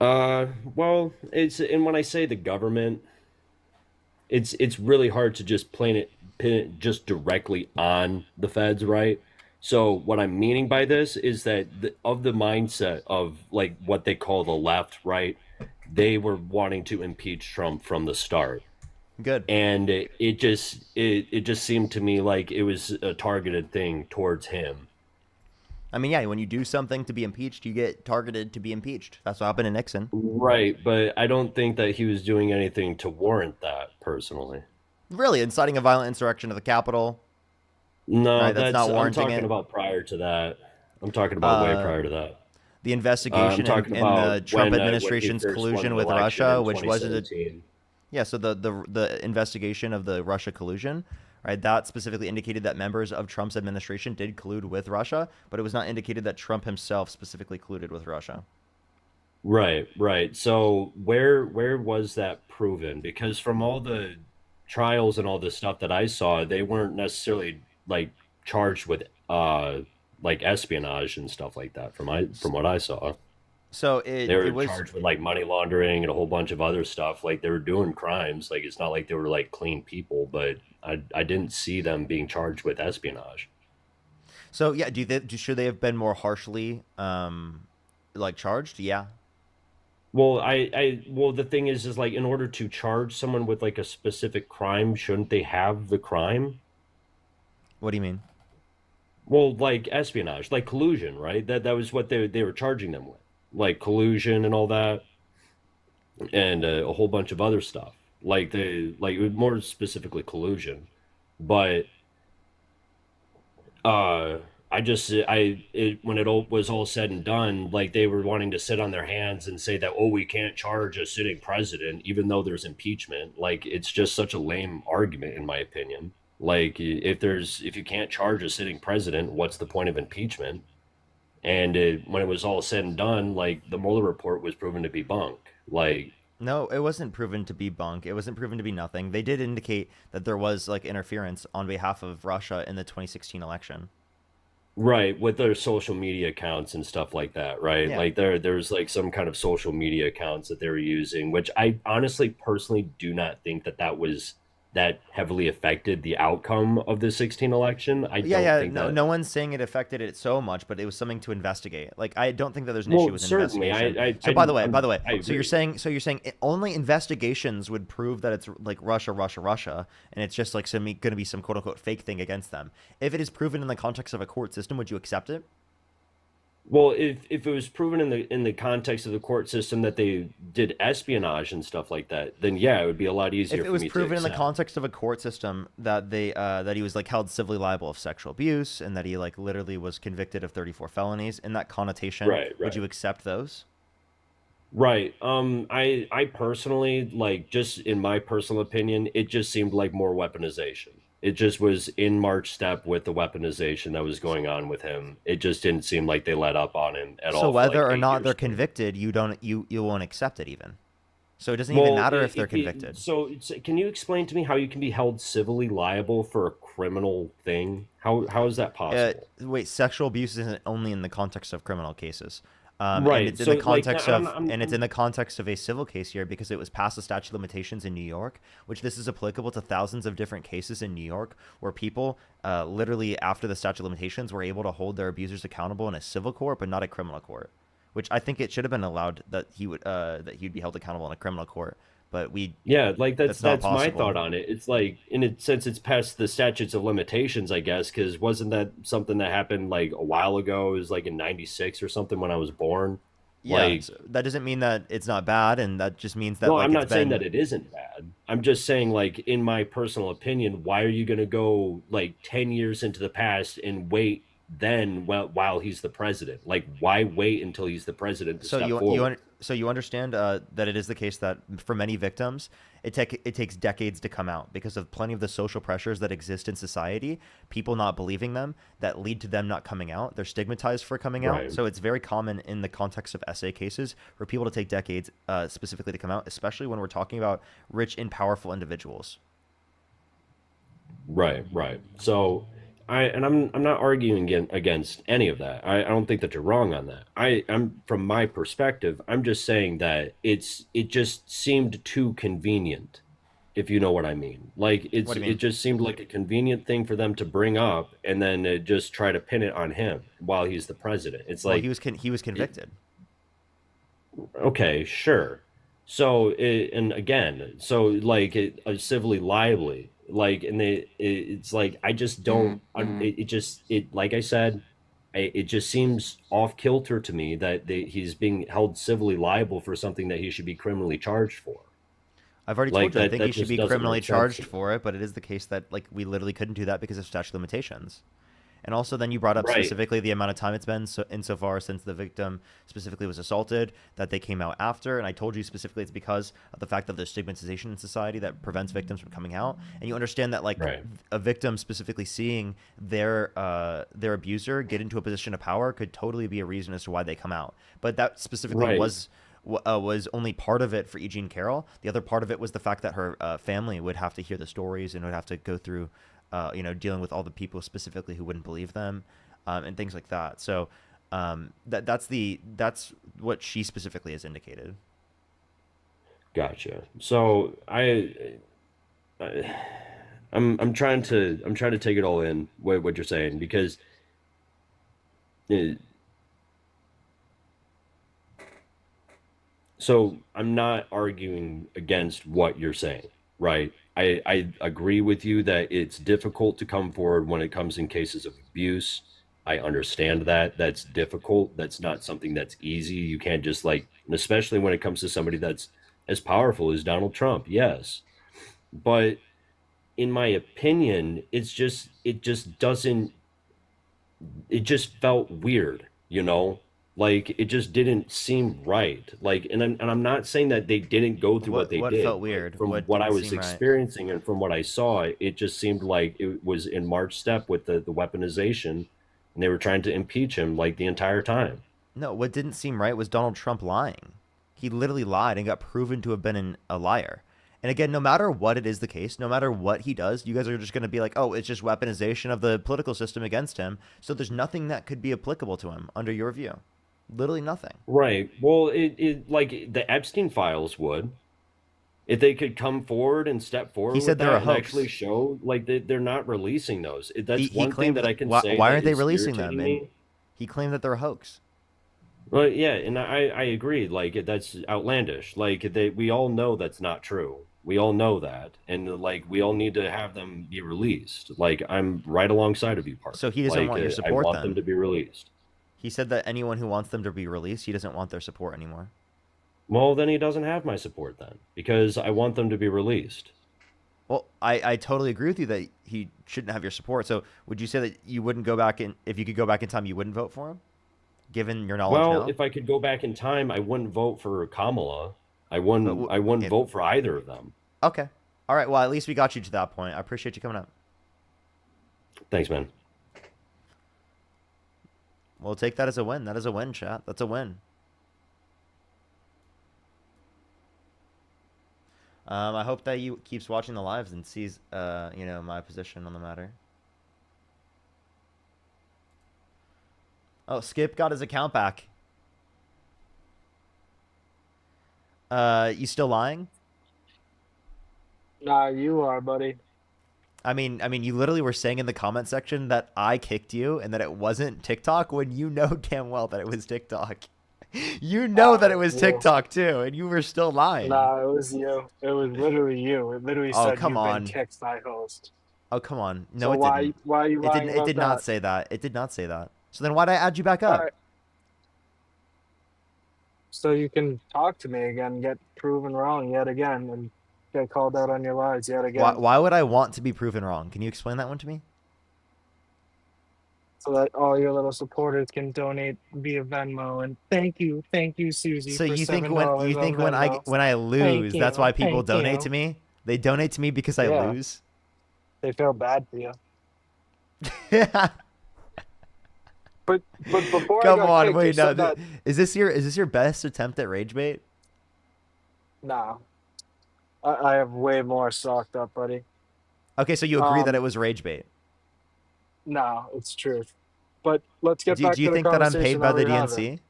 Speaker 19: Well, and when I say the government, it's really hard to just pin it just directly on the feds, right? So what I'm meaning by this is that of the mindset of like what they call the left, right? They were wanting to impeach Trump from the start.
Speaker 1: Good.
Speaker 19: And it just seemed to me like it was a targeted thing towards him.
Speaker 1: I mean, yeah, when you do something to be impeached, you get targeted to be impeached. That's what happened to Nixon.
Speaker 19: Right, but I don't think that he was doing anything to warrant that, personally.
Speaker 1: Really, inciting a violent insurrection of the Capitol?
Speaker 19: No,
Speaker 1: right, that's not warranting
Speaker 19: I'm talking
Speaker 1: it.
Speaker 19: about prior to that. I'm talking about way prior to that.
Speaker 1: The investigation in the Trump administration's collusion with Russia, which wasn't yeah, so the investigation of the Russia collusion, right? That specifically indicated that members of Trump's administration did collude with Russia, but it was not indicated that Trump himself specifically colluded with Russia.
Speaker 19: Right, right. So where was that proven? Because from all the trials and all the stuff that I saw, they weren't necessarily like charged with like espionage and stuff like that from what I saw.
Speaker 1: So
Speaker 19: they were charged with like money laundering and a whole bunch of other stuff. Like they were doing crimes. Like it's not like they were like clean people, but I didn't see them being charged with espionage.
Speaker 1: So yeah, should they have been more harshly like charged? Yeah.
Speaker 19: Well, well, the thing is like in order to charge someone with like a specific crime, shouldn't they have the crime?
Speaker 1: What do you mean?
Speaker 19: Well, like espionage, like collusion, right? That was what they were charging them with, like collusion and all that, and a whole bunch of other stuff. Like more specifically collusion, but when it all was all said and done, like they were wanting to sit on their hands and say that, oh, we can't charge a sitting president even though there's impeachment. Like it's just such a lame argument in my opinion. Like if you can't charge a sitting president, what's the point of impeachment? And when it was all said and done, like the Mueller report was proven to be bunk. Like
Speaker 1: no, it wasn't proven to be bunk. It wasn't proven to be nothing. They did indicate that there was like interference on behalf of Russia in the 2016 election.
Speaker 19: Right, with their social media accounts and stuff like that, right?
Speaker 1: Yeah.
Speaker 19: Like there's like some kind of social media accounts that they were using, which I honestly personally do not think that heavily affected the outcome of the 16 election.
Speaker 1: No one's saying it affected it so much, but it was something to investigate. Like I don't think that there's an issue with investigation. So by the way, so you're saying only investigations would prove that it's like Russia, and it's just like going to be some quote unquote fake thing against them. If it is proven in the context of a court system, would you accept it?
Speaker 19: Well, if it was proven in the context of the court system that they did espionage and stuff like that, then yeah, it would be a lot easier.
Speaker 1: If it was proven in the context of a court system that that he was like held civilly liable of sexual abuse and that he like literally was convicted of 34 felonies, in that connotation, would you accept those?
Speaker 19: Right. I personally, like, just in my personal opinion, it just seemed like more weaponization. It just was in March step with the weaponization that was going on with him. It just didn't seem like they let up on him at all.
Speaker 1: So whether or not they're convicted, you won't accept it even. So it doesn't even matter if they're convicted.
Speaker 19: So can you explain to me how you can be held civilly liable for a criminal thing? How is that possible?
Speaker 1: Wait, sexual abuse isn't only in the context of criminal cases.
Speaker 19: Right.
Speaker 1: And it's in the context it's in the context of a civil case here because it was past the statute of limitations in New York, which this is applicable to thousands of different cases in New York where people literally after the statute of limitations were able to hold their abusers accountable in a civil court but not a criminal court, which I think it should have been allowed that he'd be held accountable in a criminal court. But that's my thought on it. It's like, in a sense, it's past the statutes of limitations, I guess, because wasn't that something that happened like a while ago? It was like in '96 or something when I was born. Yeah, like, that doesn't mean that it's not bad, and that just means that.
Speaker 19: Well, I'm not saying that it isn't bad. I'm just saying, like, in my personal opinion, why are you going to go like 10 years into the past and wait then while he's the president? Like, why wait until he's the president to step forward?
Speaker 1: So you understand that it is the case that for many victims, it takes decades to come out because of plenty of the social pressures that exist in society, people not believing them, that lead to them not coming out. They're stigmatized for coming out. So it's very common in the context of SA cases for people to take decades specifically to come out, especially when we're talking about rich and powerful individuals.
Speaker 19: Right. So I'm not arguing against any of that. I don't think that you're wrong on that. I'm from my perspective, I'm just saying that it just seemed too convenient, if you know what I mean. Like
Speaker 1: What do you
Speaker 19: it
Speaker 1: mean?
Speaker 19: just seemed like a convenient thing for them to bring up and then just try to pin it on him while he's the president. It's
Speaker 1: Well,
Speaker 19: like
Speaker 1: he was convicted.
Speaker 19: okay, sure. So and again, so like civilly liably, like and it's like I just don't. It just like I said, it just seems off kilter to me that he's being held civilly liable for something that he should be criminally charged for.
Speaker 1: I've already
Speaker 19: Like
Speaker 1: told you, I think he
Speaker 19: that
Speaker 1: should
Speaker 19: just
Speaker 1: be
Speaker 19: doesn't
Speaker 1: criminally
Speaker 19: make sense to
Speaker 1: charged
Speaker 19: me.
Speaker 1: for it, but it is the case that like we literally couldn't do that because of statute of limitations. And also, then you brought up
Speaker 19: Right.
Speaker 1: specifically the amount of time it's been insofar since the victim specifically was assaulted that they came out after. And I told you specifically it's because of the fact that there's stigmatization in society that prevents victims from coming out. And you understand that like
Speaker 19: Right.
Speaker 1: a victim specifically seeing their abuser get into a position of power could totally be a reason as to why they come out. But that specifically
Speaker 19: Right.
Speaker 1: was only part of it for E. Jean Carroll. The other part of it was the fact that her family would have to hear the stories and would have to go through, dealing with all the people specifically who wouldn't believe them, and things like that. So that's what she specifically has indicated.
Speaker 19: Gotcha. So I'm trying to take it all in what you're saying because it, so I'm not arguing against what you're saying, right? I agree with you that it's difficult to come forward when it comes in cases of abuse. I understand that. That's difficult. That's not something that's easy. You can't just like, and especially when it comes to somebody that's as powerful as Donald Trump. Yes. But in my opinion, it just doesn't it just felt weird, you know? Like it just didn't seem right. Like and I'm not saying that they didn't go through what they
Speaker 1: What
Speaker 19: did,
Speaker 1: felt
Speaker 19: but
Speaker 1: weird?
Speaker 19: from
Speaker 1: What
Speaker 19: what I
Speaker 1: didn't
Speaker 19: was
Speaker 1: seem right?
Speaker 19: experiencing and from what I saw, it just seemed like it was in March step with the weaponization and they were trying to impeach him like the entire time.
Speaker 1: No, what didn't seem right was Donald Trump lying. He literally lied and got proven to have been a liar. And again, no matter what it is the case, no matter what he does, you guys are just going to be like, oh, it's just weaponization of the political system against him. So there's nothing that could be applicable to him under your view. Literally nothing.
Speaker 19: Right. Well, it like the Epstein files would. If they could come forward and step forward
Speaker 1: He
Speaker 19: with
Speaker 1: said they're a
Speaker 19: that and actually
Speaker 1: hoax.
Speaker 19: show like they're not releasing those. That's
Speaker 1: He
Speaker 19: one thing
Speaker 1: claimed
Speaker 19: that
Speaker 1: that,
Speaker 19: I can
Speaker 1: why,
Speaker 19: say
Speaker 1: why
Speaker 19: that
Speaker 1: aren't they
Speaker 19: is
Speaker 1: releasing them?
Speaker 19: irritating
Speaker 1: And
Speaker 19: me.
Speaker 1: he claimed that they're a hoax.
Speaker 19: Well, yeah, and I agree. Like that's outlandish. Like we all know that's not true. We all know that, and like we all need to have them be released. Like I'm right alongside of you, partner.
Speaker 1: So he doesn't
Speaker 19: Like
Speaker 1: want your
Speaker 19: I
Speaker 1: support
Speaker 19: want them
Speaker 1: then.
Speaker 19: to be released.
Speaker 1: He said that anyone who wants them to be released, he doesn't want their support anymore.
Speaker 19: Well, then he doesn't have my support then, because I want them to be released.
Speaker 1: Well, I totally agree with you that he shouldn't have your support. So would you say that you wouldn't go back in, if you could go back in time, you wouldn't vote for him, given your knowledge
Speaker 19: Well,
Speaker 1: now?
Speaker 19: if I could go back in time, I wouldn't vote for Kamala. I
Speaker 1: But
Speaker 19: wouldn't. I wouldn't vote for either of them.
Speaker 1: Okay. All right. Well, at least we got you to that point. I appreciate you coming up.
Speaker 19: Thanks, man.
Speaker 1: We'll take that as a win. That is a win, chat. That's a win. I hope that you keeps watching the lives and sees, my position on the matter. Oh, Skip got his account back. You still lying?
Speaker 12: Nah, you are, buddy.
Speaker 1: I mean, you literally were saying in the comment section that I kicked you and that it wasn't TikTok when you know damn well that it was TikTok. You know that it was TikTok too, and you were still lying.
Speaker 12: Nah, it was you. It was literally you. It literally
Speaker 1: Oh,
Speaker 12: said
Speaker 1: come
Speaker 12: you've
Speaker 1: on.
Speaker 12: been kicked by host.
Speaker 1: Oh, come on. No,
Speaker 12: So
Speaker 1: it
Speaker 12: why
Speaker 1: didn't.
Speaker 12: why are you
Speaker 1: It
Speaker 12: lying
Speaker 1: didn't. It
Speaker 12: about
Speaker 1: did not
Speaker 12: that?
Speaker 1: say that. It did not say that. So then why'd I add you back up?
Speaker 12: All right. So you can talk to me again, get proven wrong yet again, and get called out on your lies yet again.
Speaker 1: Why would I want to be proven wrong? Can you explain that one to me?
Speaker 12: So that all your little supporters can donate via Venmo. And thank you, Susie,
Speaker 1: So
Speaker 12: for
Speaker 1: you think
Speaker 12: $7
Speaker 1: when
Speaker 12: on Venmo.
Speaker 1: when I lose,
Speaker 12: Thank
Speaker 1: that's
Speaker 12: you,
Speaker 1: why people
Speaker 12: thank
Speaker 1: donate
Speaker 12: you.
Speaker 1: to me? They donate to me because I
Speaker 12: Yeah.
Speaker 1: lose?
Speaker 12: They feel bad for you.
Speaker 1: Yeah.
Speaker 12: But before
Speaker 1: Come
Speaker 12: I got
Speaker 1: on,
Speaker 12: kicked, you
Speaker 1: wait, no.
Speaker 12: said that.
Speaker 1: Is this your best attempt at rage bait?
Speaker 12: Nah, I have way more stocked up, buddy.
Speaker 1: Okay, so you agree that it was rage bait.
Speaker 12: No, it's truth. But let's get back
Speaker 1: Do you
Speaker 12: to the
Speaker 1: think that I'm paid
Speaker 12: conversation
Speaker 1: by
Speaker 12: that
Speaker 1: the
Speaker 12: we're having.
Speaker 1: DNC?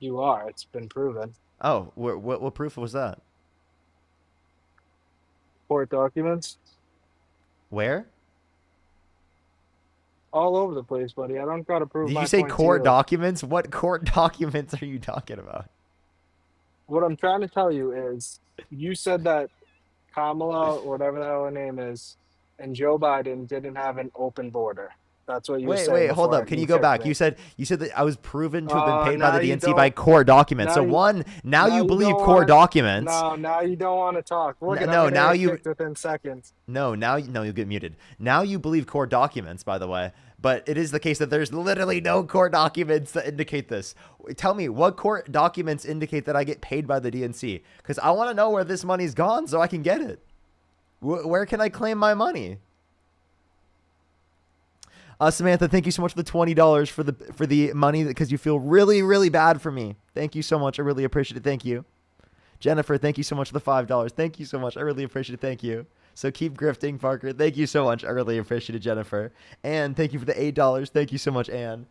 Speaker 12: You are. It's been proven.
Speaker 1: Oh, what proof was that?
Speaker 12: Court documents.
Speaker 1: Where?
Speaker 12: All over the place, buddy. I don't gotta prove
Speaker 1: Did
Speaker 12: my
Speaker 1: you say
Speaker 12: point to
Speaker 1: court
Speaker 12: you.
Speaker 1: documents? What court documents are you talking about?
Speaker 12: What I'm trying to tell you is, you said that Kamala, or whatever the hell her name is, and Joe Biden didn't have an open border. That's what you were saying.
Speaker 1: Wait, hold
Speaker 12: before
Speaker 1: up. Can you go
Speaker 12: kicked
Speaker 1: back?
Speaker 12: me.
Speaker 1: You said that I was proven to have been paid by
Speaker 12: Now
Speaker 1: the
Speaker 12: you
Speaker 1: DNC by
Speaker 12: don't.
Speaker 1: court documents. So
Speaker 12: Now you
Speaker 1: you believe
Speaker 12: don't
Speaker 1: court
Speaker 12: wanna.
Speaker 1: documents.
Speaker 12: No, now you don't want to talk. Look at
Speaker 1: No,
Speaker 12: I'm
Speaker 1: now
Speaker 12: gonna get
Speaker 1: you
Speaker 12: kicked within seconds.
Speaker 1: no, you'll get muted. Now you believe court documents, by the way. But it is the case that there's literally no court documents that indicate this. Tell me, what court documents indicate that I get paid by the DNC? Because I want to know where this money's gone so I can get it. Where can I claim my money? Samantha, thank you so much for the $20 for the money, because you feel really, really bad for me. Thank you so much. I really appreciate it. Thank you. Jennifer, thank you so much for the $5. Thank you so much. I really appreciate it. Thank you. So keep grifting, Parker. Thank you so much. I really appreciate it, Jennifer. Anne, thank you for the $8. Thank you so much, Anne.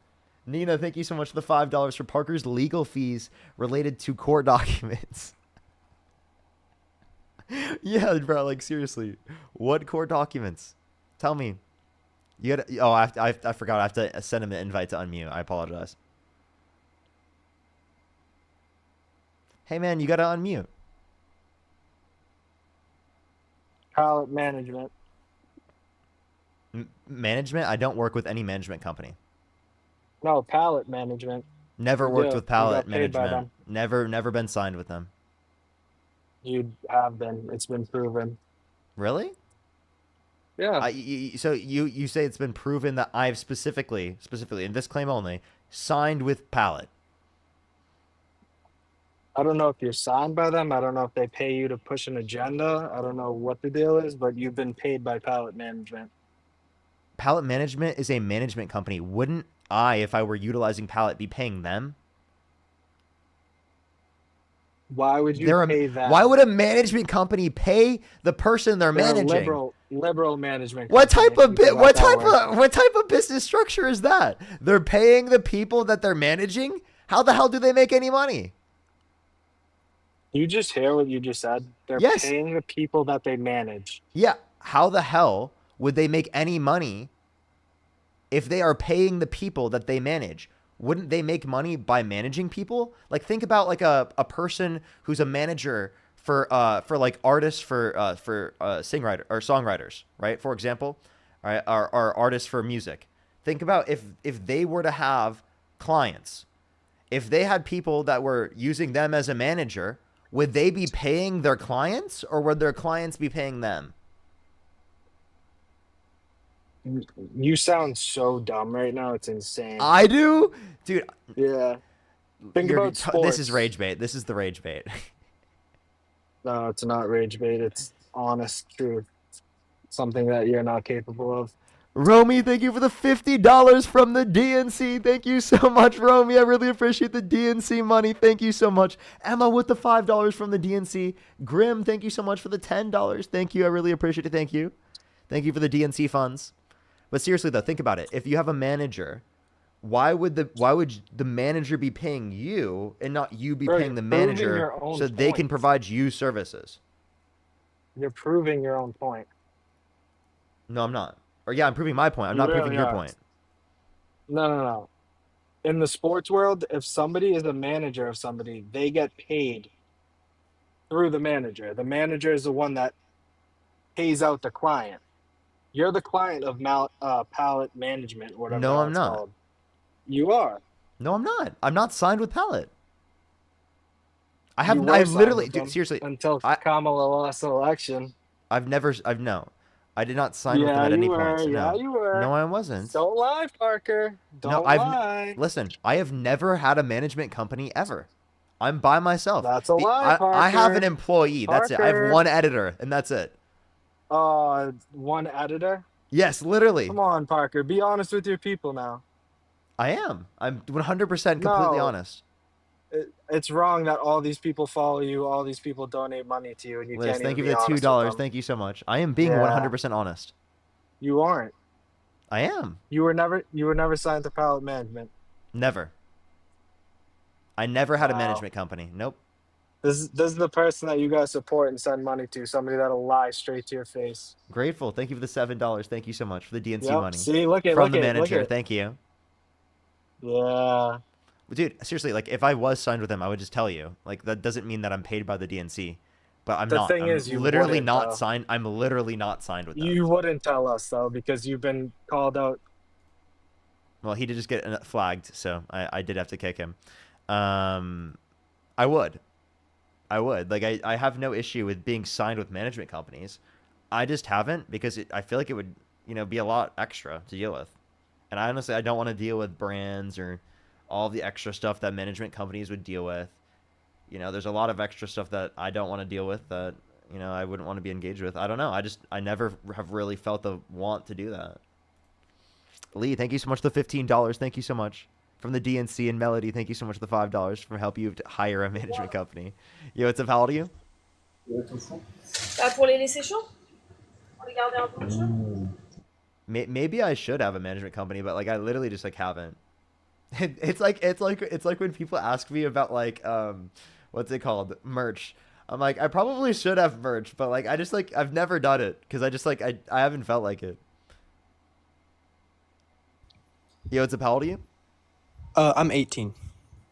Speaker 1: Nina, thank you so much for the $5 for Parker's legal fees related to court documents. Yeah, bro, like seriously. What court documents? Tell me. You got I forgot. I have to send him an invite to unmute. I apologize. Hey man, you got to unmute.
Speaker 12: Pallet management.
Speaker 1: Management? I don't work with any management company.
Speaker 12: No, pallet management.
Speaker 1: Never
Speaker 12: You
Speaker 1: worked
Speaker 12: do.
Speaker 1: with
Speaker 12: You
Speaker 1: pallet
Speaker 12: got paid by
Speaker 1: management. Never been signed with them.
Speaker 12: You have been. It's been proven.
Speaker 1: Really?
Speaker 12: Yeah.
Speaker 1: So you say it's been proven that I've specifically in this claim only signed with pallet.
Speaker 12: I don't know if you're signed by them. I don't know if they pay you to push an agenda. I don't know what the deal is, but you've been paid by pallet management.
Speaker 1: Pallet management is a management company. Wouldn't I, if I were utilizing pallet, be paying them?
Speaker 12: Why would you pay them?
Speaker 1: Why would a management company pay the person they're managing?
Speaker 12: Liberal management.
Speaker 1: What type of business structure is that? They're paying the people that they're managing? How the hell do they make any money?
Speaker 12: You just hear what you just said? They're paying the people that they manage.
Speaker 1: Yeah. How the hell would they make any money if they are paying the people that they manage? Wouldn't they make money by managing people? Like, think about like a person who's a manager for like artists for songwriters, right? For example, right, are artists for music. Think about if they were to have clients, if they had people that were using them as a manager, would they be paying their clients or would their clients be paying them?
Speaker 12: You sound so dumb right now. It's insane.
Speaker 1: I do? Dude.
Speaker 12: Yeah. Think about sports.
Speaker 1: This is rage bait. This is the rage bait.
Speaker 12: No, it's not rage bait. It's honest truth. Something that you're not capable of.
Speaker 1: Romy, thank you for the $50 from the DNC. Thank you so much, Romy. I really appreciate the DNC money. Thank you so much. Emma with the $5 from the DNC. Grim, thank you so much for the $10. Thank you. I really appreciate it. Thank you. Thank you for the DNC funds. But seriously though, think about it. If you have a manager, why would the manager be paying you and not you be paying the manager so they can provide you services?
Speaker 12: You're proving your own point.
Speaker 1: No, I'm not. Or yeah, I'm proving my point. I'm not proving your point.
Speaker 12: No. In the sports world, if somebody is a manager of somebody, they get paid through the manager. The manager is the one that pays out the client. You're the client of pallet management or whatever.
Speaker 1: No, I'm not.
Speaker 12: Called. You are.
Speaker 1: No, I'm not. I'm not signed with pallet. I literally, dude, seriously.
Speaker 12: Until Kamala lost the election.
Speaker 1: I did not sign with them at any point.
Speaker 12: Yeah, you were.
Speaker 1: No, I wasn't.
Speaker 12: Don't lie, Parker. Don't lie.
Speaker 1: Listen, I have never had a management company ever. I'm by myself.
Speaker 12: That's a lie, Parker.
Speaker 1: I have an employee. That's it. I have one editor, and that's it.
Speaker 12: One editor?
Speaker 1: Yes, literally.
Speaker 12: Come on, Parker. Be honest with your people now.
Speaker 1: I am. I'm 100% completely honest.
Speaker 12: It's wrong that all these people follow you, all these people donate money to you, and you can't
Speaker 1: thank you
Speaker 12: even
Speaker 1: for
Speaker 12: be
Speaker 1: the
Speaker 12: honest with
Speaker 1: $2.
Speaker 12: them.
Speaker 1: Thank you so much. I am being 100% honest.
Speaker 12: You aren't.
Speaker 1: I am.
Speaker 12: You were never signed to pallet management.
Speaker 1: Never. I never had a
Speaker 12: Wow.
Speaker 1: management company. Nope.
Speaker 12: This is the person that you guys support and send money to. Somebody that'll lie straight to your face.
Speaker 1: Grateful. Thank you for the $7. Thank you so much for the DNC
Speaker 12: Yep.
Speaker 1: money.
Speaker 12: See, look at
Speaker 1: from the
Speaker 12: look
Speaker 1: manager.
Speaker 12: at.
Speaker 1: Thank you.
Speaker 12: Yeah.
Speaker 1: Dude, seriously, like if I was signed with them, I would just tell you. Like that doesn't mean that I'm paid by the DNC, but I'm
Speaker 12: The
Speaker 1: not.
Speaker 12: thing
Speaker 1: I'm
Speaker 12: is, you
Speaker 1: literally
Speaker 12: wouldn't,
Speaker 1: not
Speaker 12: though.
Speaker 1: signed. I'm literally not signed with them.
Speaker 12: You wouldn't tell us though, because you've been called out.
Speaker 1: Well, he did just get flagged, so I did have to kick him. I would. Like I have no issue with being signed with management companies. I just haven't because I feel like it would be a lot extra to deal with, and I honestly don't want to deal with brands or all the extra stuff that management companies would deal with. There's a lot of extra stuff that I don't want to deal with that I wouldn't want to be engaged with. I don't know. I never have really felt the want to do that. Lee, thank you so much for the $15. Thank you so much. From the DNC and Melody, thank you so much for the $5 for helping you to hire a management company. Yo, what's up? How old are you?
Speaker 3: Pour les laisser chauds? Pour les garder un peu chauds?
Speaker 1: Maybe I should have a management company, but like I literally just like haven't. It's like when people ask me about like what's it called, merch. I'm like I probably should have merch, but like I just like I've never done it because I just like I haven't felt like it. Yo, what's up? How old are you?
Speaker 20: I'm 18.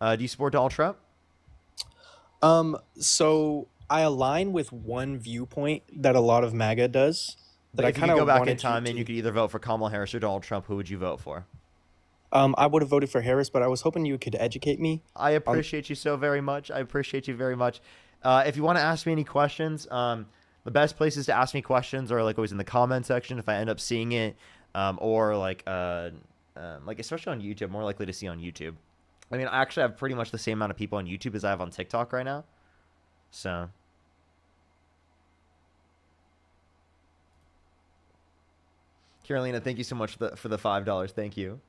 Speaker 1: Do you support Donald Trump?
Speaker 20: So I align with one viewpoint that a lot of MAGA does. That
Speaker 1: If you could go back in time and you could either vote for Kamala Harris or Donald Trump, who would you vote for?
Speaker 20: I would have voted for Harris, but I was hoping you could educate me.
Speaker 1: I appreciate you so very much. I appreciate you very much. If you want to ask me any questions, the best places to ask me questions are like always in the comment section if I end up seeing it, or like especially on YouTube, more likely to see on YouTube. I mean, I actually have pretty much the same amount of people on YouTube as I have on TikTok right now. So. Carolina, thank you so much for the $5. Thank you.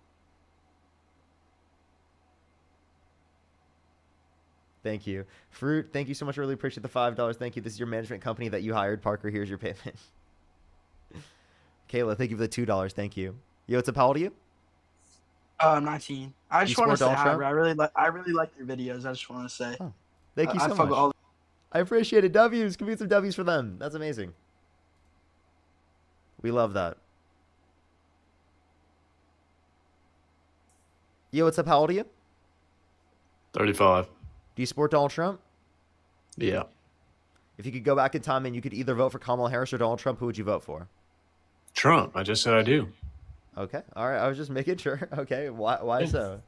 Speaker 1: Thank you. Fruit, thank you so much. I really appreciate the $5. Thank you. This is your management company that you hired. Parker, here's your payment. Kayla, thank you for the $2. Thank you. Yo, what's up? How old are you?
Speaker 21: I'm 19. I just want to say hi, bro. I really like your videos. I just want to say.
Speaker 1: Oh, thank you so
Speaker 21: I fuck with
Speaker 1: much. I appreciate it. W's. Can we get some W's for them? That's amazing. We love that. Yo, what's up? How old are you?
Speaker 22: 35.
Speaker 1: Do you support Donald Trump?
Speaker 22: Yeah.
Speaker 1: If you could go back in time and you could either vote for Kamala Harris or Donald Trump, who would you vote for?
Speaker 22: Trump. I just said I do.
Speaker 1: Okay. All right. I was just making sure. Okay. Why so?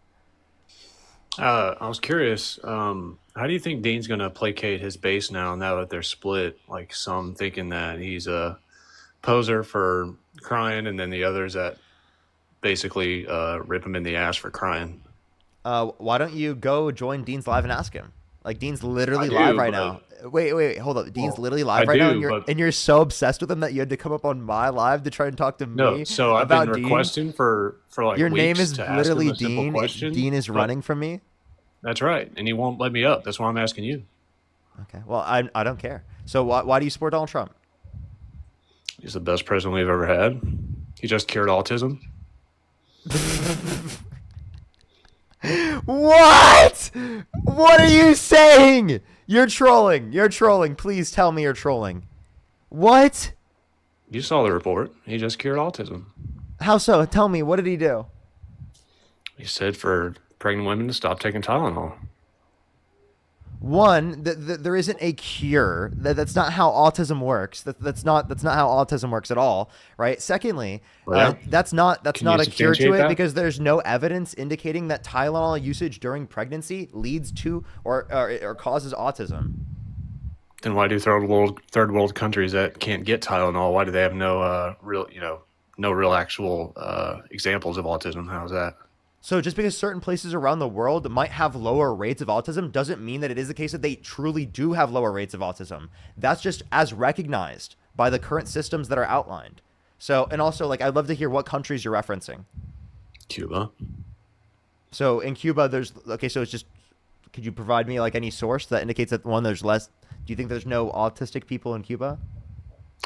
Speaker 22: I was curious. How do you think Dean's going to placate his base now that they're split? Like some thinking that he's a poser for crying, and then the others that basically rip him in the ass for crying.
Speaker 1: Why don't you go join Dean's live and ask him? Like Dean's literally live right now. Wait, hold up. Dean's literally live right now, and you're so obsessed with him that you had to come up on my live to try and talk to me.
Speaker 22: No, so I've
Speaker 1: about
Speaker 22: been
Speaker 1: Dean?
Speaker 22: requesting for like
Speaker 1: your
Speaker 22: weeks
Speaker 1: name is
Speaker 22: to ask
Speaker 1: literally
Speaker 22: him a simple
Speaker 1: Dean.
Speaker 22: question,
Speaker 1: Dean is
Speaker 22: but-
Speaker 1: running from me.
Speaker 22: That's right, and he won't let me up. That's why I'm asking you.
Speaker 1: Okay. Well, I don't care. So why do you support Donald Trump?
Speaker 22: He's the best president we've ever had. He just cured autism.
Speaker 1: What? What are you saying? You're trolling. You're trolling. Please tell me you're trolling. What?
Speaker 22: You saw the report. He just cured autism.
Speaker 1: How so? Tell me. What did he do?
Speaker 22: He said for pregnant women to stop taking Tylenol.
Speaker 1: One, there isn't a cure. That's not how autism works. That's not how autism works at all, right? Secondly, that's not a cure to
Speaker 22: substantiate
Speaker 1: it
Speaker 22: that?
Speaker 1: because there's no evidence indicating that Tylenol usage during pregnancy leads to or causes autism.
Speaker 22: Then why do third world countries that can't get Tylenol? Why do they have no real actual examples of autism? How's that?
Speaker 1: So just because certain places around the world might have lower rates of autism doesn't mean that it is the case that they truly do have lower rates of autism. That's just as recognized by the current systems that are outlined. So, and also, like, I'd love to hear what countries you're referencing.
Speaker 22: Cuba.
Speaker 1: So in Cuba, so it's just, could you provide me like any source that indicates that one, there's less, do you think there's no autistic people in Cuba?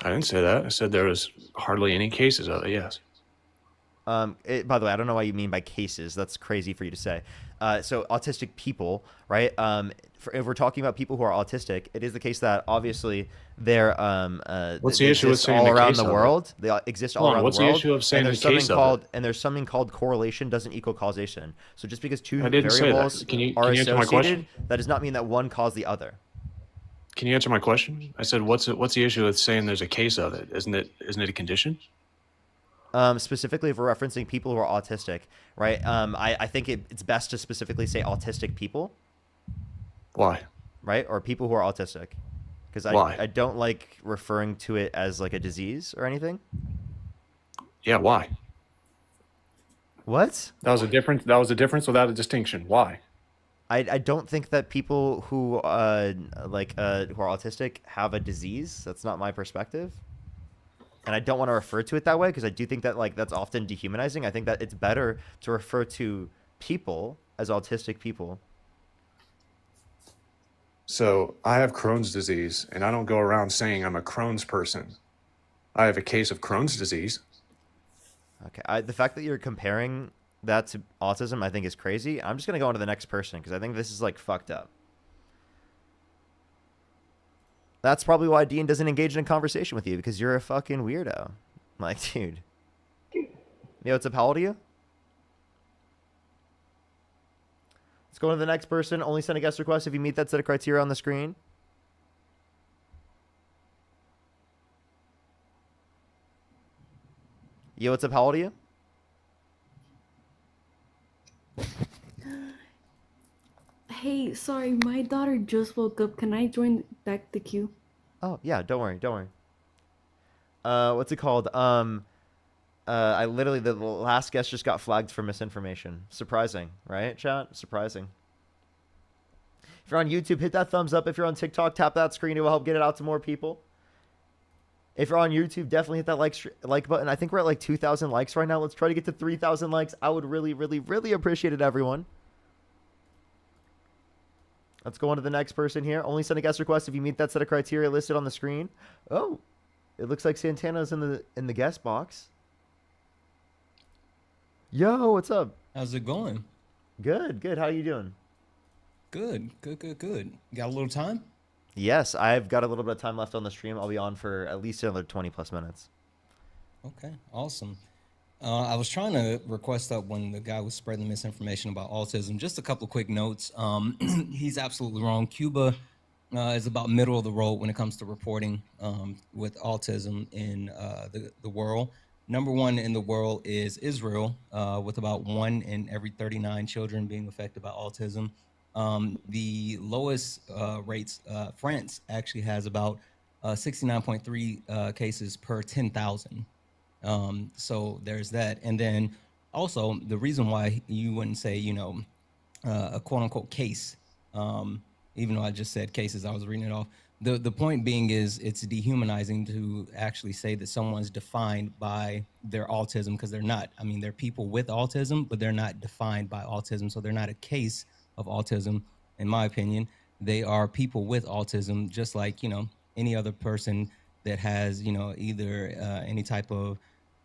Speaker 22: I didn't say that. I said there was hardly any cases of it, yes.
Speaker 1: By the way, I don't know what you mean by cases. That's crazy for you to say. So autistic people, right? If we're talking about people who are autistic, it is the case that obviously they're
Speaker 22: What's
Speaker 1: they
Speaker 22: the issue with
Speaker 1: exist
Speaker 22: saying
Speaker 1: all
Speaker 22: the
Speaker 1: around
Speaker 22: case
Speaker 1: the
Speaker 22: of it?
Speaker 1: world. They exist all
Speaker 22: Hold on,
Speaker 1: around
Speaker 22: what's
Speaker 1: the
Speaker 22: the
Speaker 1: world.
Speaker 22: issue of saying
Speaker 1: And
Speaker 22: the
Speaker 1: there's something
Speaker 22: case of
Speaker 1: called
Speaker 22: it?
Speaker 1: and there's something called correlation doesn't equal causation. So just because two
Speaker 22: I didn't say that.
Speaker 1: variables
Speaker 22: Can you
Speaker 1: are
Speaker 22: answer my
Speaker 1: associated,
Speaker 22: question?
Speaker 1: that does not mean that one caused the other.
Speaker 22: Can you answer my question? I said, what's the issue with saying there's a case of it? Isn't it a condition?
Speaker 1: Specifically, if we're referencing people who are autistic, right? I think it's best to specifically say autistic people.
Speaker 22: Why?
Speaker 1: Right? Or people who are autistic. Because I don't like referring to it as like a disease or anything.
Speaker 22: Yeah, why?
Speaker 1: What?
Speaker 22: That was a difference. That was a difference without a distinction. Why?
Speaker 1: I don't think that people who who are autistic have a disease. That's not my perspective. And I don't want to refer to it that way because I do think that like that's often dehumanizing. I think that it's better to refer to people as autistic people.
Speaker 22: So I have Crohn's disease, and I don't go around saying I'm a Crohn's person. I have a case of Crohn's disease.
Speaker 1: Okay, the fact that you're comparing that to autism, I think is crazy. I'm just gonna go on to the next person because I think this is like fucked up. That's probably why Dean doesn't engage in a conversation with you because you're a fucking weirdo. Like, dude. Yo, what's up? How old are you? Let's go on to the next person. Only send a guest request if you meet that set of criteria on the screen. Yo, what's up? How old are you?
Speaker 5: Hey, sorry, my daughter just woke up. Can I join back the queue?
Speaker 1: Oh, yeah, don't worry, don't worry. What's it called? I literally, the last guest just got flagged for misinformation. Surprising, right, chat? Surprising. If you're on YouTube, hit that thumbs up. If you're on TikTok, tap that screen. It will help get it out to more people. If you're on YouTube, definitely hit that like button. I think we're at like 2,000 likes right now. Let's try to get to 3,000 likes. I would really, really, really appreciate it, everyone. Let's go on to the next person here. Only send a guest request if you meet that set of criteria listed on the screen. Oh, it looks like Santana's in the guest box. Yo, what's up?
Speaker 6: How's it going?
Speaker 1: Good, good. How you doing?
Speaker 6: Good. Got a little time?
Speaker 1: Yes, I've got a little bit of time left on the stream. I'll be on for at least another 20 plus minutes.
Speaker 6: Okay, awesome. I was trying to request up when the guy was spreading misinformation about autism. Just a couple of quick notes. He's absolutely wrong. Cuba is about middle of the road when it comes to reporting with autism in the world. Number one in the world is Israel, with about 1 in every 39 children being affected by autism. The lowest rates, France actually has about 69.3 cases per 10,000. So there's that. And then also the reason why you wouldn't say, a quote unquote case, even though I just said cases, I was reading it off. The point being is it's dehumanizing to actually say that someone's defined by their autism because they're not. I mean, they're people with autism, but they're not defined by autism. So they're not a case of autism, in my opinion. They are people with autism, just like, any other person that has, either any type of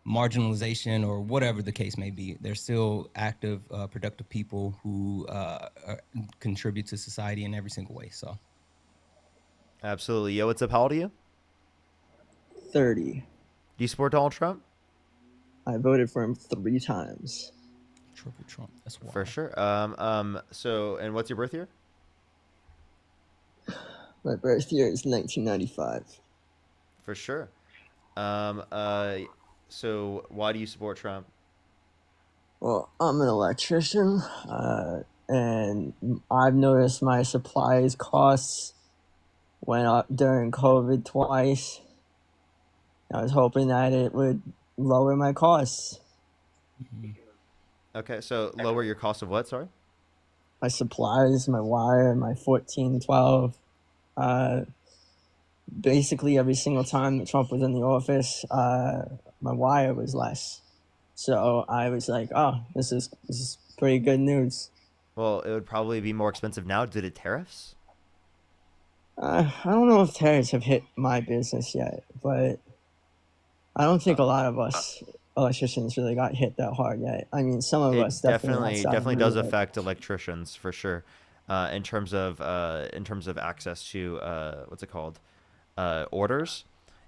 Speaker 6: marginalization or whatever the case may be. They're still active, productive people who contribute to society in every single way. So.
Speaker 1: Absolutely. Yo, what's up? How old are you?
Speaker 23: 30.
Speaker 1: Do you support Donald Trump?
Speaker 23: I voted for him 3 times.
Speaker 6: Triple Trump. That's wild.
Speaker 1: For sure. So, and what's your birth year?
Speaker 23: My birth year is 1995.
Speaker 1: For sure. So why do you support Trump?
Speaker 23: Well, I'm an electrician, and I've noticed my supplies costs went up during COVID twice. I was hoping that it would lower my costs.
Speaker 1: Okay, so lower your cost of what, sorry?
Speaker 23: My supplies, my wire, my 1412. Basically every single time that Trump was in the office, my wire was less. So I was like, oh, this is pretty good news.
Speaker 1: Well, it would probably be more expensive now due to tariffs.
Speaker 23: I don't know if tariffs have hit my business yet, but I don't think a lot of us electricians really got hit that hard yet. I mean, some of us
Speaker 1: It
Speaker 23: definitely outside
Speaker 1: definitely
Speaker 23: of
Speaker 1: does
Speaker 23: New York.
Speaker 1: affect electricians for sure, in terms of access to what's it called, orders.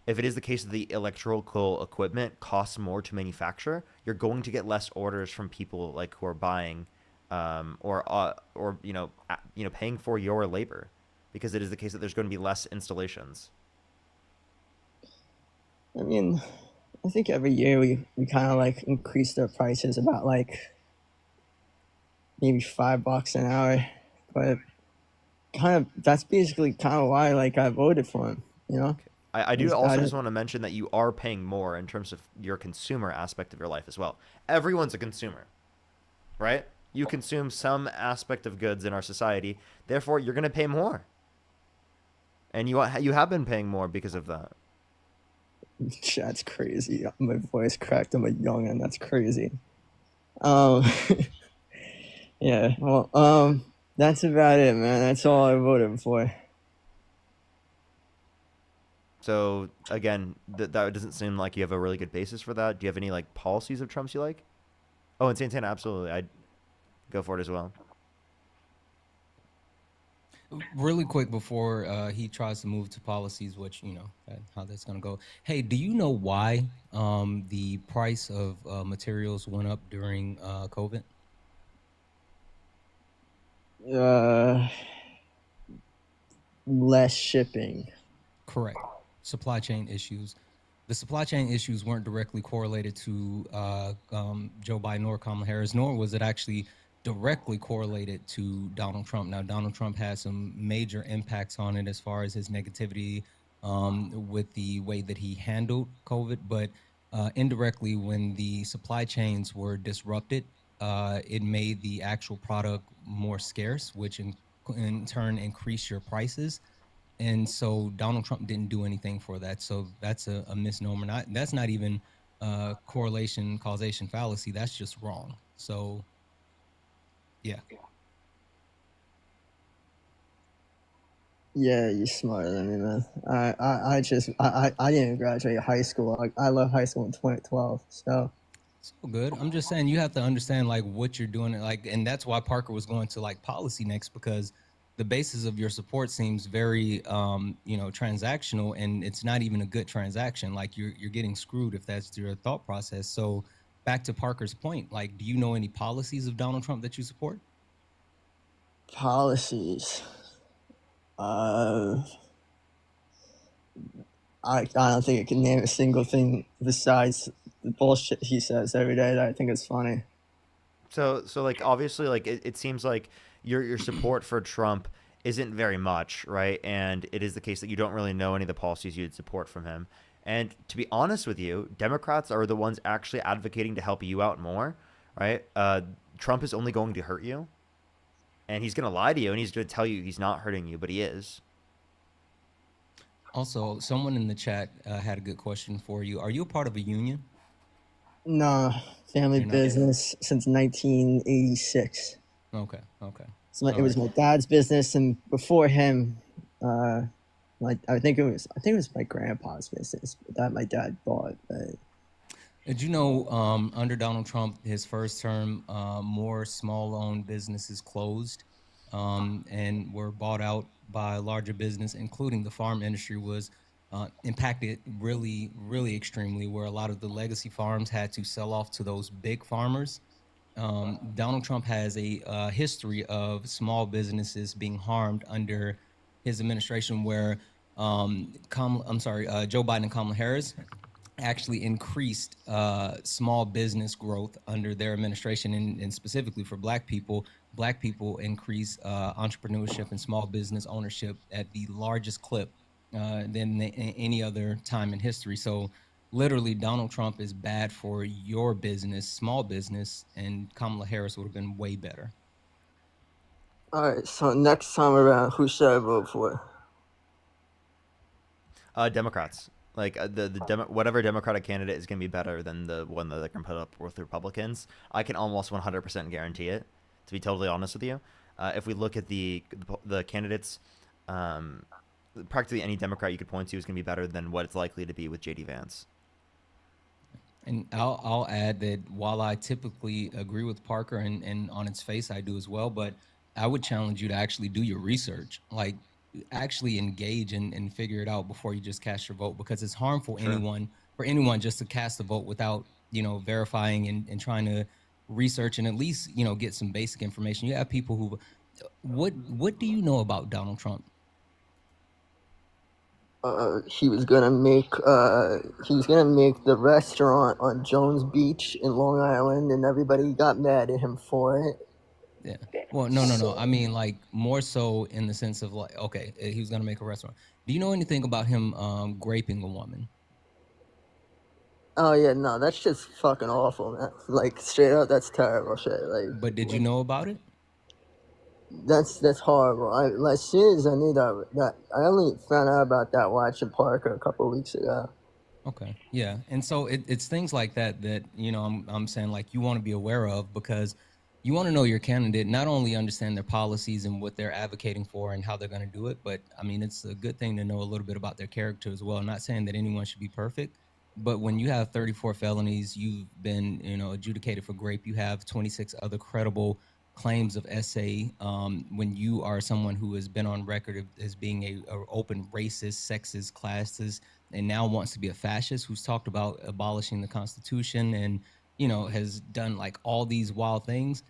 Speaker 1: If it is the case that the electrical equipment costs more to manufacture, you're going to get less orders from people like who are buying, or paying for your labor, because it is the case that there's going to be less installations.
Speaker 23: I mean, I think every year we kind of like increase their prices about like maybe $5 an hour, but kind of that's basically kind of why like I voted for him. You know.
Speaker 1: I do also just want to mention that you are paying more in terms of your consumer aspect of your life as well. Everyone's a consumer, right? You consume some aspect of goods in our society, therefore you're going to pay more. And you have been paying more because of that.
Speaker 23: That's crazy. My voice cracked. I'm a youngin'. That's crazy. Yeah. Well, that's about it, man. That's all I voted for.
Speaker 1: So again, that doesn't seem like you have a really good basis for that. Do you have any like policies of Trump's you like? Oh, and Santana, absolutely. I'd go for it as well.
Speaker 6: Really quick before he tries to move to policies, which how that's gonna go. Hey, do you know why the price of materials went up during COVID?
Speaker 23: Less shipping.
Speaker 6: Correct. Supply chain issues. The supply chain issues weren't directly correlated to Joe Biden or Kamala Harris, nor was it actually directly correlated to Donald Trump. Now, Donald Trump had some major impacts on it as far as his negativity with the way that he handled COVID, but indirectly, when the supply chains were disrupted, it made the actual product more scarce, which in turn increased your prices. And so Donald Trump didn't do anything for that. So that's a misnomer. That's not even correlation, causation fallacy. That's just wrong. So, yeah.
Speaker 23: Yeah, you're smarter than me, man. I didn't graduate high school. I left high school in 2012. So.
Speaker 6: So good. I'm just saying you have to understand like what you're doing, like, and that's why Parker was going to like policy next, because the basis of your support seems very transactional, and it's not even a good transaction. Like you're getting screwed if that's your thought process. So back to Parker's point, like, do you know any policies of Donald Trump that you support?
Speaker 23: Policies. I don't think I can name a single thing besides the bullshit he says every day that I think is funny.
Speaker 1: So like obviously like it seems like your support for Trump isn't very much, right? And it is the case that you don't really know any of the policies you'd support from him. And to be honest with you, Democrats are the ones actually advocating to help you out more, right? Trump is only going to hurt you, and he's going to lie to you, and he's going to tell you he's not hurting you, but he is.
Speaker 6: Also, someone in the chat had a good question for you. Are you a part of a union?
Speaker 23: No, family business since 1986.
Speaker 6: Okay.
Speaker 23: So it was my dad's business, and before him, I think it was my grandpa's business that my dad bought.
Speaker 6: Did you know under Donald Trump, his first term, more small-owned businesses closed and were bought out by larger business, including the farm industry was impacted really, really extremely, where a lot of the legacy farms had to sell off to those big farmers. Donald Trump has a history of small businesses being harmed under his administration, where Joe Biden and Kamala Harris actually increased small business growth under their administration, and specifically for Black people increased entrepreneurship and small business ownership at the largest clip than any other time in history. So literally, Donald Trump is bad for your business, small business, and Kamala Harris would have been way better.
Speaker 23: All right, so next time around, who should I vote for?
Speaker 1: Democrats. Like whatever Democratic candidate is going to be better than the one that they can put up with Republicans. I can almost 100% guarantee it, to be totally honest with you. If we look at the candidates, practically any Democrat you could point to is going to be better than what it's likely to be with J.D. Vance.
Speaker 6: And I'll add that while I typically agree with Parker and on its face I do as well, but I would challenge you to actually do your research, like actually engage and figure it out before you just cast your vote, because it's harmful
Speaker 1: Sure.
Speaker 6: for anyone just to cast a vote without, verifying and trying to research and at least, get some basic information. You have people who, what do you know about Donald Trump?
Speaker 23: He was gonna make the restaurant on Jones Beach in Long Island, and everybody got mad at him for it.
Speaker 6: Yeah. Well, no. I mean, like more so in the sense of like, okay, he was gonna make a restaurant. Do you know anything about him raping a woman?
Speaker 23: Oh yeah, no, that's just fucking awful, man. Like straight up, that's terrible shit. Like,
Speaker 6: But did you know about it?
Speaker 23: that's horrible. As soon as I knew that I only found out about that watching Parker a couple weeks ago.
Speaker 6: Okay. Yeah. And so it's things like that I'm saying like you want to be aware of, because you want to know your candidate, not only understand their policies and what they're advocating for and how they're going to do it, but I mean, it's a good thing to know a little bit about their character as well. I'm not saying that anyone should be perfect, but when you have 34 felonies, you've been, adjudicated for rape, you have 26 other credible claims of SA, when you are someone who has been on record as being a open racist, sexist, classist, and now wants to be a fascist, who's talked about abolishing the Constitution and, has done like all these wild things,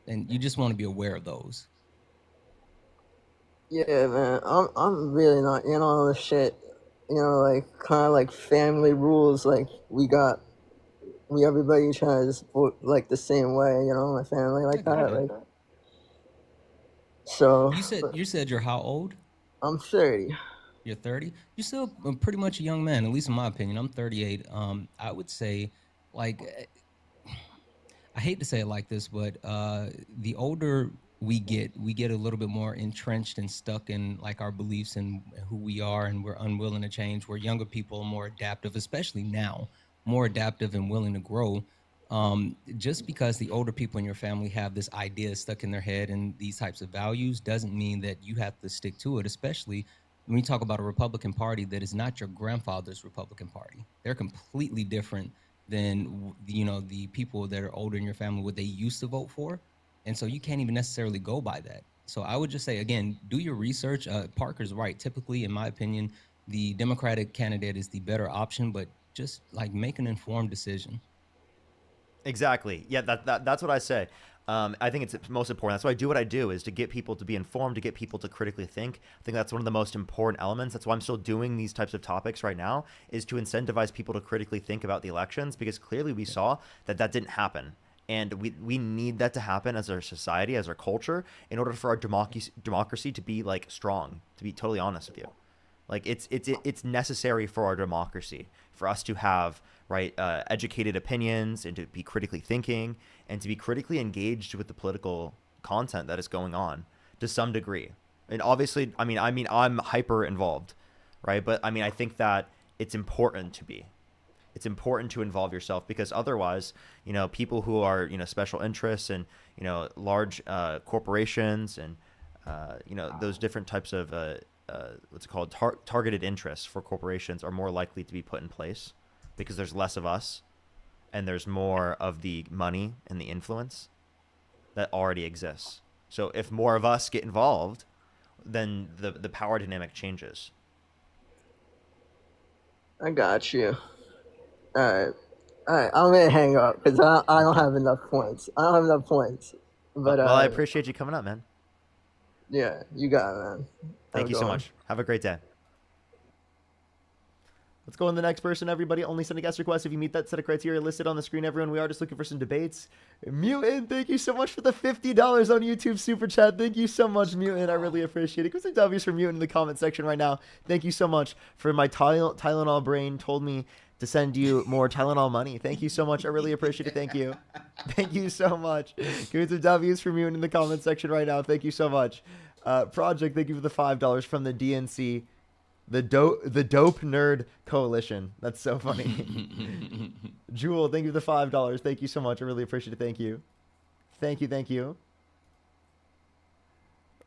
Speaker 6: and you just want to be aware of those.
Speaker 23: Yeah, man, I'm really not in on this shit. Like kind of like family rules. Like everybody tries to vote like the same way. My family like that. Like, so
Speaker 6: You said you're how old?
Speaker 23: I'm 30.
Speaker 6: You're 30. You're still pretty much a young man, at least in my opinion. I'm 38. I would say, like, I hate to say it like this, but the older we get a little bit more entrenched and stuck in like our beliefs and who we are, and we're unwilling to change. Where younger people are more adaptive, especially now, more adaptive and willing to grow. Just because the older people in your family have this idea stuck in their head and these types of values doesn't mean that you have to stick to it, especially when you talk about a Republican Party that is not your grandfather's Republican Party. They're completely different than, the people that are older in your family, what they used to vote for. And so you can't even necessarily go by that. So I would just say, again, do your research. Parker's right. Typically, in my opinion, the Democratic candidate is the better option, but just like make an informed decision.
Speaker 1: Exactly. Yeah, that's what I say. I think it's most important. That's why I do what I do, is to get people to be informed, to get people to critically think. I think that's one of the most important elements. That's why I'm still doing these types of topics right now, is to incentivize people to critically think about the elections, because clearly we saw that didn't happen. And we need that to happen as our society, as our culture, in order for our democracy to be like strong, to be totally honest with you. Like it's necessary for our democracy, for us to have educated opinions and to be critically thinking and to be critically engaged with the political content that is going on to some degree. And obviously, I mean, I'm hyper involved, right? But I mean, I think that it's important to be. It's important to involve yourself, because otherwise, people who are, special interests and, large corporations and, those different types of what's it called, targeted interests for corporations are more likely to be put in place, because there's less of us and there's more of the money and the influence that already exists. So if more of us get involved, then the power dynamic changes.
Speaker 23: I got you. All right, I'm gonna hang up because I don't have enough points. But
Speaker 1: well, I appreciate you coming up, man.
Speaker 23: Yeah, you got it, man.
Speaker 1: Thank you so much. Have a great day. Let's go on the next person, everybody. Only send a guest request if you meet that set of criteria listed on the screen, everyone. We are just looking for some debates. Mutant, thank you so much for the $50 on YouTube Super Chat. Thank you so much, Mutant. I really appreciate it. Give some W's for Mutant in the comment section right now. Thank you so much for my Tylenol brain told me to send you more Tylenol money. Thank you so much. I really appreciate it. Thank you. Thank you so much. Give some W's for Mutant in the comment section right now. Thank you so much. Project, thank you for the $5 from the DNC. The dope nerd coalition. That's so funny. Jewel, thank you for the $5. Thank you so much. I really appreciate it. Thank you. Thank you.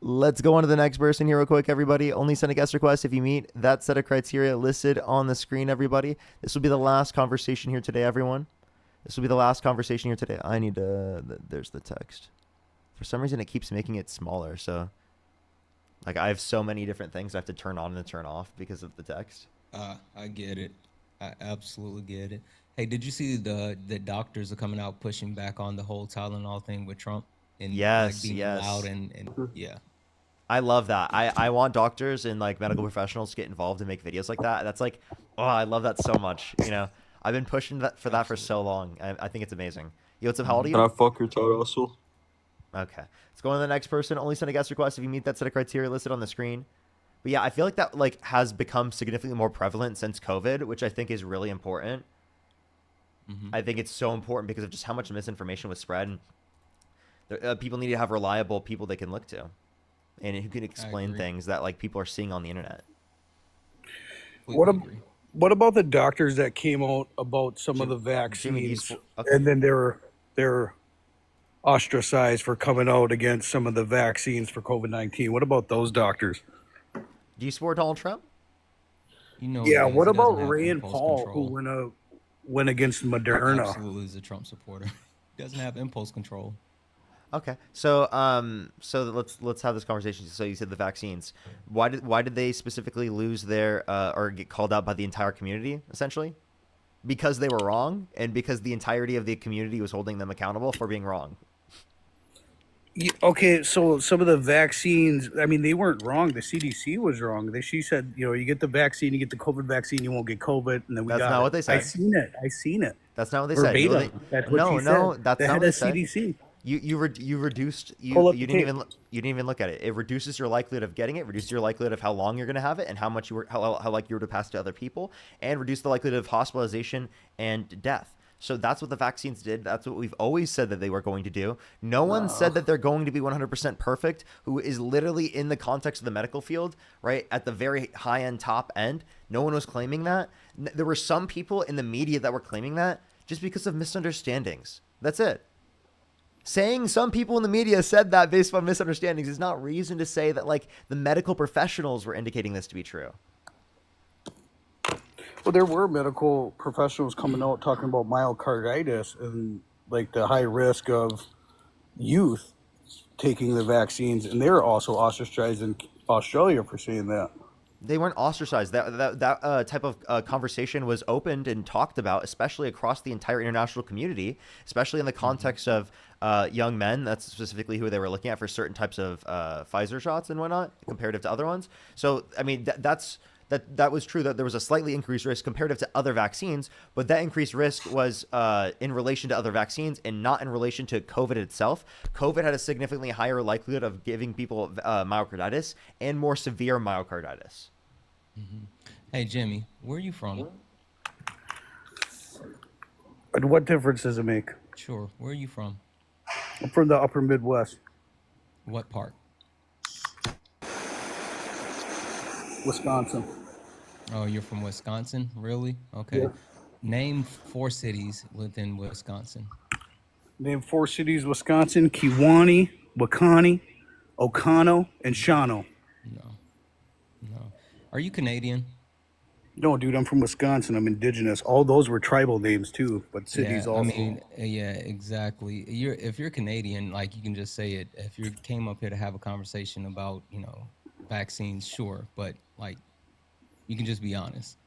Speaker 1: Let's go on to the next person here real quick, everybody. Only send a guest request if you meet that set of criteria listed on the screen, everybody. This will be the last conversation here today, everyone. This will be the last conversation here today. I need to. There's the text. For some reason, it keeps making it smaller. So, like, I have so many different things I have to turn on and turn off because of the text.
Speaker 6: I get it. I absolutely get it. Hey, did you see the doctors are coming out pushing back on the whole Tylenol thing with Trump and like being loud and yeah.
Speaker 1: I love that. I want doctors and like medical professionals to get involved and make videos like that. That's like, oh, I love that so much. You know, I've been pushing that for so long. I think it's amazing. Yo, what's up? How old are you?
Speaker 8: Can I fuck your Todd Russell?
Speaker 1: Okay. Let's go on to the next person. Only send a guest request if you meet that set of criteria listed on the screen. But yeah, I feel like that like has become significantly more prevalent since COVID, which I think is really important. I think it's so important because of just how much misinformation was spread. And people need to have reliable people they can look to, and who can explain things that like people are seeing on the internet.
Speaker 9: What about the doctors that came out about some of the vaccines, and then they're ostracized for coming out against some of the vaccines for COVID-19? What about those doctors?
Speaker 1: Do you support Donald Trump?
Speaker 6: You know.
Speaker 9: Yeah. What about Rand Paul, who went against Moderna?
Speaker 6: Absolutely is a Trump supporter. Doesn't have impulse control.
Speaker 1: Okay, so let's have this conversation. So you said the vaccines. Why did they specifically lose their or get called out by the entire community essentially? Because they were wrong, and because the entirety of the community was holding them accountable for being wrong.
Speaker 9: Okay, so some of the vaccines, I mean, they weren't wrong. The CDC was wrong. She said, you get the vaccine, you get the COVID vaccine, you won't get COVID, and then
Speaker 1: That's not what they said.
Speaker 9: I seen it.
Speaker 1: That's not what they
Speaker 9: Verbatim.
Speaker 1: said.
Speaker 9: That's what she said.
Speaker 1: That's
Speaker 9: The
Speaker 1: not
Speaker 9: head
Speaker 1: what they
Speaker 9: of
Speaker 1: said.
Speaker 9: CDC.
Speaker 1: You reduced you didn't even look at it. It reduces your likelihood of getting it, reduces your likelihood of how long you're going to have it, and how much how likely you were to pass to other people, and reduce the likelihood of hospitalization and death. So that's what the vaccines did. That's what we've always said that they were going to do. No one said that they're going to be 100% perfect, who is literally in the context of the medical field, right? At the very high end, top end. No one was claiming that. There were some people in the media that were claiming that just because of misunderstandings. That's it. Saying some people in the media said that based on misunderstandings is not reason to say that like the medical professionals were indicating this to be true.
Speaker 9: Well, there were medical professionals coming out talking about myocarditis and like the high risk of youth taking the vaccines, and they're also ostracized in Australia for saying that.
Speaker 1: They weren't ostracized. That type of conversation was opened and talked about, especially across the entire international community, especially in the context of young men. That's specifically who they were looking at for certain types of Pfizer shots and whatnot, comparative to other ones. So, I mean, that was true that there was a slightly increased risk comparative to other vaccines, but that increased risk was in relation to other vaccines and not in relation to COVID itself. COVID had a significantly higher likelihood of giving people myocarditis and more severe myocarditis.
Speaker 6: Hey, Jimmy, where are you from?
Speaker 9: And what difference does it make?
Speaker 6: Sure. Where are you from?
Speaker 9: I'm from the upper Midwest.
Speaker 6: What part?
Speaker 9: Wisconsin.
Speaker 6: Oh, you're from Wisconsin? Really? Okay.
Speaker 9: Yeah.
Speaker 6: Name 4 cities within Wisconsin.
Speaker 9: Name 4 cities, Wisconsin: Kewaunee, Wakani, Oconto, and Shawano.
Speaker 6: No. Are you Canadian?
Speaker 9: No, dude, I'm from Wisconsin. I'm indigenous. All those were tribal names too, but cities also.
Speaker 6: I mean, yeah, exactly. If you're Canadian, like you can just say it. If you came up here to have a conversation about, vaccines, sure, but like you can just be honest.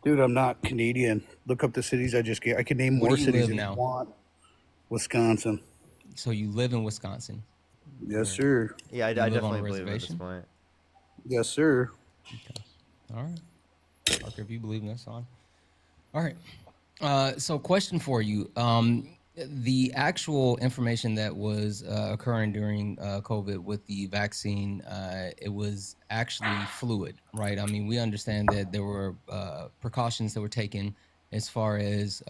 Speaker 9: Dude, I'm not Canadian. Look up the cities I just gave. I can name more cities if you want. Wisconsin.
Speaker 6: So you live in Wisconsin?
Speaker 9: Yes, sir.
Speaker 1: Yeah, I definitely believe it at this point.
Speaker 9: Yes, sir.
Speaker 6: Okay. All right. Parker, if you believe in this, on. All right. So question for you. The actual information that was occurring during COVID with the vaccine, it was actually fluid, right? I mean, we understand that there were precautions that were taken as far as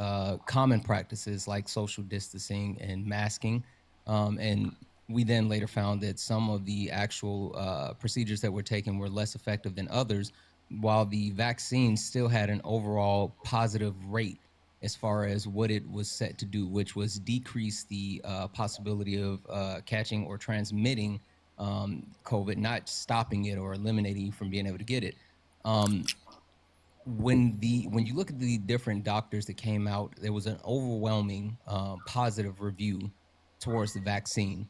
Speaker 6: common practices like social distancing and masking. And we then later found that some of the actual procedures that were taken were less effective than others, while the vaccine still had an overall positive rate as far as what it was set to do, which was decrease the possibility of catching or transmitting COVID, not stopping it or eliminating you from being able to get it. when you look at the different doctors that came out, there was an overwhelming positive review towards the vaccine.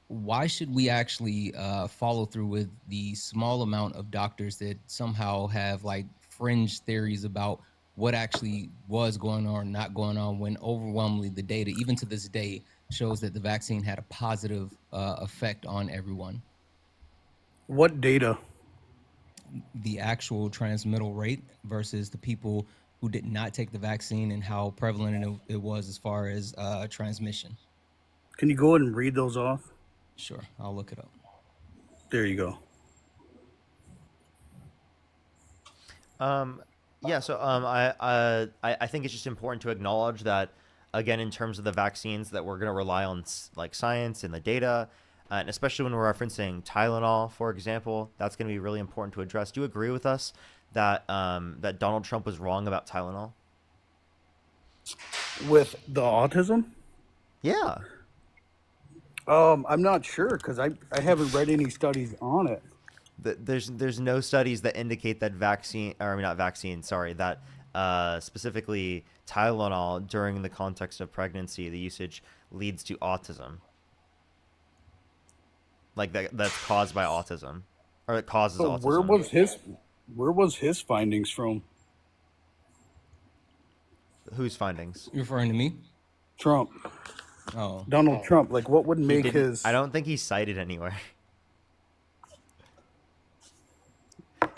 Speaker 6: Why should we actually follow through with the small amount of doctors that somehow have like fringe theories about what actually was going on or not going on, when overwhelmingly the data, even to this day, shows that the vaccine had a positive effect on everyone?
Speaker 9: What data?
Speaker 6: The actual transmittal rate versus the people who did not take the vaccine, and how prevalent it was as far as transmission.
Speaker 9: Can you go ahead and read those off?
Speaker 6: Sure, I'll look it up.
Speaker 9: There you go.
Speaker 1: Yeah, so I think it's just important to acknowledge that, again, in terms of the vaccines, that we're going to rely on like science and the data, and especially when we're referencing Tylenol, for example, that's going to be really important to address. Do you agree with us that that Donald Trump was wrong about Tylenol?
Speaker 9: With the autism?
Speaker 1: Yeah.
Speaker 9: I'm not sure because I haven't read any studies on it.
Speaker 1: There's no studies that indicate that that specifically Tylenol during the context of pregnancy, the usage leads to autism. Like that's caused by autism, or it causes
Speaker 9: So
Speaker 1: autism.
Speaker 9: where was his findings from?
Speaker 1: Whose findings?
Speaker 6: You referring to me?
Speaker 9: Trump.
Speaker 6: Oh.
Speaker 9: Donald Trump. Like, what would make his?
Speaker 1: I don't think he cited anywhere.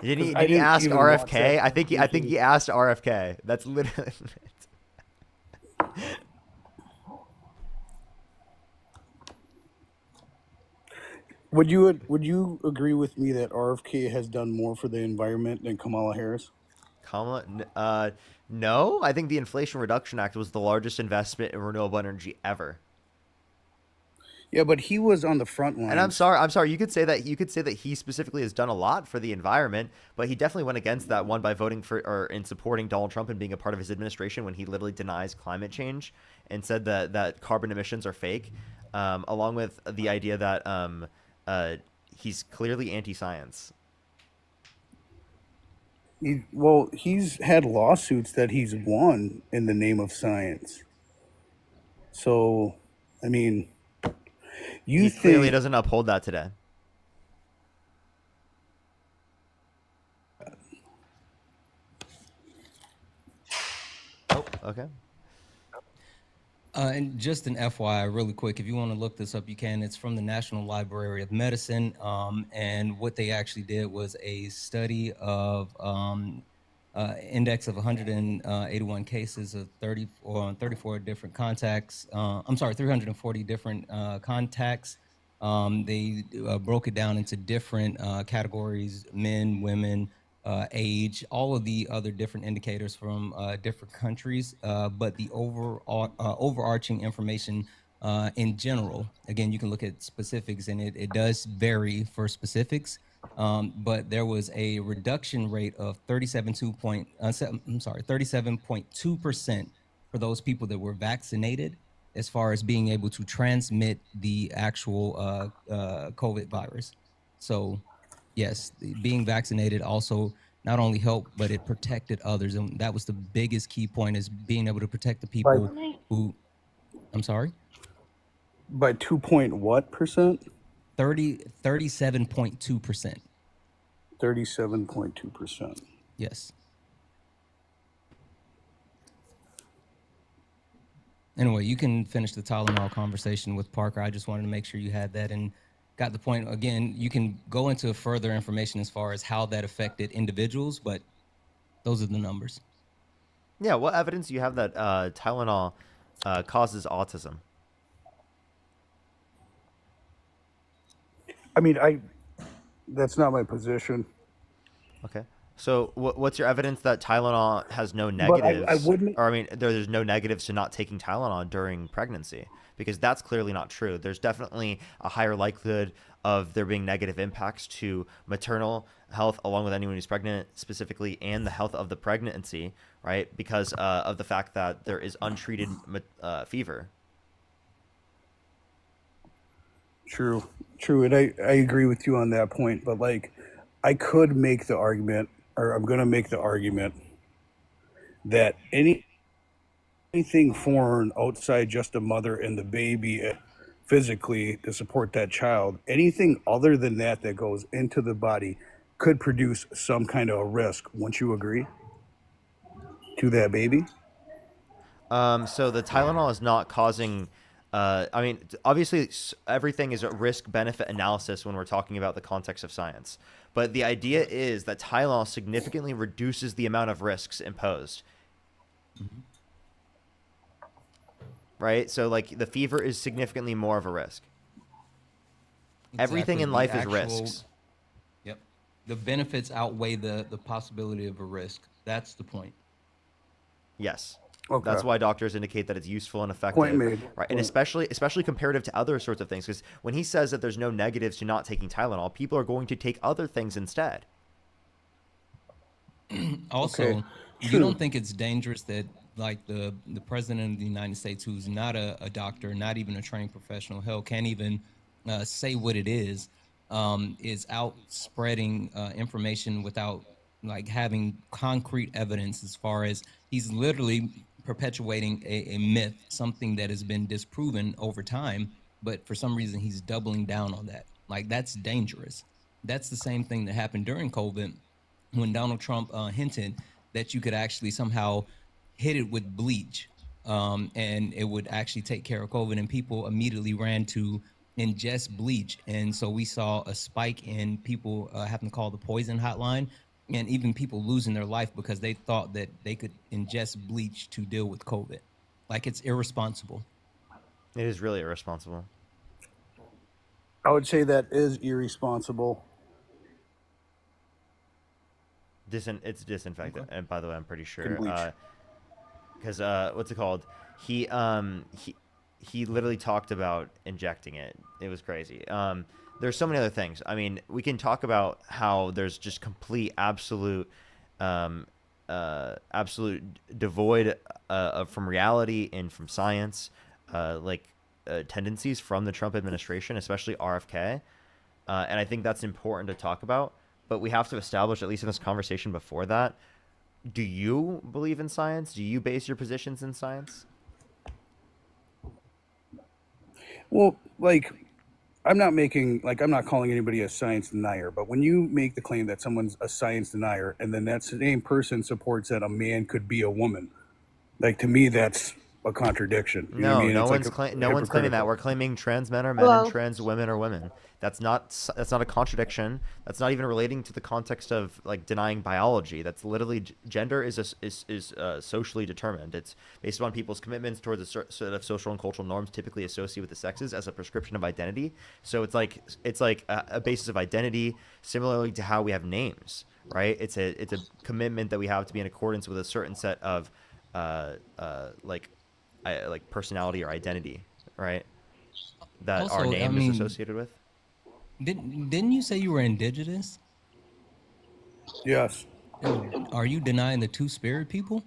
Speaker 1: Did he ask RFK? I think he asked RFK. That's literally it.
Speaker 9: Would you agree with me that RFK has done more for the environment than Kamala Harris?
Speaker 1: No. I think the Inflation Reduction Act was the largest investment in renewable energy ever.
Speaker 9: Yeah, but he was on the front line.
Speaker 1: And I'm sorry. You could say that he specifically has done a lot for the environment, but he definitely went against that one by voting for or in supporting Donald Trump and being a part of his administration when he literally denies climate change and said that carbon emissions are fake, along with the idea that he's clearly anti-science.
Speaker 9: He's had lawsuits that he's won in the name of science. So, I mean,
Speaker 1: he clearly doesn't uphold that today. Oh, okay.
Speaker 6: And just an FYI, really quick, if you want to look this up, you can. It's from the National Library of Medicine, and what they actually did was a study of index of 181 cases of 34 different contacts. 340 different contacts. They broke it down into different categories: men, women, age, all of the other different indicators from different countries. But the overarching information in general, again, you can look at specifics, and it does vary for specifics. But there was a reduction rate of 37.2% for those people that were vaccinated, as far as being able to transmit the actual COVID virus. So, yes, being vaccinated also not only helped, but it protected others, and that was the biggest key point: is being able to protect the people who. I'm sorry.
Speaker 9: By 2 point what percent?
Speaker 6: 37.2%.
Speaker 9: 37.2%.
Speaker 6: Yes. Anyway, you can finish the Tylenol conversation with Parker. I just wanted to make sure you had that and got the point. Again, you can go into further information as far as how that affected individuals, but those are the numbers.
Speaker 1: Yeah, what evidence do you have that Tylenol causes autism?
Speaker 9: I mean, that's not my position.
Speaker 1: Okay. So what's your evidence that Tylenol has no negatives?
Speaker 9: I wouldn't.
Speaker 1: Or I mean, there's no negatives to not taking Tylenol during pregnancy, because that's clearly not true. There's definitely a higher likelihood of there being negative impacts to maternal health, along with anyone who's pregnant specifically, and the health of the pregnancy, right? Because of the fact that there is untreated fever.
Speaker 9: True, and I agree with you on that point. But like, I could make the argument, or I'm going to make the argument, that anything foreign outside just a mother and the baby physically to support that child, anything other than that that goes into the body could produce some kind of a risk. Wouldn't you agree? To that baby?
Speaker 1: So the Tylenol is not causing. I mean, obviously, everything is a risk-benefit analysis when we're talking about the context of science. But the idea is that Tylenol significantly reduces the amount of risks imposed. Right? So, like, the fever is significantly more of a risk. Everything
Speaker 6: Exactly.
Speaker 1: in
Speaker 6: The
Speaker 1: life is
Speaker 6: actual-
Speaker 1: risks.
Speaker 6: Yep. The benefits outweigh the possibility of a risk. That's the point.
Speaker 1: Yes.
Speaker 9: Okay.
Speaker 1: That's why doctors indicate that it's useful and effective.
Speaker 9: Point made.
Speaker 1: Right. And especially comparative to other sorts of things. Because when he says that there's no negatives to not taking Tylenol, people are going to take other things instead.
Speaker 6: Also,
Speaker 9: Okay.
Speaker 6: you don't think it's dangerous that like the president of the United States, who's not a doctor, not even a trained professional, hell, can't even say what it is out spreading information without like having concrete evidence, as far as he's literally perpetuating a myth, something that has been disproven over time, but for some reason he's doubling down on that. Like, that's dangerous. That's the same thing that happened during COVID, when Donald Trump hinted that you could actually somehow hit it with bleach, and it would actually take care of COVID, and people immediately ran to ingest bleach. And so we saw a spike in people having to call the poison hotline, and even people losing their life because they thought that they could ingest bleach to deal with COVID. Like, it's irresponsible.
Speaker 1: It is really irresponsible.
Speaker 9: I would say that is irresponsible.
Speaker 1: It's disinfectant. And by the way, I'm pretty sure.
Speaker 9: Can bleach.
Speaker 1: Because what's it called? He literally talked about injecting it. It was crazy. There's so many other things. I mean, we can talk about how there's just complete, absolute devoid from reality and from science, tendencies from the Trump administration, especially RFK. And I think that's important to talk about. But we have to establish, at least in this conversation before that, do you believe in science? Do you base your positions in science?
Speaker 9: Well, like, I'm not calling anybody a science denier, but when you make the claim that someone's a science denier and then that same person supports that a man could be a woman, like, to me, that's a contradiction. You know what I mean?
Speaker 1: No
Speaker 9: It's
Speaker 1: one's
Speaker 9: like
Speaker 1: no one's claiming that.
Speaker 9: hypocritical.
Speaker 1: We're claiming trans men are men
Speaker 7: Hello.
Speaker 1: and trans women are women. That's not a contradiction. That's not even relating to the context of like denying biology. That's literally gender is socially determined. It's based upon people's commitments towards a set of social and cultural norms typically associated with the sexes as a prescription of identity. So it's like a basis of identity, similarly to how we have names, right? It's a commitment that we have to be in accordance with a certain set of like personality or identity, right? That
Speaker 6: Also,
Speaker 1: our
Speaker 6: I
Speaker 1: name
Speaker 6: mean,
Speaker 1: is associated with.
Speaker 6: Didn't you say you were indigenous?
Speaker 9: Yes.
Speaker 6: Are you denying the two-spirit people?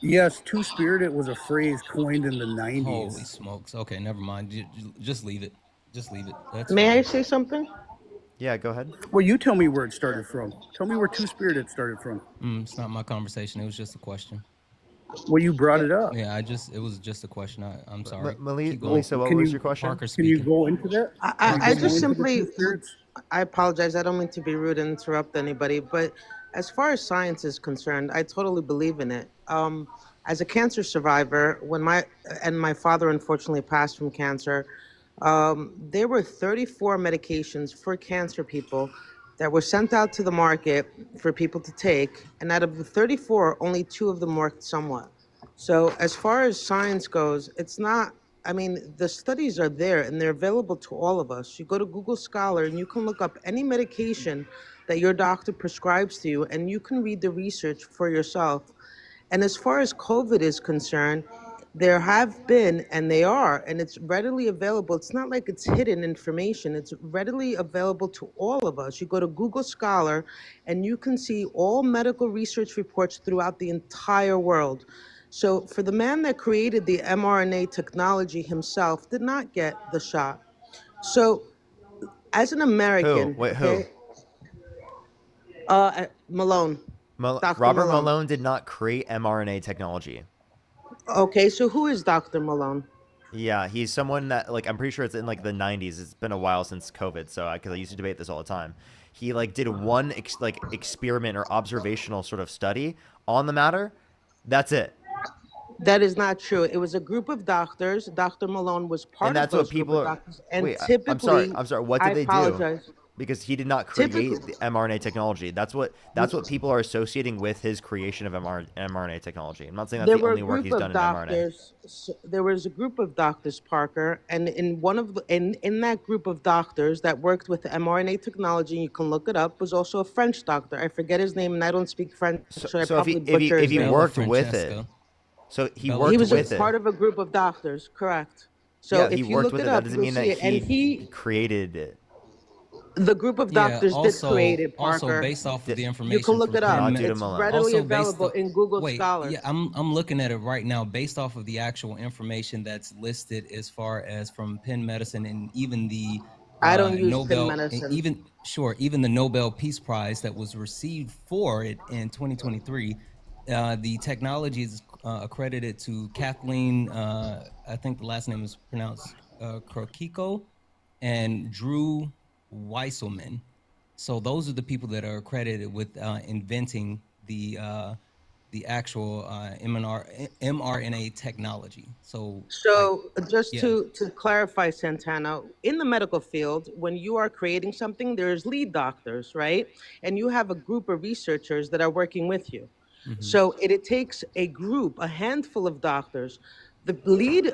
Speaker 9: Yes, two-spirited was a phrase coined in the 90s.
Speaker 6: Holy smokes. Okay, never mind. Just leave it. Just leave it. That's
Speaker 7: May
Speaker 6: fine.
Speaker 7: I say something?
Speaker 1: Yeah, go ahead.
Speaker 9: Well, you tell me where it started from. Tell me where two-spirited started from.
Speaker 6: It's not my conversation. It was just a question.
Speaker 9: Well, you brought it up.
Speaker 6: Yeah, it was just a question. I'm sorry.
Speaker 1: Melissa, what was your question?
Speaker 6: Parker
Speaker 9: Can you
Speaker 6: speaking.
Speaker 9: go into that?
Speaker 7: I just simply, I apologize. I don't mean to be rude and interrupt anybody, but as far as science is concerned, I totally believe in it. As a cancer survivor, when my father unfortunately passed from cancer, there were 34 medications for cancer people that were sent out to the market for people to take, and out of the 34, only 2 of them worked somewhat. So as far as science goes, it's not, I mean, the studies are there and they're available to all of us. You go to Google Scholar and you can look up any medication that your doctor prescribes to you, and you can read the research for yourself. And as far as COVID is concerned, there have been, and they are, and it's readily available. It's not like it's hidden information. It's readily available to all of us. You go to Google Scholar and you can see all medical research reports throughout the entire world. So for the man that created the mRNA technology himself did not get the shot. So as an American,
Speaker 1: Who? Wait, who?
Speaker 7: Malone.
Speaker 1: Robert Malone did not create mRNA technology.
Speaker 7: Okay, so who is Dr. Malone?
Speaker 1: Yeah, he's someone that, like, I'm pretty sure it's in like the 90s. It's been a while since COVID, so because I used to debate this all the time. He like did one experiment or observational sort of study on the matter. That's it.
Speaker 7: That is not true. It was a group of doctors. Dr. Malone was part
Speaker 1: And
Speaker 7: of
Speaker 1: that's what
Speaker 7: those group
Speaker 1: people
Speaker 7: of
Speaker 1: are.
Speaker 7: doctors. And
Speaker 1: Wait,
Speaker 7: typically,
Speaker 1: I'm sorry. What
Speaker 7: I
Speaker 1: did they do?
Speaker 7: apologize.
Speaker 1: Because he did not create the mRNA technology. That's what people are associating with his creation of mRNA technology. I'm not saying that's
Speaker 7: There
Speaker 1: the
Speaker 7: were a
Speaker 1: only work
Speaker 7: group
Speaker 1: he's
Speaker 7: of
Speaker 1: done in mRNA.
Speaker 7: doctors. There was a group of doctors, Parker, and in that group of doctors that worked with the mRNA technology, you can look it up, was also a French doctor. I forget his name, and I don't speak French, so I
Speaker 1: So
Speaker 7: probably butcher
Speaker 1: if
Speaker 7: his
Speaker 1: he
Speaker 7: name.
Speaker 1: worked with it, so he worked
Speaker 7: He was
Speaker 1: with
Speaker 7: a
Speaker 1: it.
Speaker 7: part of a group of doctors, correct? So
Speaker 1: Yeah,
Speaker 7: if
Speaker 1: he
Speaker 7: you
Speaker 1: worked
Speaker 7: look
Speaker 1: with
Speaker 7: it
Speaker 1: it.
Speaker 7: up,
Speaker 1: That doesn't
Speaker 7: you'll
Speaker 1: mean that
Speaker 7: see it. And
Speaker 1: he created it.
Speaker 7: The group of doctors did create it, Parker.
Speaker 6: Also, based off of the information,
Speaker 7: you can look
Speaker 6: from
Speaker 7: it up.
Speaker 6: Penn
Speaker 1: Not
Speaker 7: It's
Speaker 1: Malone.
Speaker 7: readily
Speaker 6: Also based
Speaker 7: available
Speaker 6: on-
Speaker 7: in Google
Speaker 6: Wait,
Speaker 7: Scholars.
Speaker 6: yeah, I'm looking at it right now. Based off of the actual information that's listed, as far as from Penn Medicine and even the
Speaker 7: I don't use
Speaker 6: Nobel,
Speaker 7: Penn Medicine.
Speaker 6: even the Nobel Peace Prize that was received for it in 2023. The technology is accredited to Kathleen. I think the last name is pronounced Krokiko, and Drew Weisselman. So those are the people that are accredited with inventing the actual mRNA technology. So
Speaker 7: Just to clarify, Santana, in the medical field, when you are creating something, there's lead doctors, right? And you have a group of researchers that are working with you. So it takes a group, a handful of doctors. The lead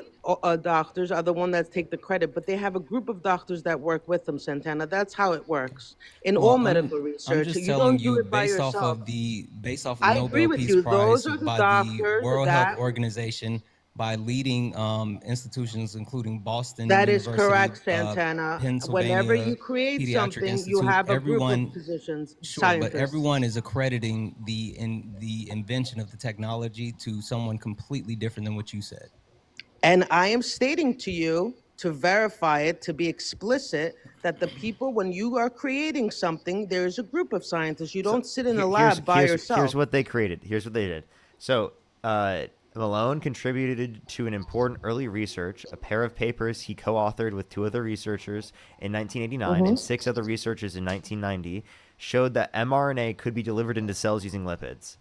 Speaker 7: doctors are the one that take the credit, but they have a group of doctors that work with them, Santana. That's how it works in all medical research.
Speaker 6: I'm just
Speaker 7: you
Speaker 6: telling
Speaker 7: don't do
Speaker 6: you
Speaker 7: it by
Speaker 6: based
Speaker 7: yourself.
Speaker 6: off of the
Speaker 7: I agree
Speaker 6: Nobel
Speaker 7: with
Speaker 6: Peace
Speaker 7: you.
Speaker 6: Prize
Speaker 7: Those are the
Speaker 6: by the
Speaker 7: doctors
Speaker 6: World
Speaker 7: that
Speaker 6: Health Organization, by leading institutions including Boston
Speaker 7: That is
Speaker 6: University,
Speaker 7: correct, Santana.
Speaker 6: Pennsylvania
Speaker 7: Whenever you create
Speaker 6: Pediatric
Speaker 7: something,
Speaker 6: Institute.
Speaker 7: you have a group
Speaker 6: Everyone,
Speaker 7: of physicians,
Speaker 6: sure,
Speaker 7: scientists.
Speaker 6: but everyone is accrediting the invention of the technology to someone completely different than what you said.
Speaker 7: And I am stating to you, to verify it, to be explicit, that the people, when you are creating something, there is a group of scientists. You don't sit in a lab by yourself.
Speaker 1: Here's what they created. Here's what they did. So Malone contributed to an important early research. A pair of papers he co-authored with 2 other researchers in 1989 and 6 other researchers in 1990 showed that mRNA could be delivered into cells using lipids.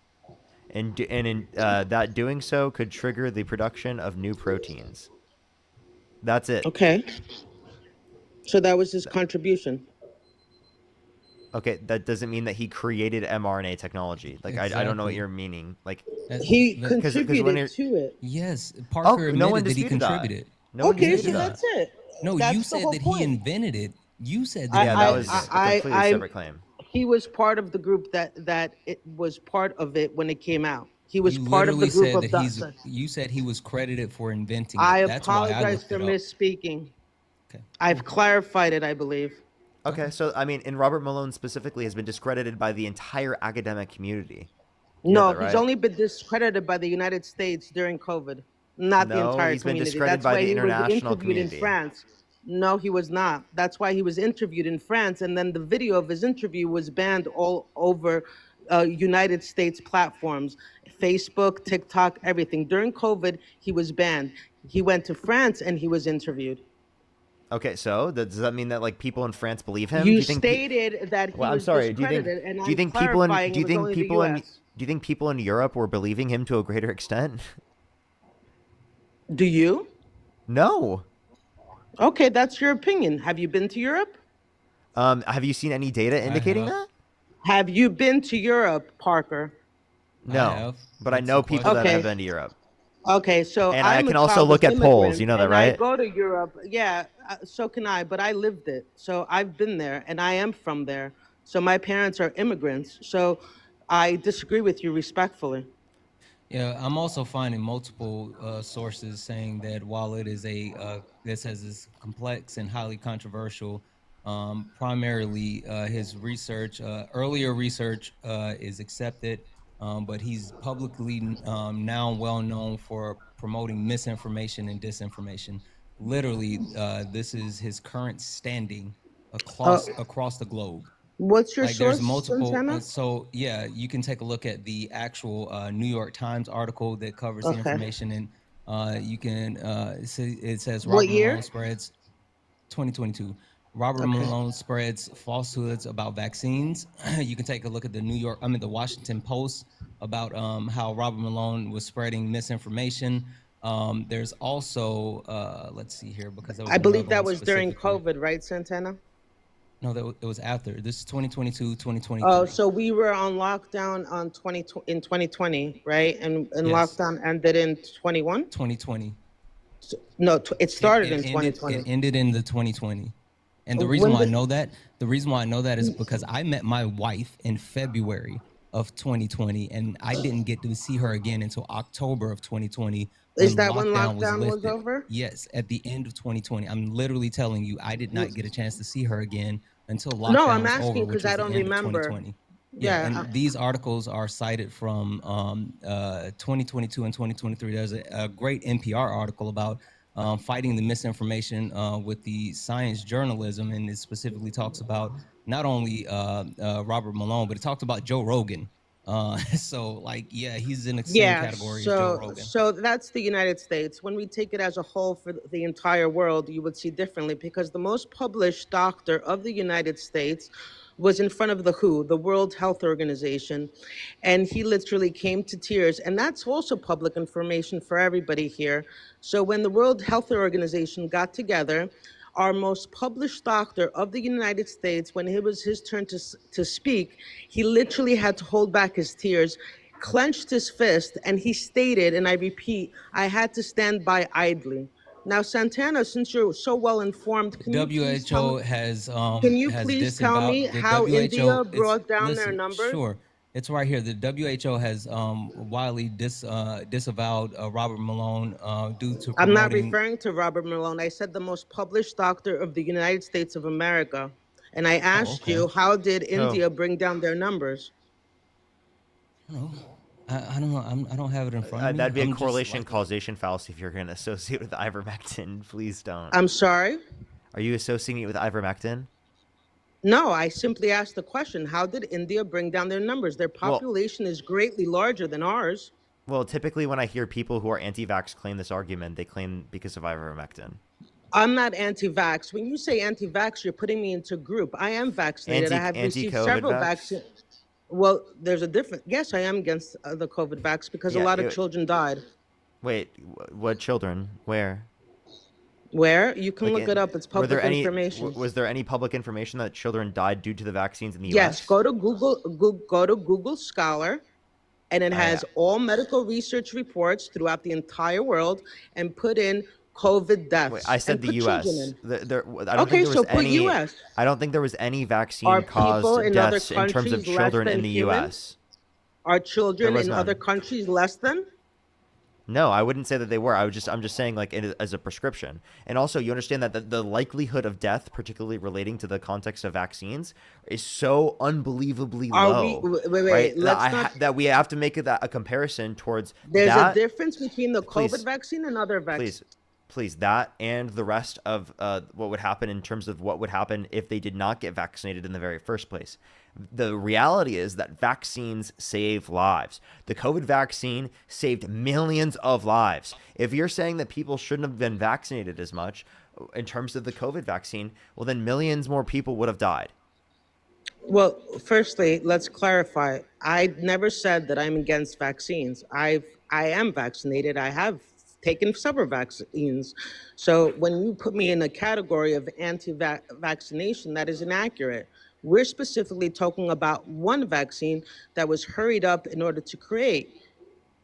Speaker 1: And in that doing so could trigger the production of new proteins. That's it.
Speaker 7: Okay. So that was his contribution.
Speaker 1: Okay, that doesn't mean that he created mRNA technology. Like I don't know what you're meaning. Like
Speaker 7: he contributed to it.
Speaker 6: Yes, Parker admitted that he
Speaker 1: disputed that.
Speaker 6: contributed.
Speaker 1: No one
Speaker 7: Okay, so
Speaker 1: disputed that.
Speaker 7: that's it.
Speaker 6: No,
Speaker 7: That's
Speaker 6: you
Speaker 7: the
Speaker 6: said
Speaker 7: whole
Speaker 6: that
Speaker 7: point.
Speaker 6: he invented it. You said that.
Speaker 1: Yeah, that was a completely separate claim.
Speaker 7: He was part of the group that it was part of it when it came out. He was
Speaker 6: You
Speaker 7: part of the
Speaker 6: literally
Speaker 7: group
Speaker 6: said
Speaker 7: of
Speaker 6: that he's.
Speaker 7: doctors.
Speaker 6: You said he was credited for inventing it.
Speaker 7: I
Speaker 6: That's why I
Speaker 7: apologize
Speaker 6: looked
Speaker 7: for
Speaker 6: it up.
Speaker 7: misspeaking.
Speaker 6: Okay.
Speaker 7: I've clarified it, I believe.
Speaker 1: Okay, so I mean, and Robert Malone specifically has been discredited by the entire academic community.
Speaker 7: No,
Speaker 1: that, right?
Speaker 7: he's only been discredited by the United States during COVID, not the
Speaker 1: No,
Speaker 7: entire
Speaker 1: he's been
Speaker 7: community.
Speaker 1: discredited
Speaker 7: That's
Speaker 1: by
Speaker 7: why
Speaker 1: the
Speaker 7: he was
Speaker 1: international
Speaker 7: interviewed
Speaker 1: community.
Speaker 7: in France. No, he was not. That's why he was interviewed in France, and then the video of his interview was banned all over United States platforms, Facebook, TikTok, everything. During COVID, he was banned. He went to France and he was interviewed.
Speaker 1: Okay, so does that mean that like people in France believe him?
Speaker 7: You
Speaker 1: do you think
Speaker 7: stated that he
Speaker 1: well, I'm
Speaker 7: was
Speaker 1: sorry. Do you think
Speaker 7: discredited, and
Speaker 1: do you
Speaker 7: I'm
Speaker 1: think people in
Speaker 7: clarifying
Speaker 1: do you
Speaker 7: it was
Speaker 1: think
Speaker 7: only the
Speaker 1: people in
Speaker 7: US.
Speaker 1: do you think people in Europe were believing him to a greater extent?
Speaker 7: Do you?
Speaker 1: No.
Speaker 7: Okay, that's your opinion. Have you been to Europe?
Speaker 1: Have you seen any data indicating that?
Speaker 7: Have you been to Europe, Parker?
Speaker 1: No, but I know people that have been to Europe.
Speaker 7: Okay, so
Speaker 1: And I
Speaker 7: I'm
Speaker 1: can
Speaker 7: a
Speaker 1: also
Speaker 7: child
Speaker 1: look
Speaker 7: of
Speaker 1: at polls,
Speaker 7: immigrants,
Speaker 1: you know that,
Speaker 7: and
Speaker 1: right?
Speaker 7: I go to Europe. Yeah, so can I, but I lived it. So I've been there, and I am from there. So my parents are immigrants. So I disagree with you respectfully.
Speaker 6: Yeah, I'm also finding multiple sources saying that while it is this is complex and highly controversial, primarily his research, earlier research is accepted, but he's publicly now well known for promoting misinformation and disinformation. Literally, this is his current standing across the globe.
Speaker 7: What's your
Speaker 6: Like there's
Speaker 7: source,
Speaker 6: multiple.
Speaker 7: Santana?
Speaker 6: So yeah, you can take a look at the actual New York Times article that covers the
Speaker 7: Okay.
Speaker 6: information, and you can. It says
Speaker 7: What
Speaker 6: Robert
Speaker 7: year?
Speaker 6: Malone spreads 2022. Robert
Speaker 7: Okay.
Speaker 6: Malone spreads falsehoods about vaccines. You can take a look at the Washington Post about how Robert Malone was spreading misinformation. There's also let's see here, because there was
Speaker 7: I believe
Speaker 6: another
Speaker 7: that
Speaker 6: one
Speaker 7: was during
Speaker 6: specifically.
Speaker 7: COVID, right, Santana?
Speaker 6: No, it was after. This is 2022, 2023.
Speaker 7: Oh, so we were on lockdown in 2020, right? And
Speaker 6: Yes.
Speaker 7: lockdown ended in 21?
Speaker 6: 2020.
Speaker 7: No, it started in
Speaker 6: ended,
Speaker 7: 2020.
Speaker 6: It ended in the 2020. And the
Speaker 7: When
Speaker 6: reason why I
Speaker 7: did-
Speaker 6: know that is because I met my wife in February of 2020, and I didn't get to see her again until October of 2020.
Speaker 7: Is that when lockdown was
Speaker 6: lifted.
Speaker 7: over?
Speaker 6: Yes, at the end of 2020. I'm literally telling you, I did not get a chance to see her again until lockdown
Speaker 7: No, I'm
Speaker 6: was
Speaker 7: asking
Speaker 6: over, which
Speaker 7: because
Speaker 6: was
Speaker 7: I
Speaker 6: the
Speaker 7: don't
Speaker 6: end
Speaker 7: remember.
Speaker 6: of 2020. Yeah,
Speaker 7: Yeah,
Speaker 6: and these articles are cited from 2022 and 2023. There's a great NPR article about fighting the misinformation with the science journalism, and it specifically talks about not only Robert Malone, but it talks about Joe Rogan. So, like, yeah, he's in the same category as Joe Rogan.
Speaker 7: So that's the United States. When we take it as a whole for the entire world, you would see differently, because the most published doctor of the United States was in front of the WHO, the World Health Organization, and he literally came to tears. And that's also public information for everybody here. So when the World Health Organization got together, our most published doctor of the United States, when it was his turn to speak, he literally had to hold back his tears, clenched his fist, and he stated, and I repeat, I had to stand by idly. Now, Santana, since you're so well informed, can you please tell me, can you please tell me how India brought down their numbers?
Speaker 6: Sure. It's right here. The WHO has widely disavowed Robert Malone due to promoting...
Speaker 7: I'm not referring to Robert Malone. I said the most published doctor of the United States of America. And I asked you, how did India bring down their numbers?
Speaker 6: I don't know. I don't have it in front of me.
Speaker 1: That'd be a correlation causation fallacy if you're going to associate with ivermectin. Please don't.
Speaker 7: I'm sorry?
Speaker 1: Are you associating it with ivermectin?
Speaker 7: No, I simply asked the question, how did India bring down their numbers? Their population is greatly larger than ours.
Speaker 1: Well, typically when I hear people who are anti-vax claim this argument, they claim because of ivermectin.
Speaker 7: I'm not anti-vax. When you say anti-vax, you're putting me into a group. I am vaccinated. I have received several vaccines. Well, there's a difference. Yes, I am against the COVID vax because a lot of children died.
Speaker 1: Wait, what children? Where?
Speaker 7: Where? You can look it up. It's public information.
Speaker 1: Was there any public information that children died due to the vaccines in the U.S.?
Speaker 7: Yes, go to Google Scholar, and it has all medical research reports throughout the entire world, and put in COVID deaths.
Speaker 1: Wait, I said the U.S.
Speaker 7: U.S.
Speaker 1: I don't think there was any vaccine-caused deaths in terms of children in the U.S.
Speaker 7: Are children in other countries less than?
Speaker 1: No, I wouldn't say that they were. I'm just saying, like, as a prescription. And also, you understand that the likelihood of death, particularly relating to the context of vaccines, is so unbelievably low.
Speaker 7: Wait,
Speaker 1: that we have to make a comparison towards
Speaker 7: There's a difference between the COVID vaccine and other vaccines.
Speaker 1: Please, that and the rest of what would happen in terms of what would happen if they did not get vaccinated in the very first place. The reality is that vaccines save lives. The COVID vaccine saved millions of lives. If you're saying that people shouldn't have been vaccinated as much in terms of the COVID vaccine, well, then millions more people would have died.
Speaker 7: Well, firstly, let's clarify. I never said that I'm against vaccines. I am vaccinated. I have taken several vaccines. So when you put me in a category of anti-vaccination, that is inaccurate. We're specifically talking about one vaccine that was hurried up in order to create,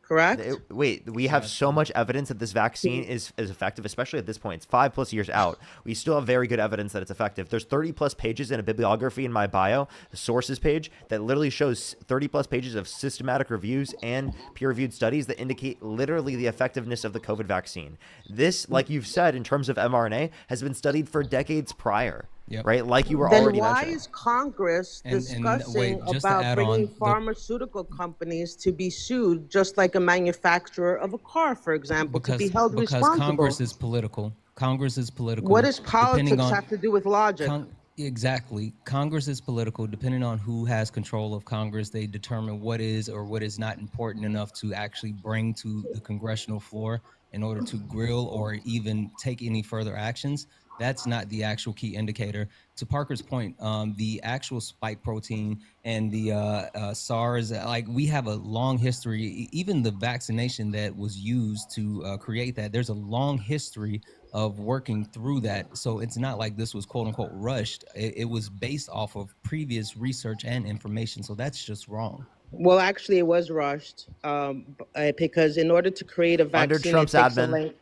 Speaker 7: correct?
Speaker 1: Wait, we have so much evidence that this vaccine is effective, especially at this point. It's 5+ years out. We still have very good evidence that it's effective. There's 30+ pages in a bibliography in my bio, the sources page, that literally shows 30+ pages of systematic reviews and peer-reviewed studies that indicate literally the effectiveness of the COVID vaccine. This, like you've said, in terms of mRNA, has been studied for decades prior. Yep. Right, like you were already mentioning.
Speaker 7: Then why is Congress discussing about bringing pharmaceutical companies to be sued, just like a manufacturer of a car, for example, to be held responsible?
Speaker 6: Because Congress is political. Congress is political.
Speaker 7: What does politics have to do with logic?
Speaker 6: Exactly. Congress is political. Depending on who has control of Congress, they determine what is or what is not important enough to actually bring to the congressional floor in order to grill or even take any further actions. That's not the actual key indicator. To Parker's point, the actual spike protein and the SARS, like we have a long history, even the vaccination that was used to create that, there's a long history of working through that. So it's not like this was quote unquote rushed. It was based off of previous research and information. So that's just wrong.
Speaker 7: Well, actually, it was rushed because in order to create a
Speaker 1: Under
Speaker 7: vaccine,
Speaker 1: Trump's
Speaker 7: it takes a
Speaker 1: admin,
Speaker 7: length.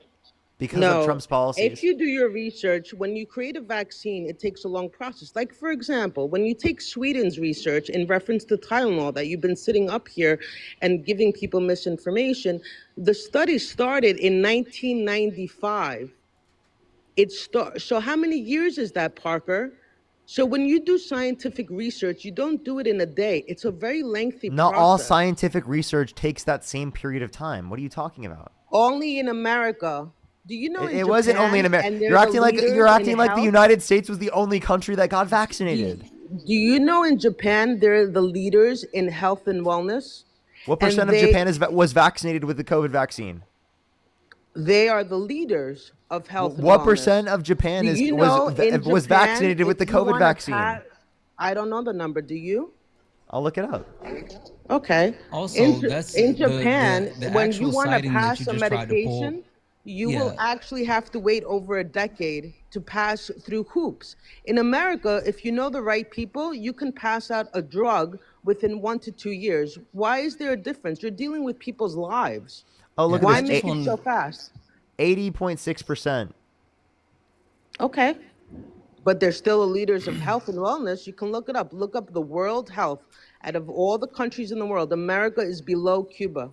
Speaker 1: because of
Speaker 7: No,
Speaker 1: Trump's policies.
Speaker 7: if you do your research, when you create a vaccine, it takes a long process. Like, for example, when you take Sweden's research in reference to Tylenol that you've been sitting up here and giving people misinformation, the study started in 1995. So how many years is that, Parker? So when you do scientific research, you don't do it in a day. It's a very lengthy
Speaker 1: Not all
Speaker 7: process.
Speaker 1: scientific research takes that same period of time. What are you talking about?
Speaker 7: Only in America. Do you know
Speaker 1: It wasn't only in America. You're acting like the United States was the only country that got vaccinated.
Speaker 7: Do you know in Japan they're the leaders in health and wellness?
Speaker 1: What percent of Japan was vaccinated with the COVID vaccine?
Speaker 7: They are the leaders of health and wellness.
Speaker 1: What percent of Japan was vaccinated with the COVID vaccine?
Speaker 7: I don't know the number. Do you?
Speaker 1: I'll look it up.
Speaker 7: Okay.
Speaker 6: Also,
Speaker 7: in Japan,
Speaker 6: the
Speaker 7: when you
Speaker 6: actual
Speaker 7: want to
Speaker 6: citing that
Speaker 7: pass
Speaker 6: you
Speaker 7: a
Speaker 6: just tried to pull.
Speaker 7: medication, you will actually have to wait over a decade to pass through hoops. In America, if you know the right people, you can pass out a drug within 1 to 2 years. Why is there a difference? You're dealing with people's lives.
Speaker 1: Oh, look
Speaker 7: Why
Speaker 1: at this.
Speaker 7: make it so fast?
Speaker 1: 80.6%.
Speaker 7: Okay. But they're still the leaders of health and wellness. You can look it up. Look up the World Health. Out of all the countries in the world, America is below Cuba.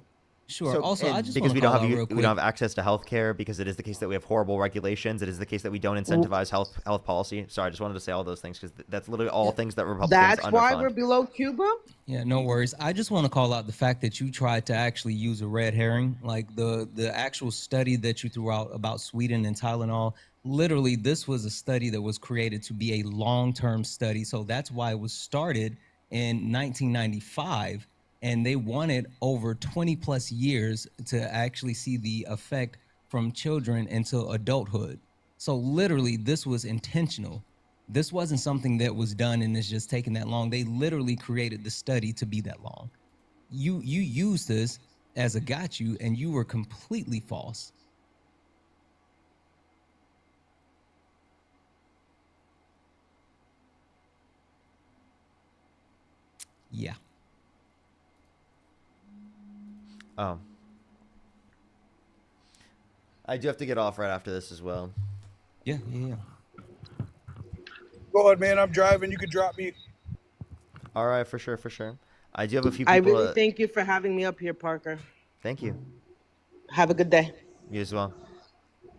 Speaker 6: Sure.
Speaker 1: So,
Speaker 6: also, I just
Speaker 1: because
Speaker 6: want
Speaker 1: we
Speaker 6: to
Speaker 1: don't
Speaker 6: call out real
Speaker 1: we
Speaker 6: quick.
Speaker 1: don't have access to healthcare, because it is the case that we have horrible regulations. It is the case that we don't incentivize health policy. Sorry, I just wanted to say all those things because that's literally all things that Republicans
Speaker 7: That's
Speaker 1: underfund.
Speaker 7: why we're below Cuba?
Speaker 6: Yeah, no worries. I just want to call out the fact that you tried to actually use a red herring, like the actual study that you threw out about Sweden and Tylenol. Literally, this was a study that was created to be a long-term study. So that's why it was started in 1995. And they wanted over 20 plus years to actually see the effect from children until adulthood. So literally, this was intentional. This wasn't something that was done and it's just taking that long. They literally created the study to be that long. You used this as a got you, and you were completely false. Yeah.
Speaker 1: Oh. I do have to get off right after this as well.
Speaker 6: Yeah.
Speaker 9: Go ahead, man. I'm driving. You can drop me.
Speaker 1: All right, for sure. I do have a few people.
Speaker 7: I really thank you for having me up here, Parker.
Speaker 1: Thank you.
Speaker 7: Have a good day.
Speaker 1: You as well.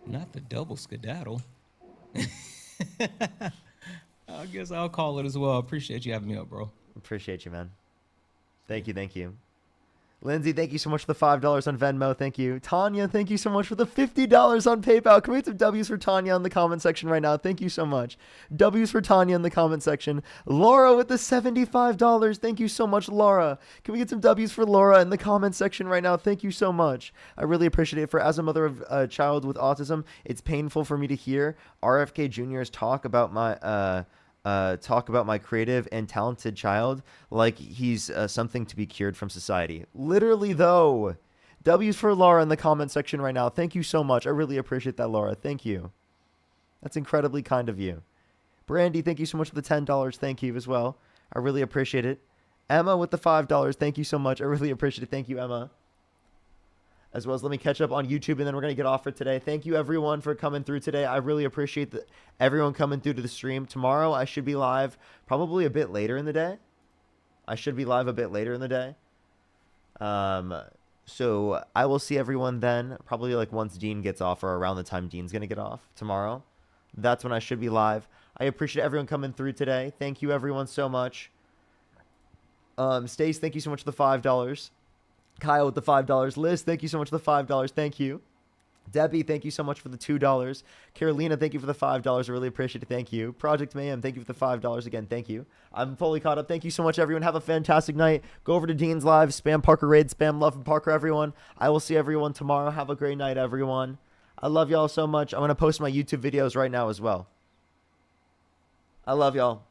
Speaker 6: Not the double skedaddle. I guess I'll call it as well. I appreciate you having me up, bro.
Speaker 1: Appreciate you, man. Thank you. Lindsay, thank you so much for the $5 on Venmo. Thank you. Tanya, thank you so much for the $50 on PayPal. Can we get some W's for Tanya in the comment section right now? Thank you so much. W's for Tanya in the comment section. Laura with the $75. Thank you so much, Laura. Can we get some W's for Laura in the comment section right now? Thank you so much. I really appreciate it. As a mother of a child with autism, it's painful for me to hear RFK Jr.'s talk about my creative and talented child like he's something to be cured from society. Literally, though. W's for Laura in the comment section right now. Thank you so much. I really appreciate that, Laura. Thank you. That's incredibly kind of you. Brandy, thank you so much for the $10. Thank you as well. I really appreciate it. Emma with the $5. Thank you so much. I really appreciate it. Thank you, Emma. As well as let me catch up on YouTube, and then we're going to get off for today. Thank you, everyone, for coming through today. I really appreciate everyone coming through to the stream. Tomorrow, I should be live probably a bit later in the day. So I will see everyone then, probably like once Dean gets off or around the time Dean's going to get off tomorrow. That's when I should be live. I appreciate everyone coming through today. Thank you, everyone, so much. Stace, thank you so much for the $5. Kyle with the $5. Liz, thank you so much for the $5. Thank you. Debbie, thank you so much for the $2. Carolina, thank you for the $5. I really appreciate it. Thank you. Project Mayhem, thank you for the $5 again. Thank you. I'm fully caught up. Thank you so much, everyone. Have a fantastic night. Go over to Dean's Live, spam Parker Raid, spam Love and Parker, everyone. I will see everyone tomorrow. Have a great night, everyone. I love y'all so much. I'm going to post my YouTube videos right now as well. I love y'all.